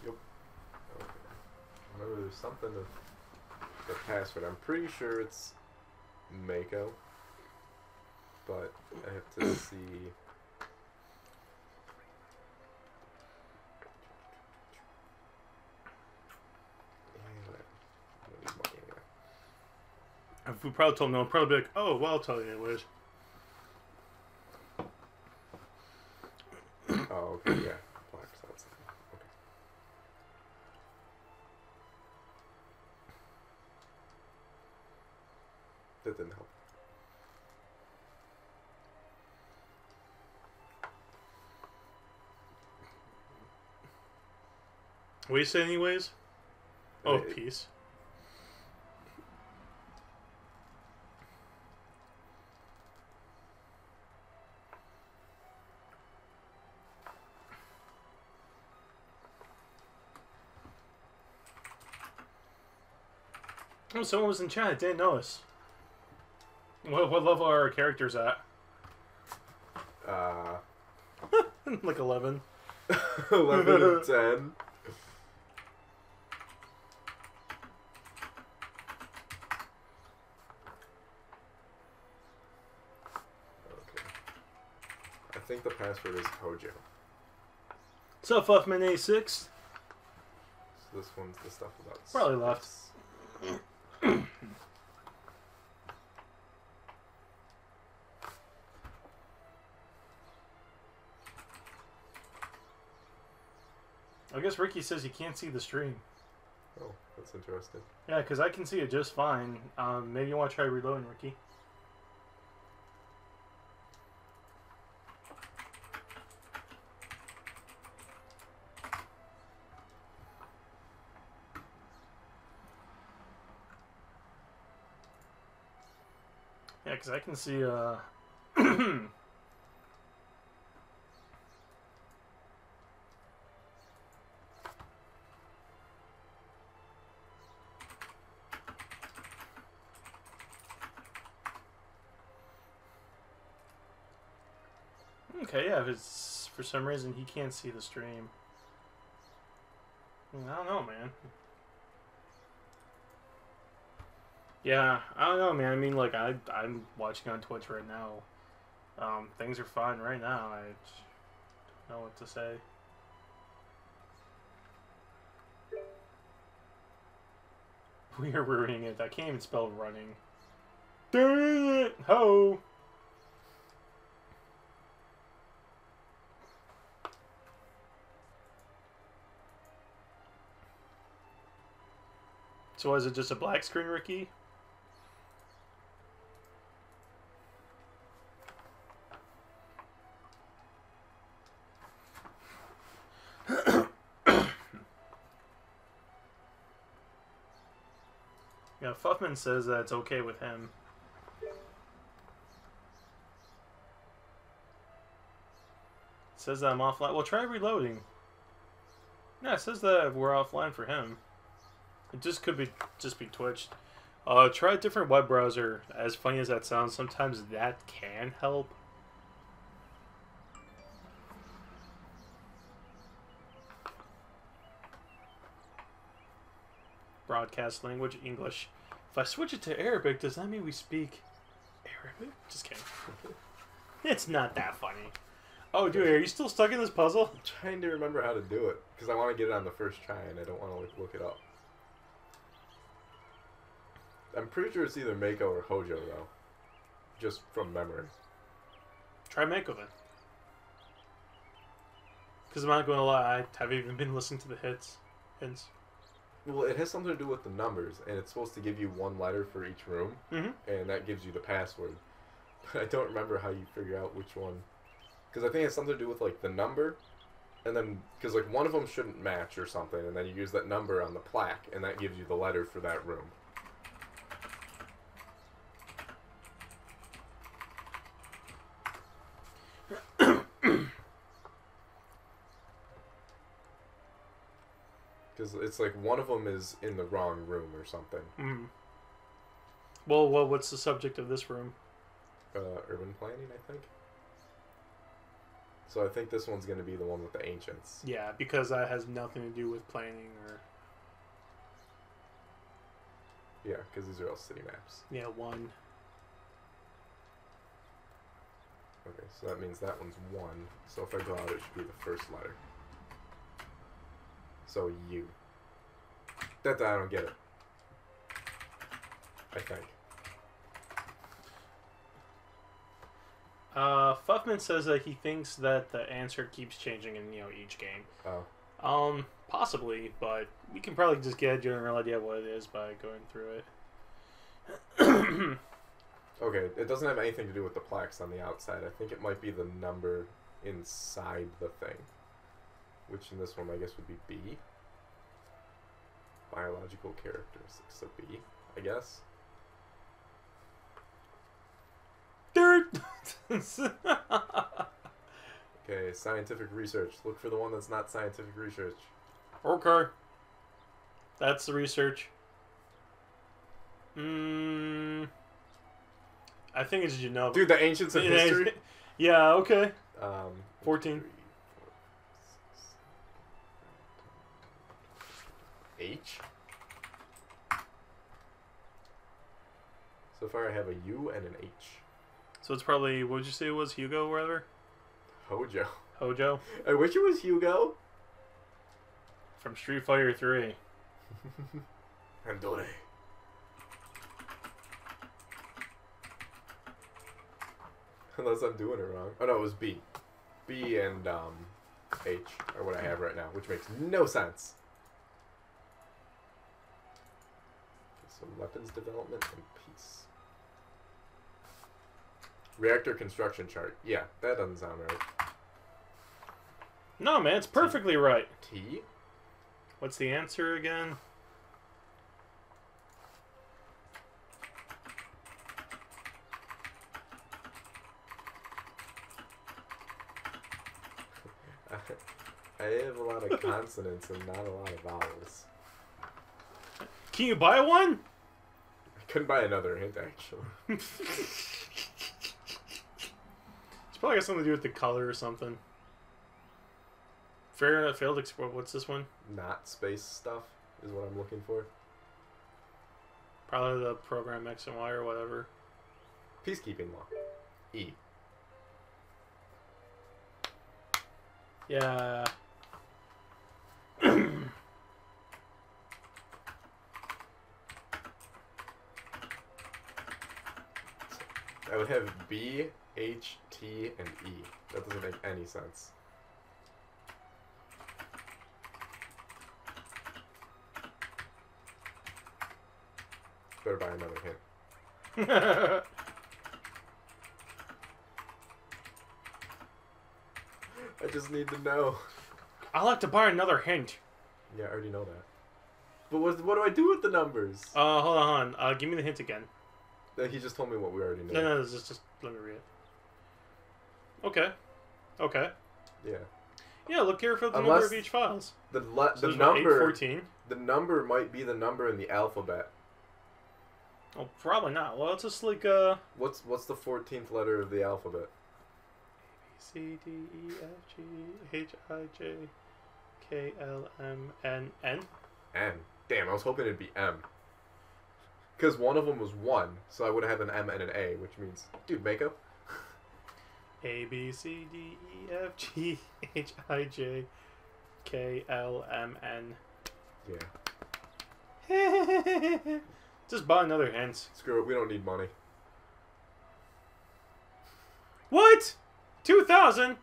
Okay. Remember, there's something to the password. I'm pretty sure it's Mako, but I have to see. If we probably told him, I'll probably be like, oh, well, I'll tell you anyways. Oh, okay, yeah. Black slots. Okay. That didn't help. What do you say anyways? Oh, It- peace. Oh, someone was in chat. I didn't notice. What level are our characters at? Like 11. 11 and 10. Okay. I think the password is Hojo. What's up, Fuffman 86? So this one's the stuff about Probably left. space. I guess Ricky says he can't see the stream. Oh, that's interesting. Yeah, because I can see it just fine. Maybe you want to try reloading, Ricky. Yeah, because I can see, Okay, yeah, if it's for some reason he can't see the stream. I don't know, man. Yeah, I don't know, man. I mean, like, I'm watching on Twitch right now. Things are fine right now. I don't know what to say. We are ruining it. I can't even spell running. Ho! So was it just a black screen, Ricky? Yeah, Fuffman says that it's okay with him. Says that I'm offline. Well, try reloading. Yeah, it says that we're offline for him. It just could be Twitch. Try a different web browser. As funny as that sounds, sometimes that can help. Broadcast language, English. If I switch it to Arabic, does that mean we speak Arabic? Just kidding. It's not that funny. Oh, dude, are you still stuck in this puzzle? I'm trying to remember how to do it because I want to get it on the first try and I don't want to like look it up. I'm pretty sure it's either Mako or Hojo though, just from memory. Try Mako then. Because I'm not going to lie, I haven't even been listening to the hints. Well, it has something to do with the numbers, and it's supposed to give you one letter for each room, and that gives you the password. But I don't remember how you figure out which one. Because I think it's something to do with, like, the number, and then, because, like, one of them shouldn't match or something, and then you use that number on the plaque, and that gives you the letter for that room. Because it's like one of them is in the wrong room or something. Mm. Well, what's the subject of this room? Urban planning, I think. So I think this one's going to be the one with the ancients. Yeah, because that has nothing to do with planning or... Yeah, because these are all city maps. Yeah, one. Okay, so that means that one's 1. So if I go out, it should be the first letter. So U. That I don't get it. I think. Fuffman says that he thinks that the answer keeps changing in each game. Oh. Possibly, but we can probably just get a general idea of what it is by going through it. Okay, it doesn't have anything to do with the plaques on the outside. I think it might be the number inside the thing. Which in this one I guess would be B. Biological characteristics. So B, I guess. Dirt! Okay, scientific research. Look for the one that's not scientific research. Okay. That's the research. I think it's Genova. Dude, the ancients of history? Yeah, okay. 3, 14. 4, 6, 7, 8, 9, 10. H? So far I have a U and an H. So it's probably, what would you say it was? Hugo or whatever? Hojo. Hojo? I wish it was Hugo. From Street Fighter 3. Andore. Unless I'm doing it wrong. Oh no, it was B. B and H are what I have right now, which makes no sense. So weapons development and peace. Reactor construction chart. Yeah, that doesn't sound right. No, man, it's perfectly right. T? What's the answer again? I have a lot of consonants and not a lot of vowels. Can you buy one? I couldn't buy another hint, actually. It's probably got something to do with the color or something. Failed explore. What's this one? Not space stuff is what I'm looking for. Probably the program X and Y or whatever. Peacekeeping law. E. Yeah. I would have B, H, T, and E. That doesn't make any sense. Better buy another hint. I just need to know. I like to buy another hint. Yeah, I already know that. But what do I do with the numbers? Hold on. Give me the hint again. He just told me what we already know. No, just let me read it. Okay. Okay. Yeah. Yeah, look here for the number of each files. The So number 814. The number might be the number in the alphabet. Oh, probably not. Well, it's just like What's the 14th letter of the alphabet? C D E F G H I J K L M N N. N. Damn, I was hoping it'd be M. Because one of them was 1, so I would have an M and an A, which means, dude, makeup. A B C D E F G H I J K L M N. Yeah. Just buy another hint. Screw it, we don't need money. What? 2,000? I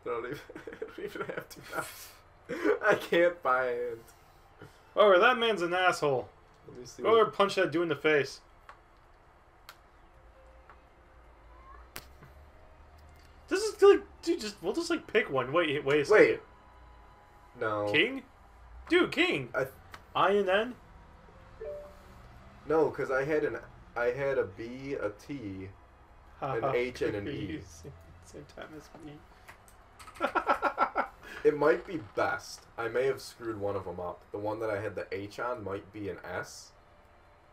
don't even have to. I can't buy it. Oh, that man's an asshole. Let me see. Go over and punch that dude in the face. This is like, dude, we'll just like pick one. Wait a second. Wait. No. King? Dude, King. I and N? No, because I had a B, a T, an H, and an E. Same time as me. It might be best. I may have screwed one of them up. The one that I had the H on might be an S.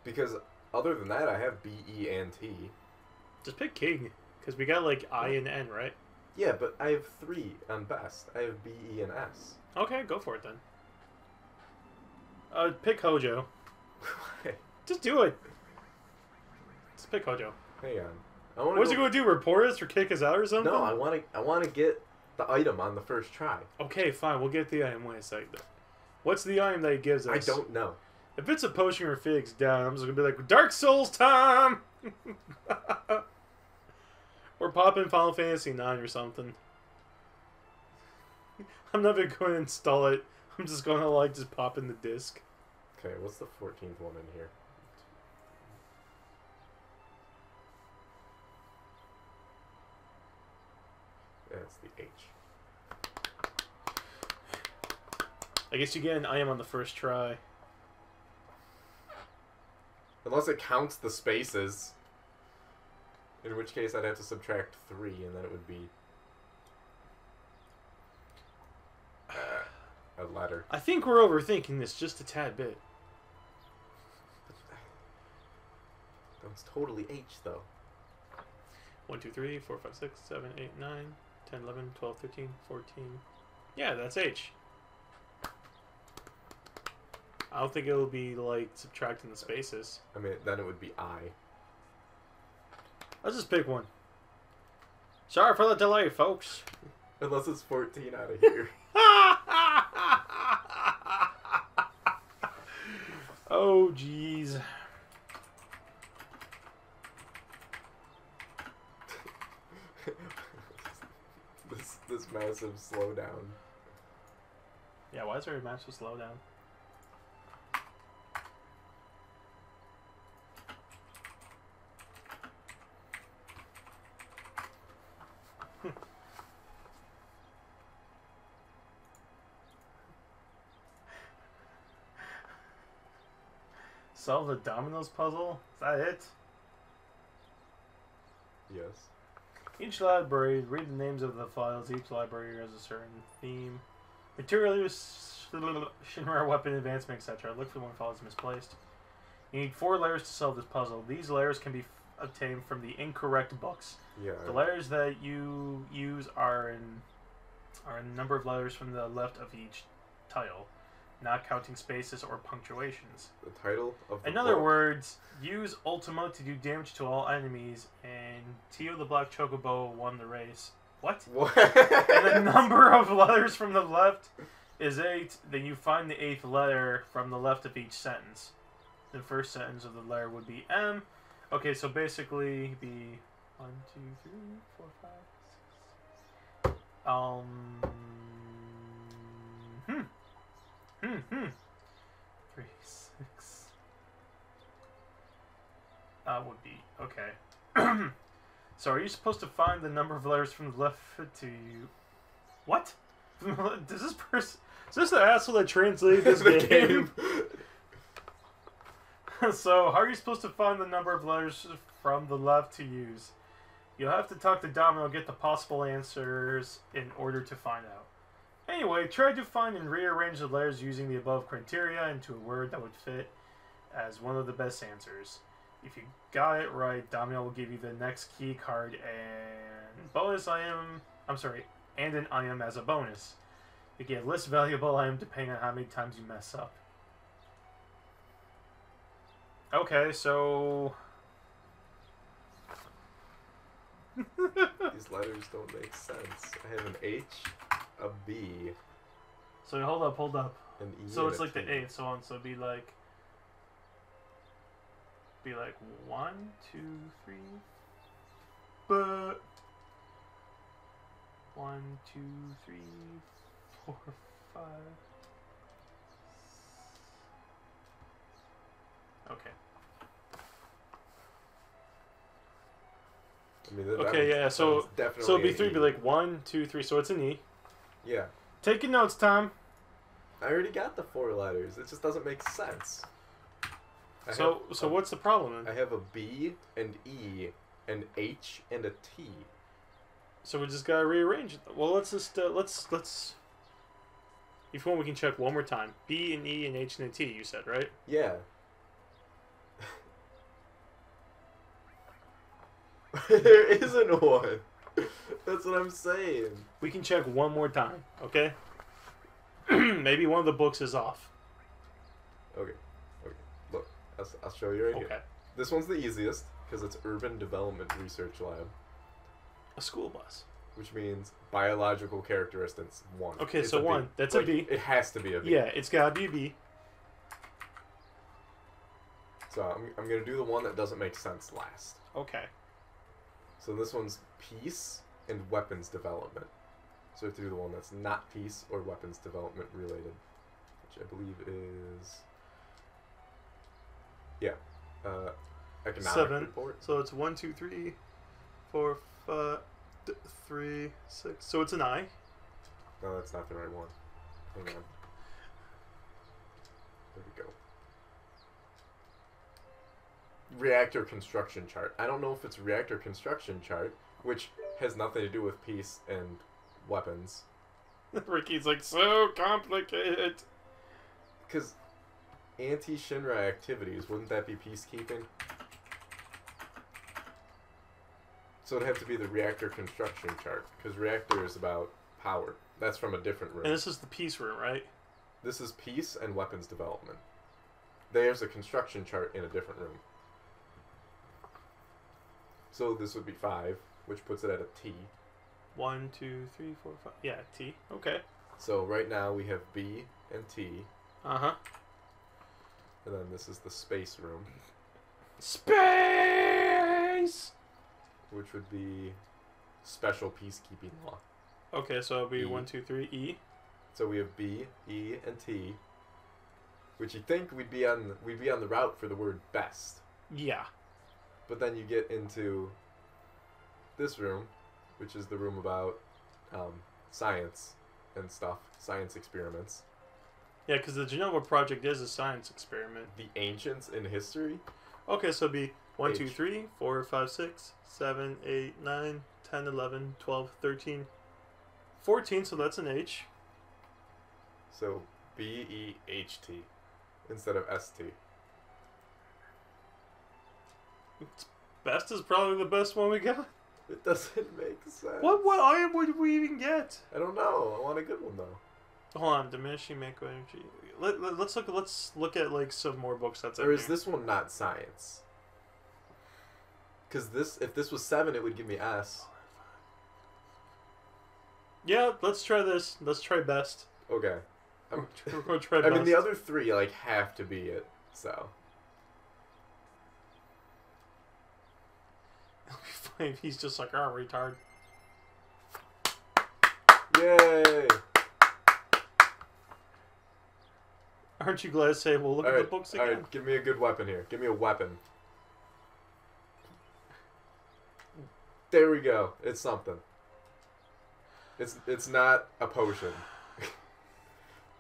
Because other than that, I have B, E, and T. Just pick King. Because we got like I and N, right? Yeah, but I have 3 on best. I have B, E, and S. Okay, go for it then. Pick Hojo. Just do it. Just pick Hojo. Hang on. What's he gonna do? Report us or kick us out or something? No, I want to get the item on the first try. Okay, fine. We'll get the item. Wait a second. What's the item that he gives us? I don't know. If it's a potion or Felix down, I'm just gonna be like, Dark Souls time! Or pop in Final Fantasy 9 or something. I'm not even going to install it. I'm just going to like just pop in the disc. Okay, what's the 14th one in here? Yeah, it's the H. I guess you get an item on the first try. Unless it counts the spaces. In which case I'd have to subtract 3 and then it would be a letter. I think we're overthinking this just a tad bit. That's totally H though. 1, 2, 3, 4, 5, 6, 7, 8, 9, 10, 11, 12, 13, 14. Yeah, that's H. I don't think it'll be like subtracting the spaces. I mean, then it would be I. I'll just pick one. Sorry for the delay, folks. Unless it's 14 out of here. Oh, jeez. this massive slowdown. Yeah, why is there a massive slowdown? Solve the dominoes puzzle? Is that it? Yes. Each library, read the names of the files. Each library has a certain theme. Material use, Shinra weapon advancement, etc. Look for one file is misplaced. You need 4 layers to solve this puzzle. These layers can be obtained from the incorrect books. Yeah. The layers that you use are a number of letters from the left of each tile, not counting spaces or punctuations. The title of the In other book. words, use Ultima to do damage to all enemies, and Tio the Black Chocobo won the race. What? What? And the number of letters from the left is 8. Then you find the 8th letter from the left of each sentence. The first sentence of the letter would be M. Okay, so basically be 1, 2, 3, 4, 5, 6. Hmm. 3, 6. That would be okay. So are you supposed to find the number of letters from the left to you? What? Does this person? Is this the asshole that translated this The game? So how are you supposed to find the number of letters from the left to use? You'll have to talk to Domino and get the possible answers in order to find out. Anyway, try to find and rearrange the letters using the above criteria into a word that would fit as one of the best answers. If you got it right, Domino will give you the next key card and bonus item. And an item as a bonus. You get less valuable item depending on how many times you mess up. Okay, so These letters don't make sense. I have an H, a B, so hold up. an E. So and it's a like the T. eighth, so on. So be like 1, 2, 3, but 1, 2, 3, 4, 5. Okay. I mean, that Okay, yeah. So definitely so it'd be an 3. E. Be like 1, 2, 3. So it's an E. Yeah. Taking notes, Tom. I already got the 4 letters. It just doesn't make sense. So what's the problem I then? have a B, an E, an H, and a T. So we just gotta rearrange it. Well, let's just let's. If you want, we can check one more time. B and E and H and a T. You said right? Yeah. There isn't one. That's what I'm saying. We can check one more time. Okay. Maybe one of the books is off. Okay. Look, I'll show you right here. Okay. This one's the easiest because it's Urban Development Research Lab, A school bus. which means biological characteristics 1. Okay, It's so a B. 1. That's Like, a B. It has to be a B. Yeah, it's gotta be a B. So I'm gonna do the one that doesn't make sense last. Okay. So this one's peace and weapons development. So we have to do the one that's not peace or weapons development related, which I believe is economic 7. report. So it's 1, 2, 3, 4, 5, 3, 6. So it's an I. No, that's not the right one. Hang on. There we go. Reactor construction chart. I don't know if it's reactor construction chart, which has nothing to do with peace and weapons. Ricky's like, so complicated. Because anti-Shinra activities, wouldn't that be peacekeeping? So it'd have to be the reactor construction chart, because reactor is about power. That's from a different room. And this is the peace room, right? This is peace and weapons development. There's a construction chart in a different room. So this would be 5, which puts it at a T. 1, 2, 3, 4, 5. Yeah, T. Okay. So right now we have B and T, Uh-huh. and then this is the space room, Space! which would be special peacekeeping law. Okay, so it'll be E. 1, 2, 3, E. So we have B, E, and T, which you think we'd be on the route for the word best. Yeah. But then you get into this room, which is the room about science and stuff, science experiments. Yeah, because the Genova Project is a science experiment. The ancients in history. Okay, so it'll be 1, 2, H. 3, 4, 5, 6, 7, 8, 9, 10, 11, 12, 13, 14, so that's an H. So B-E-H-T instead of S-T. Best is probably the best one we got. It doesn't make sense. What item would we even get? I don't know. I want a good one though. Hold on, diminishing Mako energy. Let's look at like some more books that's Or in is here. this one not science? Because if this was 7, it would give me S. Yeah, let's try this. Let's try best. Okay. We're gonna try I best. mean, the other 3 like have to be it. So He's just like, oh, retard. Yay! Aren't you glad to say, well, look at the books again? Alright, give me a good weapon here. Give me a weapon. There we go. It's something. It's not a potion.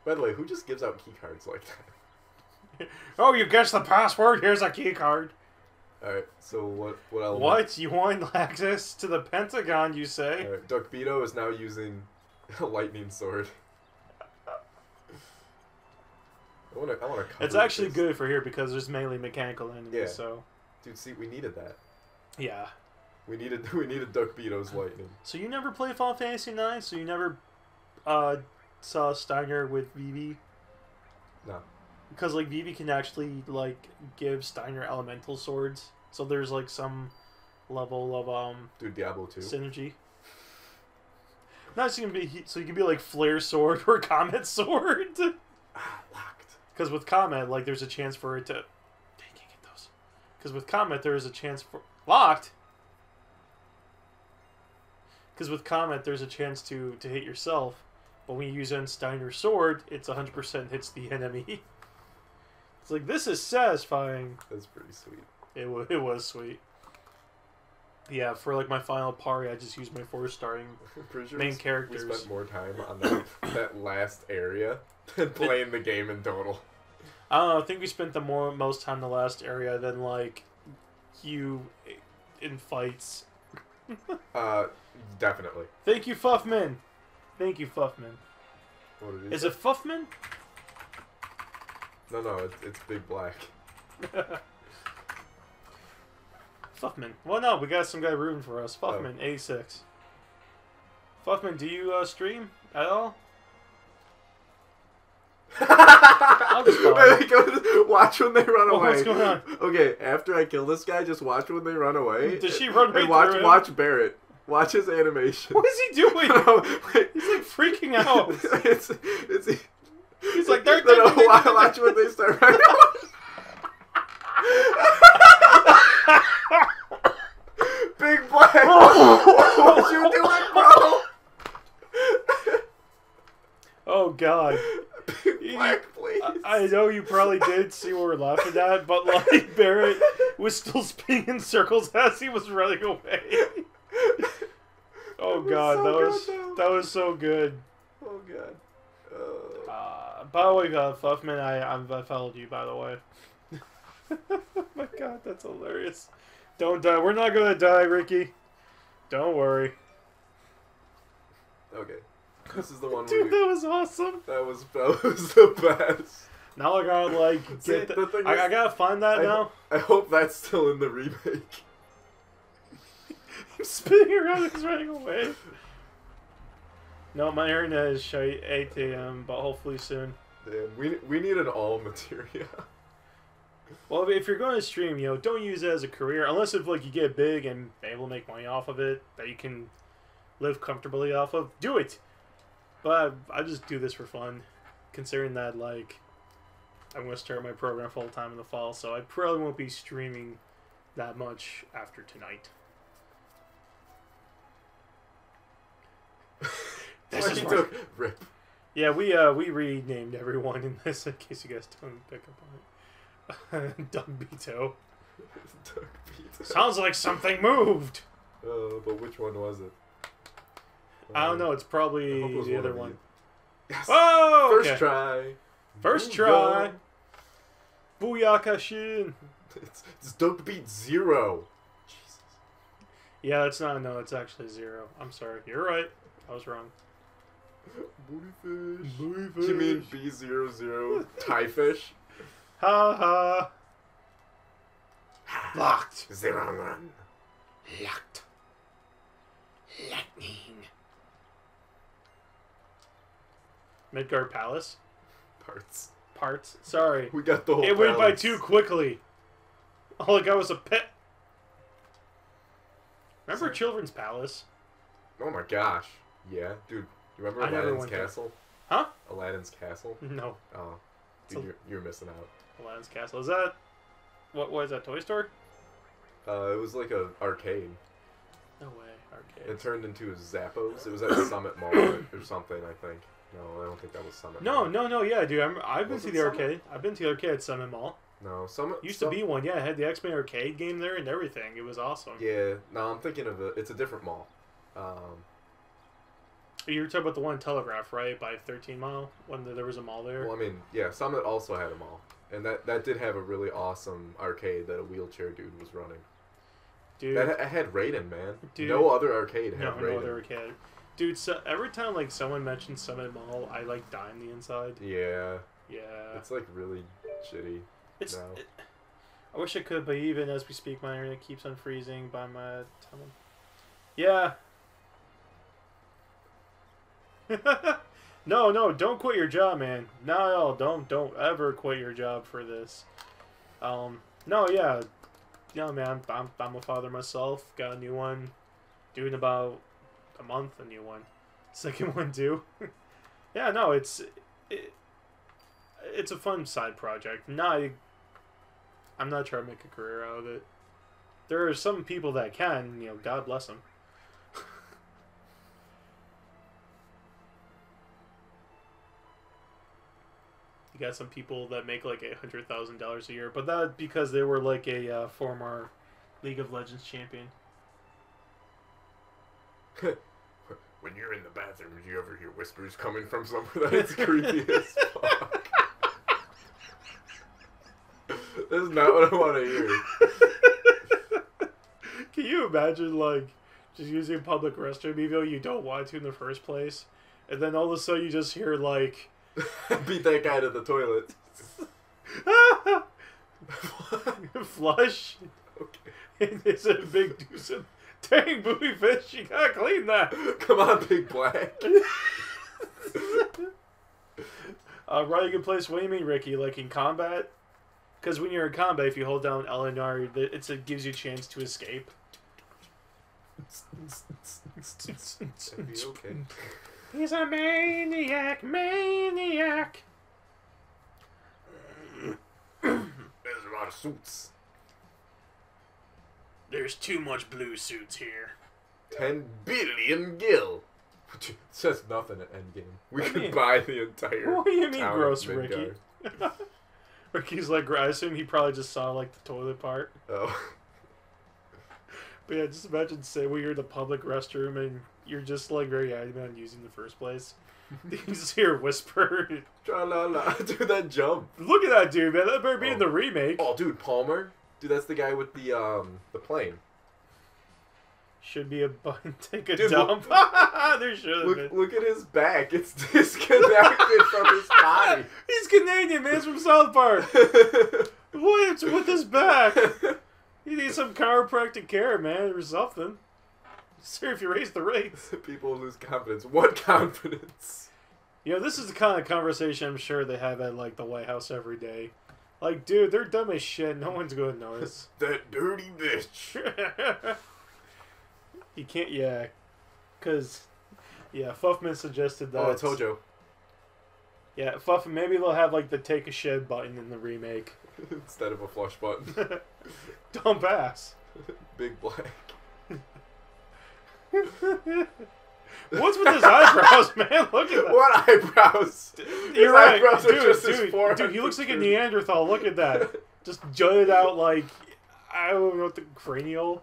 By the way, who just gives out key cards like that? Oh, you guessed the password? Here's a key card. Alright, so what else? What? You want access to the Pentagon, you say? Alright, Duckbeeto is now using a lightning sword. I wanna cover It's actually this. good for here because there's mainly mechanical enemies, Yeah. so... Dude, see, we needed that. Yeah. We needed Duckbeeto's lightning. So you never played Final Fantasy IX? So you never saw Steiner with VII? No. Because, like, VII can actually, like, give Steiner elemental swords. So there's, like, some level of, Dude, Diablo 2. synergy. Not so you can be, so you can be, like, Flare Sword or Comet Sword. Ah, locked. Because with Comet, like, there's a chance for it to... Dang, can't get those. Because with Comet, there's a chance for... Locked! Because with Comet, there's a chance to hit yourself. But when you use Steiner's sword, it's 100% hits the enemy. It's like, this is satisfying. That's pretty sweet. It was sweet. Yeah, for like my final party, I just used my 4-starring Pretty sure main we characters. spent more time on that last area than playing the game in total. I don't know, I think we spent the most time in the last area than like you in fights. Definitely. Thank you, Fuffman. Thank you, Fuffman. What it Is it Fuffman? No, it's Big Black. Fuffman. Well, no, we got some guy rooting for us. Fuffman, 86. Fuffman, do you stream at all? I'll just follow. Wait, watch when they run away. What's going on? Okay, after I kill this guy, just watch when they run away. Does she run right and watch through him? watch Barrett. Watch his animation. What is he doing? No, wait. He's like freaking out. He's like, watch when they start running away. Big Black, what you doing, bro? Oh God. Big Black, please. I know you probably did see what we're laughing at, but like Barrett was still spinning in circles as he was running away. Oh God, that was so good. Oh God. By the way, Fuffman, I followed you. By the way. Oh my God, that's hilarious. Don't die. We're not gonna die, Ricky. Don't worry. Okay. This is the one. Dude, that was awesome. That was the best. Now I gotta like See, get. the thing I is, gotta find that now. I hope that's still in the remake. I'm spinning around and he's running away. No, my internet is shite 8 a.m., but hopefully soon. Damn, we need an all materia. Well, if you're going to stream, don't use it as a career, unless if like you get big and able to make money off of it that you can live comfortably off of. Do it. But I just do this for fun, considering that like I'm going to start my program full time in the fall, so I probably won't be streaming that much after tonight. This is took rip. Yeah, we renamed everyone in this in case you guys don't pick up on it. Duckbeeto. Sounds like something moved. But which one was it? I don't know. It's probably I hope it was the other of one. you. Yes. Oh, First okay. try. First Bingo. try. Booyaka Shin. It's Duckbeat 0. Jesus. Yeah, it's not. No, it's actually 0. I'm sorry. You're right. I was wrong. Booty fish. Booty You mean fish. B00 Thai fish? Ha ha. Locked. 0-1. Locked. Lightning. Midgard Palace. Parts. Sorry. We got the whole It went by palace. too quickly. All I got was a pet. Remember Sorry. Children's Palace? Oh my gosh. Yeah, dude. You remember I never Aladdin's went there. castle? Huh? Aladdin's castle? No. Oh. Dude, you're missing out. Aladdin's Castle. Is that... What is that, Toy Store? It was like a arcade. No way, arcade. It turned into a Zappos. It was at Summit Mall or something, I think. No, I don't think that was Summit Mall. No, yeah, dude. I've been Was to it the Summit? arcade. I've been to the arcade at Summit Mall. No, Summit... Used to be one, yeah. It had the X-Men arcade game there and everything. It was awesome. Yeah, no, I'm thinking of it's a different mall. You were talking about the one in Telegraph, right? By 13 Mile? When there was a mall there? Well, I mean, yeah, Summit also had a mall. And that did have a really awesome arcade that a wheelchair dude was running. Dude. That had Raiden, man. Dude. No other arcade had No Raiden. other arcade. Dude, so every time, like, someone mentions Summit Mall, I, like, die on the inside. Yeah. Yeah. It's, like, really shitty. It's... now. I wish I could, but even as we speak, my internet keeps on freezing by my time. Yeah. No, don't quit your job, man. No, don't ever quit your job for this. No, yeah. Yeah, man, I'm a father myself. Got a new one. Due in about a month, a new one. Second one, too. Yeah, no, it's a fun side project. I'm not trying to make a career out of it. There are some people that can, you know, God bless them. You got some people that make like $100,000 a year, but that's because they were like a former League of Legends champion. When you're in the bathroom, do you ever hear whispers coming from somewhere that's creepy as fuck? This is not what I want to hear. Can you imagine, like, just using a public restroom even though you don't want to in the first place? And then all of a sudden you just hear, like... Beat that guy to the toilet. Flush. Okay. And it's a big deuce of... Dang, booty fish, you gotta clean that. Come on, Big Black. Running in place, what do you mean, Ricky? Like in combat? Because when you're in combat, if you hold down L and R, it gives you a chance to escape. That'd be okay. He's a maniac. There's a lot of suits. There's too much blue suits here. 10 billion gil. It says nothing at Endgame. We What do you could mean? buy the entire. What do you mean, town of gross, Midgard. Ricky? Ricky's like, I assume he probably just saw like the toilet part. Oh. But yeah, just imagine, say, when you're in the public restroom and you're just like very adamant on using the first place. You just hear a whisper. Tra la la. Dude, that jump. Look at that dude, man. That better be in the remake. Oh, dude, Palmer. Dude, that's the guy with the plane. Should be a button. Take a Dude, dump. There should have been. Look at his back. It's disconnected from his body. He's Canadian, man. He's from South Park. What's with his back? He needs some chiropractic care, man, or something. Sir, if you raise the rates. People lose confidence. What confidence? You know, this is the kind of conversation I'm sure they have at, like, the White House every day. Like, dude, they're dumb as shit. No one's going to notice. That dirty bitch. You can't, yeah. Because, yeah, Fuffman suggested that. Oh, it's Hojo. Yeah, Fuffman, maybe they'll have, like, the take a shed button in the remake. Instead of a flush button. Dump ass. Big Black. What's with his eyebrows, man? Look at that. What eyebrows? You're His right. eyebrows are just his Dude, forehead he looks like a protrude. Neanderthal. Look at that. Just jutted out like, I don't know what the cranial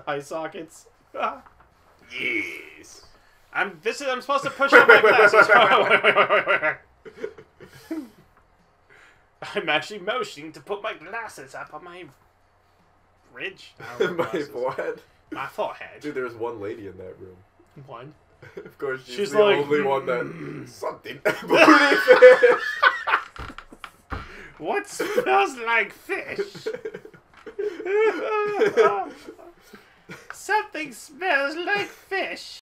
eye sockets. Yes. I'm supposed to push out my glasses. Wait. I'm actually motioning to put my glasses up on my ridge. I don't know My glasses. forehead. My forehead. Dude, there's one lady in that room. One. Of course, she's She's the like, only one that something booty fish. What smells like fish? Something smells like fish.